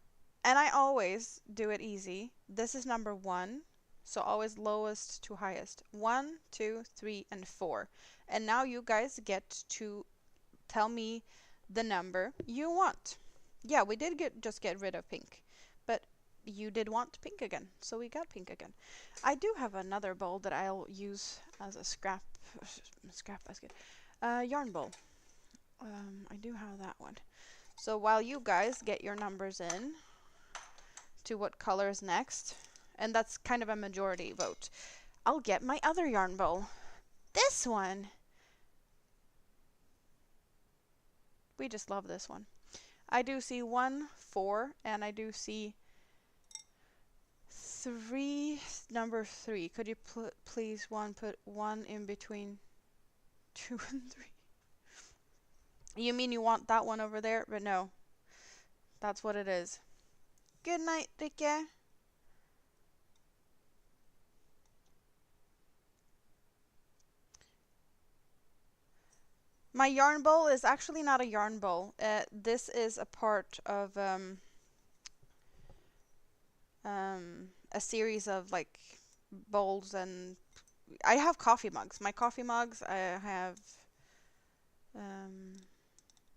I always do it easy. This is number 1. So always lowest to highest. 1, 2, 3, and 4. And now you guys get to tell me the number you want. Yeah, we did just get rid of pink. But you did want pink again. So we got pink again. I do have another bowl that I'll use as a scrap basket. Yarn bowl. I do have that one. So while you guys get your numbers in to what color is next, and that's kind of a majority vote, I'll get my other yarn bowl. This one. We just love this one. I do see 1, 4, and I do see 3, number 3. Could you please put 1 in between 2 and 3? You mean you want that one over there? But no. That's what it is. Good night, Ricke. My yarn bowl is actually not a yarn bowl. This is a part of a series of like bowls, and I have coffee mugs. My coffee mugs, I have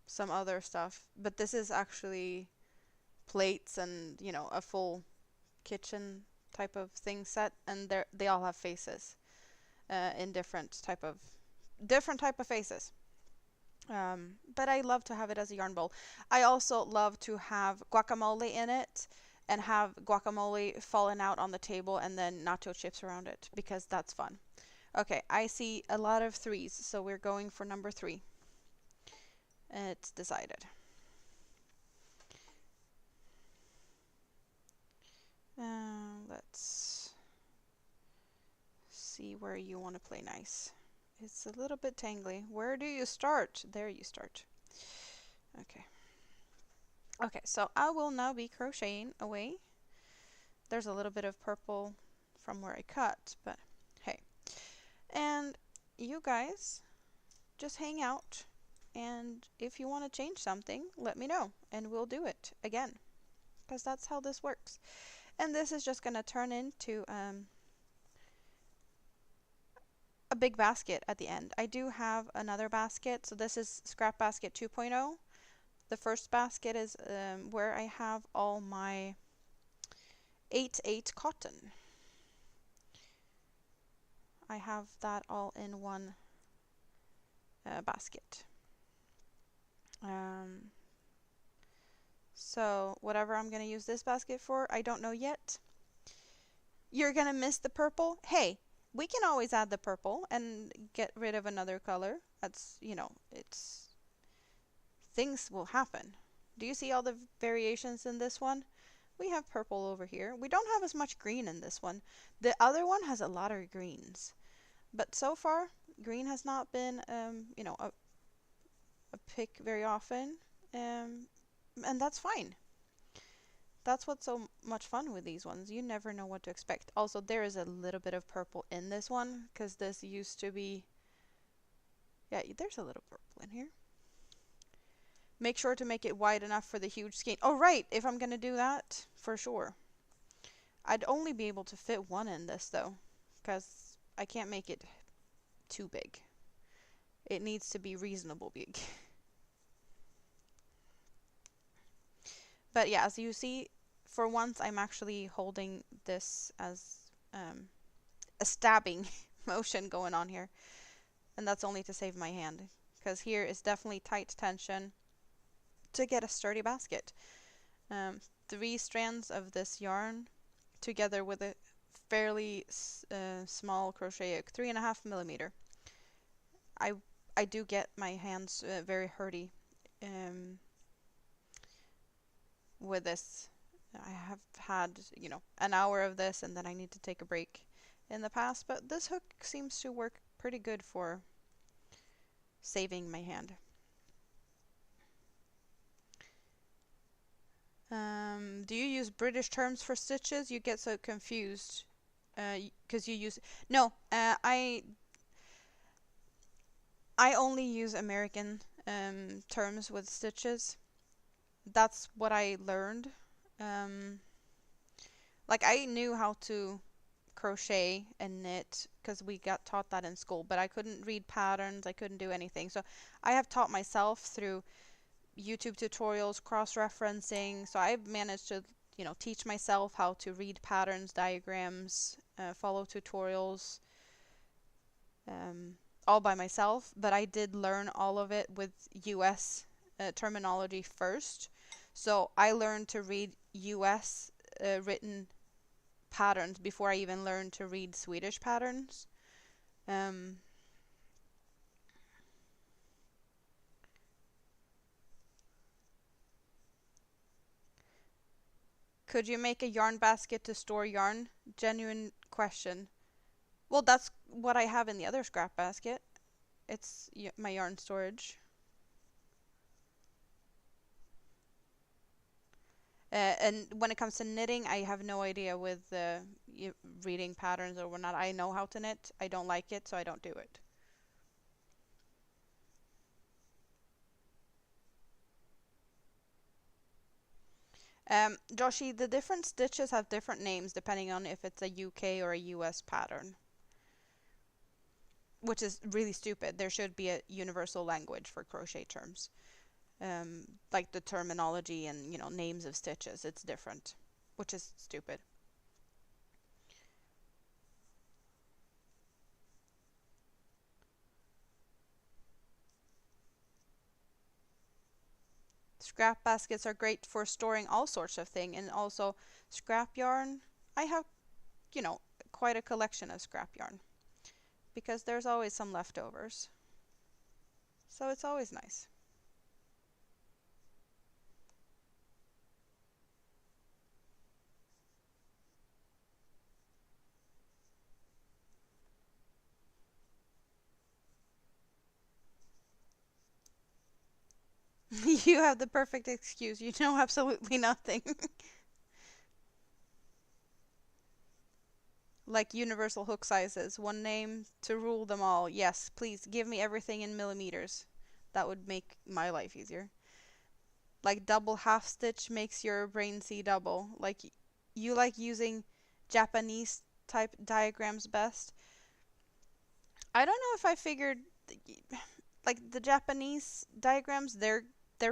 some other stuff, but this is actually plates and, you know, a full kitchen type of thing set, and they all have faces in different type of faces. But I love to have it as a yarn bowl. I also love to have guacamole in it and have guacamole falling out on the table and then nacho chips around it because that's fun. Okay, I see a lot of 3s, so we're going for number 3. It's decided. Let's see where you want to play nice. It's a little bit tangly. Where do you start? There you start. Okay. Okay, so I will now be crocheting away. There's a little bit of purple from where I cut, but hey. And you guys just hang out, and if you want to change something, let me know, and we'll do it again, because that's how this works. And this is just going to turn into a big basket at the end. I do have another basket, so this is Scrap Basket 2.0. The first basket is where I have all my 8/8 cotton. I have that all in one basket. So whatever I'm going to use this basket for, I don't know yet. You're going to miss the purple? Hey, we can always add the purple and get rid of another color. That's, you know, it's... things will happen. Do you see all the variations in this one? We have purple over here. We don't have as much green in this one. The other one has a lot of greens. But so far, green has not been, you know, a pick very often. And that's fine. That's what's so much fun with these ones. You never know what to expect. Also, there is a little bit of purple in this one, because this used to be... yeah, there's a little purple in here. Make sure to make it wide enough for the huge skein. Oh, right, if I'm going to do that, for sure. I'd only be able to fit one in this, though, because I can't make it too big. It needs to be reasonable big. But yeah, as you see, for once I'm actually holding this as a stabbing motion going on here. And that's only to save my hand, because here is definitely tight tension to get a sturdy basket. 3 strands of this yarn together with a fairly small crochet hook, 3.5 millimeter. I do get my hands very hurty with this. I have had, you know, an hour of this and then I need to take a break in the past, but this hook seems to work pretty good for saving my hand. Do you use British terms for stitches? You get so confused because you use... No, I only use American terms with stitches. That's what I learned. Like, I knew how to crochet and knit because we got taught that in school, but I couldn't read patterns, I couldn't do anything. So I have taught myself through YouTube tutorials, cross-referencing. So I've managed to, you know, teach myself how to read patterns, diagrams, follow tutorials, all by myself. But I did learn all of it with US terminology first. So I learned to read US written patterns before I even learned to read Swedish patterns. Could you make a yarn basket to store yarn? Genuine question. Well, that's what I have in the other scrap basket. It's my yarn storage. And when it comes to knitting, I have no idea with reading patterns or whatnot. I know how to knit. I don't like it, so I don't do it. Joshi, the different stitches have different names depending on if it's a UK or a US pattern. Which is really stupid. There should be a universal language for crochet terms. Like the terminology and, you know, names of stitches. It's different, which is stupid. Scrap baskets are great for storing all sorts of things, and also scrap yarn. I have, you know, quite a collection of scrap yarn because there's always some leftovers. So it's always nice. You have the perfect excuse. You know absolutely nothing. Like universal hook sizes, one name to rule them all. Yes, please give me everything in millimeters. That would make my life easier. Like double half stitch makes your brain see double. Like you like using Japanese type diagrams best. I don't know if I figured like the Japanese diagrams, they're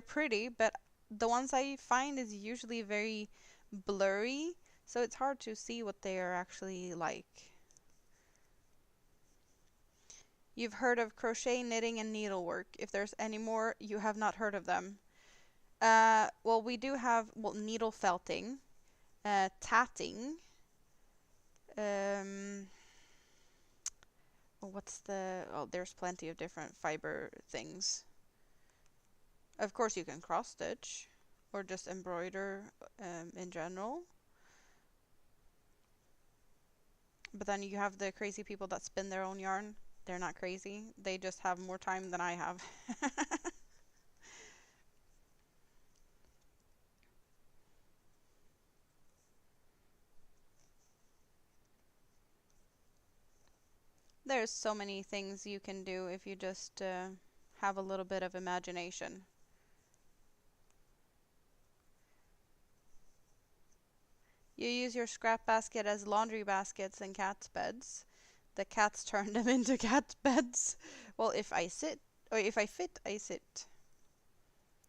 pretty, but the ones I find is usually very blurry, so it's hard to see what they are actually like. You've heard of crochet, knitting, and needlework. If there's any more, you have not heard of them. Well, we do have needle felting, tatting. Um, what's the? Oh, there's plenty of different fiber things. Of course, you can cross stitch or just embroider in general. But then you have the crazy people that spin their own yarn. They're not crazy. They just have more time than I have. There's so many things you can do if you just have a little bit of imagination. You use your scrap basket as laundry baskets and cat's beds. The cats turn them into cat beds. Well, if I sit, or if I fit, I sit.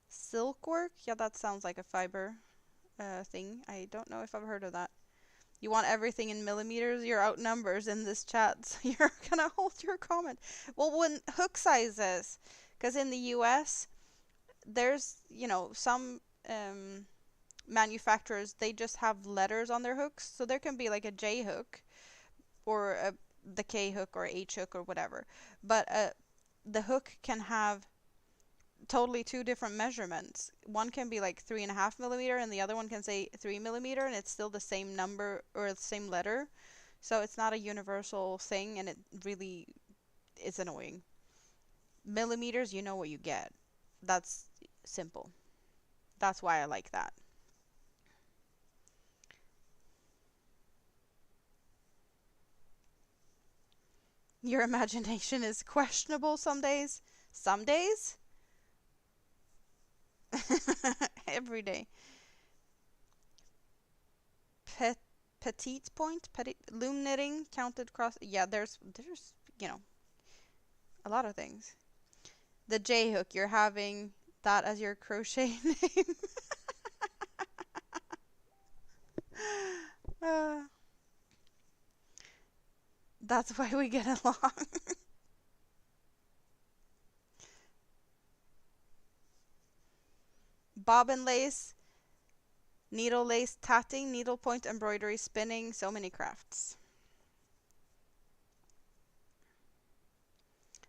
Silk work? Yeah, that sounds like a fiber thing. I don't know if I've heard of that. You want everything in millimeters? You're outnumbers in this chat, so you're gonna hold your comment. Well, when hook sizes, because in the US, there's, some manufacturers, they just have letters on their hooks. So there can be like a J hook or the K hook or H hook or whatever. But the hook can have totally two different measurements. One can be like 3.5 millimeter and the other one can say 3 millimeter, and it's still the same number or the same letter. So it's not a universal thing, and it really is annoying. Millimeters, you know what you get. That's simple. That's why I like that. Your imagination is questionable some days. Some days? Every day. Pet, petite point? Loom knitting? Counted cross? Yeah, there's, you know, a lot of things. The J hook, you're having that as your crochet name. uh, that's why we get along. Bobbin lace, needle lace, tatting, needlepoint, embroidery, spinning, so many crafts.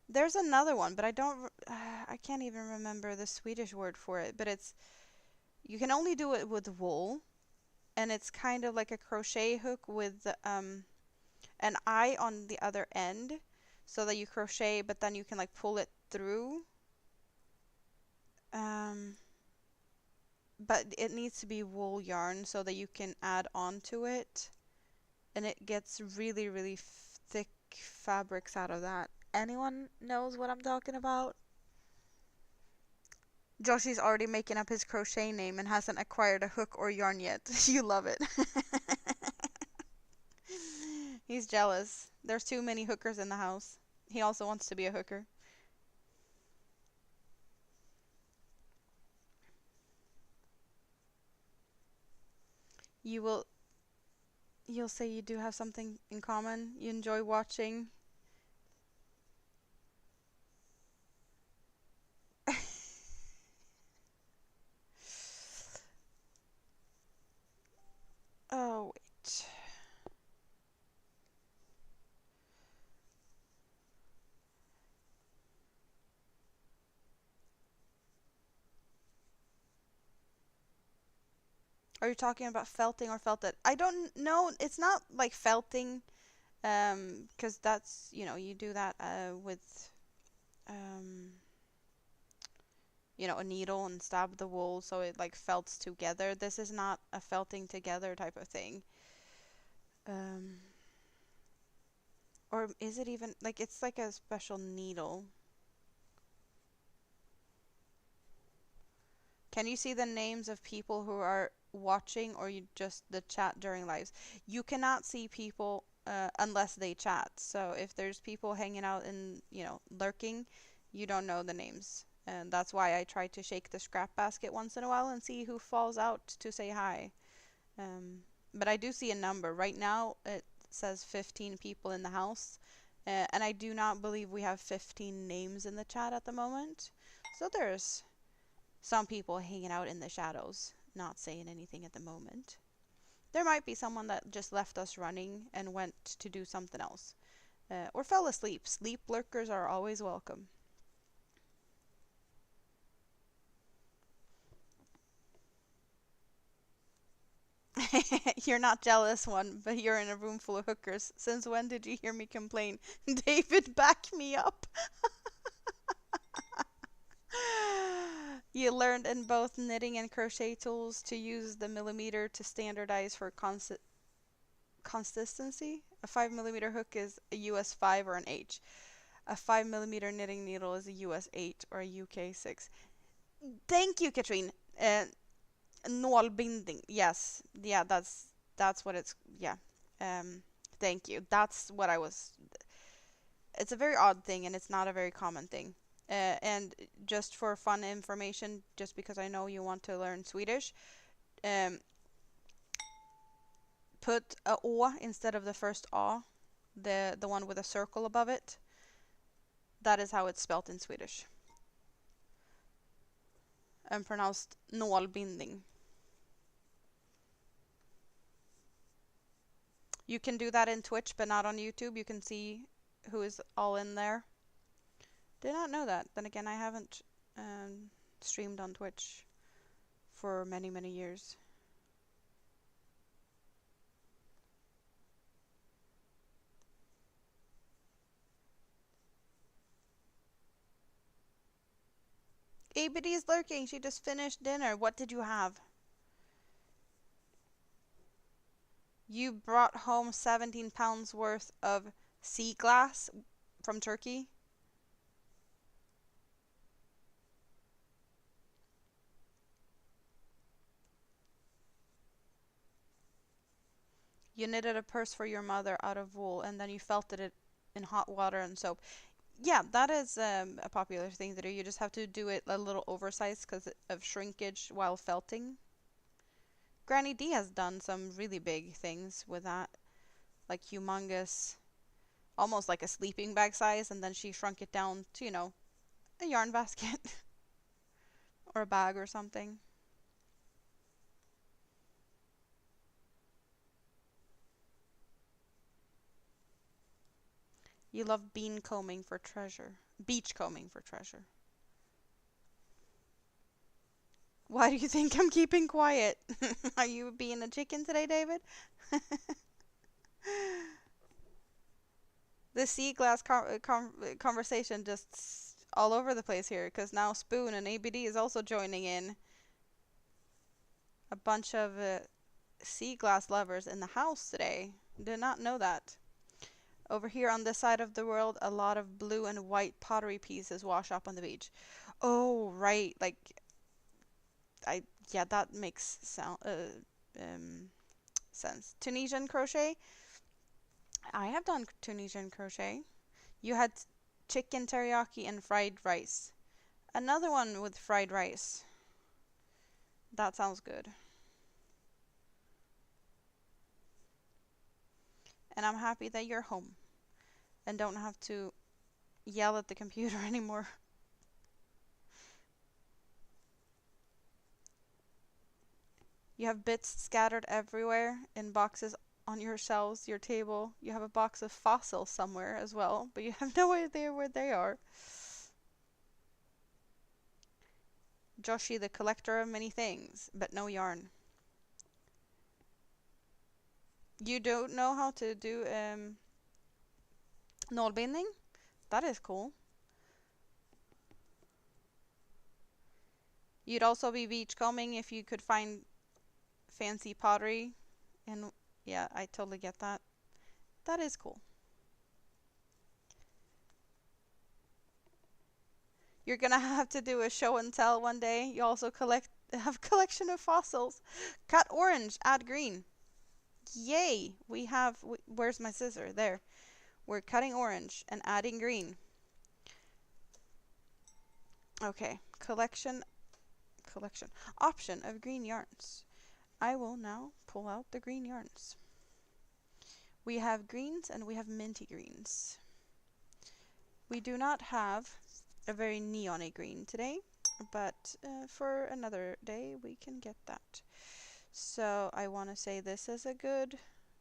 There's another one, but I can't even remember the Swedish word for it, but you can only do it with wool, and it's kind of like a crochet hook with an eye on the other end, so that you crochet, but then you can like pull it through. Um, but it needs to be wool yarn so that you can add on to it, and it gets really, really thick fabrics out of that. Anyone knows what I'm talking about? Joshi's already making up his crochet name and hasn't acquired a hook or yarn yet. You love it. He's jealous. There's too many hookers in the house. He also wants to be a hooker. You will you'll say you do have something in common. You enjoy watching. Oh, wait. Are you talking about felting or felted? I don't know. It's not like felting, 'cause that's, you do that with, um, a needle and stab the wool so it like felts together. This is not a felting together type of thing. Um, or is it even like it's like a special needle? Can you see the names of people who are watching or you just the chat during lives? You cannot see people unless they chat. So if there's people hanging out and, lurking, you don't know the names. And that's why I try to shake the scrap basket once in a while and see who falls out to say hi. Um, but I do see a number. Right now it says 15 people in the house. And I do not believe we have 15 names in the chat at the moment. So there's some people hanging out in the shadows, not saying anything at the moment. There might be someone that just left us running and went to do something else. Or fell asleep. Sleep lurkers are always welcome. You're not jealous one, but you're in a room full of hookers. Since when did you hear me complain? David, back me up. You learned in both knitting and crochet tools to use the millimeter to standardize for consistency. A 5 millimeter hook is a US 5 or an H. A 5 millimeter knitting needle is a US 8 or a UK 6. Thank you, Katrine. Nålbinding. Yes. Yeah, that's what it's. Yeah. Thank you. That's what I was. It's a very odd thing and it's not a very common thing. And just for fun information, just because I know you want to learn Swedish, um, put a å instead of the first a, the one with a circle above it. That is how it's spelt in Swedish. And pronounced nålbinding. You can do that in Twitch, but not on YouTube. You can see who is all in there. Did not know that. Then again, I haven't streamed on Twitch for many, many years. ABD is lurking. She just finished dinner. What did you have? You brought home 17 pounds worth of sea glass from Turkey? You knitted a purse for your mother out of wool and then you felted it in hot water and soap. Yeah, that is a popular thing to do. You just have to do it a little oversized because of shrinkage while felting. Granny D has done some really big things with that. Like humongous, almost like a sleeping bag size, and then she shrunk it down to, a yarn basket or a bag or something. You love bean combing for treasure. Beach combing for treasure. Why do you think I'm keeping quiet? Are you being a chicken today, David? The sea glass conversation just all over the place here because now Spoon and ABD is also joining in. A bunch of sea glass lovers in the house today. Did not know that. Over here on this side of the world, a lot of blue and white pottery pieces wash up on the beach. Oh, right. Like, yeah, that makes sense. Tunisian crochet. I have done Tunisian crochet. You had chicken teriyaki and fried rice. Another one with fried rice. That sounds good. And I'm happy that you're home and don't have to yell at the computer anymore. You have bits scattered everywhere in boxes on your shelves, your table. You have a box of fossils somewhere as well, but you have no idea where they are. Joshi, the collector of many things, but no yarn. You don't know how to do nålbinding? That is cool. You'd also be beachcombing if you could find fancy pottery. And yeah, I totally get that. That is cool. You're gonna have to do a show and tell one day. You also have a collection of fossils. Cut orange, add green. Yay! Where's my scissor? There. We're cutting orange and adding green. Okay, collection option of green yarns. I will now pull out the green yarns. We have greens and we have minty greens. We do not have a very neon-y green today, but for another day we can get that. So I want to say this is a good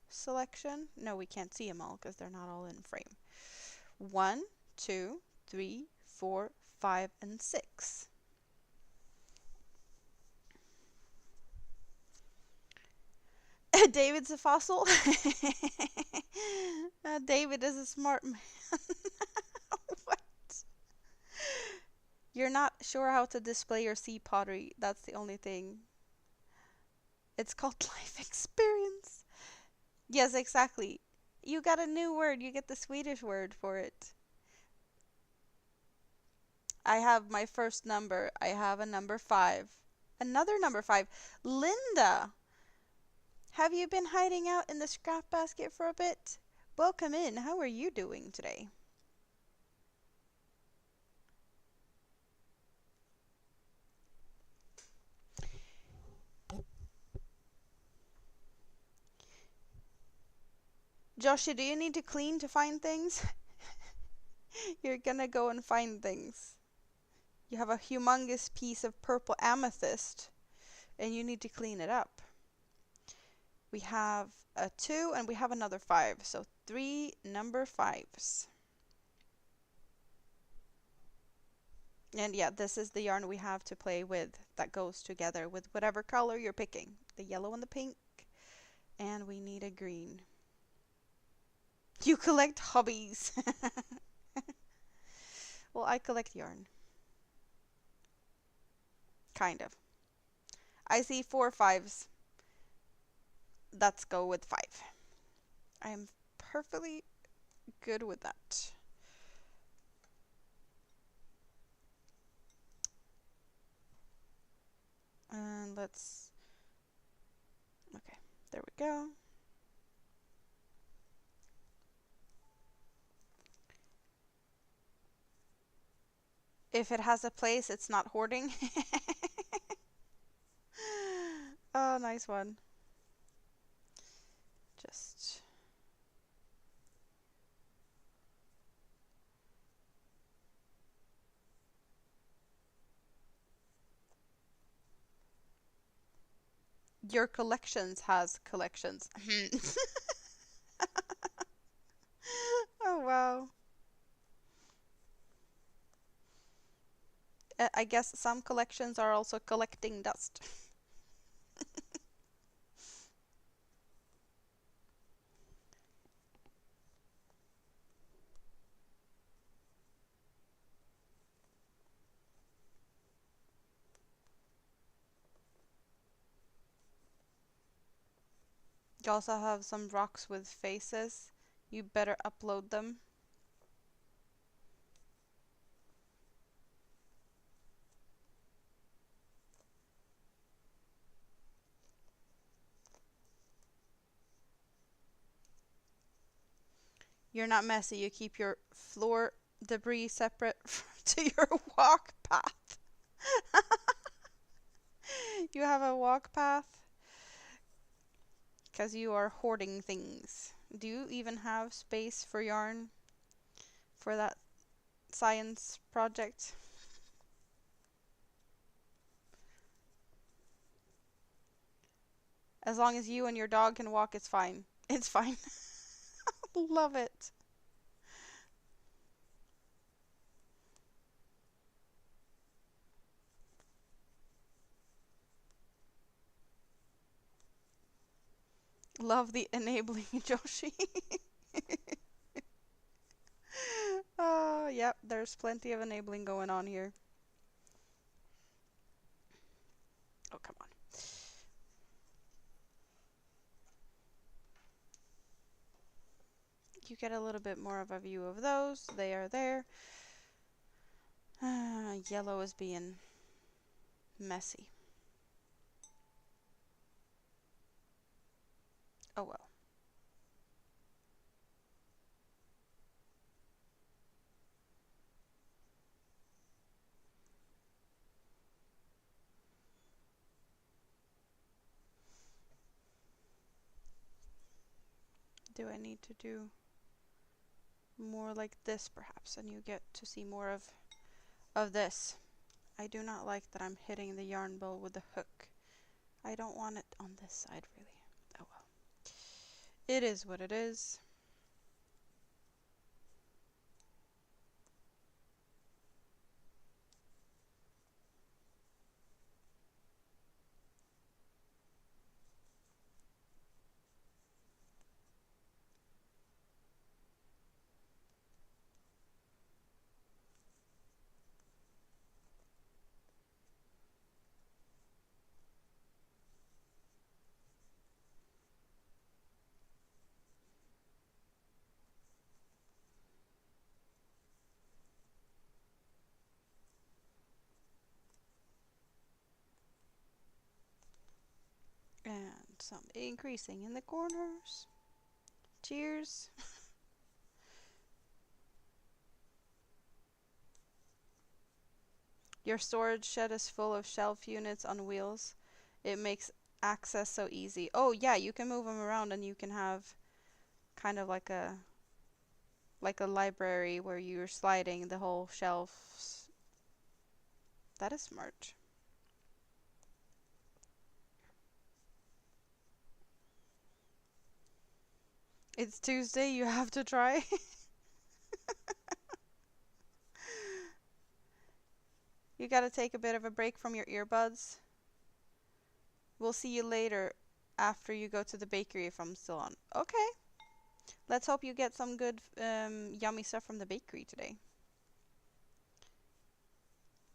selection. No, we can't see them all because they're not all in frame. 1, 2, 3, 4, 5, and 6. David's a fossil. David is a smart man. What? You're not sure how to display your sea pottery. That's the only thing. It's called life experience. Yes, exactly. You got a new word. You get the Swedish word for it. I have my first number. I have a number 5. Another number 5. Linda! Have you been hiding out in the scrap basket for a bit? Welcome in. How are you doing today? Joshie, do you need to clean to find things? You're gonna go and find things. You have a humongous piece of purple amethyst and you need to clean it up. We have a 2 and we have another 5. So 3 number 5s. And yeah, this is the yarn we have to play with that goes together with whatever color you're picking. The yellow and the pink. And we need a green. You collect hobbies. Well, I collect yarn. Kind of. I see 4 5s. Let's go with 5. I am perfectly good with that. And let's... Okay, there we go. If it has a place, it's not hoarding. Oh, nice one. Just... Your collections has collections. Oh, wow. I guess some collections are also collecting dust. You also have some rocks with faces. You better upload them. You're not messy. You keep your floor debris separate to your walk path. You have a walk path because you are hoarding things. Do you even have space for yarn for that science project? As long as you and your dog can walk, it's fine. It's fine. Love it. Love the enabling Joshie. Oh, yep, there's plenty of enabling going on here. Oh, come on. You get a little bit more of a view of those. They are there. Yellow is being messy. Oh well. Do I need to do more like this perhaps, and you get to see more of this? I do not like that I'm hitting the yarn bowl with the hook. I don't want it on this side really. Oh well. It is what it is. And some increasing in the corners. Cheers. Your storage shed is full of shelf units on wheels. It makes access so easy. Oh yeah, you can move them around and you can have kind of like a library where you're sliding the whole shelves. That is smart. It's Tuesday, you have to try. You gotta take a bit of a break from your earbuds. We'll see you later after you go to the bakery if I'm still on. Okay. Let's hope you get some good yummy stuff from the bakery today.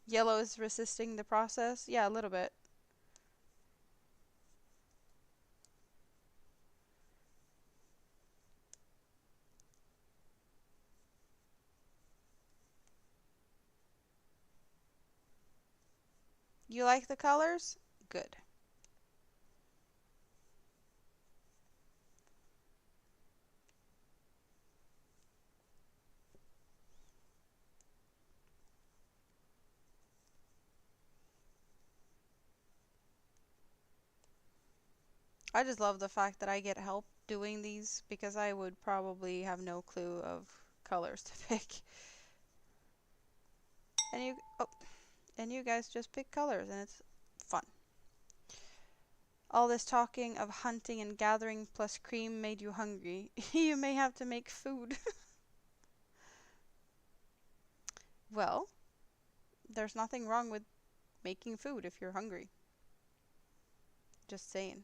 Yellow is resisting the process. Yeah, a little bit. You like the colors? Good. I just love the fact that I get help doing these because I would probably have no clue of colors to pick. And you guys just pick colors and it's fun. All this talking of hunting and gathering plus cream made you hungry. You may have to make food. Well, there's nothing wrong with making food if you're hungry. Just saying.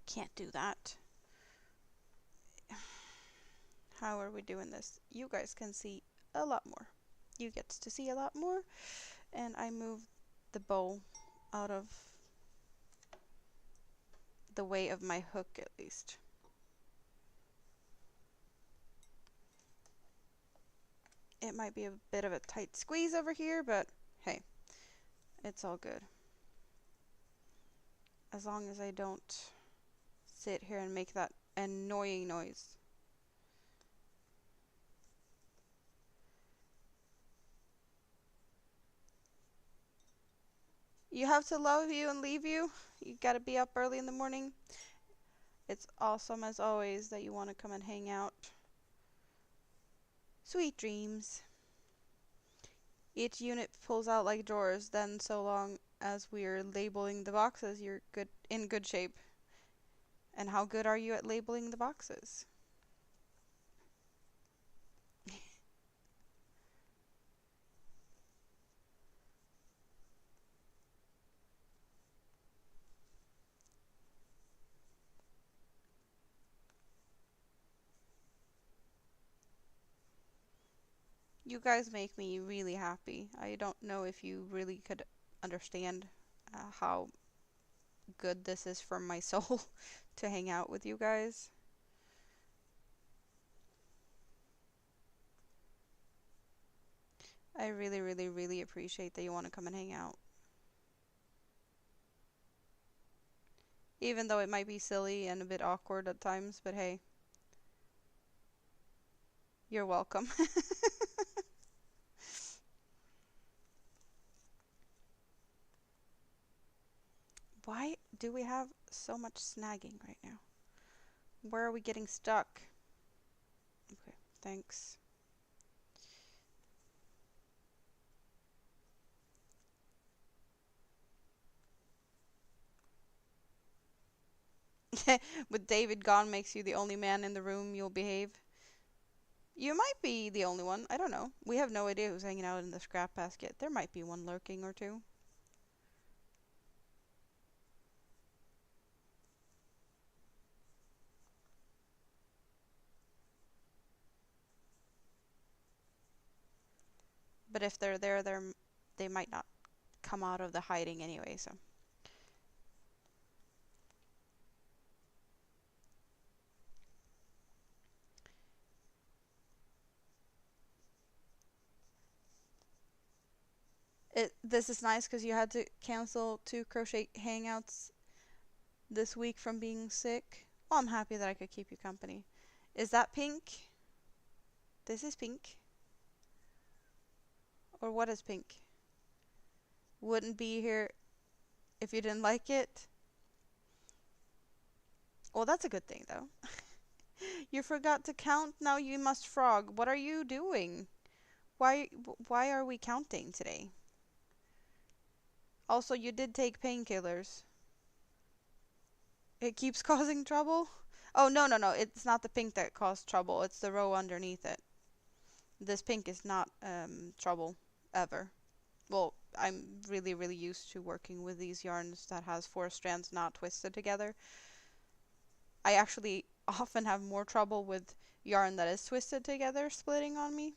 Can't do that. How are we doing this? You guys can see a lot more. You get to see a lot more. And I moved the bowl out of the way of my hook at least. It might be a bit of a tight squeeze over here, but hey, it's all good. As long as I don't sit here and make that annoying noise. You have to love you and leave you. You gotta be up early in the morning. It's awesome as always that you want to come and hang out. Sweet dreams. Each unit pulls out like drawers, then so long as we're labeling the boxes, you're in good shape. And how good are you at labeling the boxes? You guys make me really happy. I don't know if you really could understand how good this is for my soul to hang out with you guys. I really, really, really appreciate that you want to come and hang out. Even though it might be silly and a bit awkward at times, but hey, you're welcome. Why do we have so much snagging right now? Where are we getting stuck? Okay, thanks. With David gone makes you the only man in the room, you'll behave. You might be the only one. I don't know. We have no idea who's hanging out in the scrap basket. There might be one lurking or two. But if they're there, they might not come out of the hiding anyway, so. This is nice because you had to cancel 2 crochet hangouts this week from being sick. Well, I'm happy that I could keep you company. Is that pink? This is pink. Or what is pink? Wouldn't be here if you didn't like it. Well, that's a good thing though. You forgot to count, now you must frog. What are you doing? Why why are we counting today? Also, you did take painkillers. It keeps causing trouble? Oh, no, no, no. It's not the pink that caused trouble. It's the row underneath it. This pink is not trouble ever. Well, I'm really, really used to working with these yarns that has 4 strands not twisted together. I actually often have more trouble with yarn that is twisted together splitting on me.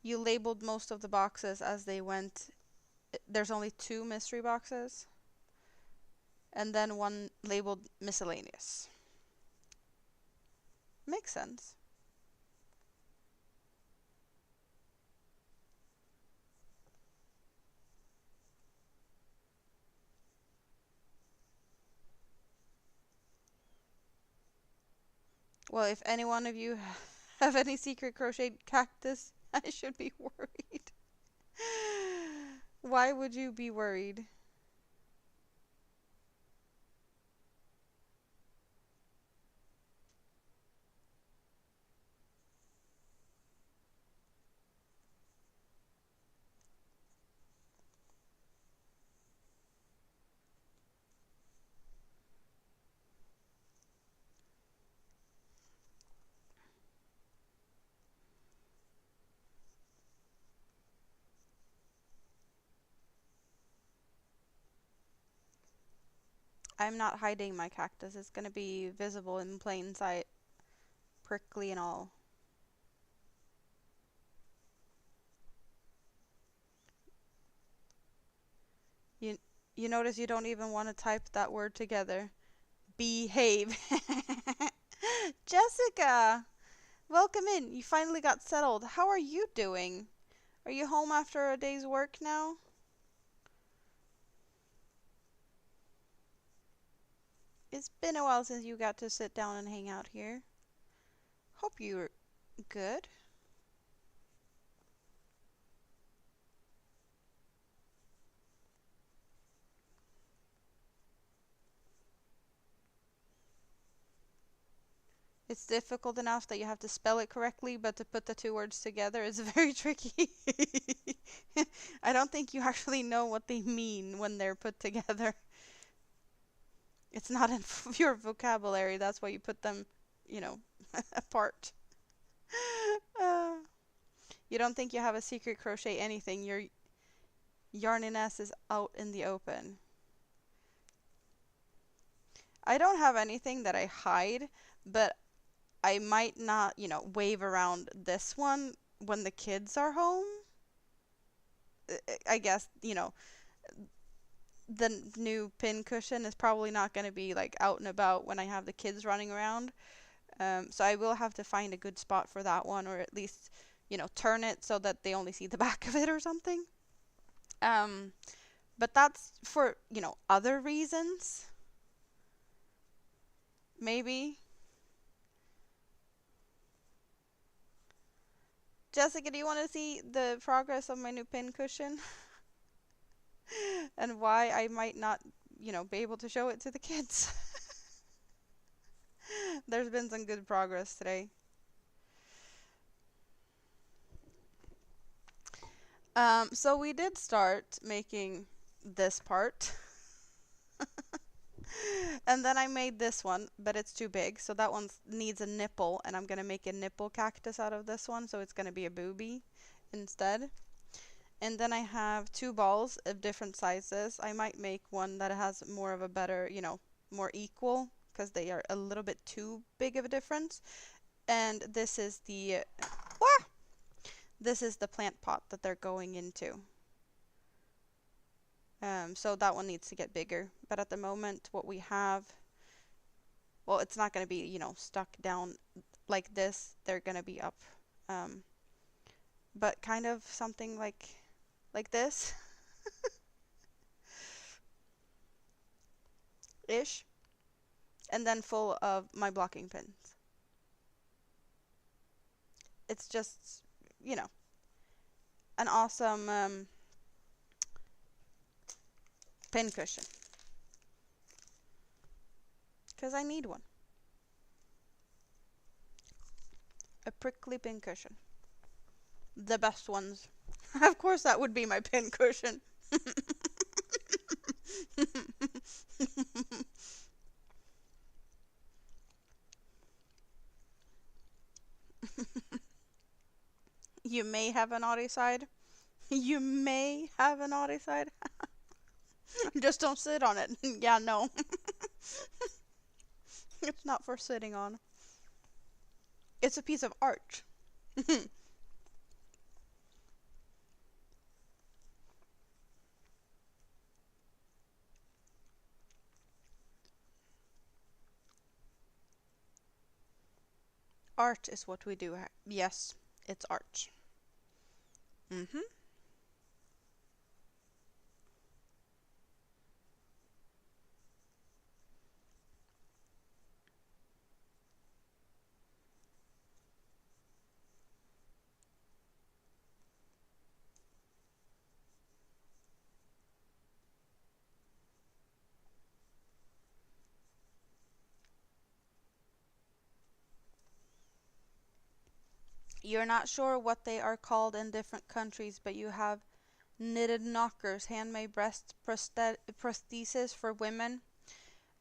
You labeled most of the boxes as they went. There's only 2 mystery boxes and then one labeled miscellaneous. Makes sense. Well, if any one of you have any secret crocheted cactus, I should be worried. Why would you be worried? I'm not hiding my cactus. It's gonna be visible in plain sight, prickly and all. You you notice you don't even want to type that word together. Behave. Jessica, welcome in. You finally got settled. How are you doing? Are you home after a day's work now? It's been a while since you got to sit down and hang out here. Hope you're good. It's difficult enough that you have to spell it correctly, but to put the 2 words together is very tricky. I don't think you actually know what they mean when they're put together. It's not in your vocabulary, that's why you put them, you know, apart. Uh, you don't think you have a secret crochet anything, your yarniness is out in the open. I don't have anything that I hide, but I might not, wave around this one when the kids are home. I guess, the new pin cushion is probably not going to be like out and about when I have the kids running around. So I will have to find a good spot for that one, or at least, turn it so that they only see the back of it or something. Um, but that's for, other reasons, maybe. Jessica, do you want to see the progress of my new pin cushion? And why I might not, be able to show it to the kids? There's been some good progress today. So we did start making this part. And then I made this one, but it's too big, so that one needs a nipple, and I'm gonna make a nipple cactus out of this one, so it's gonna be a booby instead. And then I have two balls of different sizes. I might make one that has more of a better, more equal, because they are a little bit too big of a difference. And this is the plant pot that they're going into. So that one needs to get bigger. But at the moment, what we have, well, it's not going to be, stuck down like this. They're going to be up. But kind of something like this. Ish. And then full of my blocking pins. It's just, an awesome pin cushion. Because I need one. A prickly pin cushion. The best ones. Of course that would be my pin cushion. You may have a naughty side. You may have a naughty side. Just don't sit on it. Yeah, no. It's not for sitting on. It's a piece of art. Art is what we do. Yes, it's art. Mm-hmm. You're not sure what they are called in different countries, but you have knitted knockers, handmade breast prosthesis for women.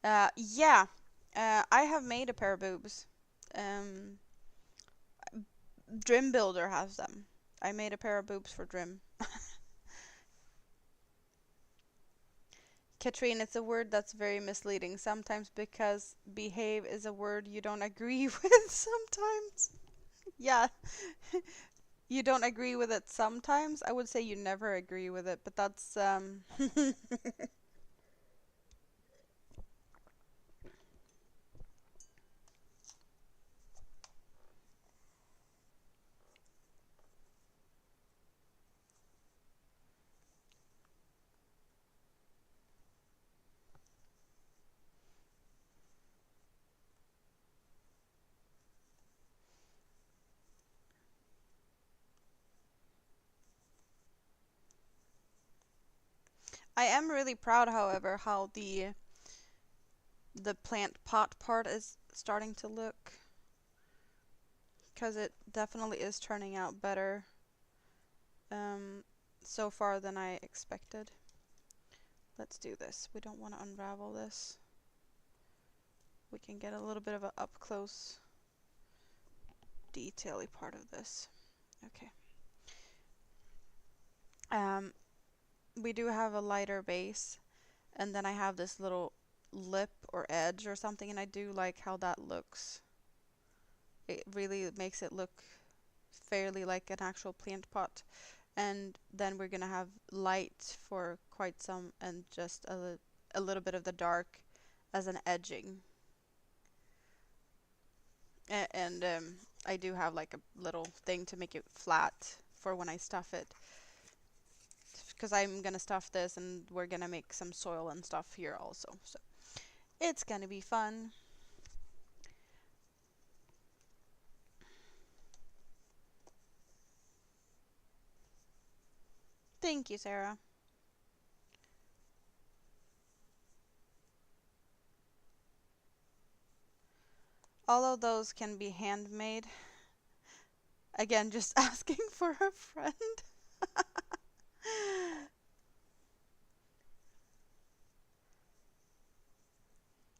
Yeah, I have made a pair of boobs. Um, Drim Builder has them. I made a pair of boobs for Drim. Katrine, it's a word that's very misleading sometimes because behave is a word you don't agree with sometimes. Yeah, you don't agree with it sometimes. I would say you never agree with it, but that's I am really proud, however, how the plant pot part is starting to look, because it definitely is turning out better um, so far than I expected. Let's do this. We don't want to unravel this. We can get a little bit of an up close detaily part of this. Okay. We do have a lighter base, and then I have this little lip or edge or something, and I do like how that looks. It really makes it look fairly like an actual plant pot. And then we're gonna have light for quite some and just a little bit of the dark as an edging. And I do have like a little thing to make it flat for when I stuff it. Because I'm gonna stuff this and we're gonna make some soil and stuff here also. So it's gonna be fun. Thank you, Sarah. All of those can be handmade. Again, just asking for a friend.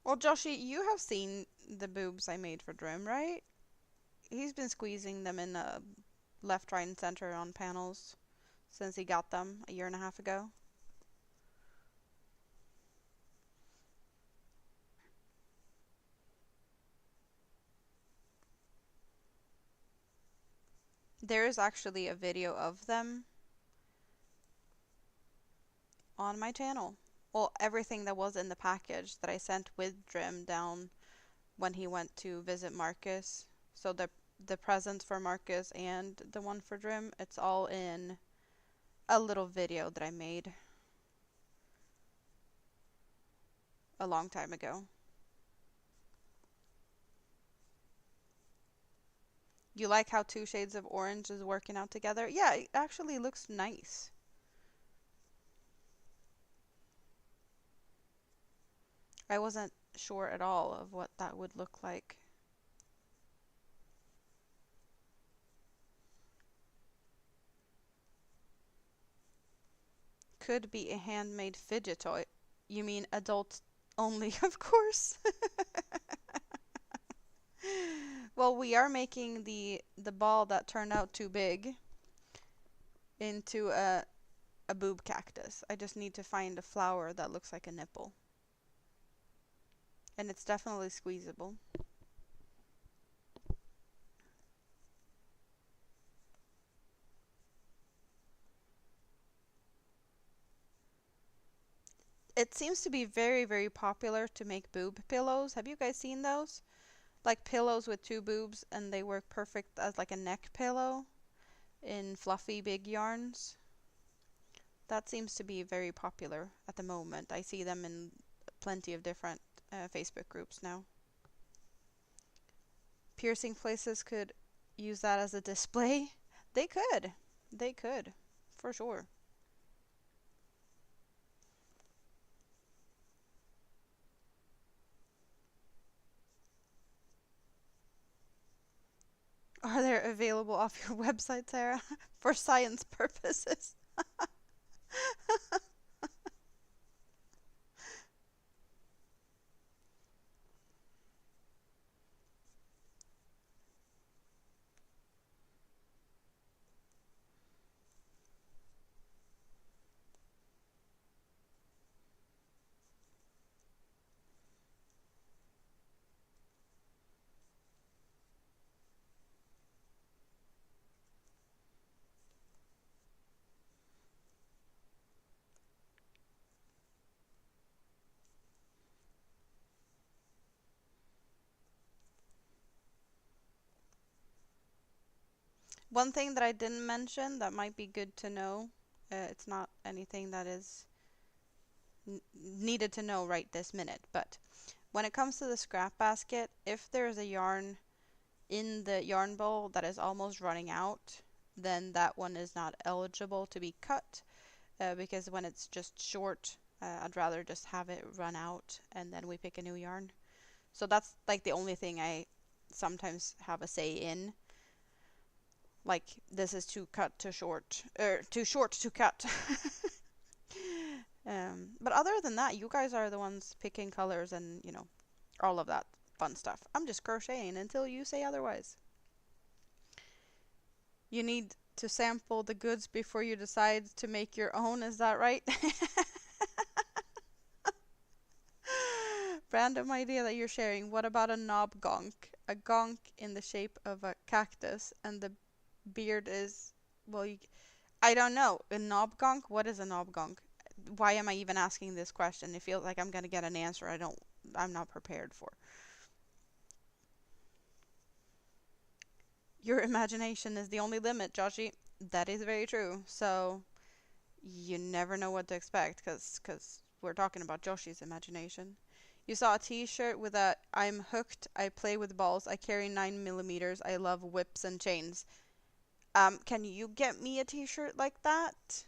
Well, Joshi, you have seen the boobs I made for Drim, right? He's been squeezing them in left, right, and center on panels since he got them a year and a half ago. There is actually a video of them on my channel. Well, everything that was in the package that I sent with Drim down when he went to visit Marcus. So the presents for Marcus and the one for Drim, it's all in a little video that I made a long time ago. You like how two shades of orange is working out together? Yeah, it actually looks nice. I wasn't sure at all of what that would look like. Could be a handmade fidget toy. You mean adult only, of course. Well, we are making the ball that turned out too big into a boob cactus. I just need to find a flower that looks like a nipple. And it's definitely squeezable. It seems to be very, very popular to make boob pillows. Have you guys seen those? Like pillows with two boobs and they work perfect as like a neck pillow in fluffy big yarns. That seems to be very popular at the moment. I see them in plenty of different Facebook groups now. Piercing places could use that as a display. They could. They could. For sure. Are they available off your website, Sarah? For science purposes. One thing that I didn't mention that might be good to know, it's not anything that is needed to know right this minute, but when it comes to the scrap basket, if there's a yarn in the yarn bowl that is almost running out, then that one is not eligible to be cut because when it's just short, I'd rather just have it run out and then we pick a new yarn. So that's like the only thing I sometimes have a say in. Like this is too cut to short, or too short to cut. But other than that, you guys are the ones picking colors and, you know, all of that fun stuff. I'm just crocheting until you say otherwise. You need to sample the goods before you decide to make your own, is that right? Random idea that you're sharing. What about a knob gonk? a gonk in the shape of a cactus, and the beard is, well, I don't know. A knob gonk? What is a knob gonk? Why am I even asking this question? It feels like I'm gonna get an answer I'm not prepared for. Your imagination is the only limit, Joshi. That is very true. So you never know what to expect because we're talking about Joshi's imagination. You saw a t-shirt with a "I'm hooked, I play with balls, I carry 9 millimeters, I love whips and chains." Can you get me a t-shirt like that?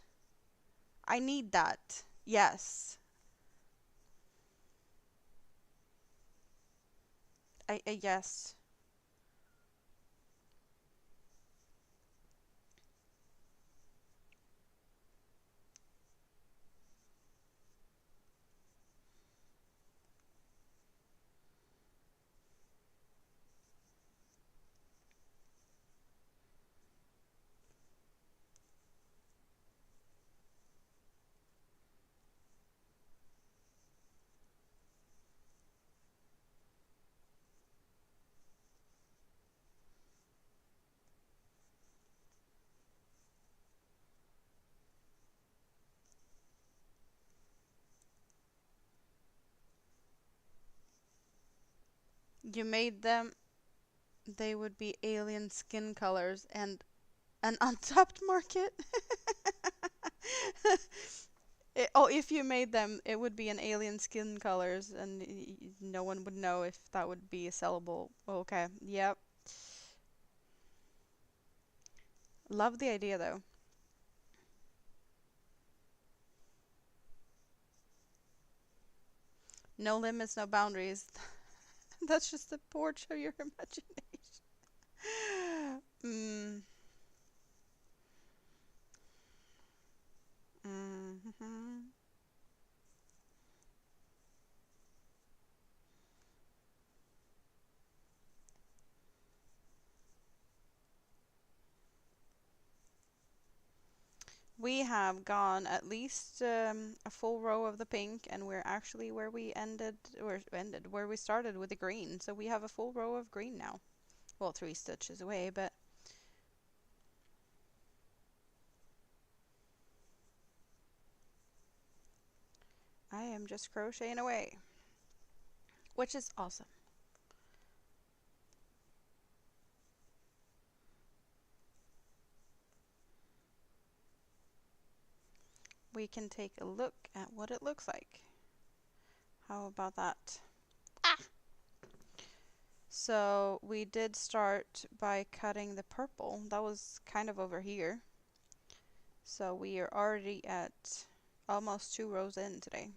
I need that. Yes. Yes. You made them, they would be alien skin colors and an untapped market. If you made them, it would be an alien skin colors, and no one would know if that would be sellable. Okay, yep. Love the idea though. No limits, no boundaries. That's just the porch of your imagination. mm, hmm We have gone at least a full row of the pink, and we're actually where we where we started with the green. So we have a full row of green now. Well, 3 stitches away, but I am just crocheting away, which is awesome. We can take a look at what it looks like. How about that? Ah! So we did start by cutting the purple. That was kind of over here. So we are already at almost 2 rows in today.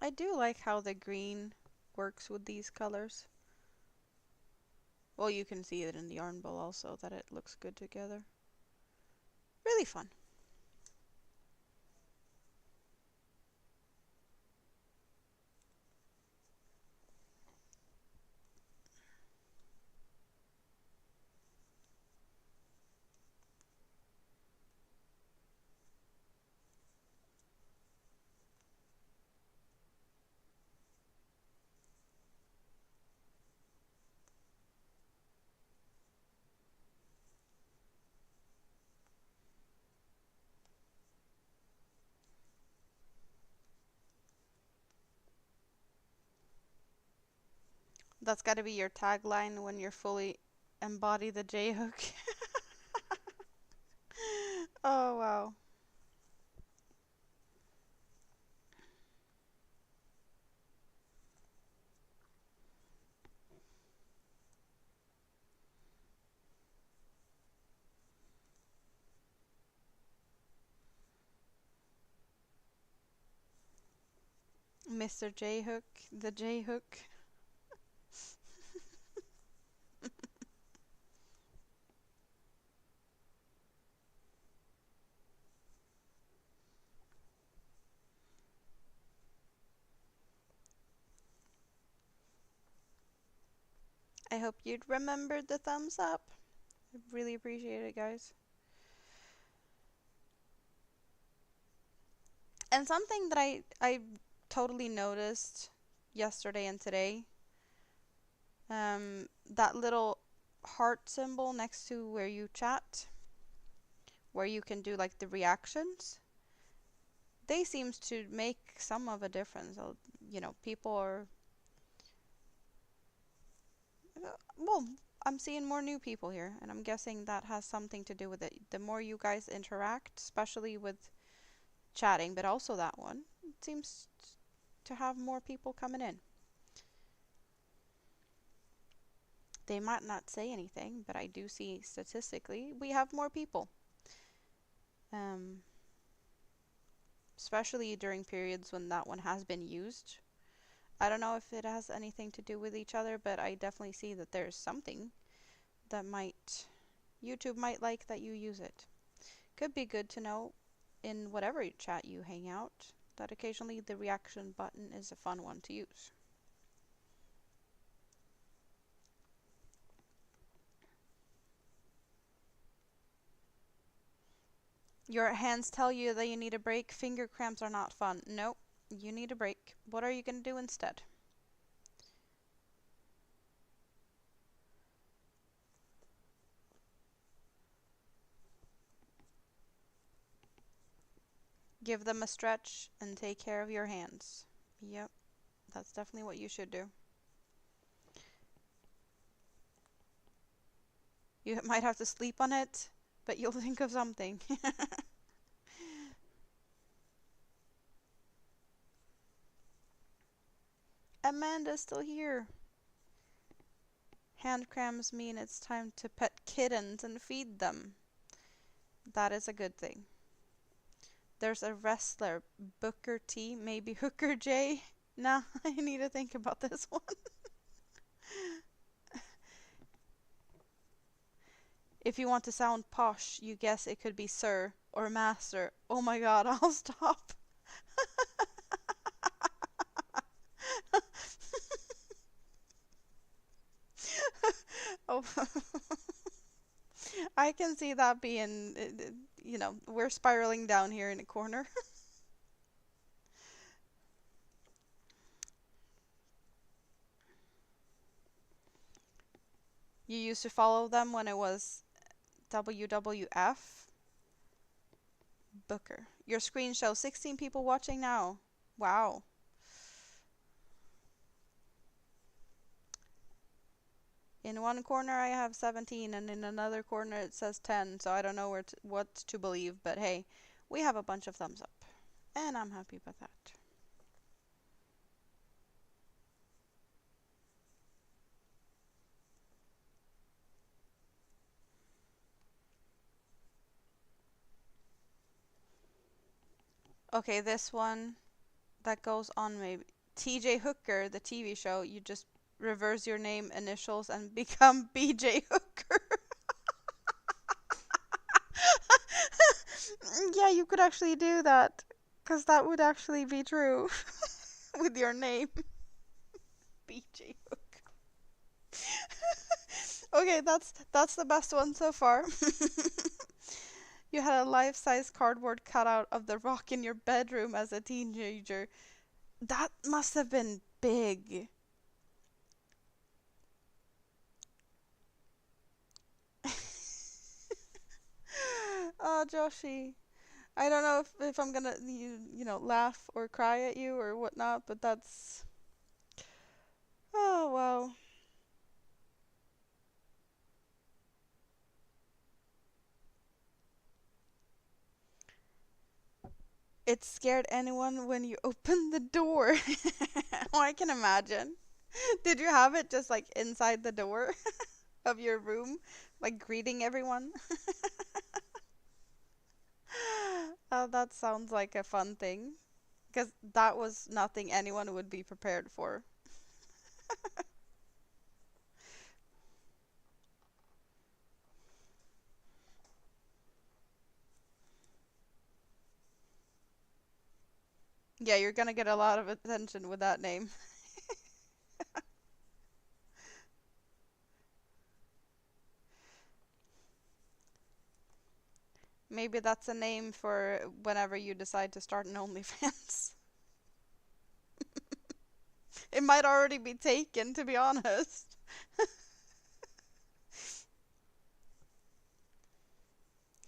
I do like how the green works with these colors. Well, you can see it in the yarn bowl also that it looks good together. Really fun. That's got to be your tagline when you're fully embody the J hook. Oh wow. Mr. J hook, the J hook. I hope you'd remember the thumbs up. I really appreciate it, guys. And something that I totally noticed yesterday and today, that little heart symbol next to where you chat, where you can do like the reactions, they seems to make some of a difference. People are well, I'm seeing more new people here, and I'm guessing that has something to do with it. The more you guys interact, especially with chatting, but also that one, it seems to have more people coming in. They might not say anything, but I do see statistically we have more people. Um, Especially during periods when that one has been used. I don't know if it has anything to do with each other, but I definitely see that there's something that YouTube might like that you use it. Could be good to know in whatever chat you hang out that occasionally the reaction button is a fun one to use. Your hands tell you that you need a break. Finger cramps are not fun. Nope, you need a break. What are you going to do instead? Give them a stretch and take care of your hands. Yep, that's definitely what you should do. You might have to sleep on it, but you'll think of something. Amanda's still here. Hand cramps mean it's time to pet kittens and feed them. That is a good thing. There's a wrestler, Booker T, maybe Hooker J. Nah, I need to think about this one. If you want to sound posh, you guess it could be sir or master. Oh my god, I'll stop. Oh, I can see that being, we're spiraling down here in a corner. You used to follow them when it was WWF. Booker. Your screen shows 16 people watching now. Wow. In one corner I have 17 and in another corner it says 10, so I don't know what to believe, but hey, we have a bunch of thumbs up. And I'm happy about that. Okay, this one that goes on maybe. TJ Hooker, the TV show, you just reverse your name initials and become BJ Hooker. Yeah, you could actually do that, because that would actually be true with your name. BJ Hooker. Okay, that's the best one so far. You had a life-size cardboard cutout of The Rock in your bedroom as a teenager. That must have been big. Oh, Joshi. I don't know if I'm gonna laugh or cry at you or whatnot, but that's oh wow. It scared anyone when you opened the door. Oh, I can imagine. Did you have it just like inside the door of your room, like greeting everyone? Oh, that sounds like a fun thing, because that was nothing anyone would be prepared for. Yeah, you're gonna get a lot of attention with that name. Maybe that's a name for whenever you decide to start an OnlyFans. It might already be taken, to be honest.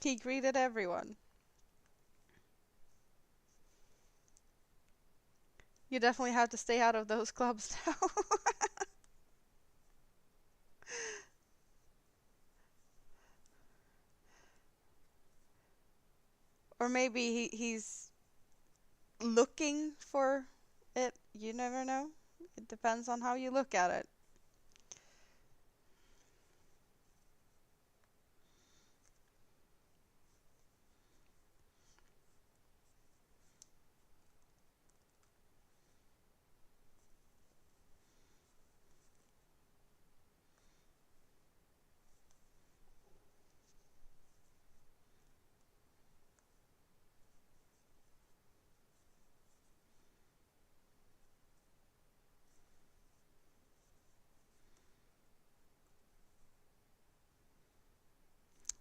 He greeted everyone. You definitely have to stay out of those clubs now. Or maybe he's looking for it. You never know. It depends on how you look at it.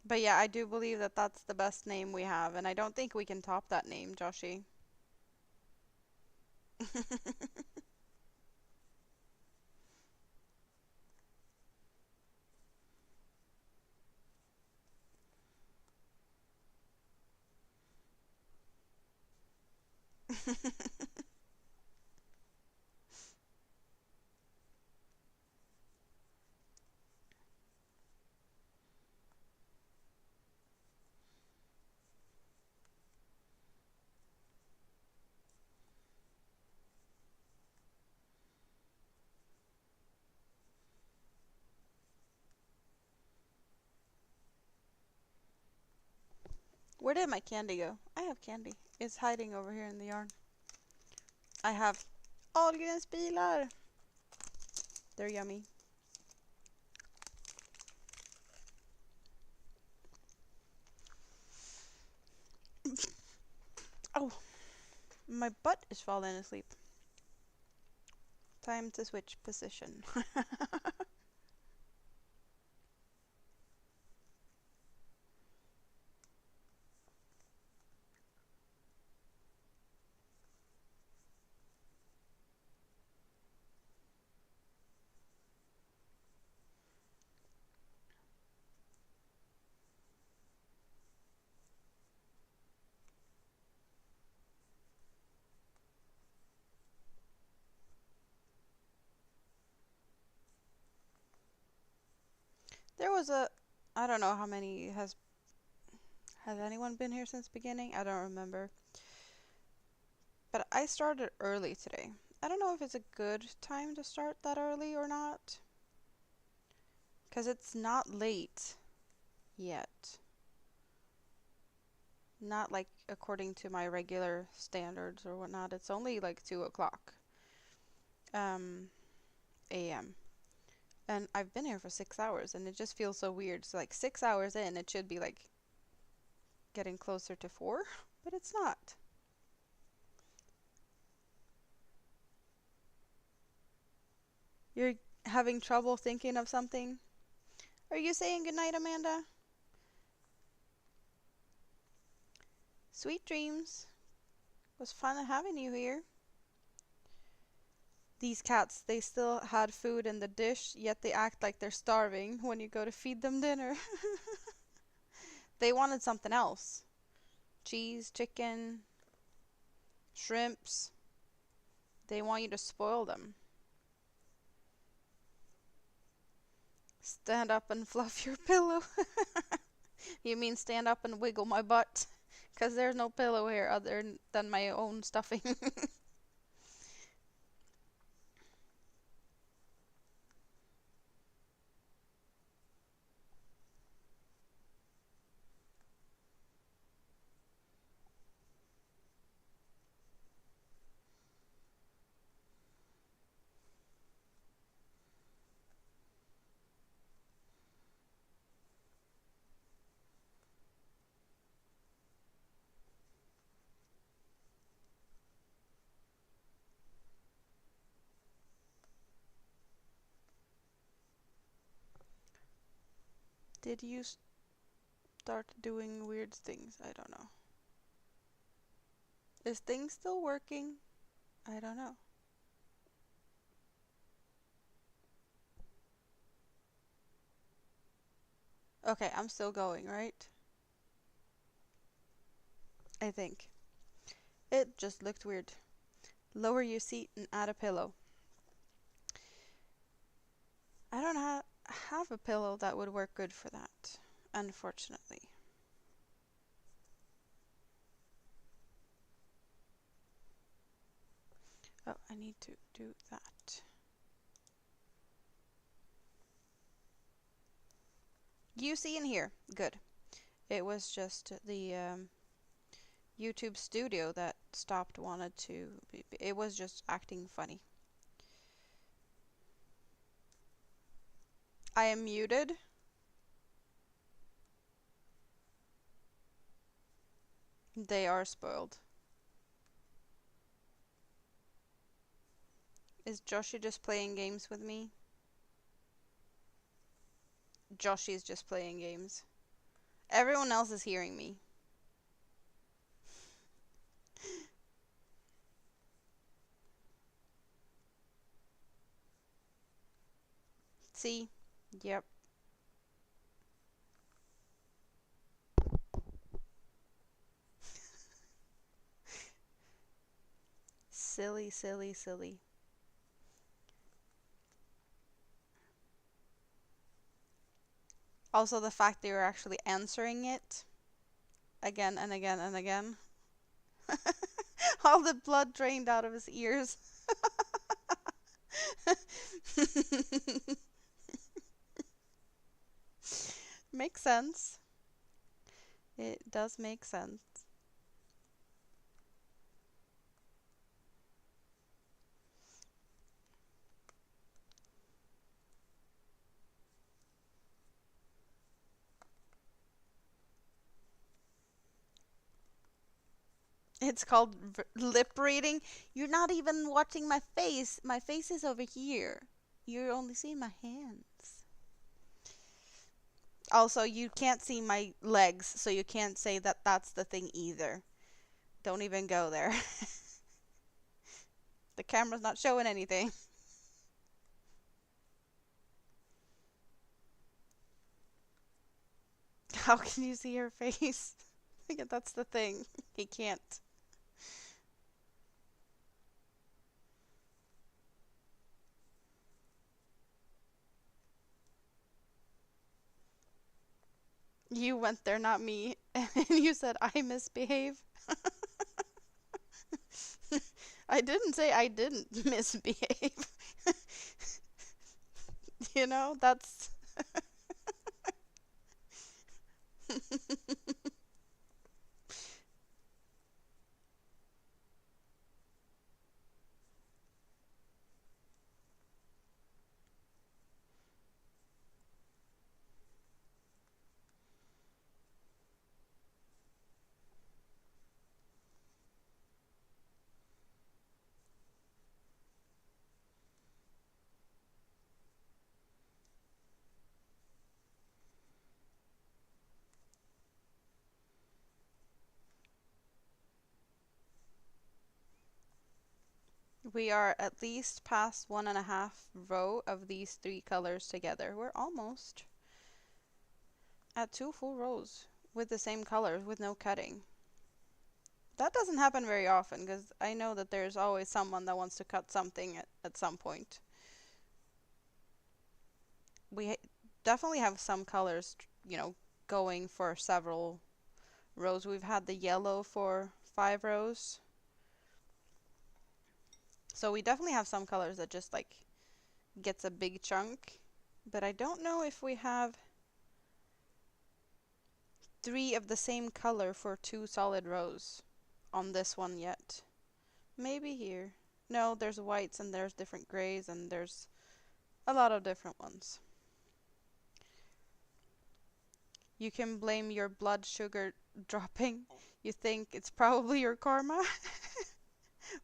But yeah, I do believe that that's the best name we have, and I don't think we can top that name, Joshi. Where did my candy go? I have candy. It's hiding over here in the yard. I have Ahlgrens bilar. They're yummy. Oh, my butt is falling asleep. Time to switch position. There was a, I don't know how many has anyone been here since beginning? I don't remember. But I started early today. I don't know if it's a good time to start that early or not. Because it's not late yet. Not like according to my regular standards or whatnot. It's only like 2 o'clock a.m. And I've been here for 6 hours and it just feels so weird. So like 6 hours in, it should be like getting closer to 4, but it's not. You're having trouble thinking of something? Are you saying goodnight, Amanda? Sweet dreams. It was fun having you here. These cats, they still had food in the dish, yet they act like they're starving when you go to feed them dinner. They wanted something else. Cheese, chicken, shrimps. They want you to spoil them. Stand up and fluff your pillow. You mean stand up and wiggle my butt? Because there's no pillow here other than my own stuffing. Did you start doing weird things. I don't know. Is things still working? I don't know. Okay, I'm still going, right? I think. It just looked weird. Lower your seat and add a pillow. I don't have a pillow that would work good for that, unfortunately. Oh, I need to do that. You see in here. Good. It was just the YouTube studio that stopped wanted to it was just acting funny. I am muted. They are spoiled. Is Joshi just playing games with me? Joshi is just playing games. Everyone else is hearing me. See? Yep. Silly, silly, silly. Also, the fact they were actually answering it again and again and again. All the blood drained out of his ears. Makes sense. It does make sense. It's called lip reading. You're not even watching my face. My face is over here. You're only seeing my hands. Also, you can't see my legs, so you can't say that that's the thing either. Don't even go there. The camera's not showing anything. How can you see her face? Yeah, that's the thing. He can't. You went there, not me. And you said I misbehave. I didn't say I didn't misbehave. You know, that's we are at least past 1.5 row of these 3 colors together. We're almost at 2 full rows with the same colors with no cutting. That doesn't happen very often because I know that there's always someone that wants to cut something at some point. We definitely have some colors, going for several rows. We've had the yellow for 5 rows. So we definitely have some colors that just like gets a big chunk. But I don't know if we have 3 of the same color for 2 solid rows on this one yet. Maybe here. No, there's whites and there's different grays and there's a lot of different ones. You can blame your blood sugar dropping. You think it's probably your karma?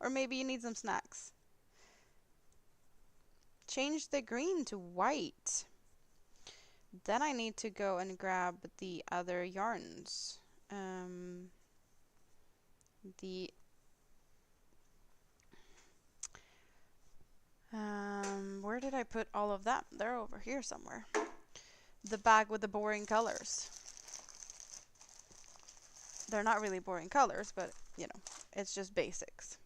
Or maybe you need some snacks. Change the green to white. Then I need to go and grab the other yarns. The where did I put all of that? They're over here somewhere. The bag with the boring colors. They're not really boring colors, but you know, it's just basics.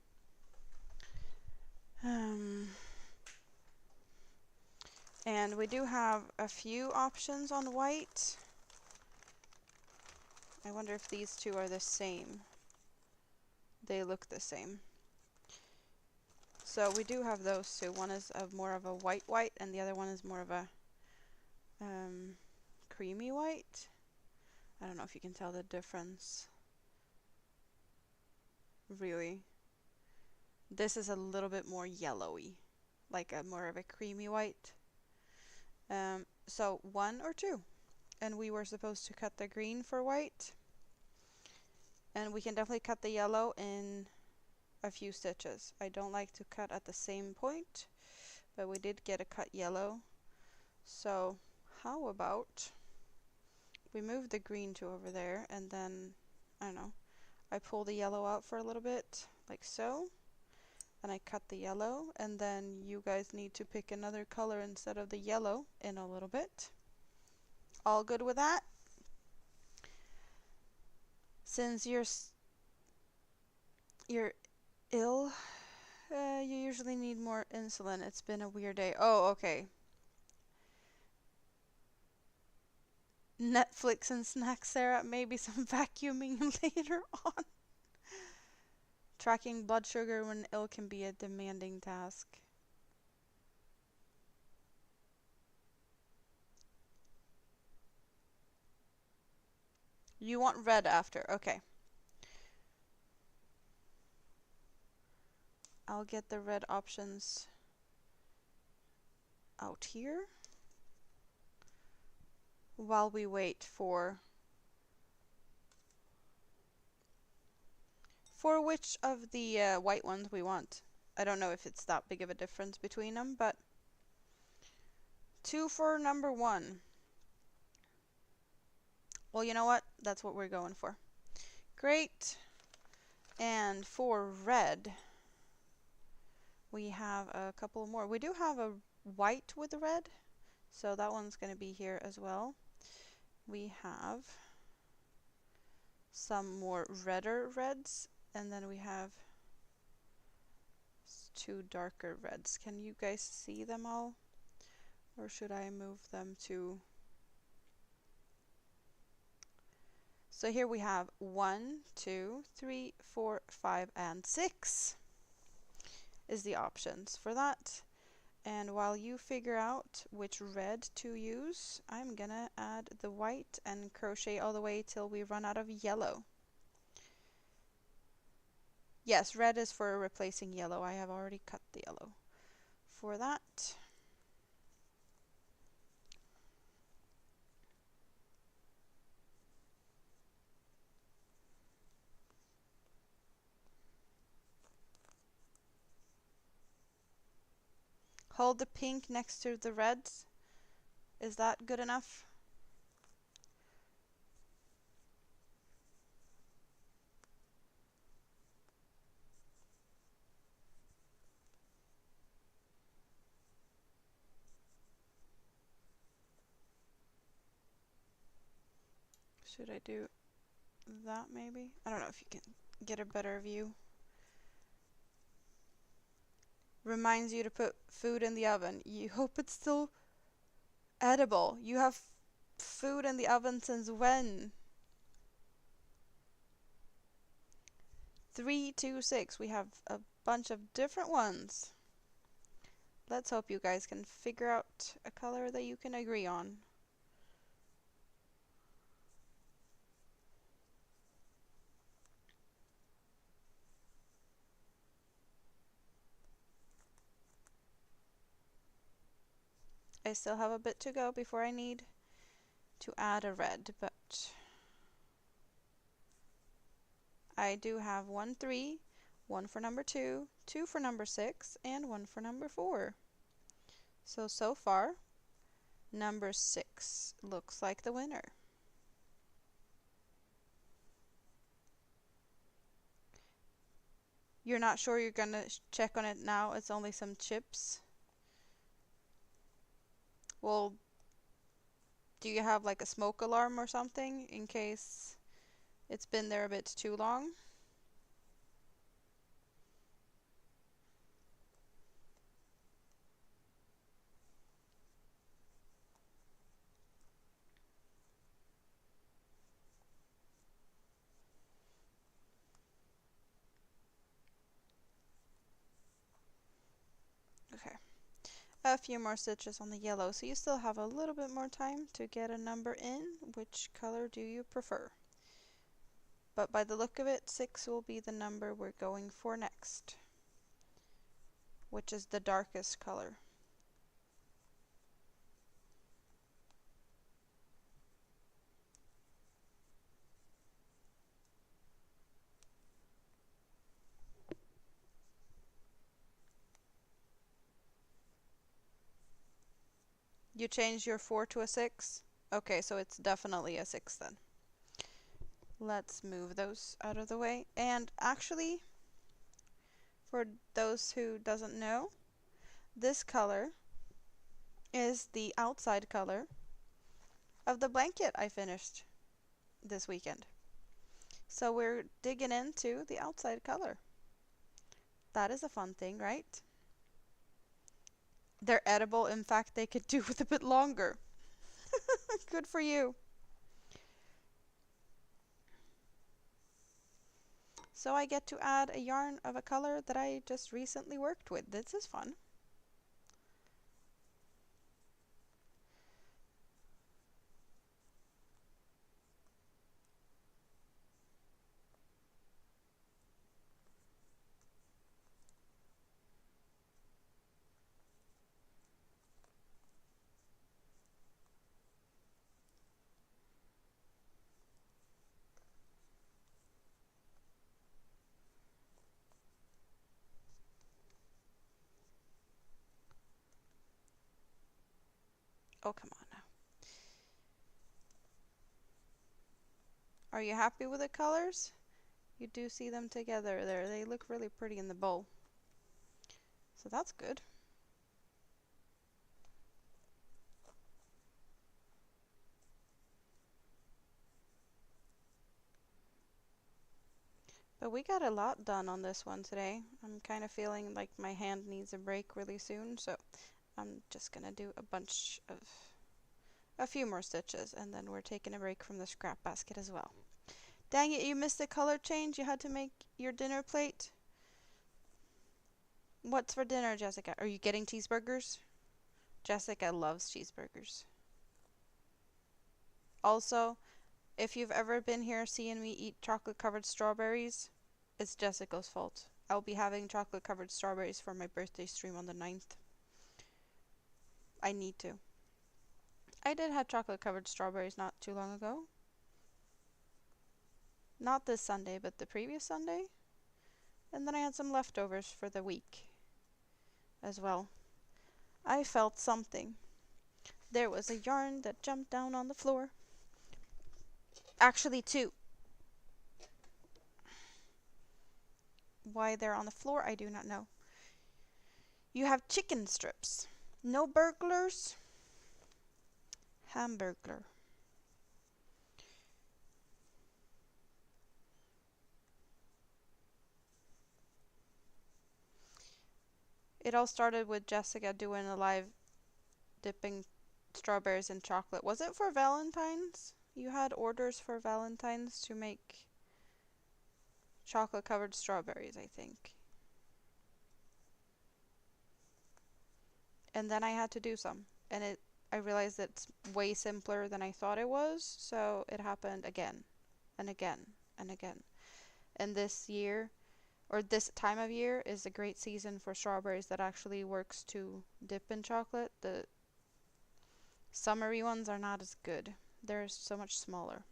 And we do have a few options on white. I wonder if these two are the same. They look the same. So we do have those two. One is more of a white and the other one is more of a creamy white. I don't know if you can tell the difference. Really. This is a little bit more yellowy, like a more of a creamy white. So 1 or 2. And we were supposed to cut the green for white. And we can definitely cut the yellow in a few stitches. I don't like to cut at the same point, but we did get a cut yellow. So how about we move the green to over there, and then, I don't know, I pull the yellow out for a little bit, like so, and I cut the yellow, and then you guys need to pick another color instead of the yellow in a little bit. All good with that? Since you're ill, you usually need more insulin. It's been a weird day. Oh, okay. Netflix and snacks, Sarah. Maybe some vacuuming later on. Tracking blood sugar when ill can be a demanding task. You want red after. Okay. I'll get the red options out here while we wait for which of the white ones we want. I don't know if it's that big of a difference between them, but 2 for number 1. Well, you know what? That's what we're going for. Great. And for red, we have a couple more. We do have a white with red, so that one's going to be here as well. We have some more redder reds, and then we have 2 darker reds. Can you guys see them all? Or should I move them to... So here we have 1, 2, 3, 4, 5, and 6 is the options for that. And while you figure out which red to use, I'm gonna add the white and crochet all the way till we run out of yellow. Yes, red is for replacing yellow. I have already cut the yellow for that. Hold the pink next to the reds. Is that good enough? Should I do that maybe? I don't know if you can get a better view. Reminds you to put food in the oven. You hope it's still edible. You have food in the oven since when? 3, 2, 6. We have a bunch of different ones. Let's hope you guys can figure out a color that you can agree on. I still have a bit to go before I need to add a red, but I do have 1, 3, 1 for number 2, 2 for number 6, and 1 for number 4. So far, Number 6 looks like the winner. You're not sure you're gonna check on it now? It's only some chips. Well, do you have like a smoke alarm or something in case it's been there a bit too long? Okay. A few more stitches on the yellow, so you still have a little bit more time to get a number in. Which color do you prefer? But by the look of it, 6 will be the number we're going for next, which is the darkest color. You changed your 4 to a 6? Okay, so it's definitely a 6 then. Let's move those out of the way. And actually, for those who doesn't know, this color is the outside color of the blanket I finished this weekend. So we're digging into the outside color. That is a fun thing, right? They're edible. In fact, they could do with a bit longer. Good for you. So I get to add a yarn of a color that I just recently worked with. This is fun. Oh, come on now. Are you happy with the colors? You do see them together there. They look really pretty in the bowl. So that's good. But we got a lot done on this one today. I'm kind of feeling like my hand needs a break really soon, so I'm just gonna do a few more stitches, and then we're taking a break from the scrap basket as well. Dang it, you missed the color change. You had to make your dinner plate. What's for dinner, Jessica? Are you getting cheeseburgers? Jessica loves cheeseburgers. Also, if you've ever been here seeing me eat chocolate covered strawberries, it's Jessica's fault. I'll be having chocolate covered strawberries for my birthday stream on the 9th. I need to. I did have chocolate covered strawberries not too long ago. Not this Sunday, but the previous Sunday. And then I had some leftovers for the week as well. I felt something. There was a yarn that jumped down on the floor. Actually, two. Why they're on the floor, I do not know. You have chicken strips. No burglars. Hamburglar. It all started with Jessica doing a live dipping strawberries in chocolate. Was it for Valentine's? You had orders for Valentine's to make chocolate covered strawberries, I think. And then I had to do some. And I realized it's way simpler than I thought it was, so it happened again and again and again. And this year, or this time of year, is a great season for strawberries that actually works to dip in chocolate. The summery ones are not as good. They're so much smaller.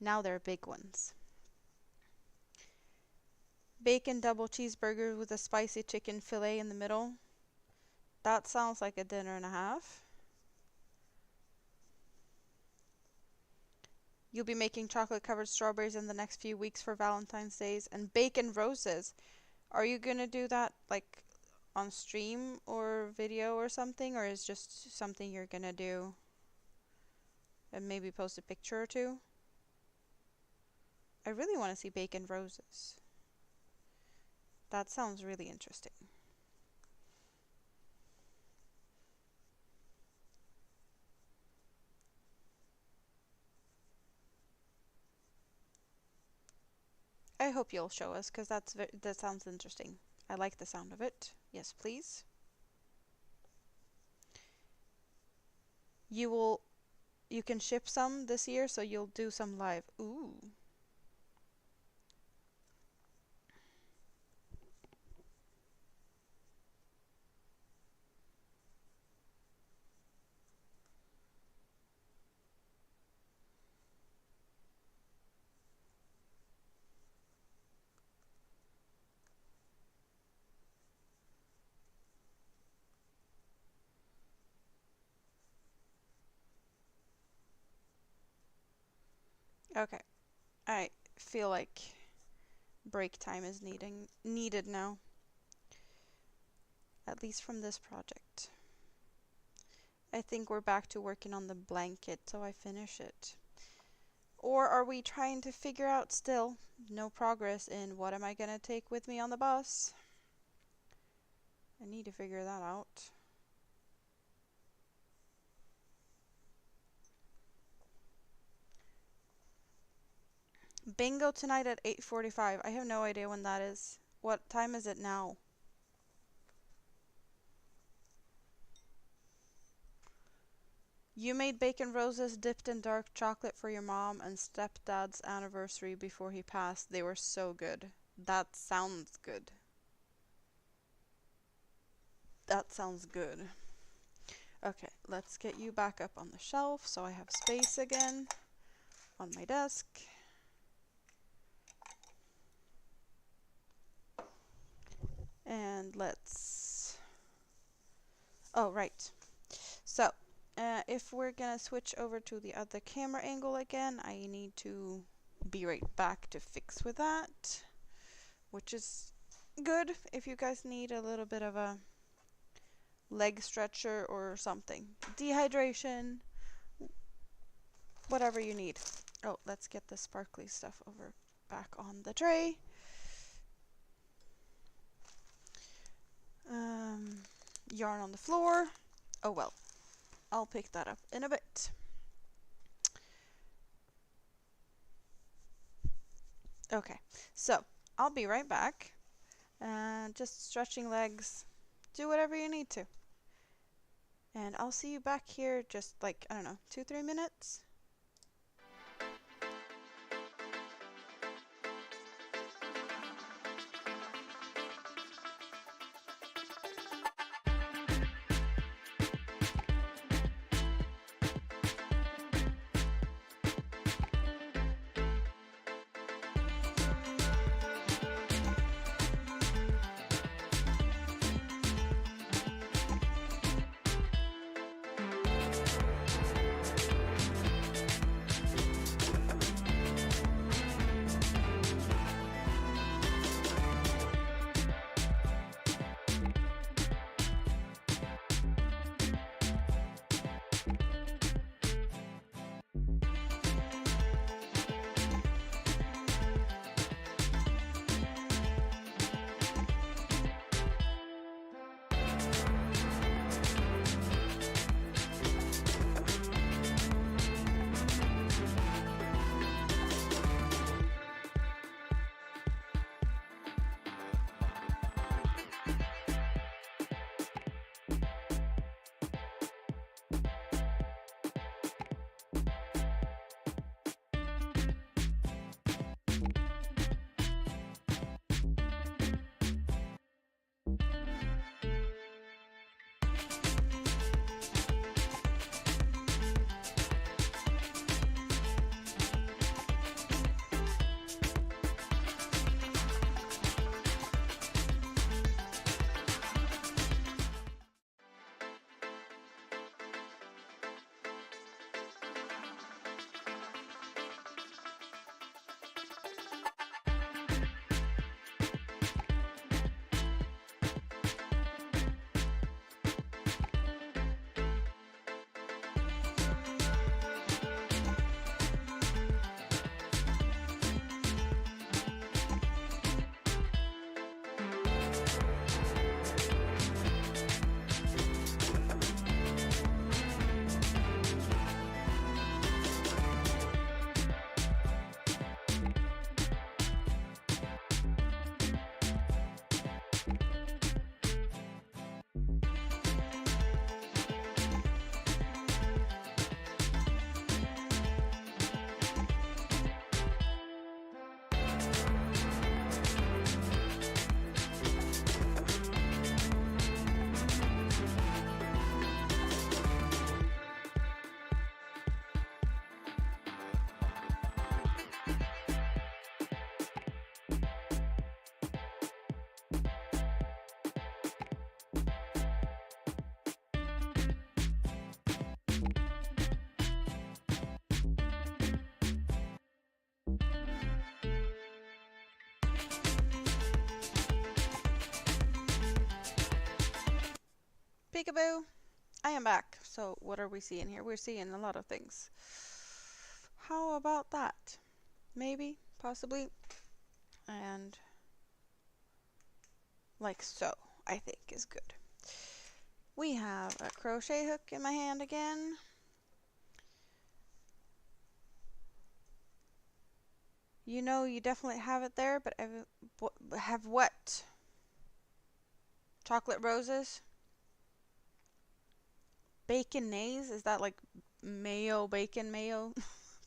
Now they're big ones. Bacon double cheeseburger with a spicy chicken fillet in the middle. That sounds like a dinner and a half. You'll be making chocolate-covered strawberries in the next few weeks for Valentine's Days and bacon roses. Are you gonna do that like on stream or video or something, or is just something you're gonna do and maybe post a picture or two? I really want to see bacon roses. That sounds really interesting. I hope you'll show us, because that sounds interesting. I like the sound of it. Yes, please. You can ship some this year, so you'll do some live. Ooh. Okay. I feel like break time is needed now. At least from this project. I think we're back to working on the blanket so I finish it. Or are we trying to figure out still no progress in what am I gonna take with me on the bus? I need to figure that out. Bingo tonight at 8:45. I have no idea when that is. What time is it now? You made bacon roses dipped in dark chocolate for your mom and stepdad's anniversary before he passed. They were so good. That sounds good. That sounds good. Okay, let's get you back up on the shelf so I have space again on my desk. And let's... Oh, right. So, if we're gonna switch over to the other camera angle again, I need to be right back to fix with that, which is good if you guys need a little bit of a leg stretcher or something. Dehydration, whatever you need. Oh, let's get the sparkly stuff over back on the tray. Yarn on the floor. Oh well, I'll pick that up in a bit. Okay, so I'll be right back. Just stretching legs. Do whatever you need to. And I'll see you back here just like, I don't know, 2-3 minutes. Peekaboo! I am back. So what are we seeing here? We're seeing a lot of things. How about that? Maybe, possibly, and like so, I think is good. We have a crochet hook in my hand again. You know you definitely have it there, but have what? Chocolate roses? Baconaise? Is that like mayo, bacon mayo?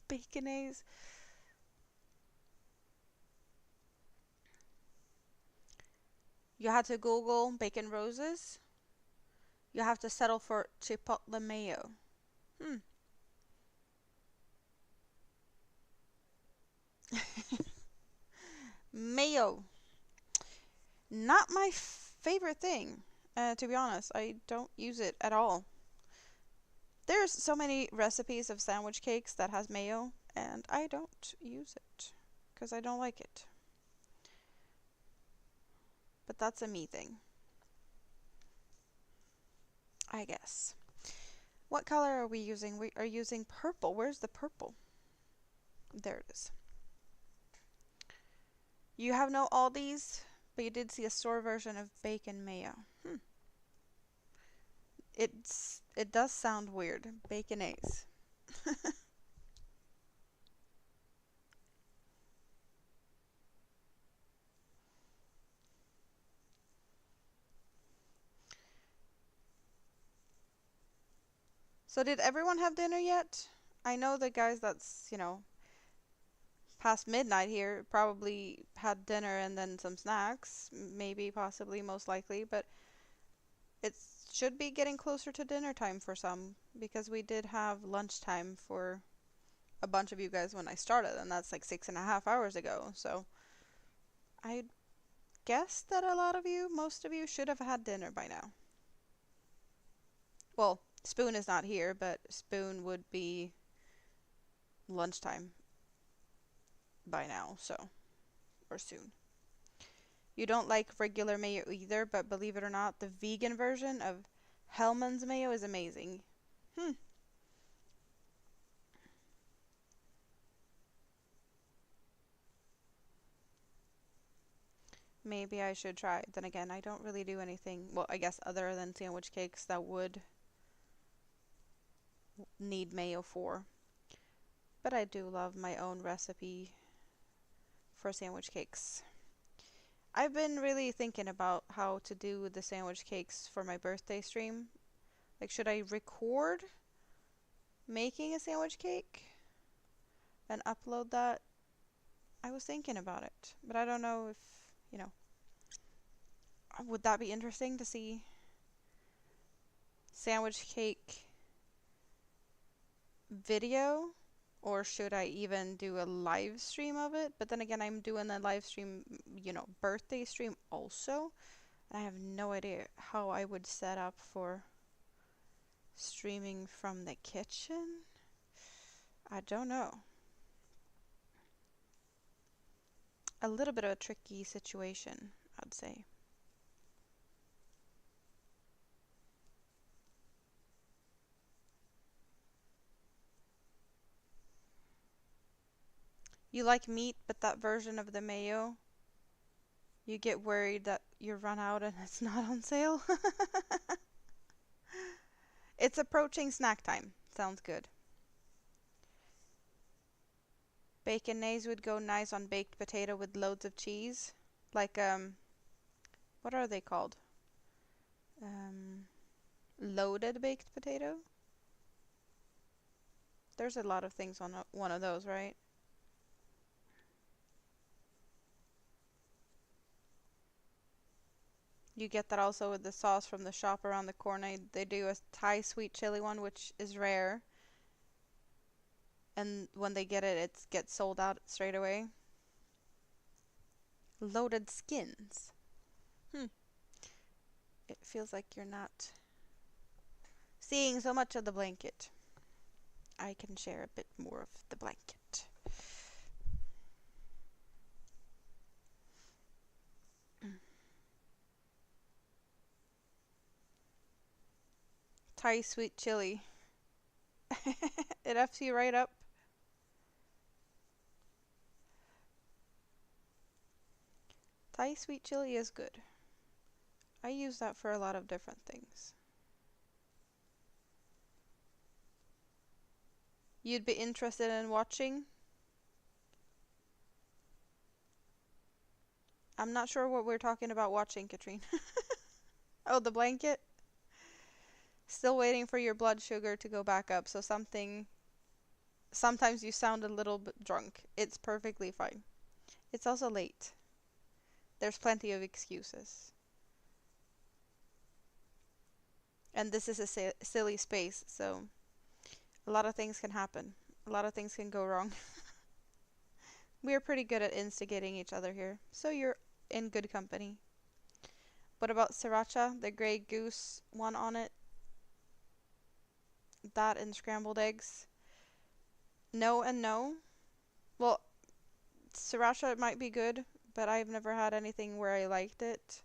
Baconaise? You had to Google bacon roses. You have to settle for chipotle mayo. Mayo. Not my favorite thing, to be honest. I don't use it at all. There's so many recipes of sandwich cakes that has mayo, and I don't use it because I don't like it. But that's a me thing, I guess. What color are we using? We are using purple. Where's the purple? There it is. You have no Aldi's, but you did see a store version of bacon mayo. It does sound weird. Baconaise. So did everyone have dinner yet? I know the guys that's, past midnight here probably had dinner and then some snacks, maybe, possibly, most likely, but it should be getting closer to dinner time for some because we did have lunchtime for a bunch of you guys when I started, and that's like 6.5 hours ago. So I guess that a lot of you, most of you, should have had dinner by now. Well, Spoon is not here, but Spoon would be lunchtime by now, so, or soon. You don't like regular mayo either, but believe it or not, the vegan version of Hellmann's mayo is amazing. Maybe I should try. Then again, I don't really do anything, well, I guess other than sandwich cakes that would need mayo for. But I do love my own recipe for sandwich cakes. I've been really thinking about how to do the sandwich cakes for my birthday stream. Like, should I record making a sandwich cake and upload that? I was thinking about it, but I don't know if, would that be interesting to see sandwich cake video? Or should I even do a live stream of it? But then again, I'm doing a live stream, birthday stream also. And I have no idea how I would set up for streaming from the kitchen. I don't know. A little bit of a tricky situation, I'd say. You like meat, but that version of the mayo, you get worried that you run out and it's not on sale. It's approaching snack time. Sounds good. Baconaise would go nice on baked potato with loads of cheese. Like, what are they called? Um, Loaded baked potato? There's a lot of things on one of those, right? You get that also with the sauce from the shop around the corner. They do a Thai sweet chili one, which is rare. And when they get it, it gets sold out straight away. Loaded skins. It feels like you're not seeing so much of the blanket. I can share a bit more of the blanket. Thai sweet chili. It F's you right up. Thai sweet chili is good. I use that for a lot of different things. You'd be interested in watching? I'm not sure what we're talking about watching, Katrine. Oh, the blanket? Still waiting for your blood sugar to go back up, so sometimes you sound a little bit drunk. It's perfectly fine. It's also late. There's plenty of excuses. And this is a silly space, so a lot of things can happen. A lot of things can go wrong. We're pretty good at instigating each other here, so you're in good company. What about sriracha, the Grey Goose one on it? That and scrambled eggs? No and no. Well, sriracha might be good, but I've never had anything where I liked it.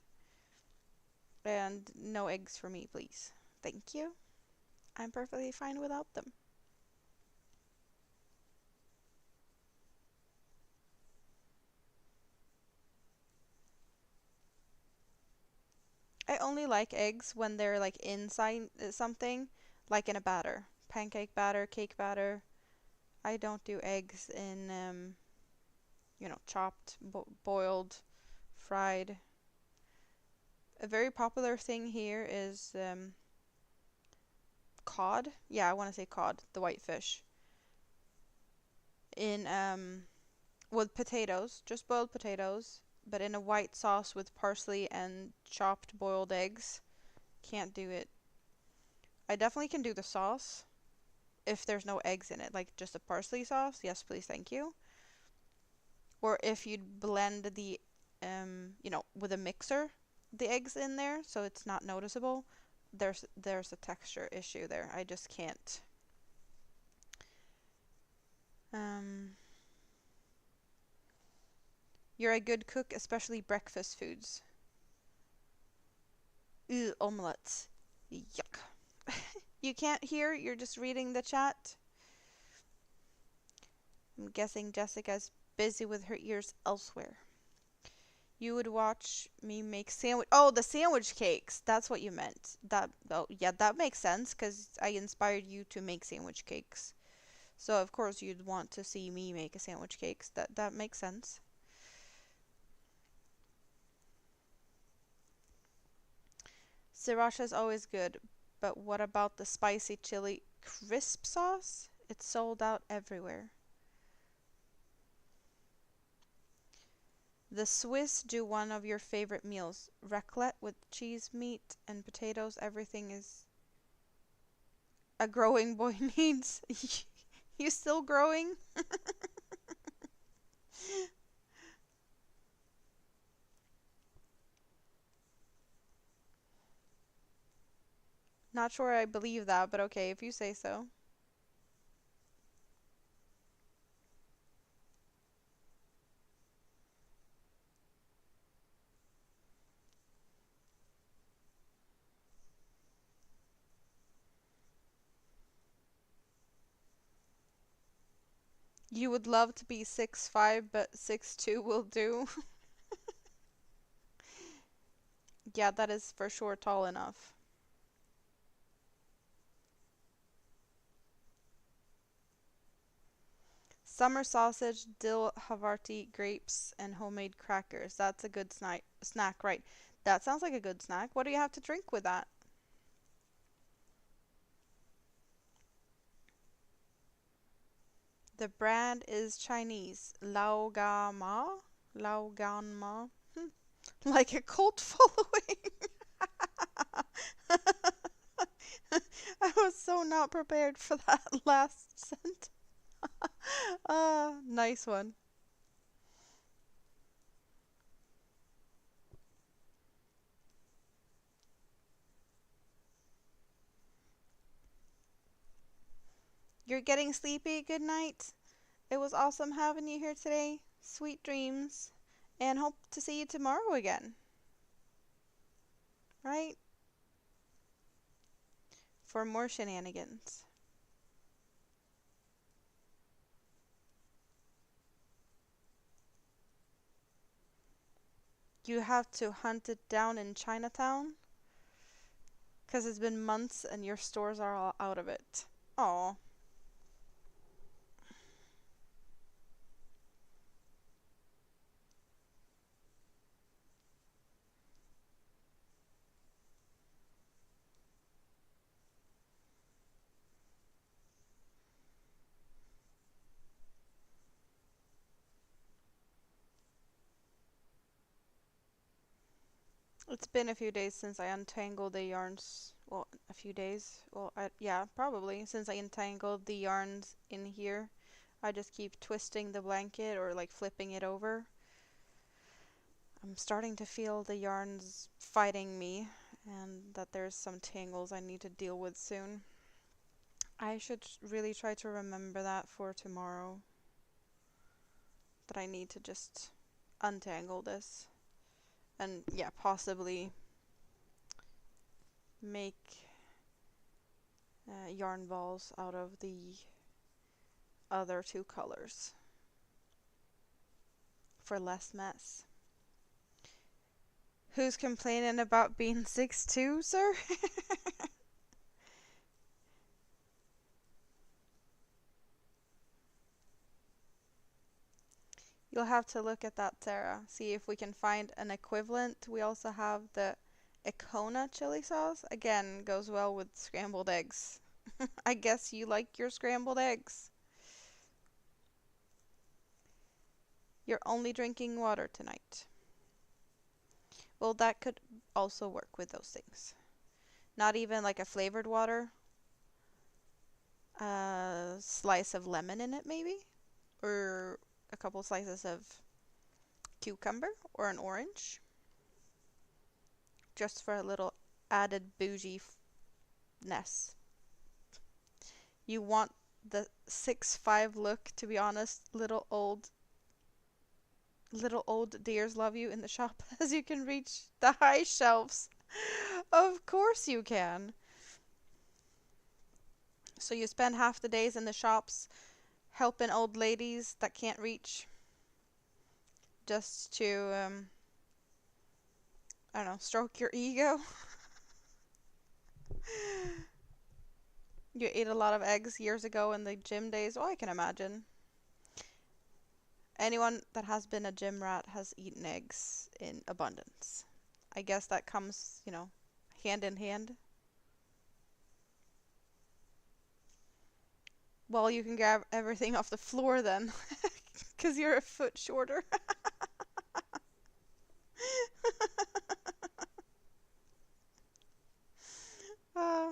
And no eggs for me, please. Thank you. I'm perfectly fine without them. I only like eggs when they're like inside something, like in a batter. Pancake batter, cake batter. I don't do eggs in, chopped, boiled, fried. A very popular thing here is cod. Yeah, I want to say cod, the white fish. In with potatoes, just boiled potatoes, but in a white sauce with parsley and chopped boiled eggs. Can't do it. I definitely can do the sauce if there's no eggs in it, like just a parsley sauce. Yes, please, thank you. Or if you'd blend the, with a mixer, the eggs in there so it's not noticeable. There's a texture issue there. I just can't. You're a good cook, especially breakfast foods. Ew, omelets. Yuck. You can't hear? You're just reading the chat? I'm guessing Jessica's busy with her ears elsewhere. You would watch me make sandwich. Oh, the sandwich cakes. That's what you meant. Oh, yeah, that makes sense because I inspired you to make sandwich cakes. So of course you'd want to see me make a sandwich cakes. That makes sense. Sriracha is always good, but what about the spicy chili crisp sauce? It's sold out everywhere. The Swiss do one of your favorite meals. Raclette with cheese, meat, and potatoes. Everything is a growing boy needs. You still growing? Not sure I believe that, but okay, if you say so. You would love to be 6'5", but 6'2" will do. Yeah, that is for sure tall enough. Summer sausage, dill, Havarti, grapes, and homemade crackers. That's a good snack, right? That sounds like a good snack. What do you have to drink with that? The brand is Chinese. Lao Ga Ma? Lao Gan Ma? Like a cult following. I was so not prepared for that last sentence. Ah, nice one. You're getting sleepy? Good night. It was awesome having you here today. Sweet dreams. And hope to see you tomorrow again, right? For more shenanigans. You have to hunt it down in Chinatown? Because it's been months and your stores are all out of it. Oh, it's been a few days since I untangled the yarns. Well, a few days. Well, yeah, probably since I untangled the yarns in here. I just keep twisting the blanket or like flipping it over. I'm starting to feel the yarns fighting me and that there's some tangles I need to deal with soon. I should really try to remember that for tomorrow. That I need to just untangle this. And yeah, possibly make yarn balls out of the other two colors for less mess. Who's complaining about being 6'2", sir? You'll have to look at that, Sarah. See if we can find an equivalent. We also have the Icona chili sauce. Again, goes well with scrambled eggs. I guess you like your scrambled eggs. You're only drinking water tonight. Well, that could also work with those things. Not even like a flavored water. A slice of lemon in it, maybe? Or a couple slices of cucumber or an orange. Just for a little added bougie-ness. You want the 6'5" look, to be honest, little old dears love you in the shop as you can reach the high shelves. Of course you can. So you spend half the days in the shops helping old ladies that can't reach just to I don't know, stroke your ego. You ate a lot of eggs years ago in the gym days. Oh, I can imagine. Anyone that has been a gym rat has eaten eggs in abundance. I guess that comes, hand in hand. Well, you can grab everything off the floor then, because you're a foot shorter. uh,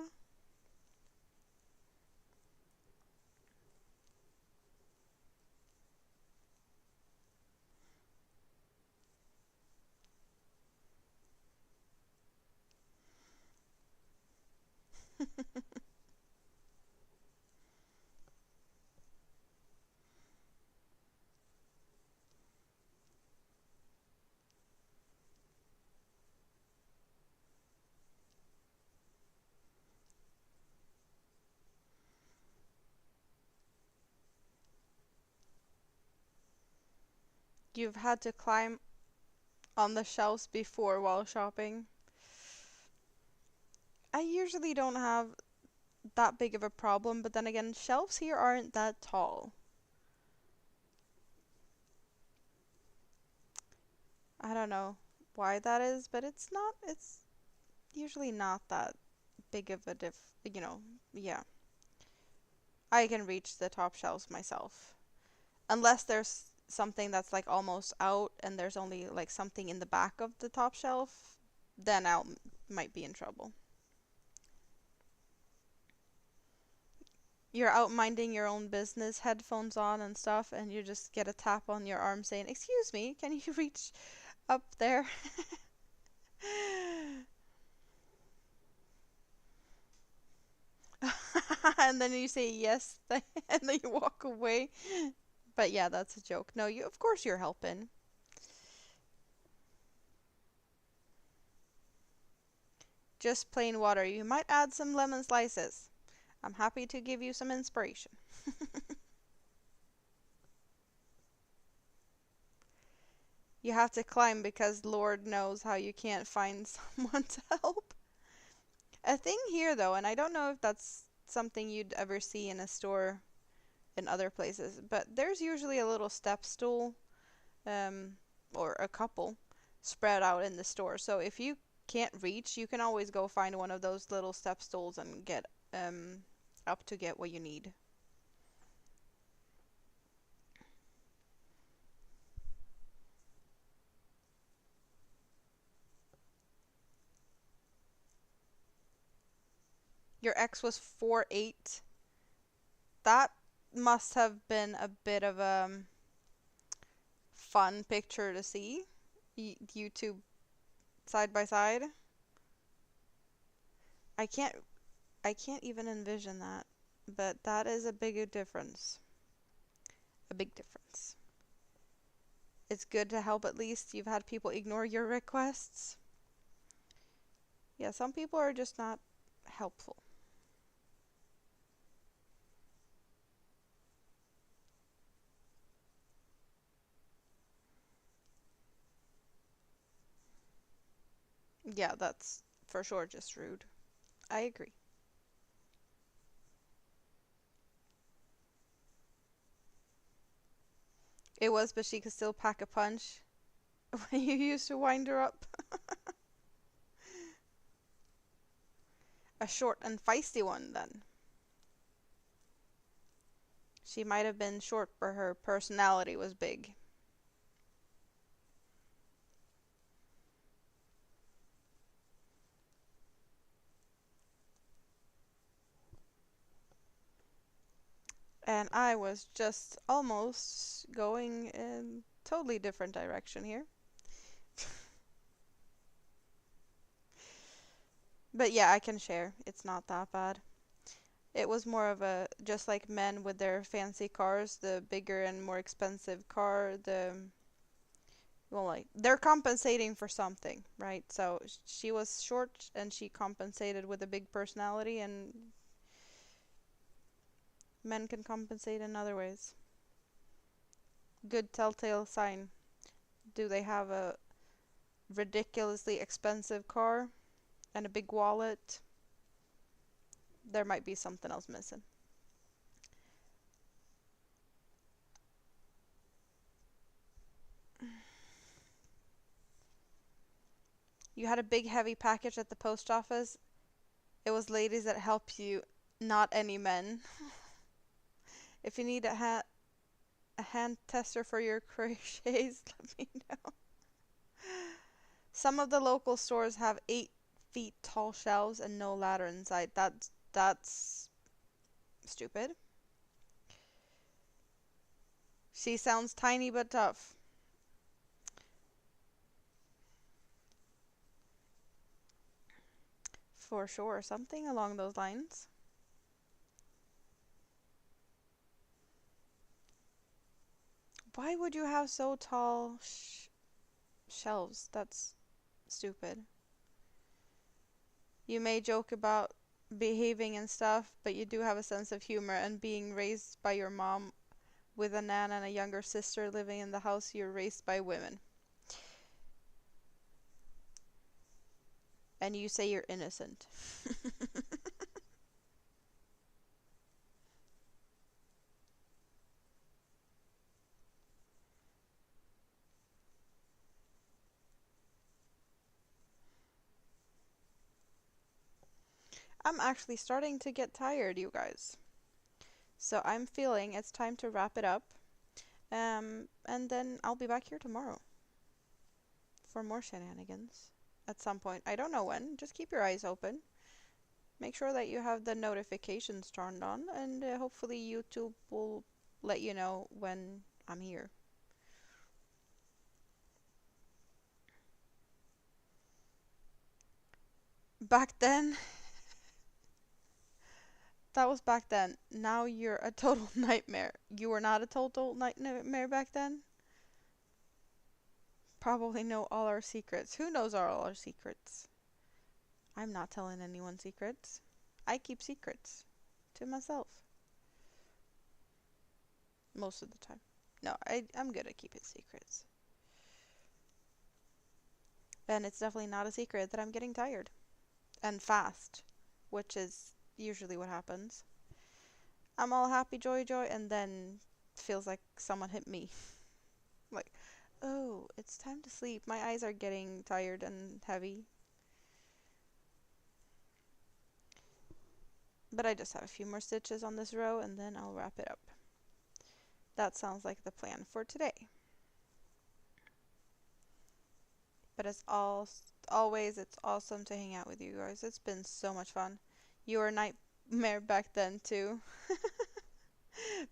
you've had to climb on the shelves before while shopping. I usually don't have that big of a problem, but then again, shelves here aren't that tall. I don't know why that is, but it's usually not that big of a you know, yeah. I can reach the top shelves myself. Unless there's something that's like almost out and there's only like something in the back of the top shelf, then I might be in trouble. You're out minding your own business, headphones on and stuff, and you just get a tap on your arm saying, "Excuse me, can you reach up there?" And then you say yes, and then you walk away. But yeah, that's a joke. No, you of course you're helping. Just plain water. You might add some lemon slices. I'm happy to give you some inspiration. You have to climb because Lord knows how you can't find someone to help. A thing here though, and I don't know if that's something you'd ever see in a store in other places, but there's usually a little step stool, um, or a couple spread out in the store. So if you can't reach, you can always go find one of those little step stools and get up to get what you need. Your ex was 4'8". That must have been a bit of a fun picture to see. You two side by side. I can't I can't even envision that, but that is a big difference. A big difference. It's good to help at least. You've had people ignore your requests. Yeah, some people are just not helpful. Yeah, that's for sure just rude. I agree. It was, but she could still pack a punch when you used to wind her up. A short and feisty one, then. She might have been short, but her personality was big. And I was just almost going in totally different direction here. But yeah, I can share. It's not that bad. It was more of a just like men with their fancy cars, the bigger and more expensive car, well, like they're compensating for something, right? So she was short and she compensated with a big personality, and men can compensate in other ways. Good telltale sign. Do they have a ridiculously expensive car and a big wallet? There might be something else missing. You had a big heavy package at the post office. It was ladies that help you, not any men. If you need a hand tester for your crochets, let me know. Some of the local stores have 8 feet tall shelves and no ladder inside. That's stupid. She sounds tiny but tough. For sure, something along those lines. Why would you have so tall shelves? That's stupid. You may joke about behaving and stuff, but you do have a sense of humor, and being raised by your mom with a nan and a younger sister living in the house, you're raised by women. And you say you're innocent. I'm actually starting to get tired, you guys. So I'm feeling it's time to wrap it up. And then I'll be back here tomorrow for more shenanigans at some point. I don't know when. Just keep your eyes open. Make sure that you have the notifications turned on, and hopefully YouTube will let you know when I'm here. Back then, that was back then. Now you're a total nightmare. You were not a total nightmare back then? Probably know all our secrets. Who knows all our secrets? I'm not telling anyone secrets. I keep secrets to myself most of the time. No, I'm good at keeping secrets. And it's definitely not a secret that I'm getting tired and fast, which is usually what happens. I'm all happy, joy, joy, and then feels like someone hit me. Like, oh, it's time to sleep. My eyes are getting tired and heavy. But I just have a few more stitches on this row and then I'll wrap it up. That sounds like the plan for today. But as always, it's awesome to hang out with you guys. It's been so much fun. You were a nightmare back then too.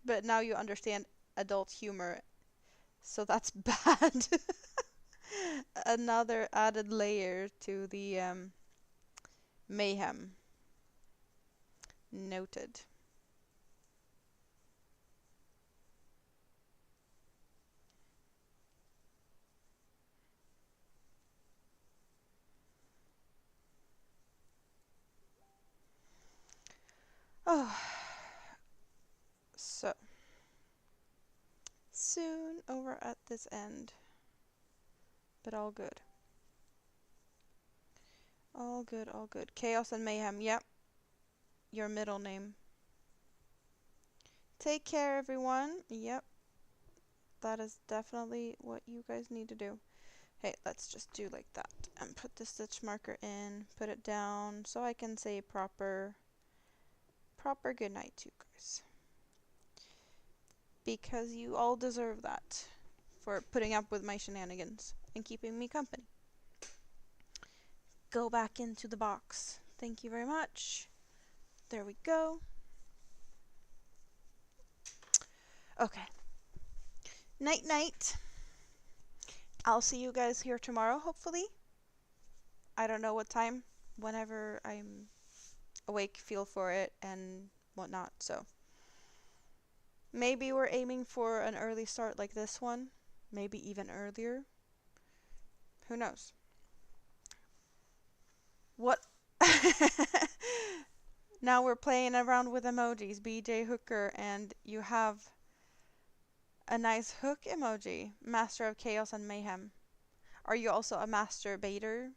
But now you understand adult humor, so that's bad. Another added layer to the mayhem. Noted. Oh, so soon over at this end, but all good. All good, all good. Chaos and Mayhem, yep, your middle name. Take care, everyone. Yep, that is definitely what you guys need to do. Hey, let's just do like that and put the stitch marker in, put it down so I can say proper good night to you guys. Because you all deserve that for putting up with my shenanigans and keeping me company. Go back into the box. Thank you very much. There we go. Okay. Night night. I'll see you guys here tomorrow, hopefully. I don't know what time. Whenever I'm awake, feel for it and whatnot. So maybe we're aiming for an early start like this one. Maybe even earlier. Who knows? What? Now we're playing around with emojis, BJ Hooker, and you have a nice hook emoji, Master of Chaos and Mayhem. Are you also a masturbator?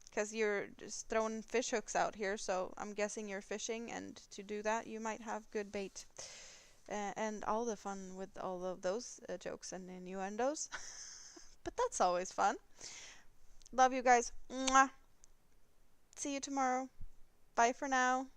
Because you're just throwing fish hooks out here, so I'm guessing you're fishing, and to do that, you might have good bait. And all the fun with all of those jokes and innuendos. But that's always fun. Love you guys. Mwah. See you tomorrow. Bye for now.